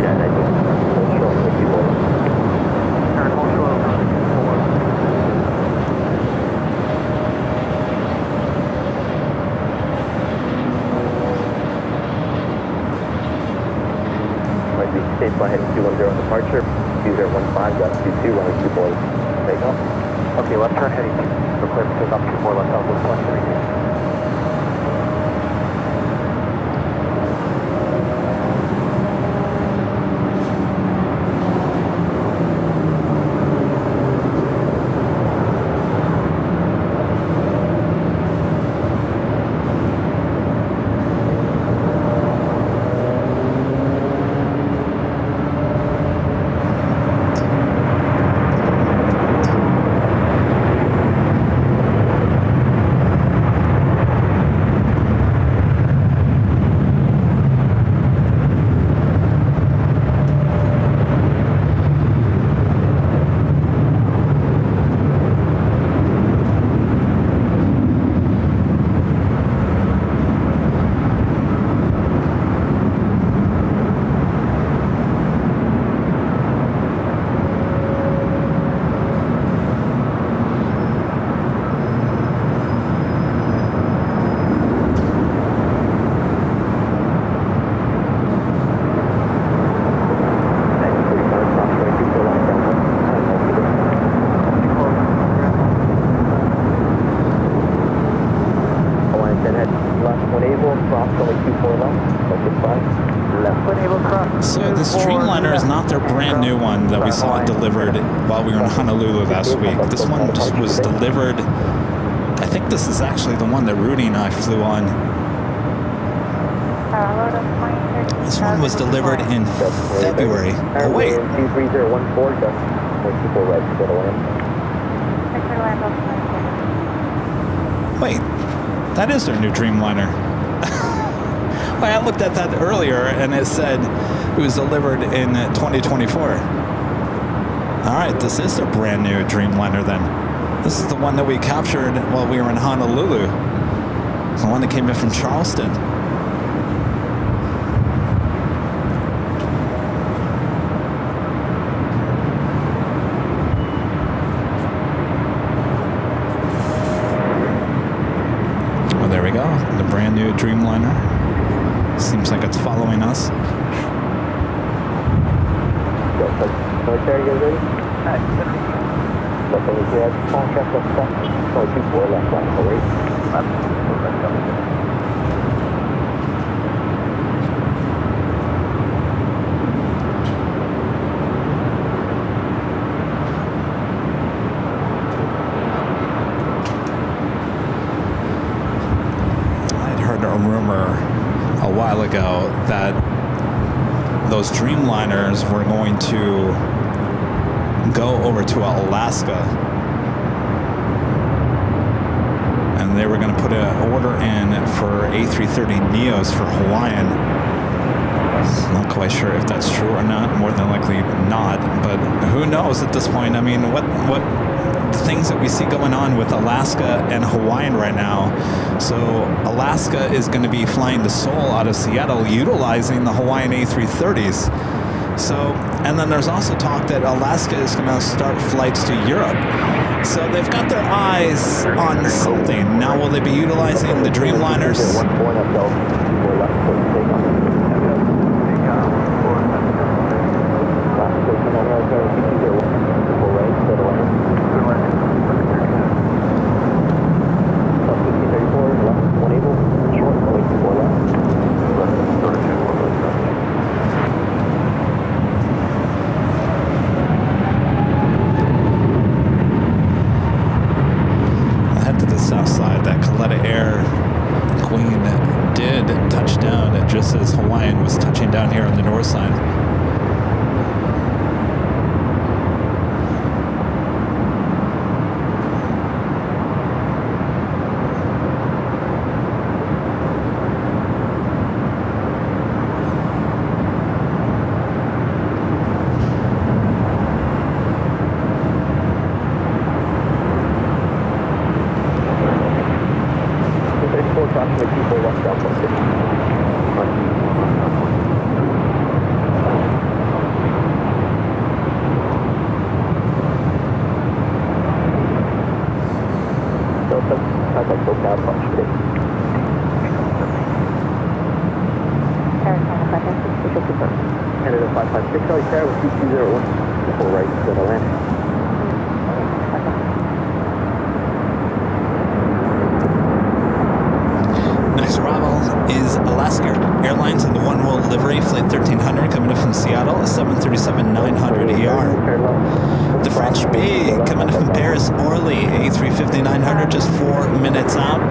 [SPEAKER 10] Stage by heading 210 on departure, 2015, gust 22, runway 24, takeoff.
[SPEAKER 9] Okay, left turn heading 2, so clear for takeoff 24 left southwest 132.
[SPEAKER 7] So this Dreamliner is not their brand new one that we saw delivered while we were in Honolulu last week. This one just was delivered. I think this is actually the one that Rudy and I flew on. This one was delivered in February. Oh wait.
[SPEAKER 10] 23014, just 24 right, clear to land.
[SPEAKER 7] Wait, that is their new Dreamliner. I looked at that earlier and it said it was delivered in 2024. All right, this is their brand new Dreamliner then. This is the one that we captured while we were in Honolulu. The one that came in from Charleston. Well, there we go, the brand new Dreamliner. Seems like it's following us.
[SPEAKER 10] Military, you ready? Something is red. Contract up front. 24 left line. Wait.
[SPEAKER 7] I'd heard a rumor a while ago that those Dreamliners were going to go over to Alaska and they were going to put an order in for A330neos for Hawaiian. Not quite sure if that's true or not. More than likely not, but who knows at this point. I mean, what things that we see going on with Alaska and Hawaiian right now. So Alaska is going to be flying to Seoul out of Seattle utilizing the Hawaiian A330s. So, and then there's also talk that Alaska is going to start flights to Europe. So they've got their eyes on something. Now will they be utilizing the Dreamliners? Just as Hawaiian was touching down here on the north side.
[SPEAKER 10] Canada 556, Charlie Sierra with 2201, full right, clear to land.
[SPEAKER 7] Next arrival is Alaska Airlines in the one-roll livery, flight 1300, coming in from Seattle, a 737-900 ER. The French B coming in from Paris, Orly, A350-900, just 4 minutes out.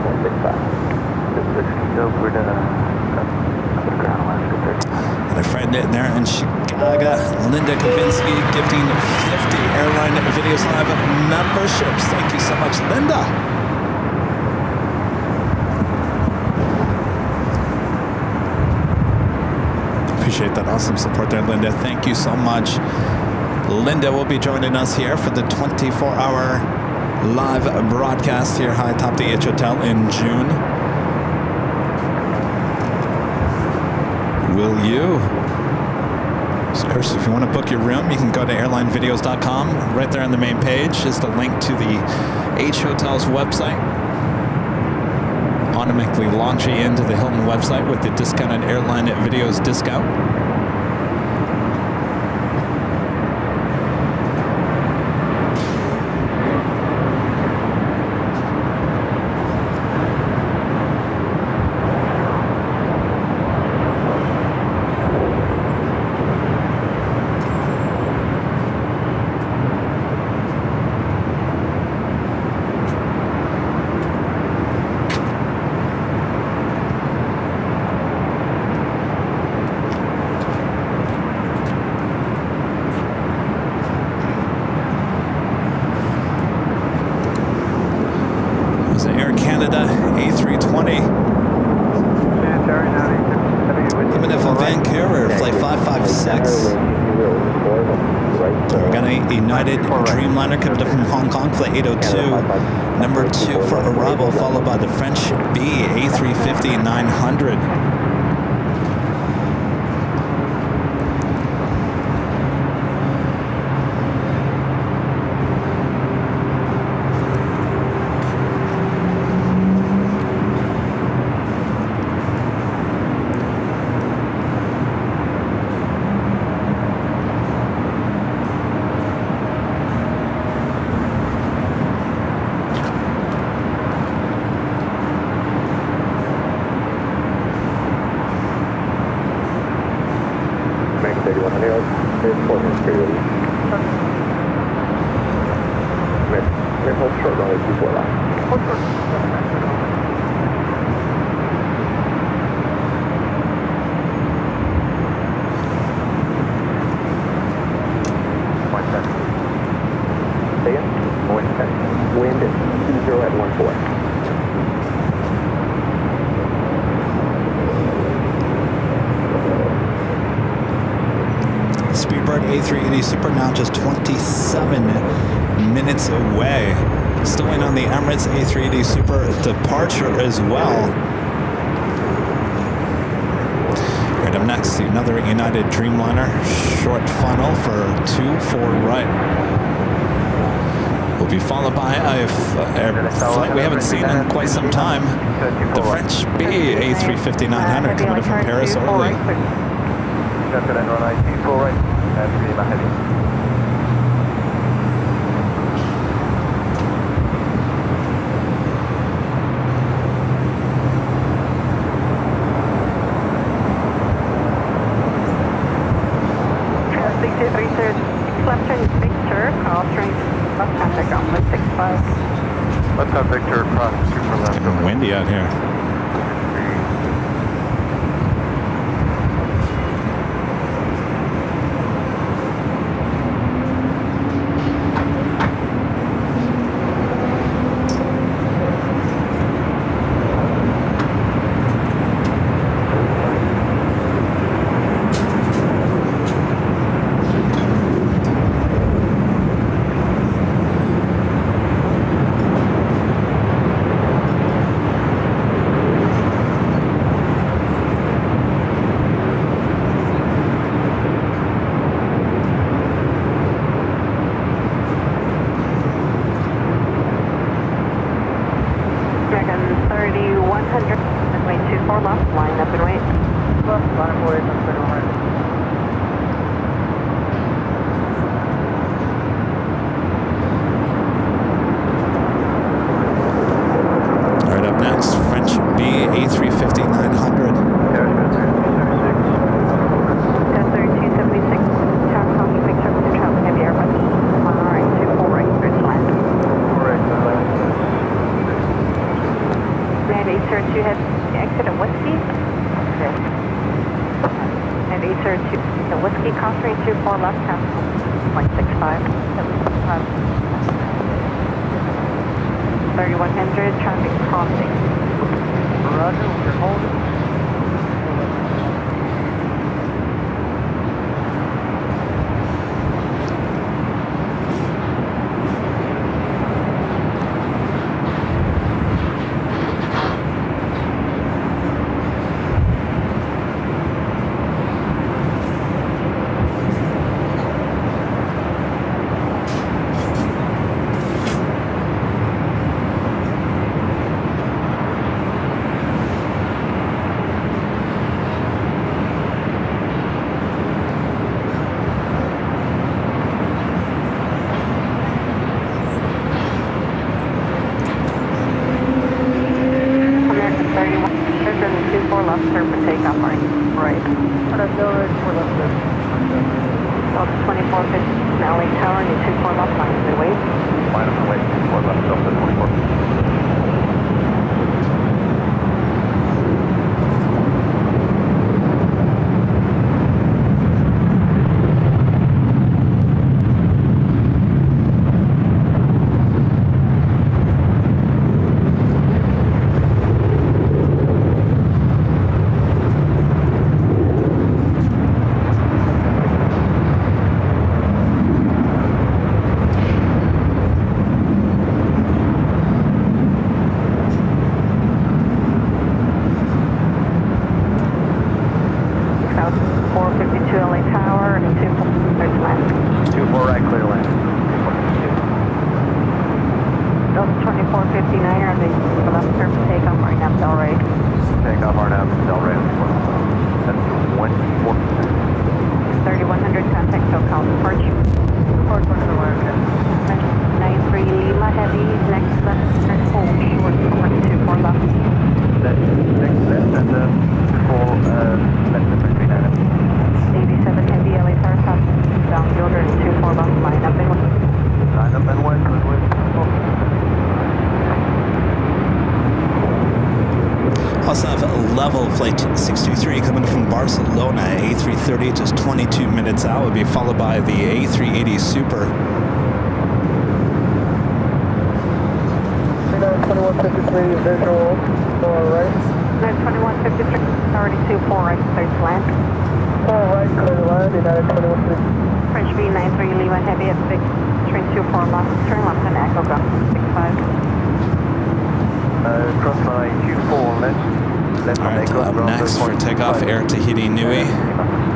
[SPEAKER 10] ground, 0.65.
[SPEAKER 4] Over to ground, Alaska 30.
[SPEAKER 7] And a friend in there in Chicago, Linda Kavinsky, gifting 50 Airline Videos Live memberships. Thank you so much, Linda. Appreciate that awesome support there, Linda. Thank you so much. Linda will be joining us here for the 24-hour live broadcast here high atop the H Hotel in June. Will you? So of course, if you want to book your room, you can go to airlinevideos.com. Right there on the main page is the link to the H Hotel's website. Automatically launch you into the Hilton website with the discounted Airline Videos discount. Dreamliner coming up from Hong Kong, flight 802, number 2 for arrival, followed by the French B A350-900.
[SPEAKER 10] Wind at 20 at 14.
[SPEAKER 7] Speedbird A380 Super now just 27 minutes away. Still waiting on the Emirates A380 Super departure as well. Right up next, another United Dreamliner short funnel for 2-4 right. Will be followed by a flight we haven't seen in quite some time. The French B A350-900 coming in from Paris Orly.
[SPEAKER 1] Left turn Victor, cross range, left contact ground 165.
[SPEAKER 4] Left hand Victor, cross 2 for left.
[SPEAKER 7] It's getting windy out here.
[SPEAKER 1] And 802 head exit at Whiskey. Okay. And 802 the Whiskey crossing 24 left cancel. 0.65. 3100 traffic crossing.
[SPEAKER 9] Roger, we're holding.
[SPEAKER 7] Flight 623 coming from Barcelona, A330, just 22 minutes out, will be followed by the A380 Super.
[SPEAKER 9] 2153 visual, right.
[SPEAKER 1] 2153, already 24 right, clear to land.
[SPEAKER 9] 4 right, clear to land, United 2153.
[SPEAKER 1] French B93 Lima Heavy at 6, train 24 left, turn left and Echo ground 65.
[SPEAKER 4] Cross line 24 left.
[SPEAKER 7] Alright, up next for takeoff, Air Tahiti Nui,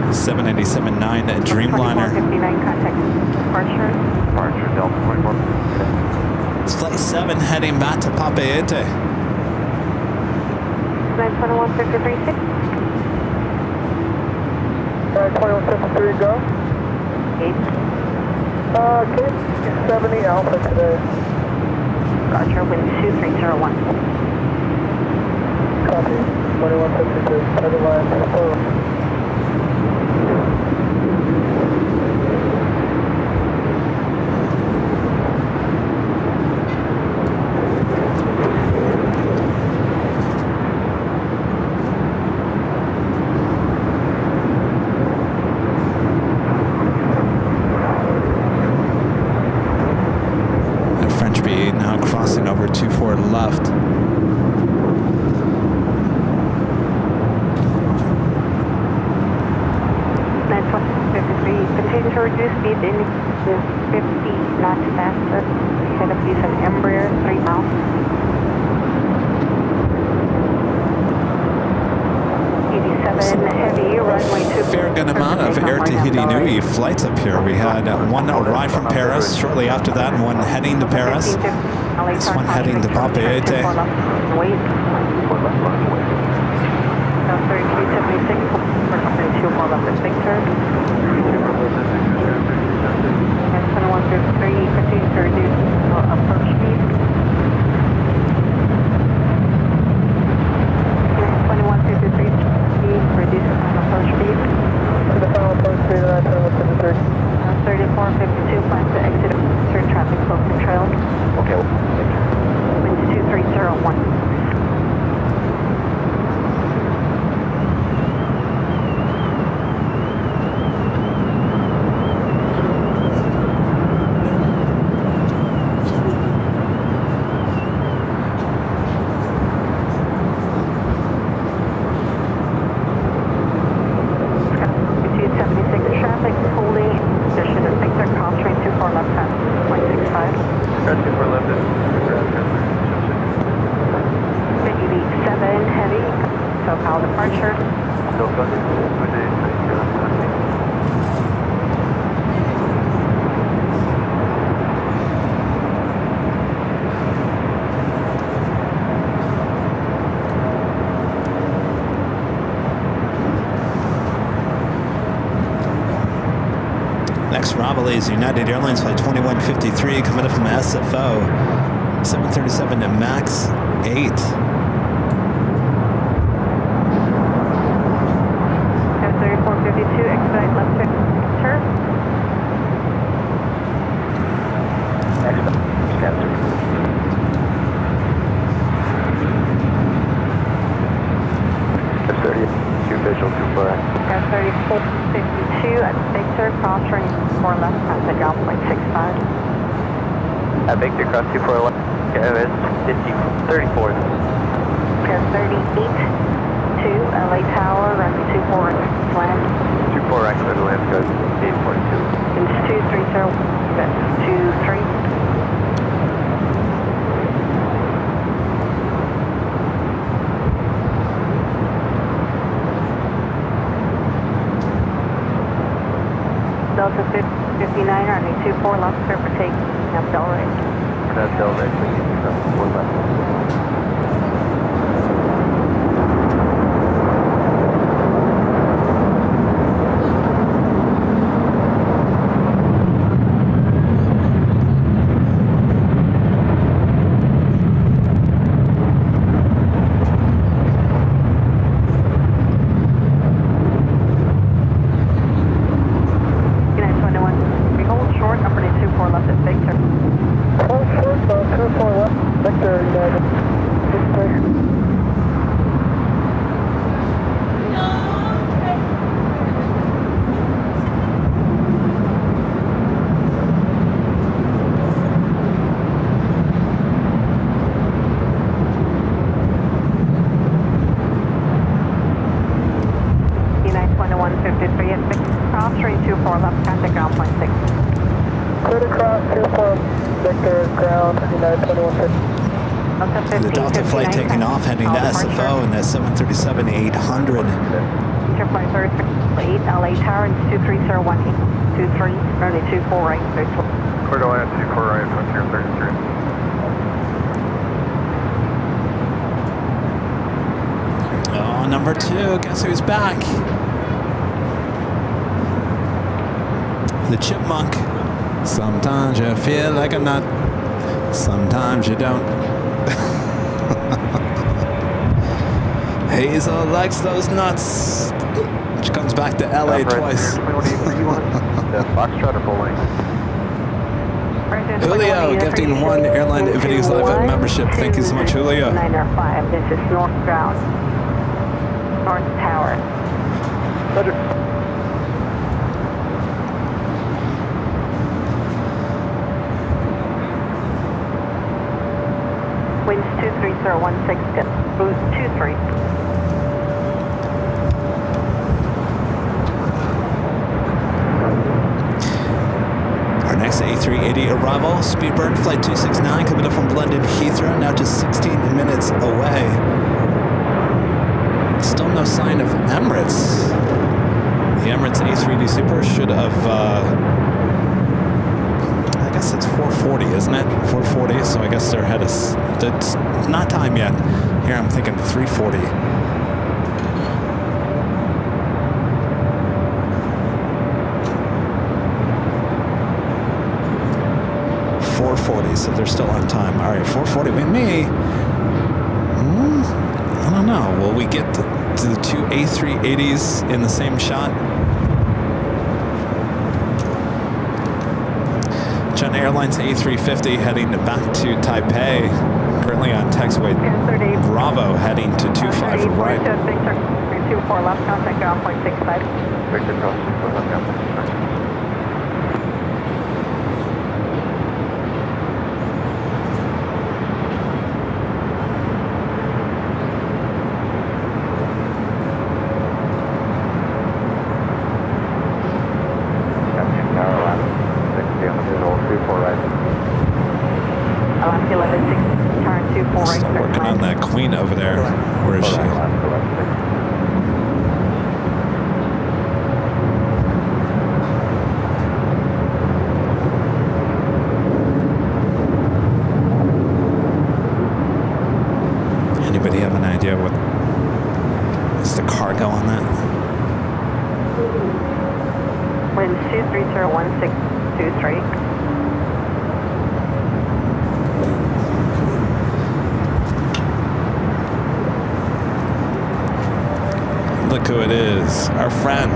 [SPEAKER 7] 787-9 Dreamliner.
[SPEAKER 1] 2459 contact departure.
[SPEAKER 4] Departure, Delta 24.
[SPEAKER 7] It's Flight 7 heading back to Papeete.
[SPEAKER 1] 92153 6.
[SPEAKER 9] 2153 go.
[SPEAKER 1] 8.
[SPEAKER 9] Cape 70 Alpha today.
[SPEAKER 1] Roger, wind 2301.
[SPEAKER 9] Copy. 2152, target line 4.
[SPEAKER 7] And French B8 now crossing over 24 left.
[SPEAKER 1] Continue to reduce speed in 50 knots faster. Head of use an Embraer 3 miles. 87 heavy runway 2.
[SPEAKER 7] Fair good amount of Air Tahiti Nui flights up here. We had one arrive from Paris shortly after that, and one heading to Paris. This one heading to Papeete.
[SPEAKER 1] 3376 Victor. And 2153, continue to reduce approach speed. 2153, reduce approach speed.
[SPEAKER 9] To the final approach speed of 2153.
[SPEAKER 1] 3452, plan to exit through traffic flow control.
[SPEAKER 10] Okay,
[SPEAKER 1] Wind 2301. departure.
[SPEAKER 4] Still good. Good day.
[SPEAKER 7] Next, Rabalais, United Airlines flight 2153, coming up from SFO, 737 to MAX 8.
[SPEAKER 1] F3452, expedite left turn.
[SPEAKER 10] Next up, Spencer.
[SPEAKER 4] F32 visual 24 right.
[SPEAKER 1] F3452 at Victor, cross running 4 left, contact ground point 65.
[SPEAKER 10] At Victor, cross 24 left. Yeah, it's 34.
[SPEAKER 1] F38 to LA Tower, runway 24 land.
[SPEAKER 4] 24 right, clear to land, good. 842.
[SPEAKER 1] Inch 230, that's 23. Delta 59, runway 24 left, clear for take, up Delray.
[SPEAKER 4] That's Delray, 4 left.
[SPEAKER 7] The Delta flight taking off, heading to SFO in the 737-800.
[SPEAKER 1] Airplane 38, LA Tower, 2301823, runway 24 right,
[SPEAKER 4] Clear to land, 24 right, Frontier 33.
[SPEAKER 7] Oh, number 2, guess who's back? The Chipmunk. Sometimes you feel like a nut, sometimes you don't. Hazel likes those nuts. She comes back to LA twice.
[SPEAKER 4] Foxtrot or full length?
[SPEAKER 7] Julio gifting 1 Airline Videos Live membership. Thank you so much, Julio.
[SPEAKER 1] 905, this is North Ground. North Tower.
[SPEAKER 4] Roger.
[SPEAKER 1] Winds 23016, boost 23.
[SPEAKER 7] Our next A380 arrival, Speedbird Flight 269, coming up from London Heathrow, now just 16 minutes away. Still no sign of Emirates. The Emirates A380 Super should have, I guess it's 4:40, isn't it? 4:40, so I guess they're ahead of us. It's not time yet. Here I'm thinking 3:40. So they're still on time. All right, 4:40 with me. I don't know. Will we get to the 2 A380s in the same shot? China Airlines A350 heading back to Taipei. Currently on taxiway Bravo heading to 25 right.
[SPEAKER 1] 24 left, contact ground point 65.
[SPEAKER 4] Victor cross 24 left, ground point 65.
[SPEAKER 7] Still working on that Queen over there. Where is she? an idea what is the cargo on that.
[SPEAKER 1] Wind 2301623.
[SPEAKER 7] Look who it is, our friend.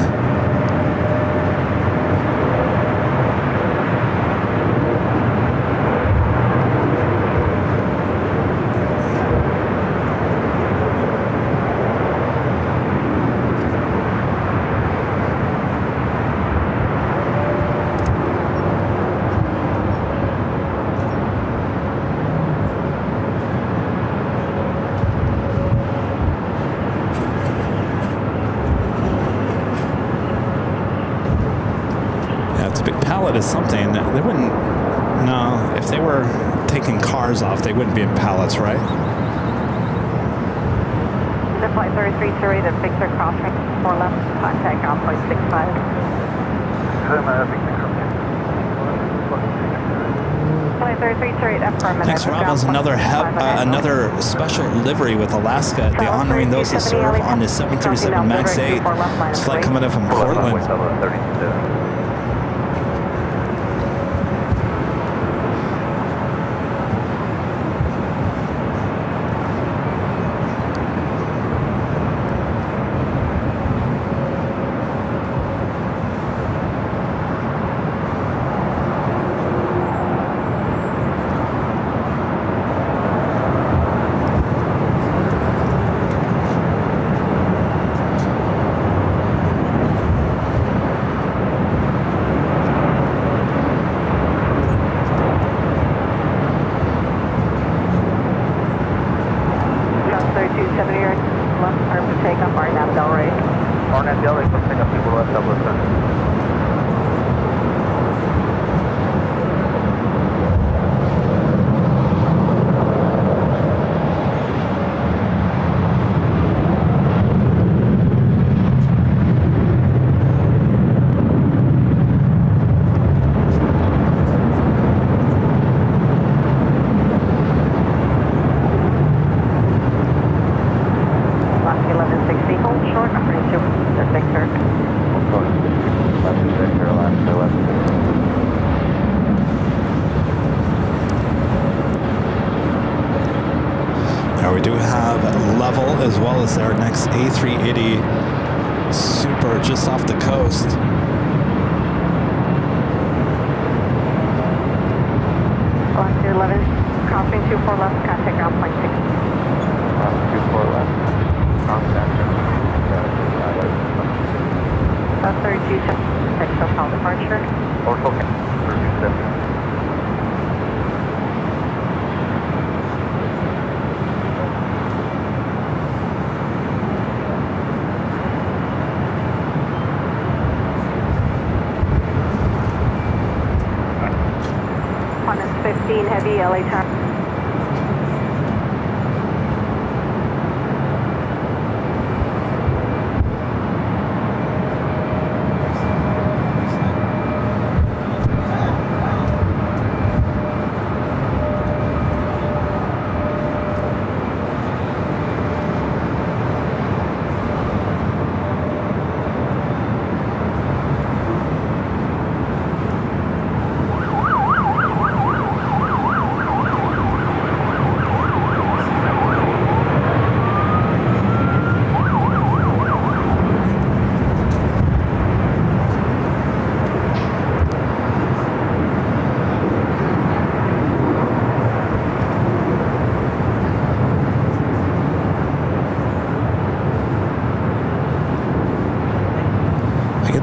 [SPEAKER 7] Is something that they wouldn't. No, if they were taking cars off, they wouldn't be in pallets, right?
[SPEAKER 1] The flight 3328 at Victor crossing 4 left, contact ground point 65. Flight 3328 affirmative.
[SPEAKER 7] Next arrival is another special livery with Alaska. They're honoring those who serve on the 737 MAX 8. This flight coming in from Portland. As well as our next A380 Super just off the coast.
[SPEAKER 1] Alaska 11, crossing 24 left, contact ground point 6.
[SPEAKER 4] 24 left, contact ground
[SPEAKER 1] 3276, hotel departure.
[SPEAKER 4] Orbital 3276.
[SPEAKER 1] Heavy LA time.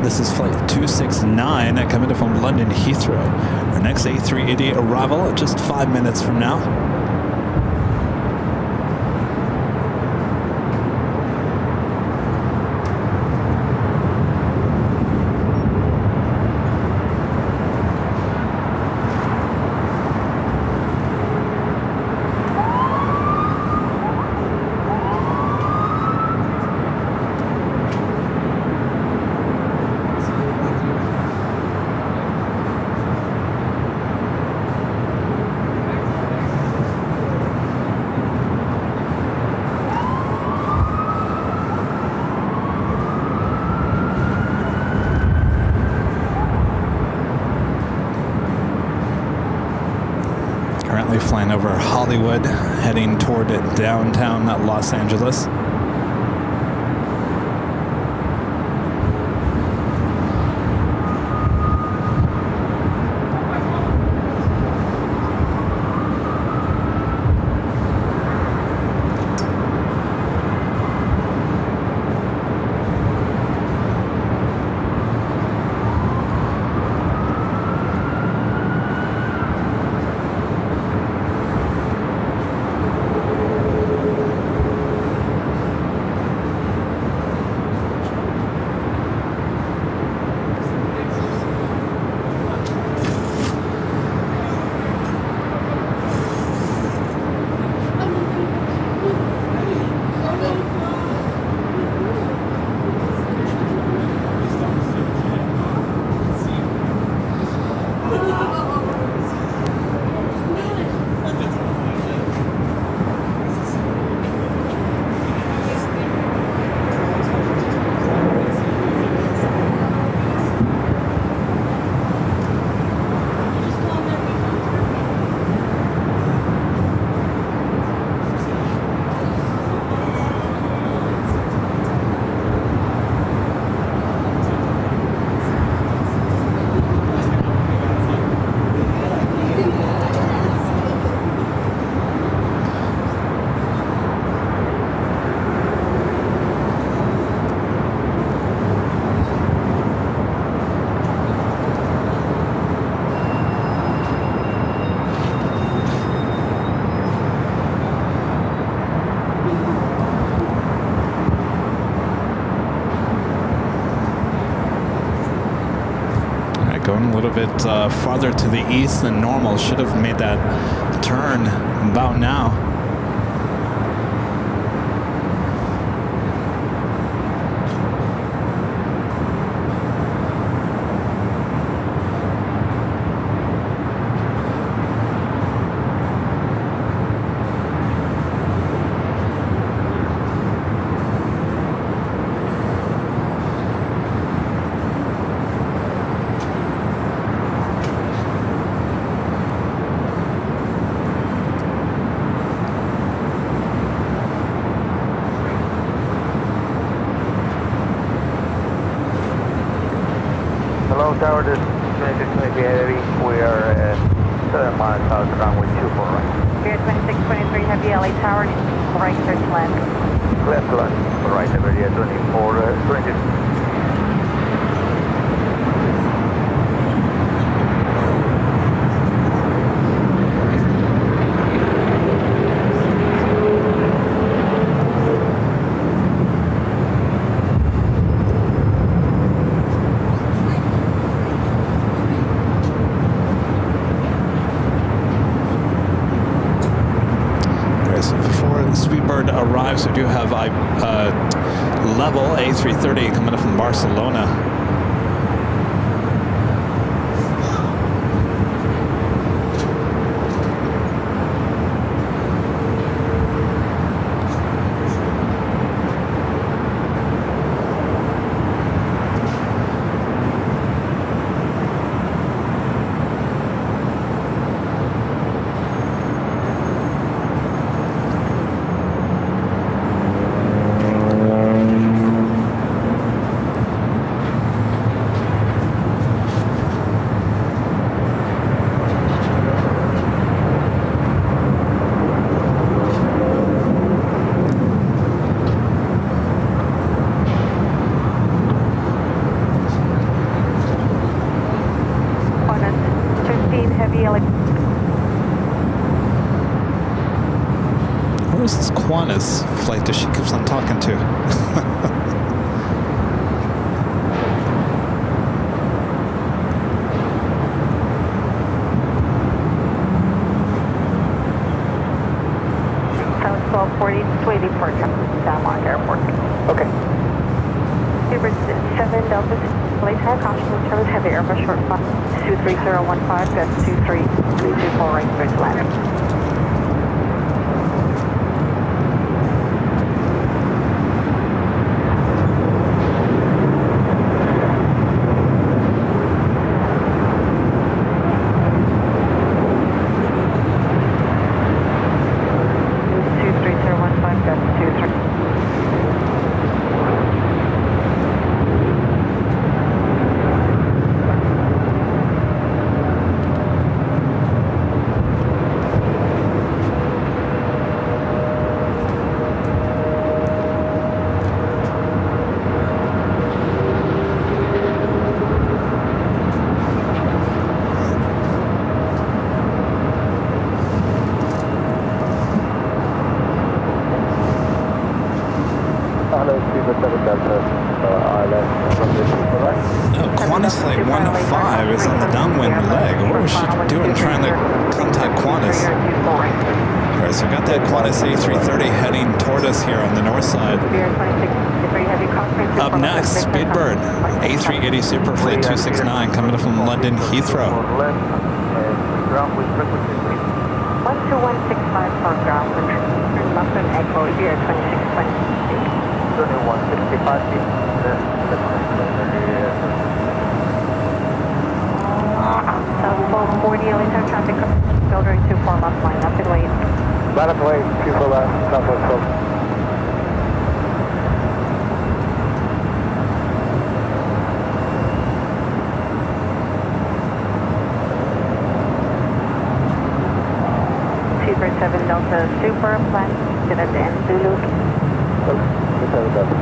[SPEAKER 7] This is flight 269 coming in from London Heathrow. Our next A380 arrival just 5 minutes from now. flying over Hollywood, heading toward downtown Los Angeles. Going a little bit farther to the east than normal. Should have made that turn about now.
[SPEAKER 9] Tower, this 2623 Heavy, we are 7 miles south, runway 24 right.
[SPEAKER 1] Spirit 2623 Heavy, LA Tower, right, clear to land.
[SPEAKER 9] Clear to land, right, Iberia 24, 20.
[SPEAKER 7] Arrives, we do have level A330 coming up from Barcelona. Where's this Qantas flight that she keeps on talking to?
[SPEAKER 1] South 1240 to 84, San Juan Airport.
[SPEAKER 9] Okay.
[SPEAKER 1] Uber 7 Delta, late tower, caution, return heavy Airbus short 23015, that's 23324 right, clear to land.
[SPEAKER 4] hello, Super 7 Delta, ILS, runway 24 right.
[SPEAKER 7] No, Qantas Flight 105 is on the downwind leg. What was she doing trying to contact Qantas? All right, so we got that Qantas A330 heading toward us here on the north side. Up next, Speedbird, A380 Super Flight 269 coming up from London Heathrow.
[SPEAKER 9] Ground with frequency, please.
[SPEAKER 1] 12165 for ground control. London Echo, here 2620.
[SPEAKER 9] 2165 feet.
[SPEAKER 1] South 1240, LA traffic, filter 24 left line, up and wait.
[SPEAKER 4] Line up and wait, 24 left, Southwest 12.
[SPEAKER 1] Super 7 Delta Super, plan to the end, Zulu.
[SPEAKER 4] Super 7 Delta.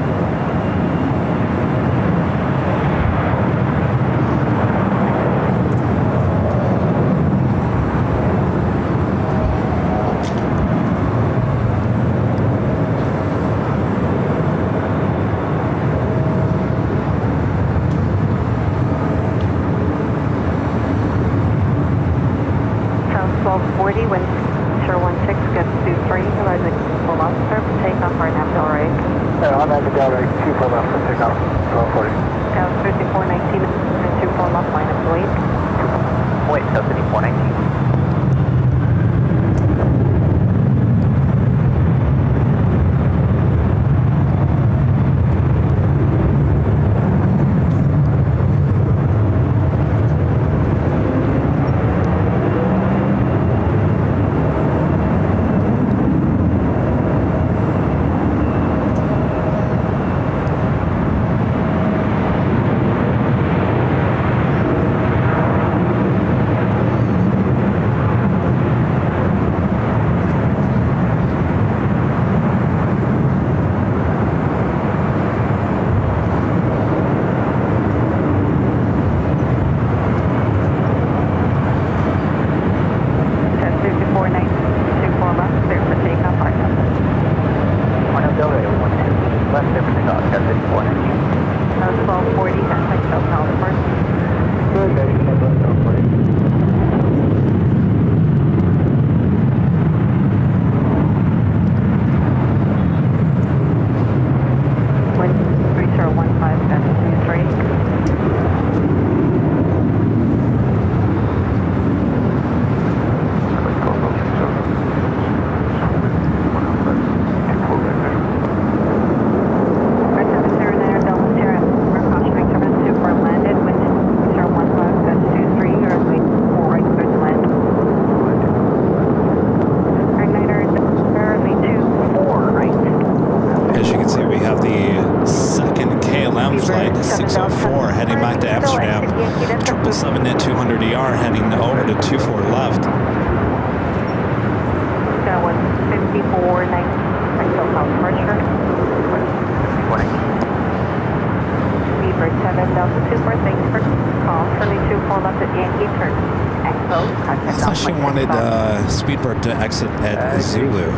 [SPEAKER 7] Speedbird to exit at Zulu.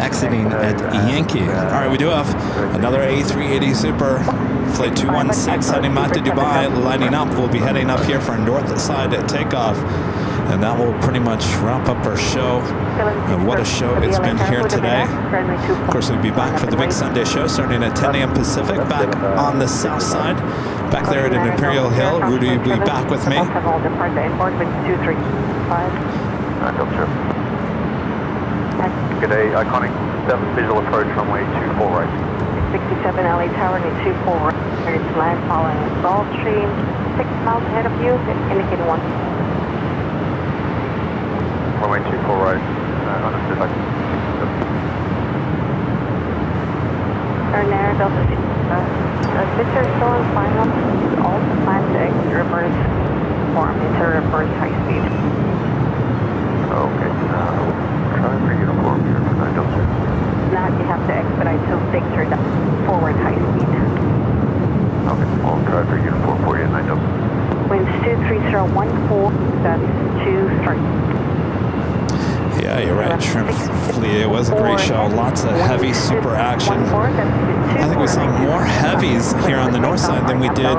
[SPEAKER 7] Exiting at Yankee. All right, we do have another A380 Super Flight 216 heading back to Dubai, lining up. We'll be heading up here for our north side at takeoff. And that will pretty much wrap up our show. And what a show it's been here today. Of course, we'll be back for the big Sunday show starting at 10 a.m. Pacific, back on the south side. Back there at Imperial Hill. Rudy will be back with me.
[SPEAKER 2] Good day, iconic 7 visual approach runway 24 right.
[SPEAKER 1] 67 LA Tower, need 24 right. Ready to land following Gulf Stream. 6 miles ahead of you, indicating 1.
[SPEAKER 2] Runway 24 right. Understood.
[SPEAKER 1] Turn there, Delta C. Victor is still in final. All plan to exit reverse form into reverse high speed.
[SPEAKER 2] Okay, try for uniform here for 9 Delta.
[SPEAKER 1] Now you have to expedite to Victor forward high speed.
[SPEAKER 2] Okay, I'll try for uniform for you at 9 Delta.
[SPEAKER 1] Winds 23014, that's 2 strike.
[SPEAKER 7] Yeah, you're right. Shrimp fleet. It was was a great show. Lots of heavy super action. I think we saw more heavies here on the north side than we did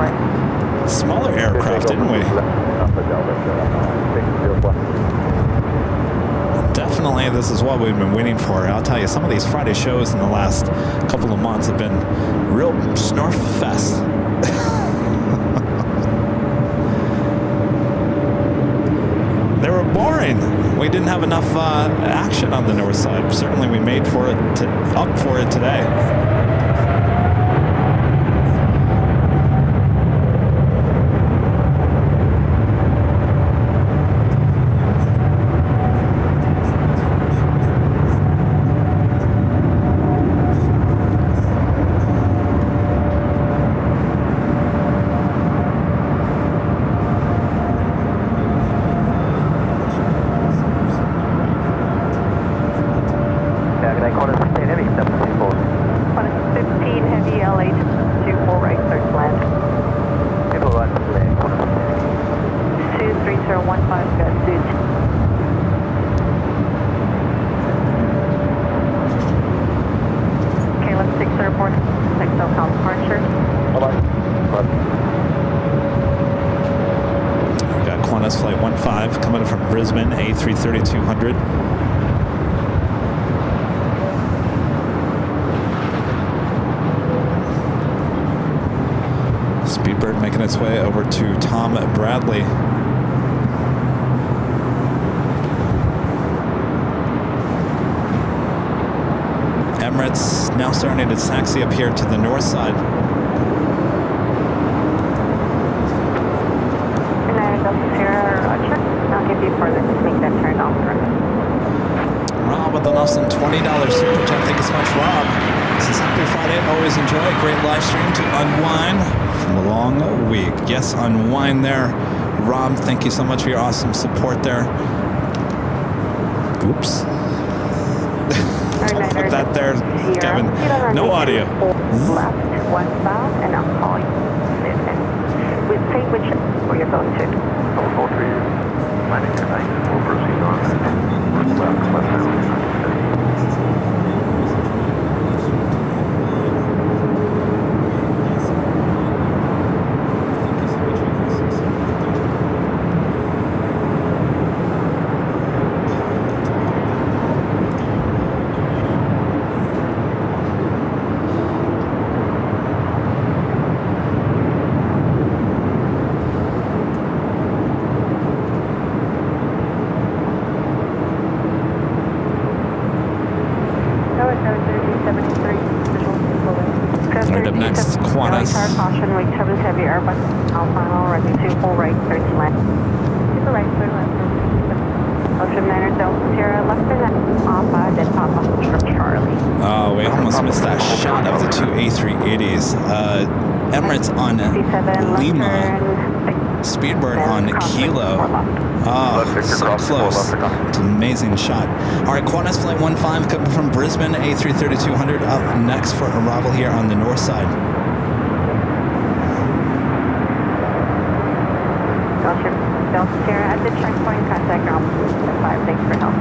[SPEAKER 7] smaller aircraft, didn't we? Definitely, this is what we've been waiting for. I'll tell you, some of these Friday shows in the last couple of months have been real snarf fest. They were boring. We didn't have enough action on the north side. Certainly, we made for it up for it today. Flight 15 coming from Brisbane, A330-200. Speedbird making its way over to Tom Bradley. Emirates now starting to taxi up here to the north side.
[SPEAKER 1] I'll give you further to make that turn off.
[SPEAKER 7] Rob with an awesome $20 super chat. Thank you so much, Rob. This is Happy Friday. Always enjoy a great live stream to unwind from a long week. Yes, unwind there. Rob, thank you so much for your awesome support there. Oops. Put that there, Kevin. No audio.
[SPEAKER 1] Left, westbound, and I'll call you. We say which where you're going to.
[SPEAKER 4] All three, landing tonight. We'll proceed on left.
[SPEAKER 7] Right up next, Qantas.
[SPEAKER 1] Caution, wait, heavens heavy Airbus Alpha, ready to full right, 30 land. To the right, 30 left. Ocean Niner Delta Sierra, left and then Alpha, then Papa, Charlie.
[SPEAKER 7] Oh, we almost missed that shot of the two A380s. Emirates on Lima. Speedbird on Kilo. Oh, so close. It's an amazing shot. All right, Qantas Flight 15 coming from Brisbane, A330-200 up next for arrival here on the north side.
[SPEAKER 1] Delta Sierra at the checkpoint, contact ground 5, thanks for help.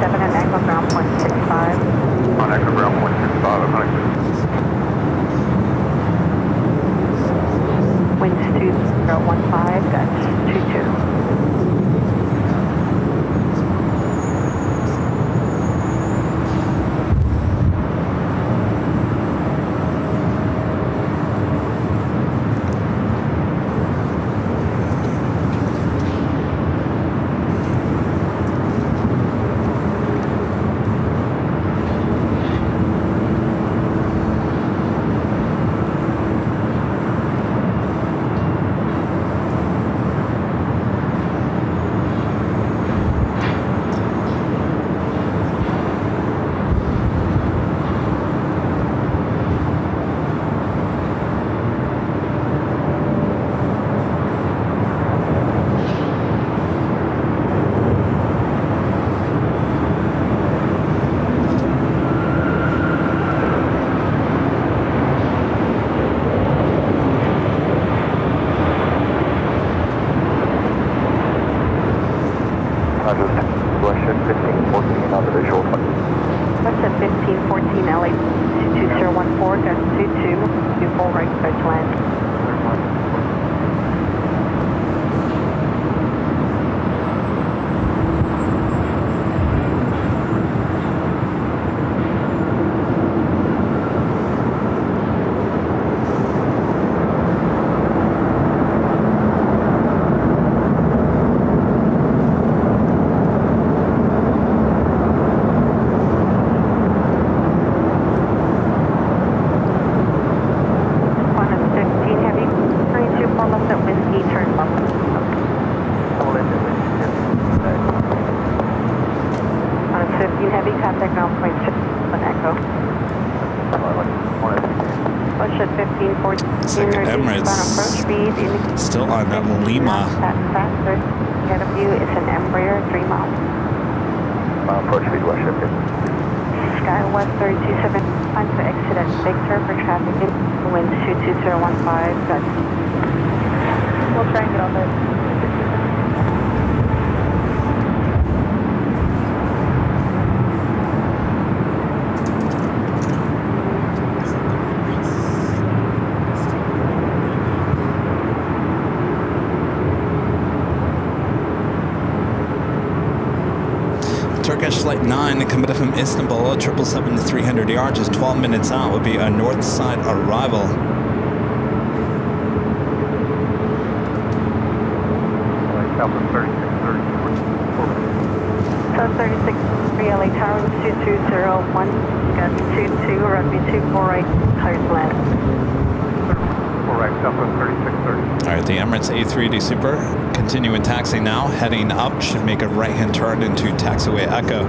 [SPEAKER 1] 7 and Echo ground 0.65.
[SPEAKER 4] On Echo ground 0.65,
[SPEAKER 1] Winds 2015, that's 22.
[SPEAKER 4] 1514 on the visual.
[SPEAKER 1] What's at 1514 LA 22014, got 22, full right, clear to land.
[SPEAKER 3] It's like Emirates still on that Lima.
[SPEAKER 1] Ahead of you is an Embraer 3 miles.
[SPEAKER 4] Approach speed west shifted.
[SPEAKER 1] Skywest 327, time to exit at Victor for traffic in wind 22015. Good.
[SPEAKER 5] We'll try and get on this.
[SPEAKER 3] Turkish Flight 9 coming from Istanbul, 777 to 300 yards, just 12 minutes out, would be a north side arrival.
[SPEAKER 4] Southwest 3630.
[SPEAKER 1] So 36 LA Tower 2201, got 22, runway 24 right, clear to land.
[SPEAKER 4] 4 right, Southwest 3630.
[SPEAKER 3] All right, the Emirates A380 Super, continuing taxi now, heading up, should make a right-hand turn into taxiway Echo.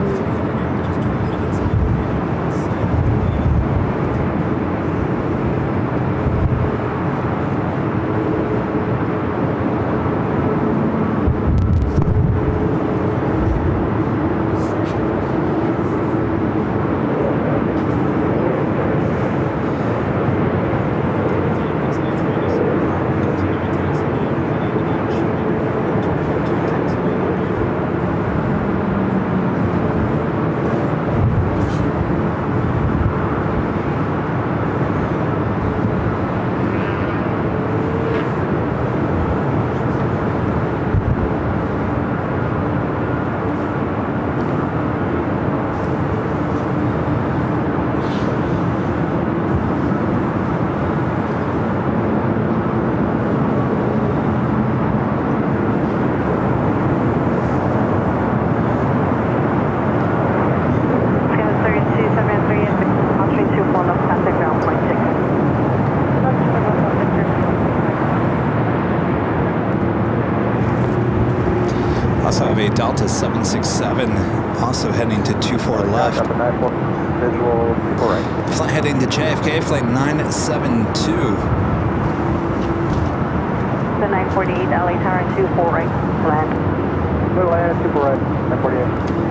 [SPEAKER 3] Delta 767, also heading to 24 left.
[SPEAKER 4] Visual 4 right.
[SPEAKER 3] Flight heading to JFK, flight 972.
[SPEAKER 1] The 948 LA Tower 24 right, land.
[SPEAKER 4] Little land, 24 right, 948.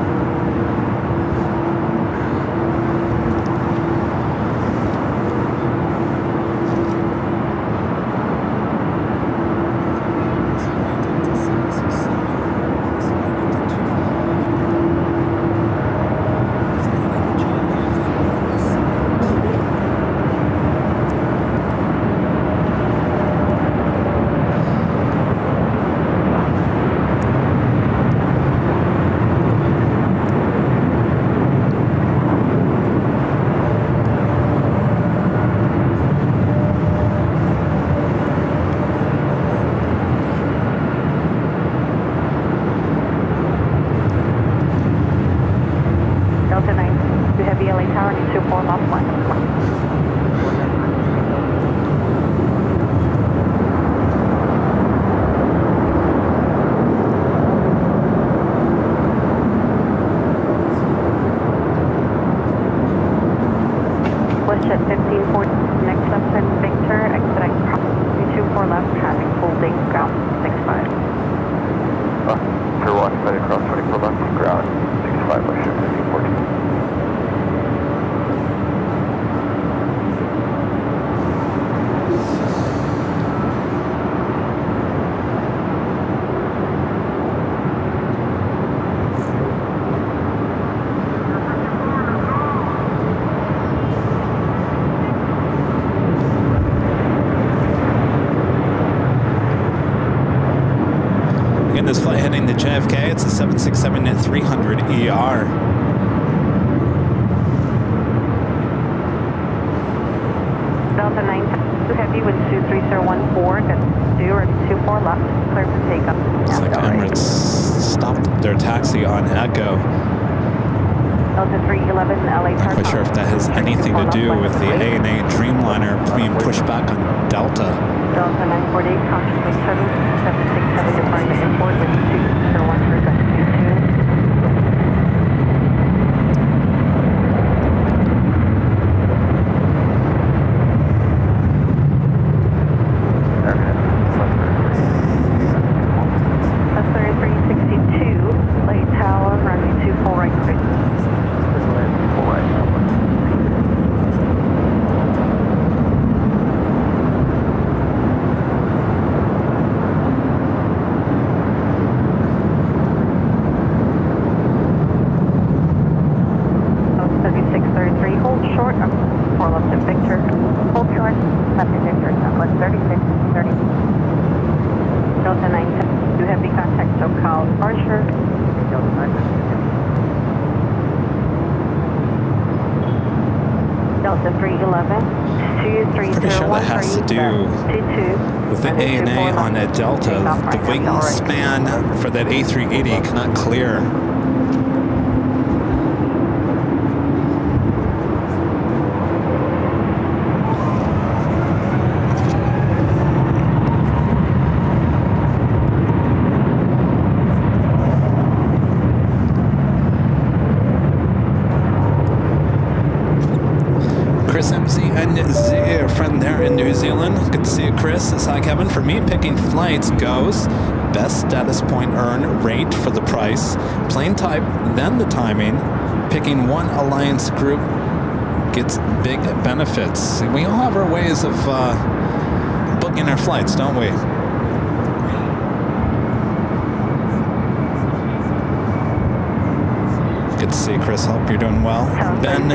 [SPEAKER 1] Delta 9, 2 heavy with 2314, that's 2, ready 24 left, clear for takeoff.
[SPEAKER 7] Looks like Emirates stopped their taxi on Echo.
[SPEAKER 1] Delta 311, LA.
[SPEAKER 7] Not quite sure if that has anything to do with the ANA Dreamliner being pushed back on Delta.
[SPEAKER 1] Delta 948, conscious 767 departing the airport with 201 for 722.
[SPEAKER 7] Pretty sure that has to do with the ANA on that Delta. The wingspan for that A380 cannot clear. Chris, hi Kevin. For me, picking flights goes best status point earn rate for the price, plane type, then the timing. Picking one alliance group gets big benefits. We all have our ways of booking our flights, don't we? Good to see you, Chris. Hope you're doing well. Ben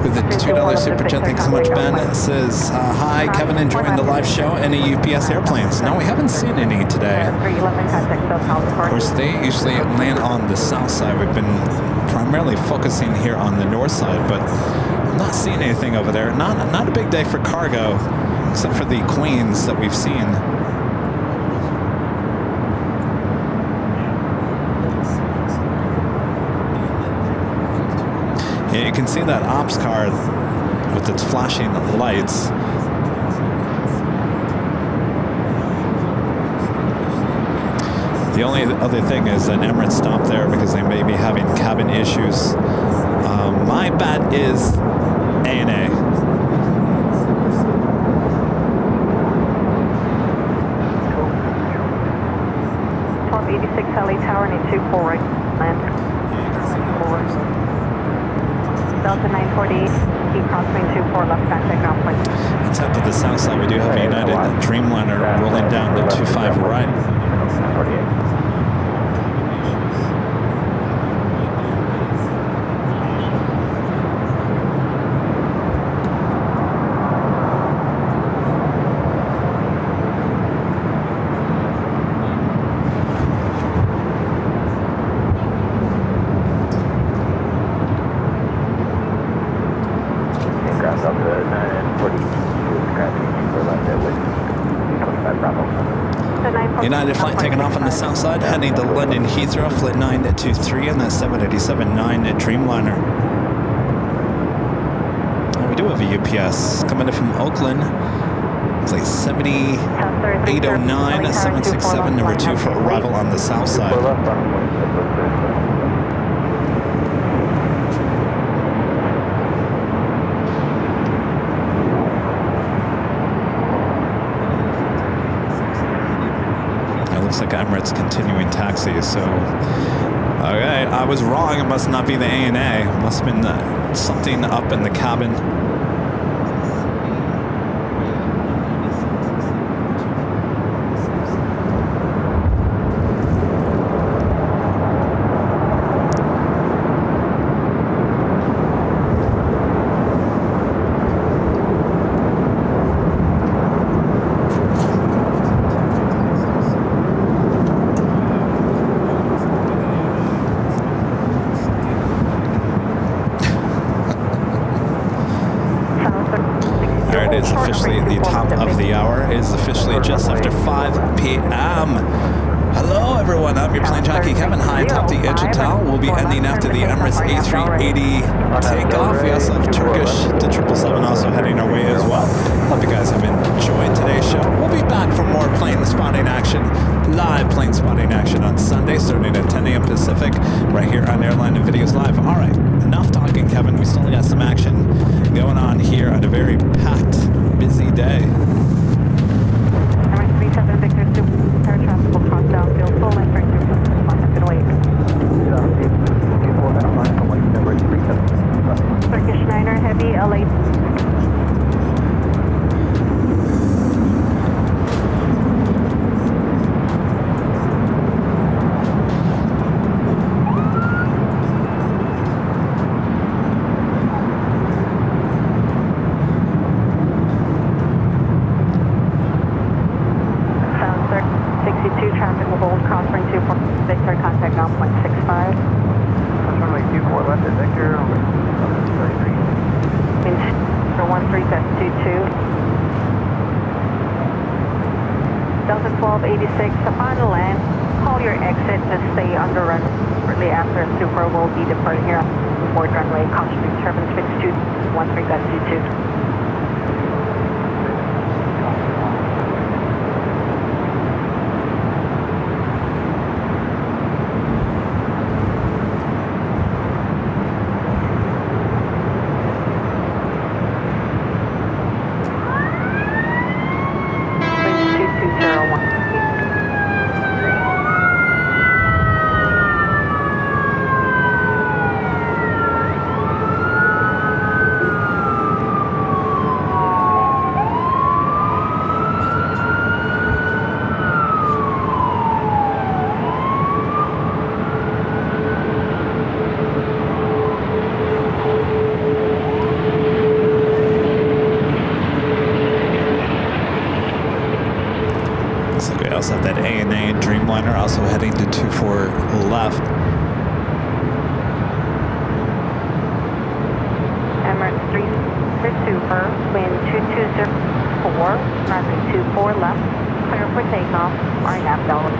[SPEAKER 7] with the $2 super chat. Thanks so much, Ben. Says, hi, Kevin, enjoying the live show. Any UPS airplanes? No, we haven't seen any today. Of course, they usually land on the south side. We've been primarily focusing here on the north side, but I'm not seeing anything over there. Not a big day for cargo, except for the Queens that we've seen. Yeah, you can see that ops car with its flashing lights. The only other thing is that Emirates stopped there because they may be having cabin issues. My bet is ANA.
[SPEAKER 1] 1286 LA Tower, need 24 right, land. Delta 948, keep crossing 24 left, contact ground point.
[SPEAKER 7] Except to the south side, we do have a United Dreamliner rolling down to 25 right. United flight taking off on the south side, heading to London Heathrow, flight 923 and that 787-9 Dreamliner. And we do have a UPS coming in from Oakland. It's like 7809, 767, number 2 for arrival on the south side. Looks like Emirates continuing taxi, so okay, I was wrong. It must not be the ANA. It must have been something up in the cabin.
[SPEAKER 3] It's officially the top of the hour. It is officially just after 5 p.m. Hello, everyone. I'm your plane jockey, Kevin. High atop the engine tower. We'll be ending after the Emirates A380 takeoff. We also have Turkish to 777 also heading our way as well. Hope you guys have enjoyed today's show. We'll be back for more plane spotting action, live plane spotting action on Sunday, starting at 10 a.m. Pacific, right here on Airline and Videos Live. All right, enough talking, Kevin. We still got some action going on here on a very packed, busy day.
[SPEAKER 1] Emirates 37 Victor Super, air traffic will cross downfield, full length right through 1 second wait. Turkish 9er Heavy, LA. Upon land, call your exit to stay on the run. Shortly after, Super will be departing here on board runway. Caution disturbance, winds 213.22.
[SPEAKER 7] Also heading to 24 left.
[SPEAKER 1] Emirates 3 for Super, wind 2204, runway 24 left, clear for takeoff, RNAV Delta.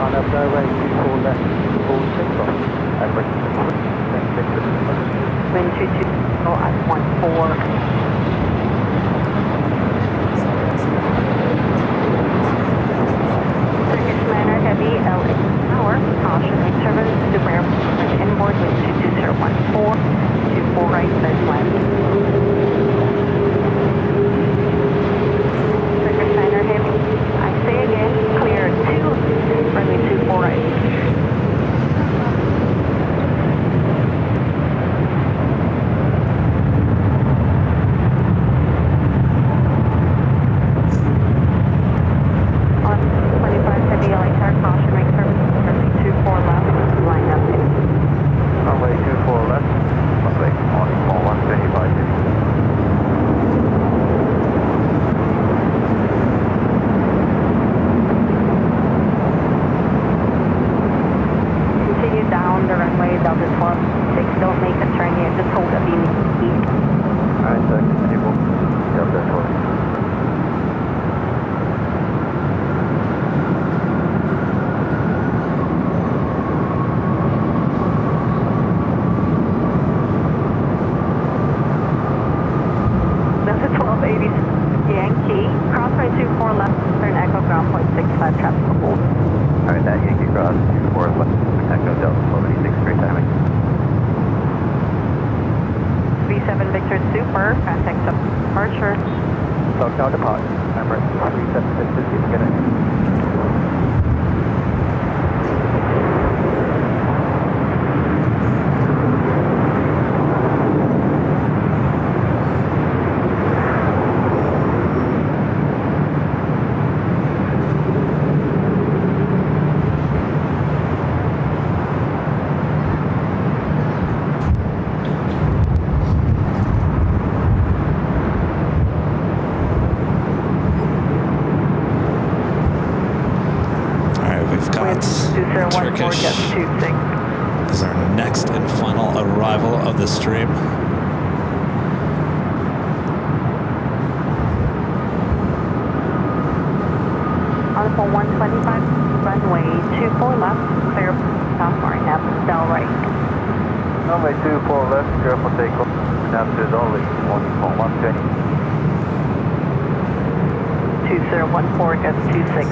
[SPEAKER 9] RNAV Delta, 24 left, full takeoff, Emirates 3,
[SPEAKER 1] wind 22 at 14. Heavy LA power, caution, service, Super Airport, inboard with 22014, 24 right, 30 left. Turkish 9er Heavy, I say again, clear 2, runway 24 right.
[SPEAKER 7] Turkish is our next and final arrival of the stream.
[SPEAKER 9] left, clear for takeoff. After the only 120.
[SPEAKER 1] 2014, gets 26.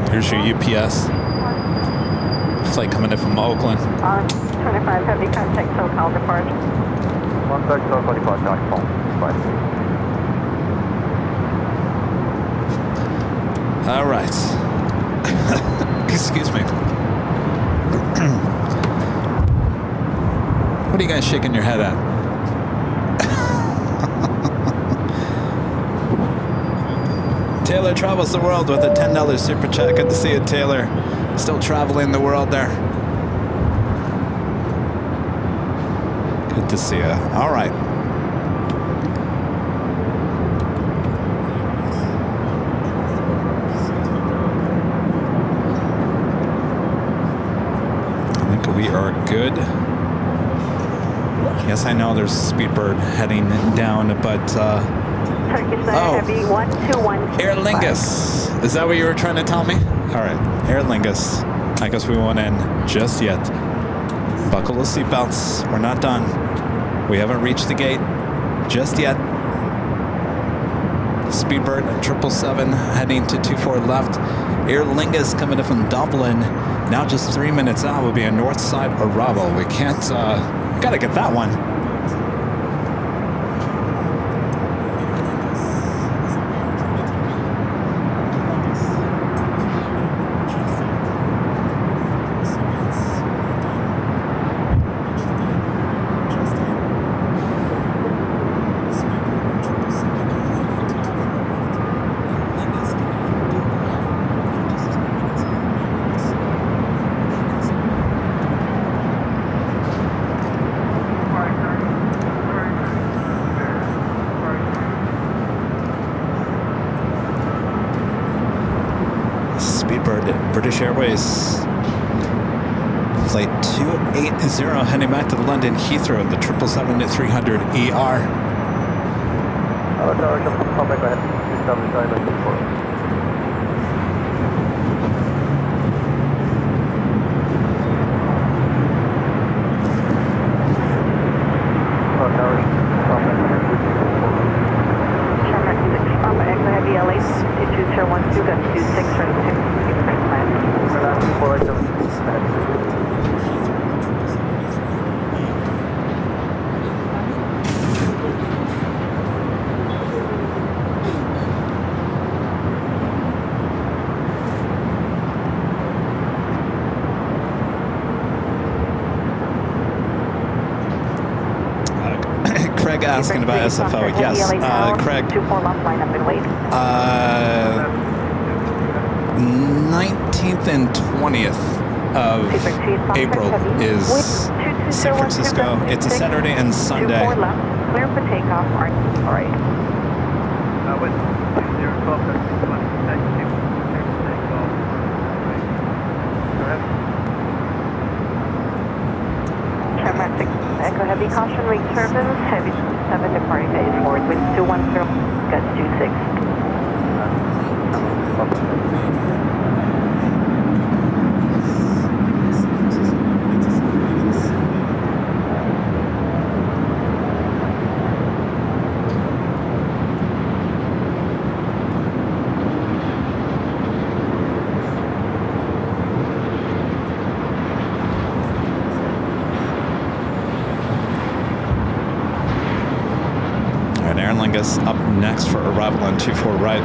[SPEAKER 7] Here's your UPS. Flight coming in from Oakland.
[SPEAKER 1] 25 heavy contact SoCal departure.
[SPEAKER 9] Contact SoCal departure. Bye.
[SPEAKER 7] All right. Excuse me. What are you guys shaking your head at? Taylor travels the world with a $10 super chat. Good to see you, Taylor. Still traveling the world there. Good to see you. All right. I think we are good. Yes, I know there's a Speedbird heading down, but
[SPEAKER 1] Heavy 121.
[SPEAKER 7] Aer Lingus. Is that what you were trying to tell me? All right, Aer Lingus. I guess we won't end just yet. Buckle the seatbelts. We're not done. We haven't reached the gate just yet. Speedbird 777 heading to 24 left. Aer Lingus coming in from Dublin. Now just 3 minutes out will be a north side arrival. We can't, gotta get that one. British Airways flight 280 heading back to London Heathrow, the 777-300 ER. Craig asking about SFO. Yes, Craig. 19th and 20th of April is San Francisco. It's a Saturday and Sunday.
[SPEAKER 1] Clear for takeoff. All right. Echo Heavy caution, ring turbines, Heavy 7 departing phase forward, wind 210, guts 26.
[SPEAKER 7] And Air Lingus up next for arrival on 24 right.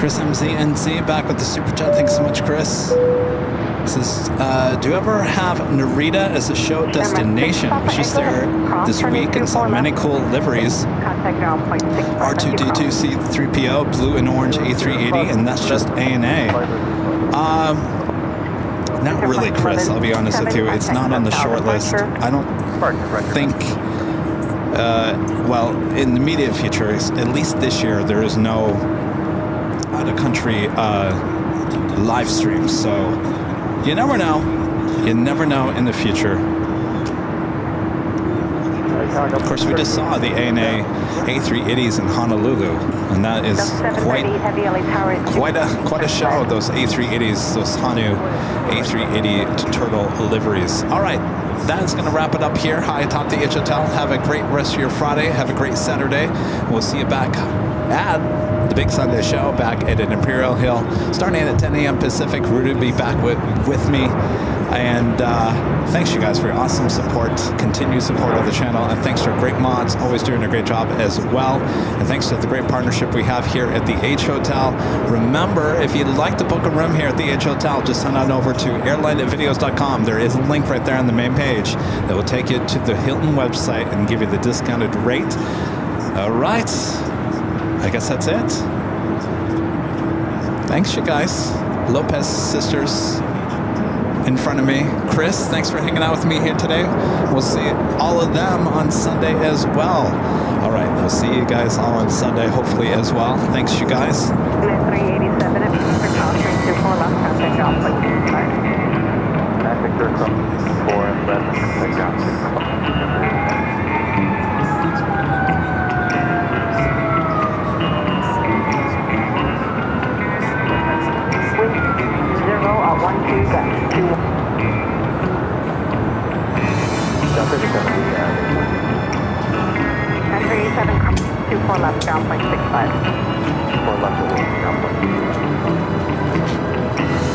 [SPEAKER 7] Chris MZNZ back with the super chat. Thanks so much, Chris. Says, do you ever have Narita as a show destination? She's there this week and saw many cool liveries. R2D2 C3PO, blue and orange A380, and that's just ANA. Not really, Chris, I'll be honest with you. It's not on the short list. I don't think, well, in the immediate future, at least this year, there is no out-of-country live stream. So you never know. You never know in the future. Of course, we just saw the ANA A380s in Honolulu, and that is quite a show. Those A380s, those Honu A380 Turtle liveries. All right, that's going to wrap it up here. Hi atop the H Hotel. Have a great rest of your Friday. Have a great Saturday. We'll see you back at the Big Sunday Show back at Imperial Hill, starting at 10 a.m. Pacific. Rudy will be back with me. And thanks you guys for your awesome support, continued support of the channel, and thanks to our great mods, always doing a great job as well. And thanks to the great partnership we have here at the H Hotel. Remember, if you'd like to book a room here at the H Hotel, just head on over to AirLineVideos.com. There is a link right there on the main page that will take you to the Hilton website and give you the discounted rate. All right, I guess that's it. Thanks, you guys. Lopez sisters in front of me. Chris, thanks for hanging out with me here today. We'll see all of them on Sunday as well. All right, we'll see you guys all on Sunday, hopefully as well. Thanks, you guys.
[SPEAKER 1] 387 at Charles 324 left, contact ground, flight 25.
[SPEAKER 4] Victor, 4 and left, contact ground 6.
[SPEAKER 1] Seven, 24 left, ground point 65.
[SPEAKER 4] 4 left, ground point.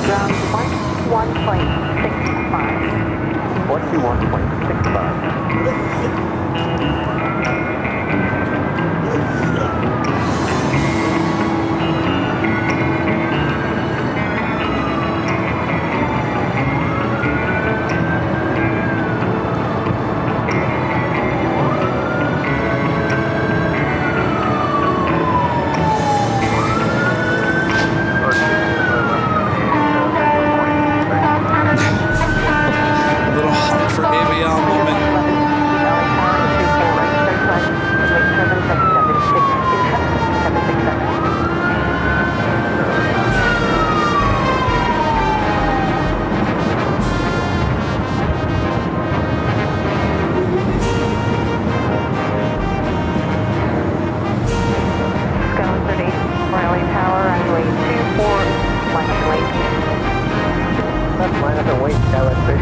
[SPEAKER 1] Ground point 1.65.
[SPEAKER 4] 21.65.
[SPEAKER 9] left, line up and wait, LAX 38.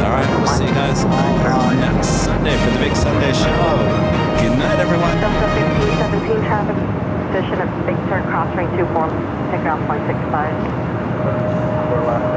[SPEAKER 7] All right, we'll see you guys all next Sunday for the big Sunday show. Good night, everyone.
[SPEAKER 1] Delta 1517 traffic position at Big Sur cross ring 24, take off 165.